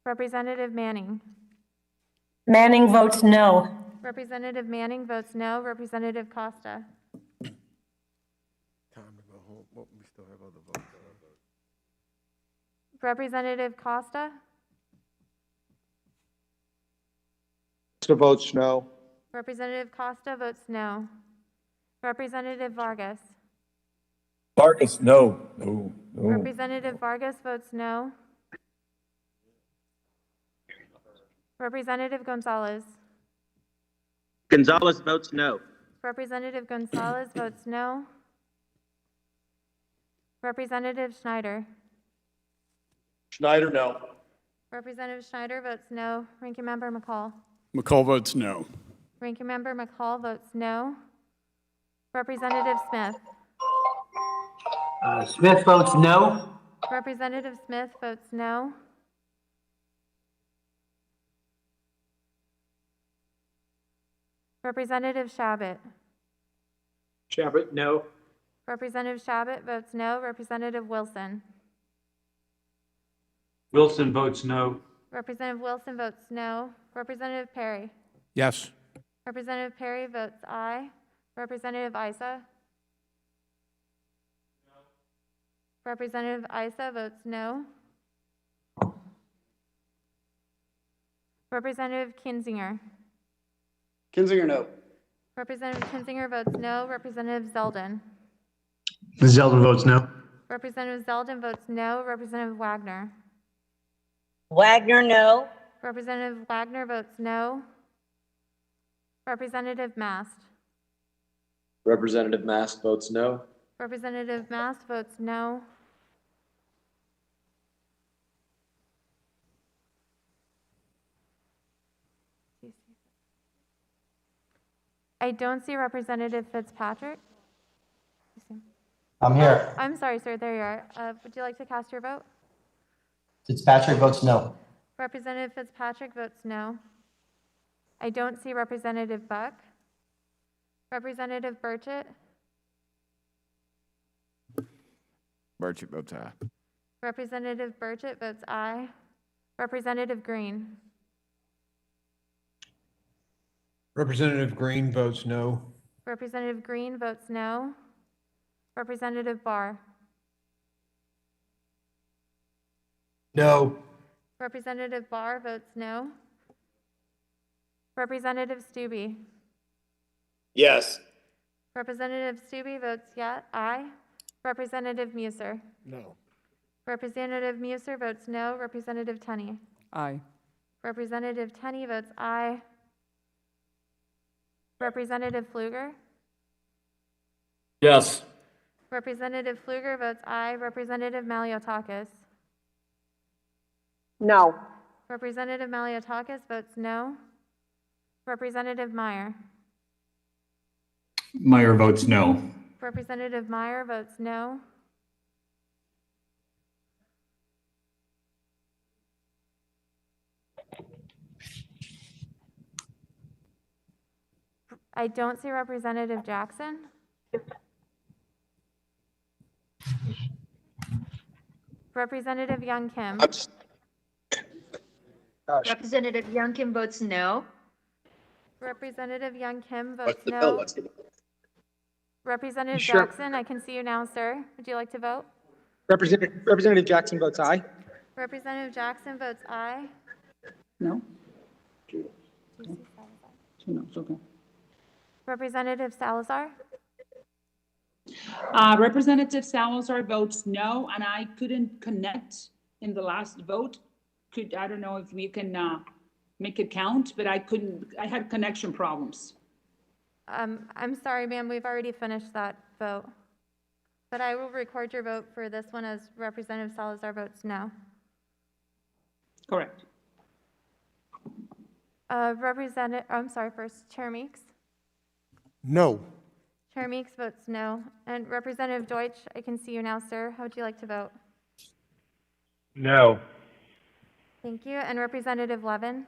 Representative Manning. Manning votes no. Representative Manning votes no. Representative Costa. Time to go home. Well, we still have other votes. Representative Costa. Costa votes no. Representative Costa votes no. Representative Vargas. Vargas, no. No. Representative Vargas votes no. Representative Gonzalez. Gonzalez votes no. Representative Gonzalez votes no. Representative Schneider. Schneider, no. Representative Schneider votes no. Ranking Member McCall. McCall votes no. Ranking Member McCall votes no. Representative Smith. Smith votes no. Representative Smith votes no. Representative Chabot. Chabot, no. Representative Chabot votes no. Representative Wilson. Wilson votes no. Representative Wilson votes no. Representative Perry. Yes. Representative Perry votes aye. Representative Issa. Representative Issa votes no. Representative Kinzinger. Kinzinger, no. Representative Kinzinger votes no. Representative Zeldin. Zeldin votes no. Representative Zeldin votes no. Representative Wagner. Wagner, no. Representative Wagner votes no. Representative Mast. Representative Mast votes no. Representative Mast votes no. I don't see Representative Fitzpatrick. I'm here. I'm sorry, sir. There you are. Would you like to cast your vote? Fitzpatrick votes no. Representative Fitzpatrick votes no. I don't see Representative Buck. Representative Burchett. Burchett votes aye. Representative Burchett votes aye. Representative Green. Representative Green votes no. Representative Green votes no. Representative Barr. No. Representative Barr votes no. Representative Stubbe. Yes. Representative Stubbe votes aye. Representative Muser. No. Representative Muser votes no. Representative Tenney. Aye. Representative Tenney votes aye. Representative Pfluger? Yes. Representative Pfluger votes aye. Representative Maliotakis? No. Representative Maliotakis votes no. Representative Meyer? Meyer votes no. Representative Meyer votes no. I don't see Representative Jackson. Representative Young Kim? Representative Young Kim votes no. Representative Young Kim votes no. Representative Jackson, I can see you now, sir. Would you like to vote? Representative Jackson votes aye. Representative Jackson votes aye. No? No, it's okay. Representative Salazar? Representative Salazar votes no, and I couldn't connect in the last vote. I don't know if we can make it count, but I had connection problems. I'm sorry, ma'am, we've already finished that vote. But I will record your vote for this one as Representative Salazar votes no. Correct. First, Chair Meeks? No. Chair Meeks votes no. And Representative Deutsch, I can see you now, sir. How would you like to vote? No. Thank you. And Representative Levin?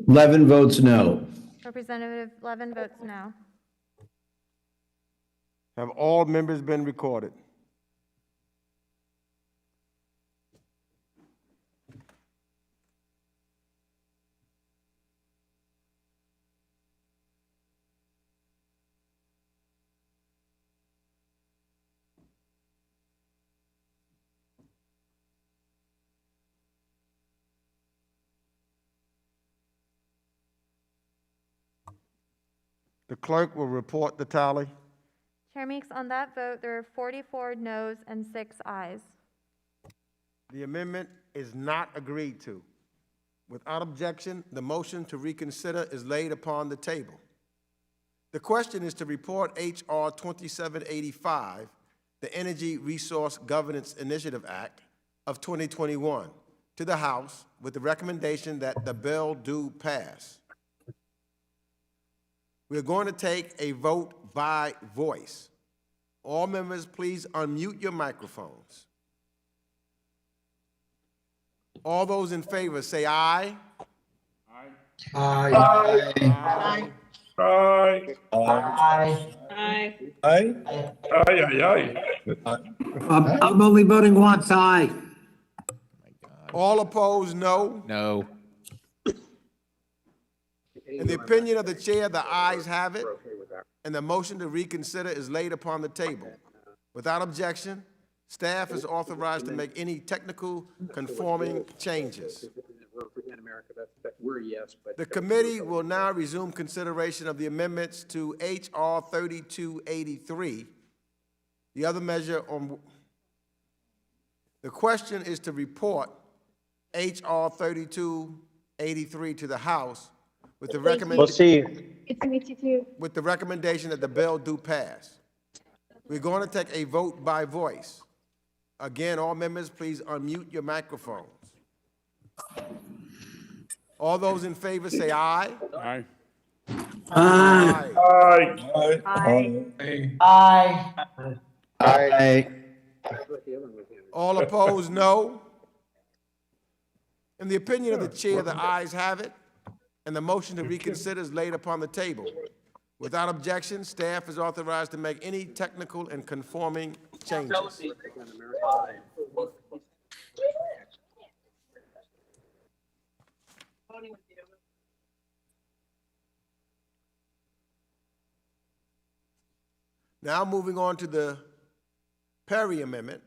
Levin votes no. Representative Levin votes no. Have all members been recorded? The clerk will report the tally. Chair Meeks, on that vote, there are 44 noes and 6 ayes. The amendment is not agreed to. Without objection, the motion to reconsider is laid upon the table. The question is to report H.R. 2785, the Energy Resource Governance Initiative Act of 2021, to the House with the recommendation that the bill do pass. We're going to take a vote by voice. All members, please unmute your microphones. All those in favor say aye. Aye. Aye. Aye. Aye. Aye. Aye. Aye, aye, aye. I'm only voting once, aye. All opposed, no. No. In the opinion of the chair, the ayes have it, and the motion to reconsider is laid upon the table. Without objection, staff is authorized to make any technical conforming changes. The committee will now resume consideration of the amendments to H.R. 3283. The other measure on the question is to report H.R. 3283 to the House with the recommendation. It's me too. With the recommendation that the bill do pass. We're going to take a vote by voice. Again, all members, please unmute your microphones. All those in favor say aye. Aye. Aye. Aye. Aye. Aye. Aye. All opposed, no. In the opinion of the chair, the ayes have it, and the motion to reconsider is laid upon the table. Without objection, staff is authorized to make any technical and conforming changes. Now moving on to the Perry Amendment.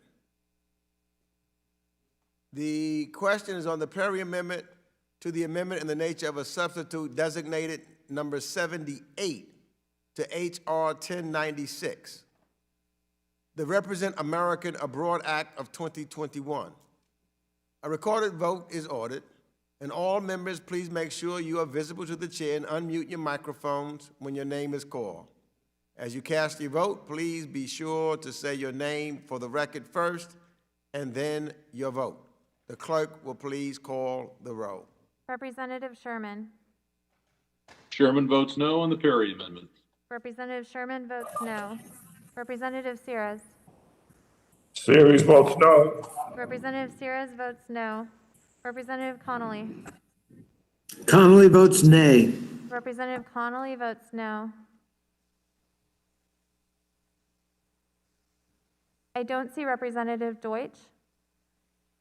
The question is on the Perry Amendment to the amendment in the nature of a substitute designated number 78 to H.R. 1096, the Represent American Abroad Act of 2021. A recorded vote is ordered, and all members, please make sure you are visible to the chair and unmute your microphones when your name is called. As you cast your vote, please be sure to say your name for the record first and then your vote. The clerk will please call the roll. Representative Sherman. Sherman votes no on the Perry Amendment. Representative Sherman votes no. Representative Sears. Series votes no. Representative Sears votes no. Representative Connolly. Connolly votes nay. Representative Connolly votes no. I don't see Representative Deutsch.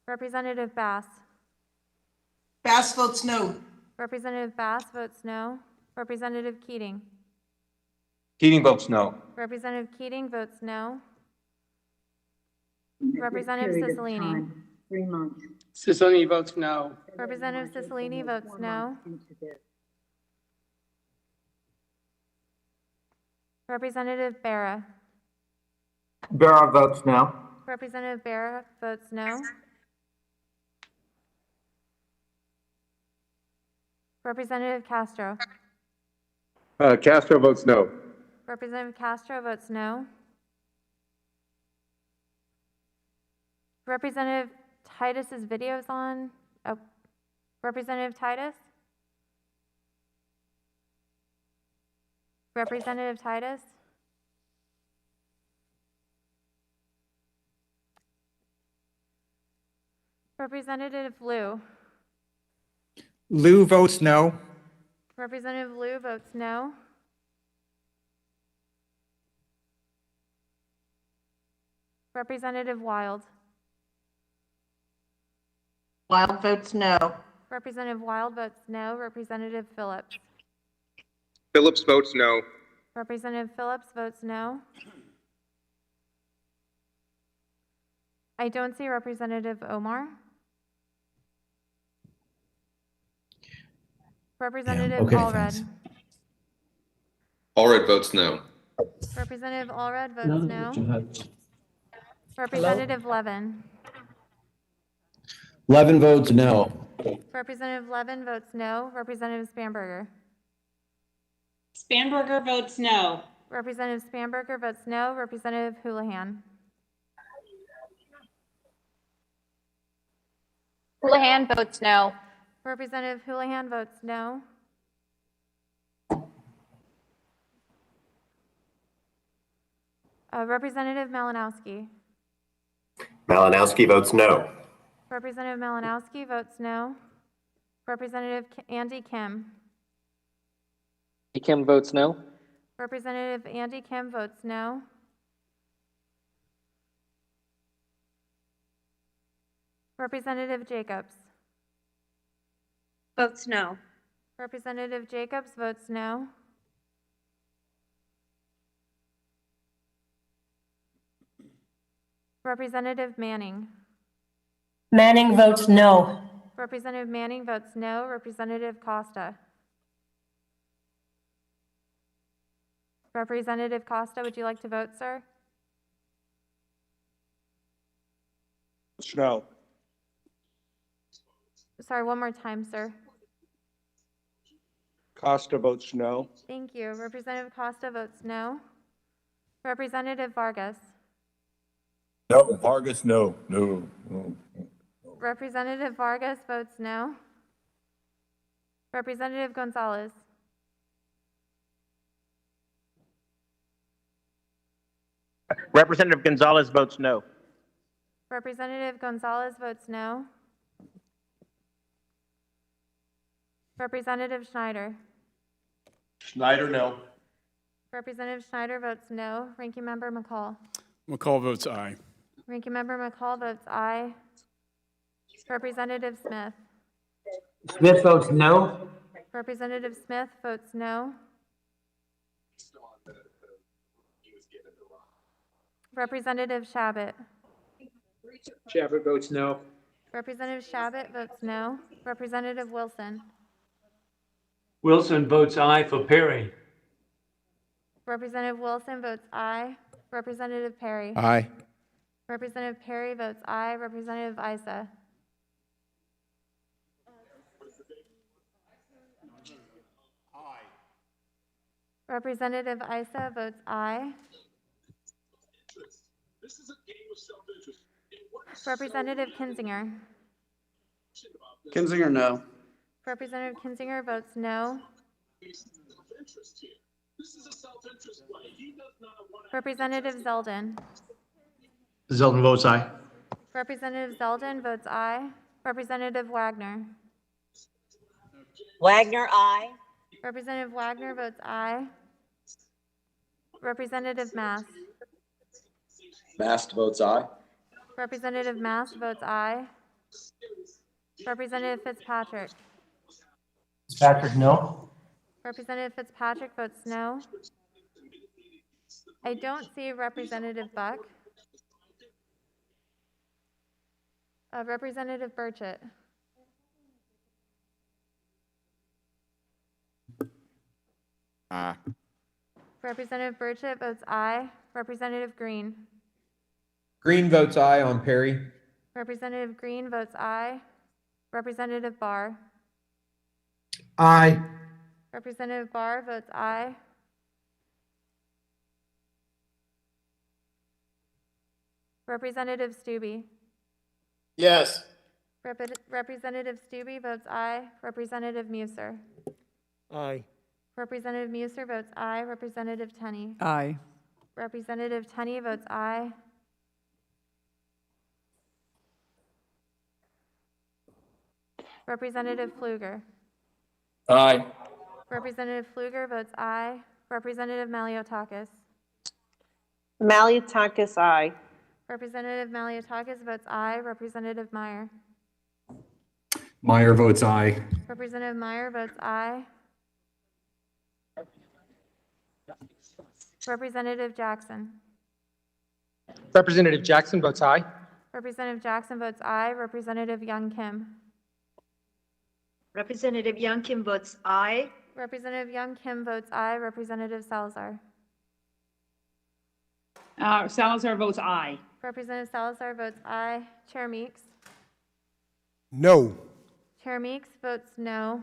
Representative Bass. Bass votes no. Representative Bass votes no. Representative Keating. Keating votes no. Representative Keating votes no. Representative Cicilline. 3 months. Cicilline votes no. Representative Cicilline votes no. Representative Barra. Barra votes no. Representative Barra votes no. Representative Castro. Castro votes no. Representative Castro votes no. Representative Titus's video's on. Oh, Representative Titus? Representative Titus? Representative Liu? Lou votes no. Representative Liu votes no. Representative Wild? Wild votes no. Representative Wild votes no. Representative Phillips? Phillips votes no. Representative Phillips votes no. I don't see Representative Omar. Representative okay, Allred. thanks. Allred votes no. Representative Allred votes no. Representative Levin. Levin votes no. Representative Levin votes no. Representative Spanberger. Spanberger votes no. Representative Spanberger votes no. Representative Houlihan. Houlihan votes no. Representative Houlihan votes no. Representative Malinowski. Malinowski votes no. Representative Malinowski votes no. Representative Andy Kim. Kim votes no. Representative Andy Kim votes no. Representative Jacobs. Votes no. Representative Jacobs votes no. Representative Manning. Manning votes no. Representative Manning votes no. Representative Costa. Representative Costa, would you like to vote, sir? No. Sorry, one more time, sir. Costa votes no. Thank you. Representative Costa votes no. Representative Vargas. No, Vargas, no. No. Representative Vargas votes no. Representative Gonzalez. Representative Gonzalez votes no. Representative Gonzalez votes no. Representative Schneider. Schneider, no. Representative Schneider votes no. Ranking Member McCall. McCall votes aye. Ranking Member McCall votes aye. Representative Smith. Smith votes no. Representative Smith votes no. Representative Shabbat. Chabot votes no. Representative Shabbat votes no. Representative Wilson. Wilson votes aye for Perry. Representative Wilson votes aye. Representative Perry. Aye. Representative Perry votes aye. Representative Issa. Representative Issa votes aye. Representative Kinzinger. Kinzinger, no. Representative Kinzinger votes no. Representative Zeldin. Zeldin votes aye. Representative Zeldin votes aye. Representative Wagner. Wagner, aye. Representative Wagner votes aye. Representative Mast. Mast votes aye. Representative Mast votes aye. Representative Fitzpatrick. Fitzpatrick, no. Representative Fitzpatrick votes no. I don't see Representative Buck. Representative Burchett. Aye. Representative Burchett votes aye. Representative Green. Green votes aye on Perry. Representative Green votes aye. Representative Barr. Aye. Representative Barr votes aye. Representative Stubbe. Yes. Representative Stubbe votes aye. Representative Muser. Aye. Representative Muser votes aye. Representative Tenney. Aye. Representative Tenney votes aye. Representative Pfluger. Aye. Representative Pfluger votes aye. Representative Maliotakis. Maliotakis, aye. Representative Maliotakis votes aye. Representative Meyer. Meyer votes aye. Representative Meyer votes aye. Representative Jackson. Representative Jackson votes aye. Representative Jackson votes aye. Representative Young Kim. Representative Young Kim votes aye. Representative Young Kim votes aye. Representative Salazar. Salazar votes aye. Representative Salazar votes aye. Chair Meeks. No. Chair Meeks votes no.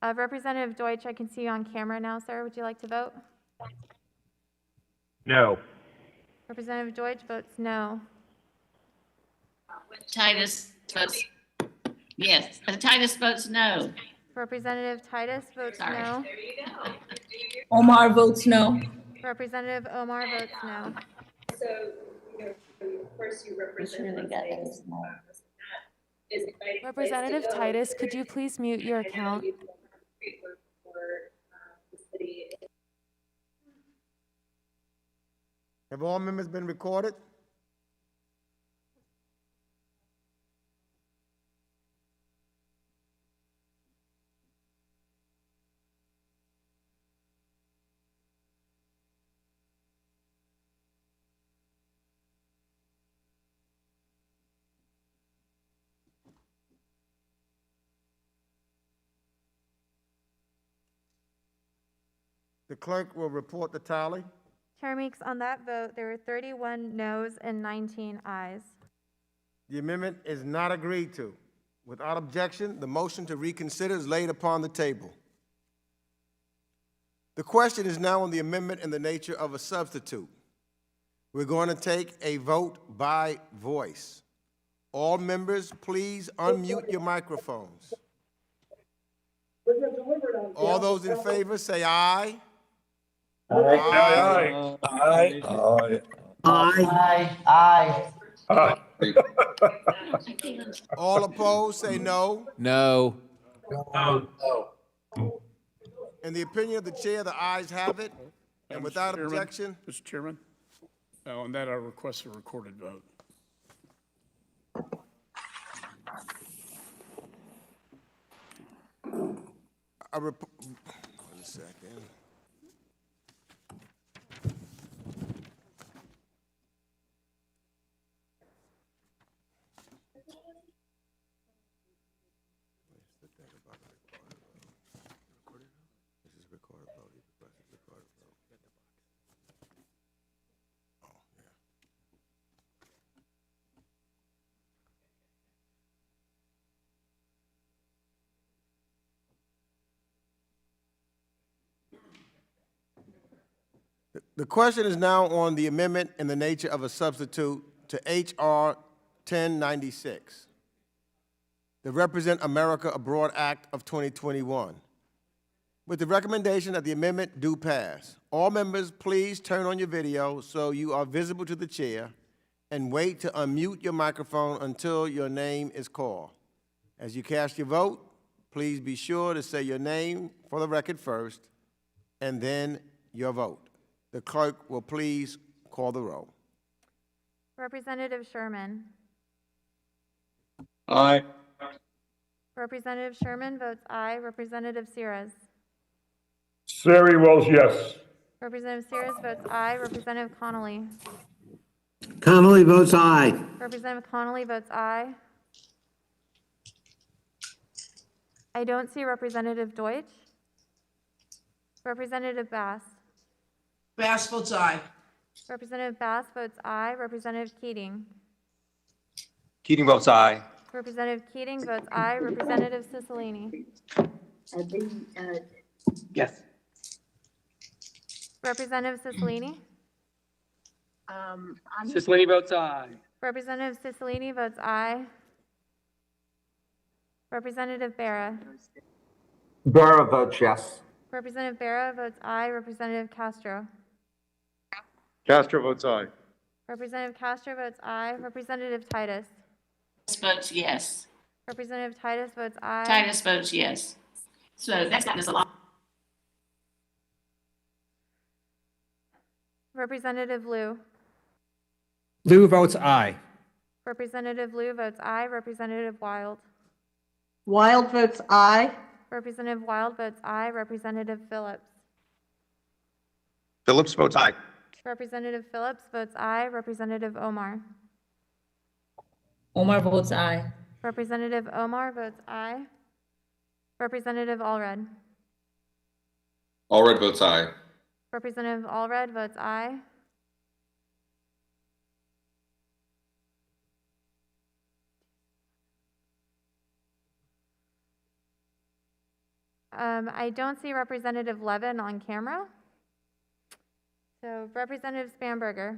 Representative Deutsch, I can see you on camera now, sir. Would you like to vote? No. Representative Deutsch votes no. Titus votes, yes, Titus votes no. Representative Titus votes Sorry. no. Omar votes no. Representative Omar votes no. Representative Titus, could you please mute your account? Have all members been recorded? The clerk will report the tally. Chair Meeks, on that vote, there were 31 noes and 19 ayes. The amendment is not agreed to. Without objection, the motion to reconsider is laid upon the table. The question is now on the amendment in the nature of a substitute. We're going to take a vote by voice. All members, please unmute your microphones. All those in favor say aye. Aye. Aye. Aye. Aye. Aye. Aye. All opposed say no. No. In the opinion of the chair, the ayes have it. And without Mr. Chairman, objection, Mr. Chairman, on that, I request a recorded vote. one second. The question is now on the amendment in the nature of a substitute to H.R. 1096, the Represent America Abroad Act of 2021. With the recommendation that the amendment do pass, all members please turn on your video so you are visible to the chair and wait to unmute your microphone until your name is called. As you cast your vote, please be sure to say your name for the record first and then your vote. The clerk will please call the roll. Representative Sherman. Aye. Representative Sherman votes aye. Representative Sears. Siri votes yes. Representative Sears votes aye. Representative Connolly. Connolly votes aye. Representative Connolly votes aye. I don't see Representative Deutsch. Representative Bass. Bass votes aye. Representative Bass votes aye. Representative Keating. Keating votes aye. Representative Keating votes aye. Representative Cicilline. Yes. Representative Cicilline. Cicilline votes aye. Representative Cicilline votes aye. Representative Barra. Barra votes yes. Representative Barra votes aye. Representative Castro. Castro votes aye. Representative Castro votes aye. Representative Titus. Votes yes. Representative Titus votes aye. Titus votes yes. So that's gotten us a lot. Representative Liu. Lou votes aye. Representative Liu votes aye. Representative Wild. Wild votes aye. Representative Wild votes aye. Representative Phillips. Phillips votes aye. Representative Phillips votes aye. Representative Omar. Omar votes aye. Representative Omar votes aye. Representative Allred. Allred votes aye. Representative Allred votes aye. I don't see Representative Levin on camera. So Representative Spanberger.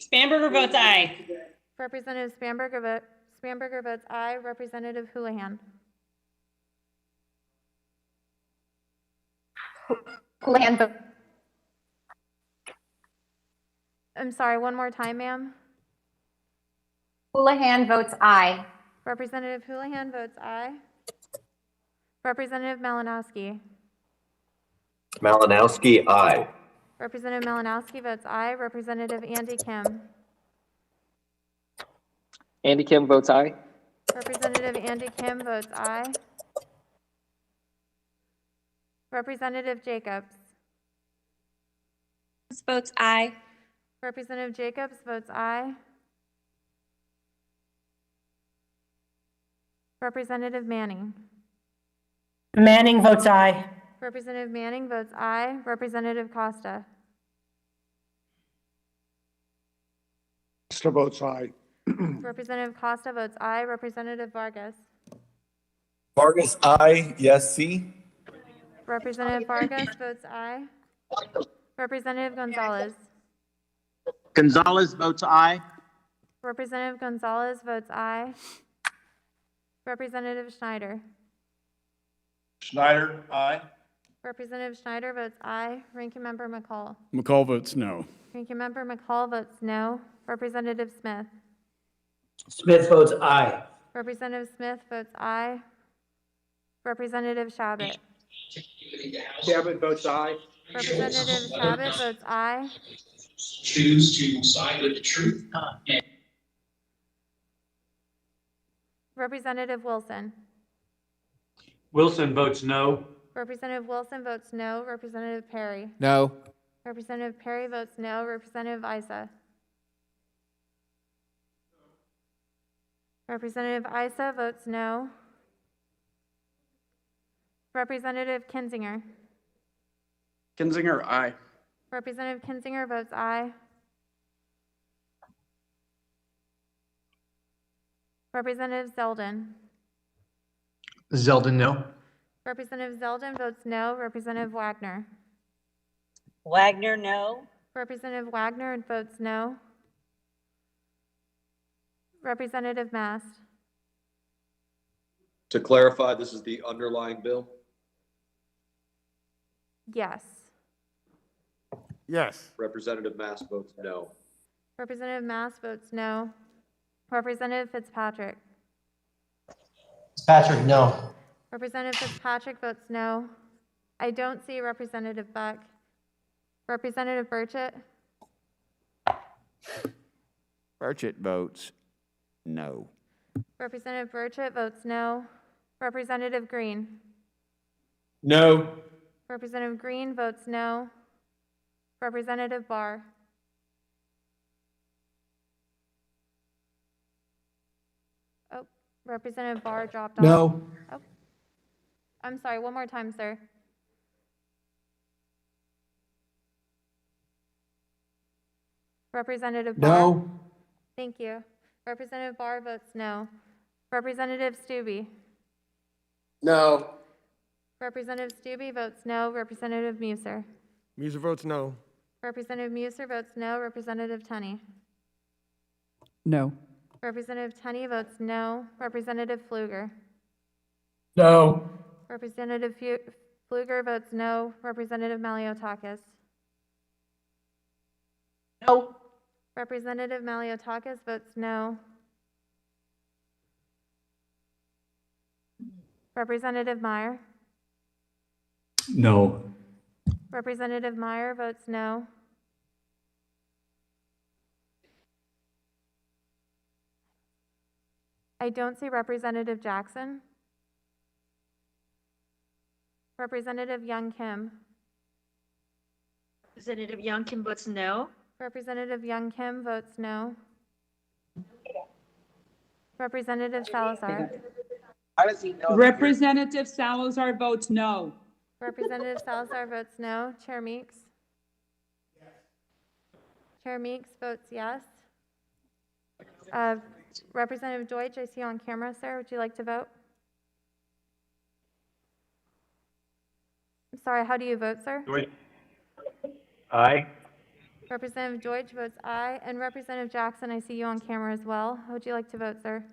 Spanberger votes aye. Representative Spanberger votes aye. Representative Houlihan. Houlihan votes. I'm sorry, one more time, ma'am. Houlihan votes aye. Representative Houlihan votes aye. Representative Malinowski. Malinowski, aye. Representative Malinowski votes aye. Representative Andy Kim. Andy Kim votes aye. Representative Andy Kim votes aye. Representative Jacobs. Votes aye. Representative Jacobs votes aye. Representative Manning. Manning votes aye. Representative Manning votes aye. Representative Costa. Costa votes aye. Representative Costa votes aye. Representative Vargas. Vargas, aye. Yes, C. Representative Vargas votes aye. Representative Gonzalez. Gonzalez votes aye. Representative Gonzalez votes aye. Representative Schneider. Schneider, aye. Representative Schneider votes aye. Ranking Member McCall. McCall votes no. Ranking Member McCall votes no. Representative Smith. Smith votes aye. Representative Smith votes aye. Representative Chabot. Chabot votes aye. Representative Chabot votes aye. Choose to side with the truth. Representative Wilson. Wilson votes no. Representative Wilson votes no. Representative Perry. No. Representative Perry votes no. Representative Issa. Representative Issa votes no. Representative Kinzinger. Kinzinger, aye. Representative Kinzinger votes aye. Representative Zeldin. Zeldin, no. Representative Zeldin votes no. Representative Wagner. Wagner, no. Representative Wagner votes no. Representative Mast. To clarify, this is the underlying bill? Yes. Yes. Representative Mass votes no. Representative Mast votes no. Representative Fitzpatrick. Fitzpatrick, no. Representative Fitzpatrick votes no. I don't see Representative Buck. Representative Burchett. Burchett votes no. Representative Burchett votes no. Representative Green. No. Representative Green votes no. Representative Barr. Oh, Representative Barr dropped off. No. Oh, I'm sorry, one more time, sir. Representative Barr. No. Thank you. Representative Barr votes no. Representative Stube. No. Representative Stube votes no. Representative Muser. Muser votes no. Representative Muser votes no. Representative Tenney. No. Representative Tenney votes no. Representative Pfluger. No. Representative Pfluger votes no. Representative Maliotakis. No. Representative Maliotakis votes no. Representative Meyer. No. Representative Meyer votes no. I don't see Representative Jackson. Representative Young Kim. Representative Young Kim votes no. Representative Young Kim votes no. Representative Salazar. Representative Salazar votes no. Representative Salazar votes no. Chair Meeks. Chair Meeks votes yes. Representative Deutsch, I see you on camera, sir. Would you like to vote? I'm sorry, how do you vote, sir? Aye. Representative Deutsch votes aye. And Representative Jackson, I see you on camera as well. How would you like to vote, sir?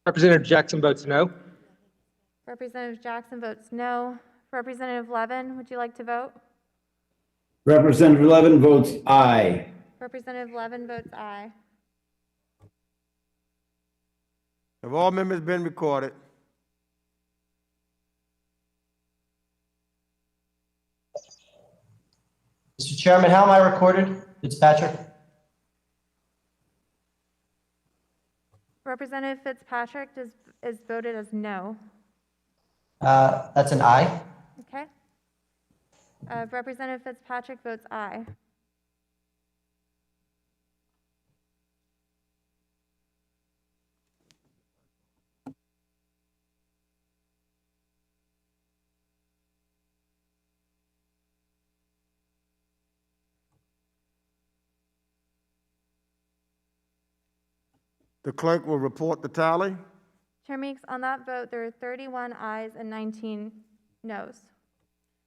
Representative Jackson votes no. Representative Jackson votes no. Representative Levin, would you like to vote? Representative Levin votes aye. Representative Levin votes aye. Have all members been recorded? Mr. Chairman, how am I recorded? Fitzpatrick? Representative Fitzpatrick is voted as no. That's an aye. Okay. Representative Fitzpatrick votes aye. The clerk will report the tally. Chair Meeks, on that vote, there are 31 ayes and 19 noes.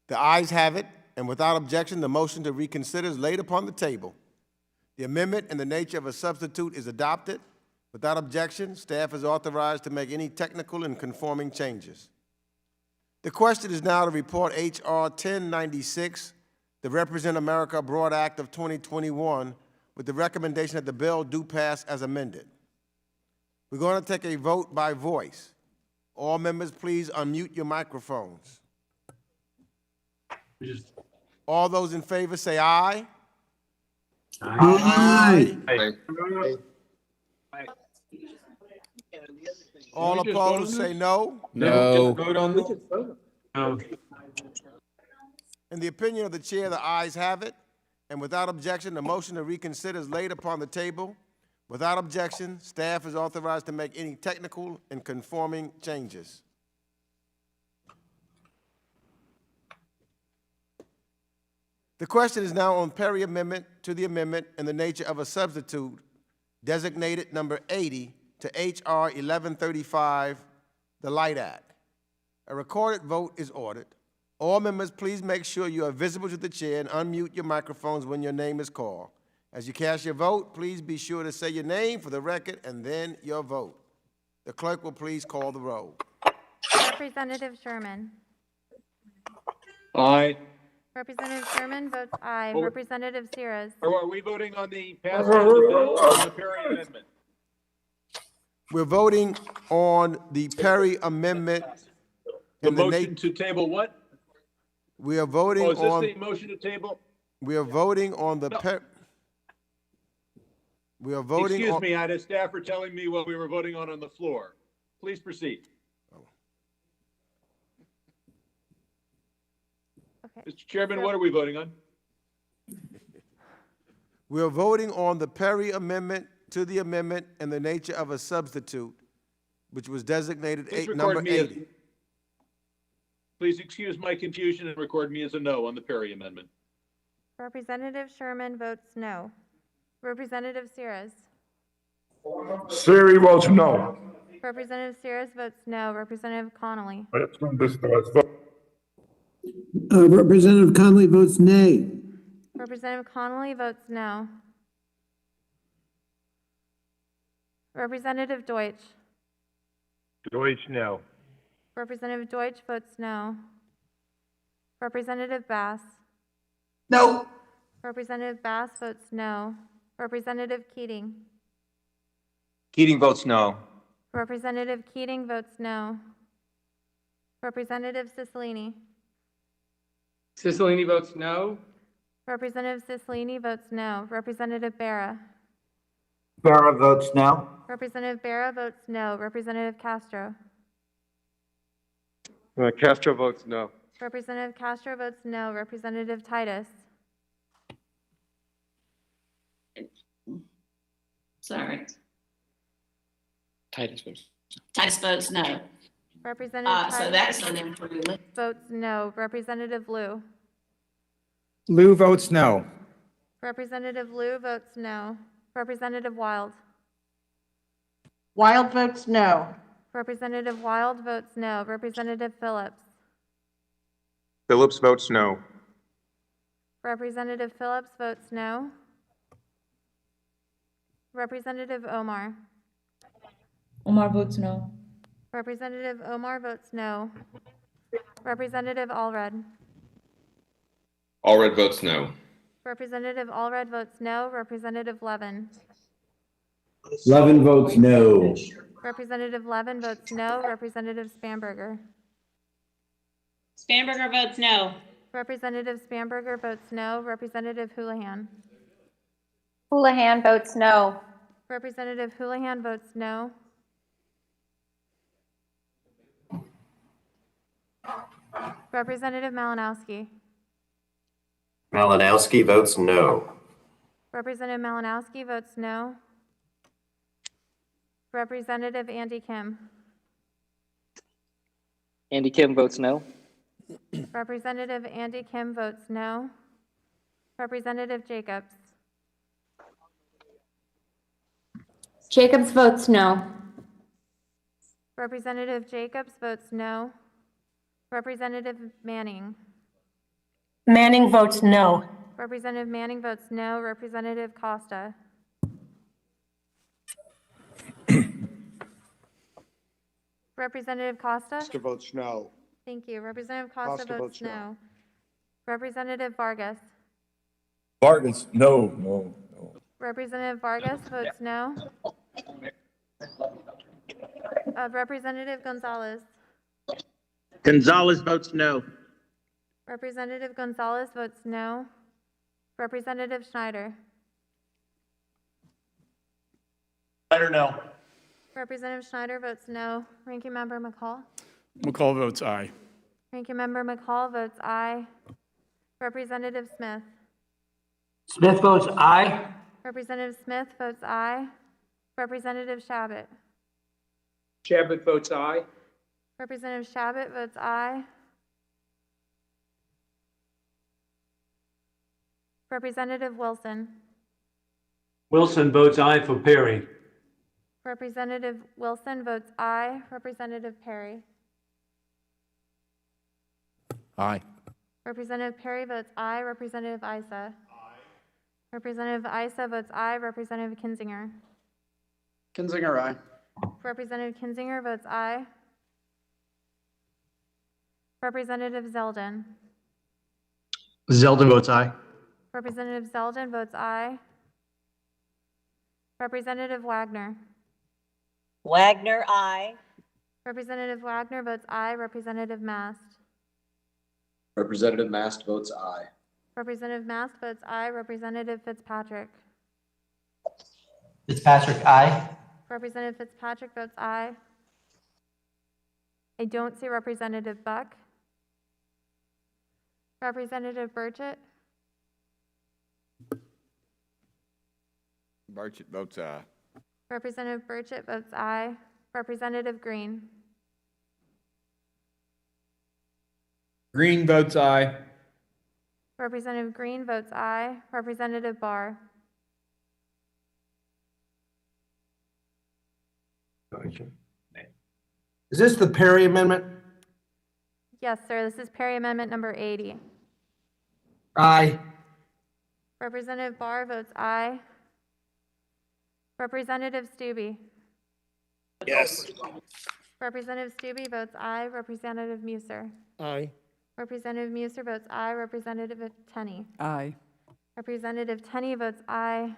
The ayes have it, and without objection, the motion to reconsider is laid upon the table. The amendment in the nature of a substitute is adopted. Without objection, staff is authorized to make any technical and conforming changes. The question is now to report H.R. 1096, the Represent America Abroad Act of 2021, with the recommendation that the bill do pass as amended. We're going to take a vote by voice. All members, please unmute your microphones. All those in favor say aye. Aye. All opposed say no. No. Vote on this? No. In the opinion of the chair, the ayes have it, and without objection, the motion to reconsider is laid upon the table. Without objection, staff is authorized to make any technical and conforming changes. The question is now on Perry Amendment to the amendment in the nature of a substitute designated number 80 to H.R. 1135, the Light Act. A recorded vote is ordered. All members, please make sure you are visible to the chair and unmute your microphones when your name is called. As you cast your vote, please be sure to say your name for the record and then your vote. The clerk will please call the roll. Representative Sherman. Aye. Representative Sherman votes aye. Oh. Representative Sears. Or are we voting on the passage of the bill or on the Perry Amendment? We're voting on the Perry Amendment. The motion to table what? We are voting Oh, is this on. the motion to table? We are voting on the. No. We are voting. Excuse me, I had a staffer telling me what we were voting on the floor. Please proceed. Okay. Mr. Chairman, what are we voting on? We are voting on the Perry Amendment to the amendment in the nature of a substitute, which was designated number 80. Please excuse my confusion and record me as a no on the Perry Amendment. Representative Sherman votes no. Representative Sears. Siri votes no. Representative Sears votes no. Representative Connolly. Representative Connolly votes nay. Representative Connolly votes no. Representative Deutsch. Deutsch, no. Representative Deutsch votes no. Representative Bass. No. Representative Bass votes no. Representative Keating. Keating votes no. Representative Keating votes no. Representative Cicilline. Cicilline votes no. Representative Cicilline votes no. Representative Barra. Barra votes no. Representative Barra votes no. Representative Castro. Castro votes no. Representative Castro votes no. Representative Titus. Sorry. Titus votes. Titus votes no. Representative So Titus that's an improvement. votes no. Representative Liu. Lou votes no. Representative Liu votes no. Representative Wild. Wild votes no. Representative Wild votes no. Representative Phillips. Phillips votes no. Representative Phillips votes no. Representative Omar. Omar votes no. Representative Omar votes no. Representative Allred. Allred votes no. Representative Allred votes no. Representative Levin. Levin votes no. Representative Levin votes no. Representative Spanberger. Spanberger votes no. Representative Spanberger votes no. Representative Houlihan. Houlihan votes no. Representative Houlihan votes no. Representative Malinowski. Malinowski votes no. Representative Malinowski votes no. Representative Andy Kim. Andy Kim votes no. Representative Andy Kim votes no. Representative Jacobs. Jacobs votes no. Representative Jacobs votes no. Representative Manning. Manning votes no. Representative Manning votes no. Representative Costa. Representative Costa? Costa votes no. Thank you. Representative Costa Costa votes votes no. no. Representative Vargas. Vargas, no, no, no. Representative Vargas votes no. Representative Gonzalez. Gonzalez votes no. Representative Gonzalez votes no. Representative Schneider. Schneider, no. Representative Schneider votes no. Ranking Member McCall. McCall votes aye. Ranking Member McCall votes aye. Representative Smith. Smith votes aye. Representative Smith votes aye. Representative Shabot. Chabot votes aye. Representative Shabot votes aye. Representative Wilson. Wilson votes aye for Perry. Representative Wilson votes aye. Representative Perry. Aye. Representative Perry votes aye. Representative Isa. Aye. Representative Isa votes aye. Representative Kinzinger. Kinzinger, aye. Representative Kinzinger votes aye. Representative Zeldin. Zeldin votes aye. Representative Zeldin votes aye. Representative Wagner. Wagner, aye. Representative Wagner votes aye. Representative Mast. Representative Mast votes aye. Representative Mast votes aye. Representative Fitzpatrick. Fitzpatrick, aye. Representative Fitzpatrick votes aye. I don't see Representative Buck. Representative Burchett. Burchett votes aye. Representative Burchett votes aye. Representative Green. Green votes aye. Representative Green votes aye. Representative Barr. Is this the Perry Amendment? Yes, sir. This is Perry Amendment number 80. Aye. Representative Barr votes aye. Representative Stubbe. Yes. Representative Stubbe votes aye. Representative Muser. Aye. Representative Muser votes aye. Representative Tenney. Aye. Representative Tenney votes aye.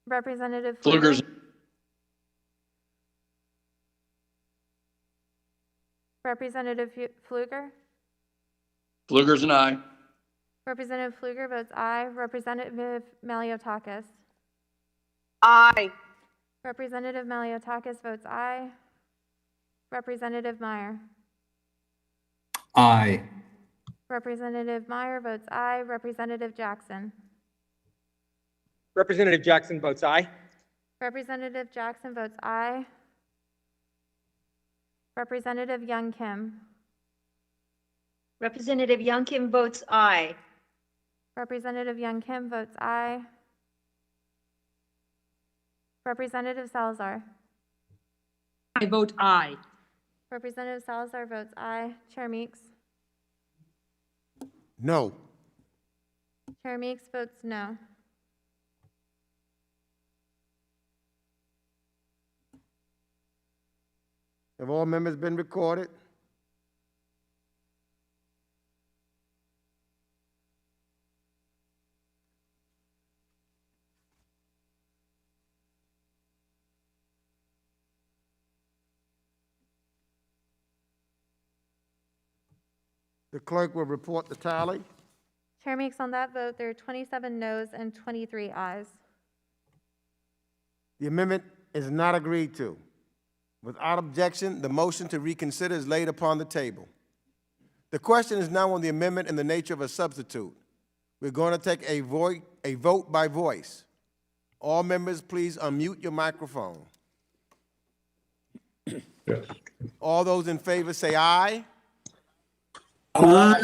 Representative Pfluger. Representative Pfluger. Pfluger's an aye. Representative Pfluger votes aye. Representative Maliotakis. Aye. Representative Maliotakis votes aye. Representative Meyer. Aye. Representative Meyer votes aye. Representative Jackson. Representative Jackson votes aye. Representative Jackson votes aye. Representative Young Kim. Representative Young Kim votes aye. Representative Young Kim votes aye. Representative Salazar. I vote aye. Representative Salazar votes aye. Chair Meeks. No. Chair Meeks votes no. Have all members been recorded? The clerk will report the tally. Chair Meeks, on that vote, there are 27 noes and 23 ayes. The amendment is not agreed to. Without objection, the motion to reconsider is laid upon the table. The question is now on the amendment in the nature of a substitute. We're going to take a vote by voice. All members, please unmute your microphone. Yes. All those in favor say aye. Aye.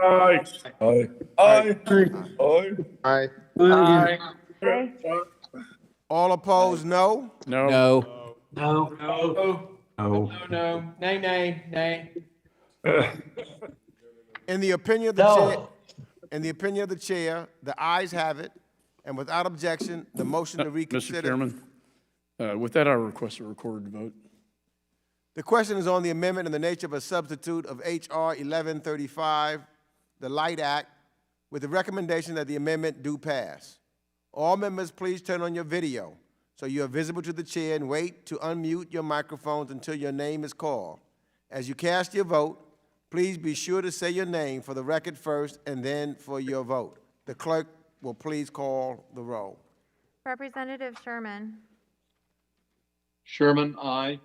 Aye. Aye. Aye. Aye. Aye. All opposed, no. No. No. No. No. No. Nay, nay, nay. In the opinion of the No. chair, the ayes have it, and without objection, the motion to reconsider. Mr. Chairman, with that, I request a recorded vote. The question is on the amendment in the nature of a substitute of H.R. 1135, the Light Act, with the recommendation that the amendment do pass. All members, please turn on your video so you are visible to the chair and wait to unmute your microphones until your name is called. As you cast your vote, please be sure to say your name for the record first and then for your vote. The clerk will please call the roll. Representative Sherman. Sherman, aye.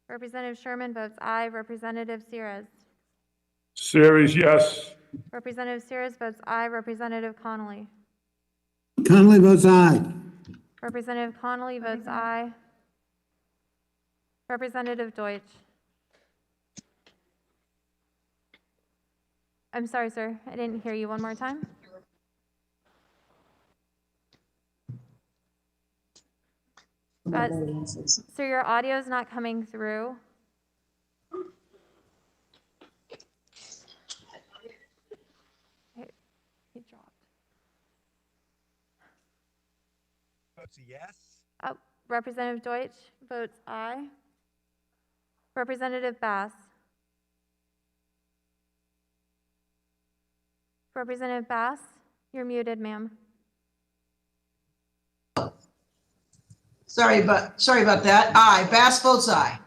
Representative Sherman votes aye. Representative Sears. Series, yes. Representative Sears votes aye. Representative Connolly. Connolly votes aye. Representative Connolly votes aye. Representative Deutsch. I'm sorry, sir. I didn't hear you one more time. Sir, your audio is not coming through. He dropped. Votes yes. Representative Deutsch votes aye. Representative Bass. Representative Bass, you're muted, ma'am. Sorry about that. Aye. Bass votes aye.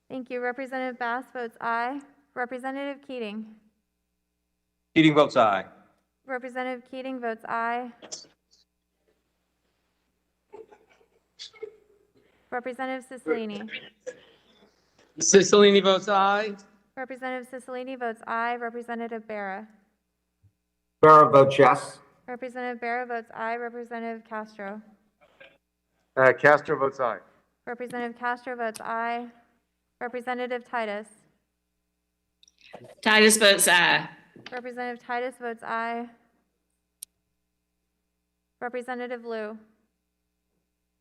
Thank you. Representative Bass votes aye. Representative Keating. Keating votes aye. Representative Keating votes aye. Representative Cicilline. Cicilline votes aye. Representative Cicilline votes aye. Representative Barra. Barra votes yes. Representative Barra votes aye. Representative Castro. Castro votes aye. Representative Castro votes aye. Representative Titus. Titus votes aye. Representative Titus votes aye. Representative Liu.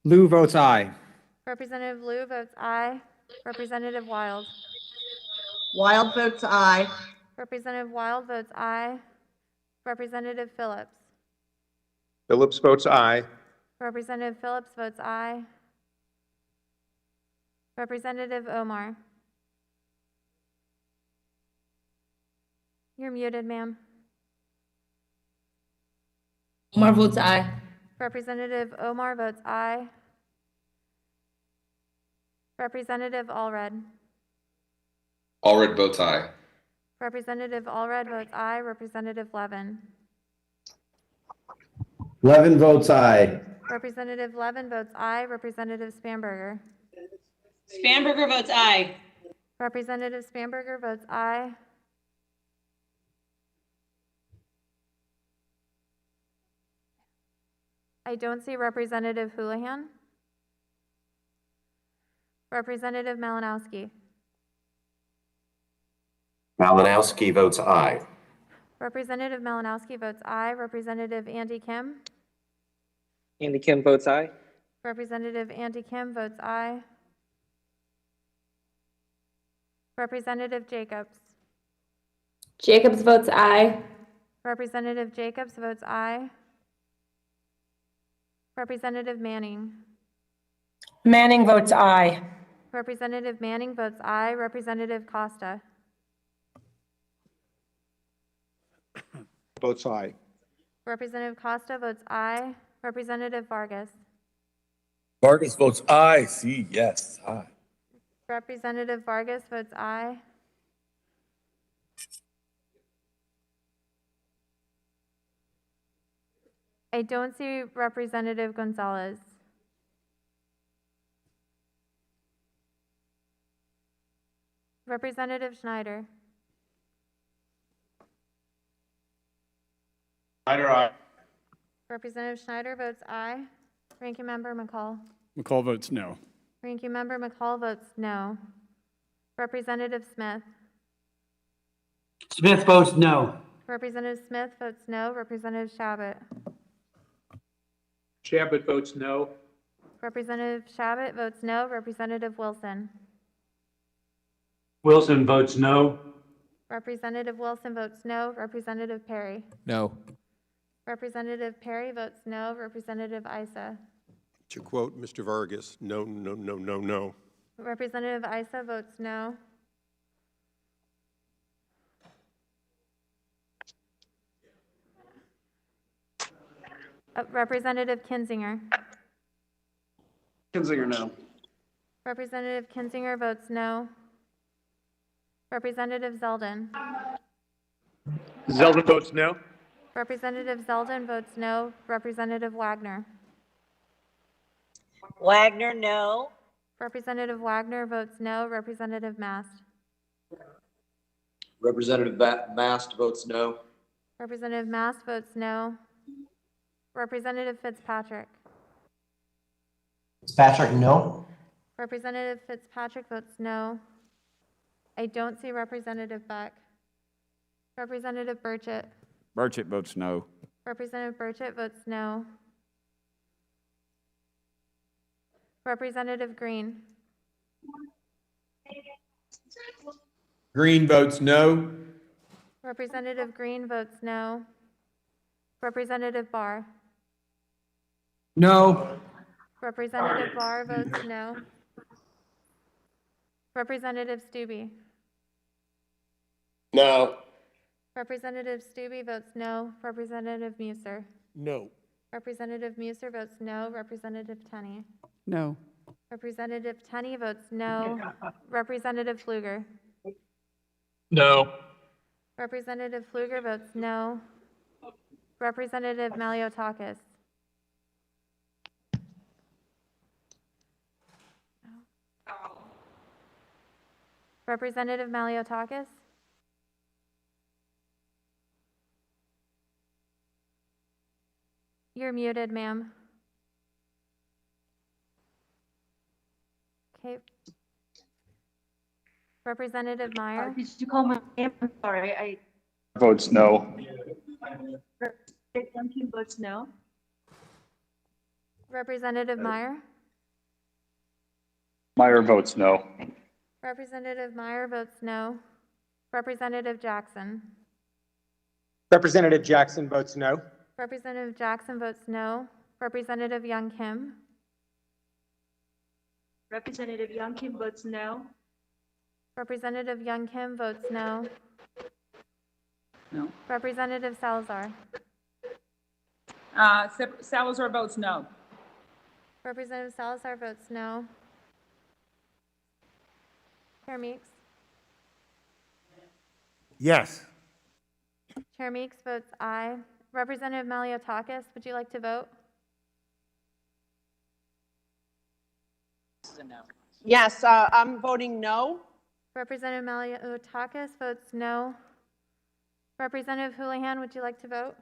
Lou votes aye. Representative Liu votes aye. Representative Wild. Wild votes aye. Representative Wild votes aye. Representative Phillips. Phillips votes aye. Representative Phillips votes aye. Representative Omar. You're muted, ma'am. Omar votes aye. Representative Omar votes aye. Representative Allred. Allred votes aye. Representative Allred votes aye. Representative Levin. Levin votes aye. Representative Levin votes aye. Representative Spanberger. Spanberger votes aye. Representative Spanberger votes aye. I don't see Representative Houlihan. Representative Malinowski. Malinowski votes aye. Representative Malinowski votes aye. Representative Andy Kim. Andy Kim votes aye. Representative Andy Kim votes aye. Representative Jacobs. Jacobs votes aye. Representative Jacobs votes aye. Representative Manning. Manning votes aye. Representative Manning votes aye. Representative Costa. Votes aye. Representative Costa votes aye. Representative Vargas. Vargas votes aye. See, yes, aye. Representative Vargas votes aye. I don't see Representative Gonzalez. Representative Schneider. Schneider, aye. Representative Schneider votes aye. Ranking Member McCall. McCall votes no. Ranking Member McCall votes no. Representative Smith. Smith votes no. Representative Smith votes no. Representative Chabot. Chabot votes no. Representative Chabot votes no. Representative Wilson. Wilson votes no. Representative Wilson votes no. Representative Perry. No. Representative Perry votes no. Representative Issa. To quote Mr. Vargas, no, no, no, no, no. Representative Issa votes no. Representative Kinzinger. Kinzinger no. Representative Kinzinger votes no. Representative Zeldin. Zeldin votes no. Representative Zeldin votes no. Representative Wagner. Wagner, no. Representative Wagner votes no. Representative Mast. Representative Mast votes no. Representative Mast votes no. Representative Fitzpatrick. Fitzpatrick, no. Representative Fitzpatrick votes no. I don't see Representative Beck. Representative Burchett. Burchett votes no. Representative Burchett votes no. Representative Green. Green votes no. Representative Green votes no. Representative Barr. No. Representative Barr votes no. Representative Stube. No. Representative Stube votes no. Representative Muser. No. Representative Muser votes no. Representative Tenney. No. Representative Tenney votes no. Representative Pfluger. No. Representative Pfluger votes no. Representative Maliotakis. Representative Maliotakis. You're muted, ma'am. Okay. Representative Meyer. Did you call my name? I'm sorry, Votes no. Youngkin votes no. Representative Meyer. Meyer votes no. Representative Meyer votes no. Representative Jackson. Representative Jackson votes no. Representative Jackson votes no. Representative Young Kim. Representative Youngkin votes no. Representative Young Kim votes no. No. Representative Salazar. Salazar votes no. Representative Salazar votes no. Chair Meeks. Yes. Chair Meeks votes aye. Representative Maliotakis, would you like to vote? Yes, I'm voting no. Representative Maliotakis votes no. Representative Houlihan, would you like to vote?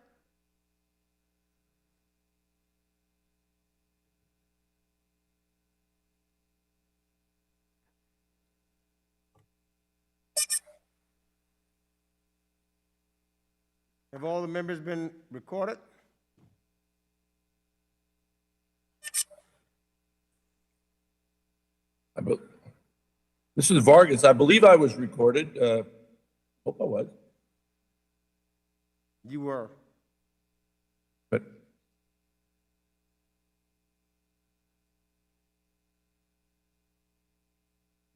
Have all the members been recorded? This is Vargas. I believe I was recorded. Hope I was. You were. But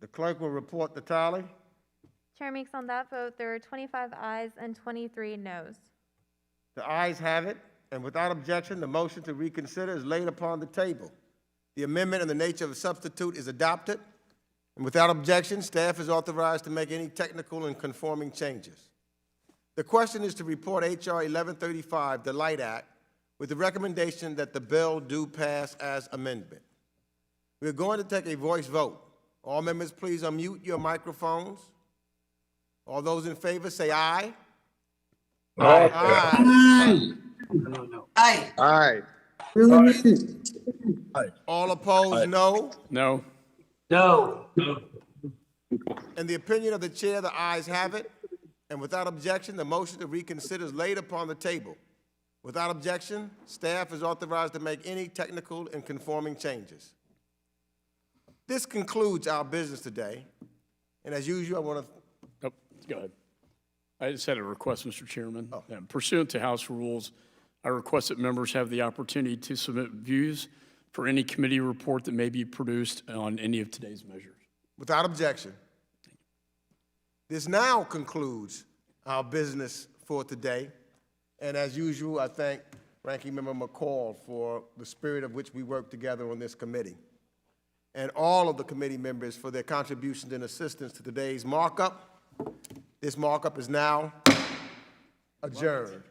The clerk will report the tally. Chair Meeks, on that vote, there are 25 ayes and 23 noes. The ayes have it, and without objection, the motion to reconsider is laid upon the table. The amendment in the nature of a substitute is adopted, and without objection, staff is authorized to make any technical and conforming changes. The question is to report H.R. 1135, the Light Act, with the recommendation that the bill do pass as amendment. We're going to take a voice vote. All members, please unmute your microphones. All those in favor say aye. Aye. Aye. Aye. Aye. All opposed, no. No. No. In the opinion of the chair, the ayes have it. And without objection, the motion to reconsider is laid upon the table. Without objection, staff is authorized to make any technical and conforming changes. This concludes our business today. And as usual, I want to... Oh, go ahead. I just had a request, Mr. Chairman. Pursuant to House rules, I request that members have the opportunity to submit views for any committee report that may be produced on any of today's measures. Without objection. This now concludes our business for today. And as usual, I thank Ranking Member McCall for the spirit of which we work together on this committee, and all of the committee members for their contributions and assistance to today's markup. This markup is now adjourned.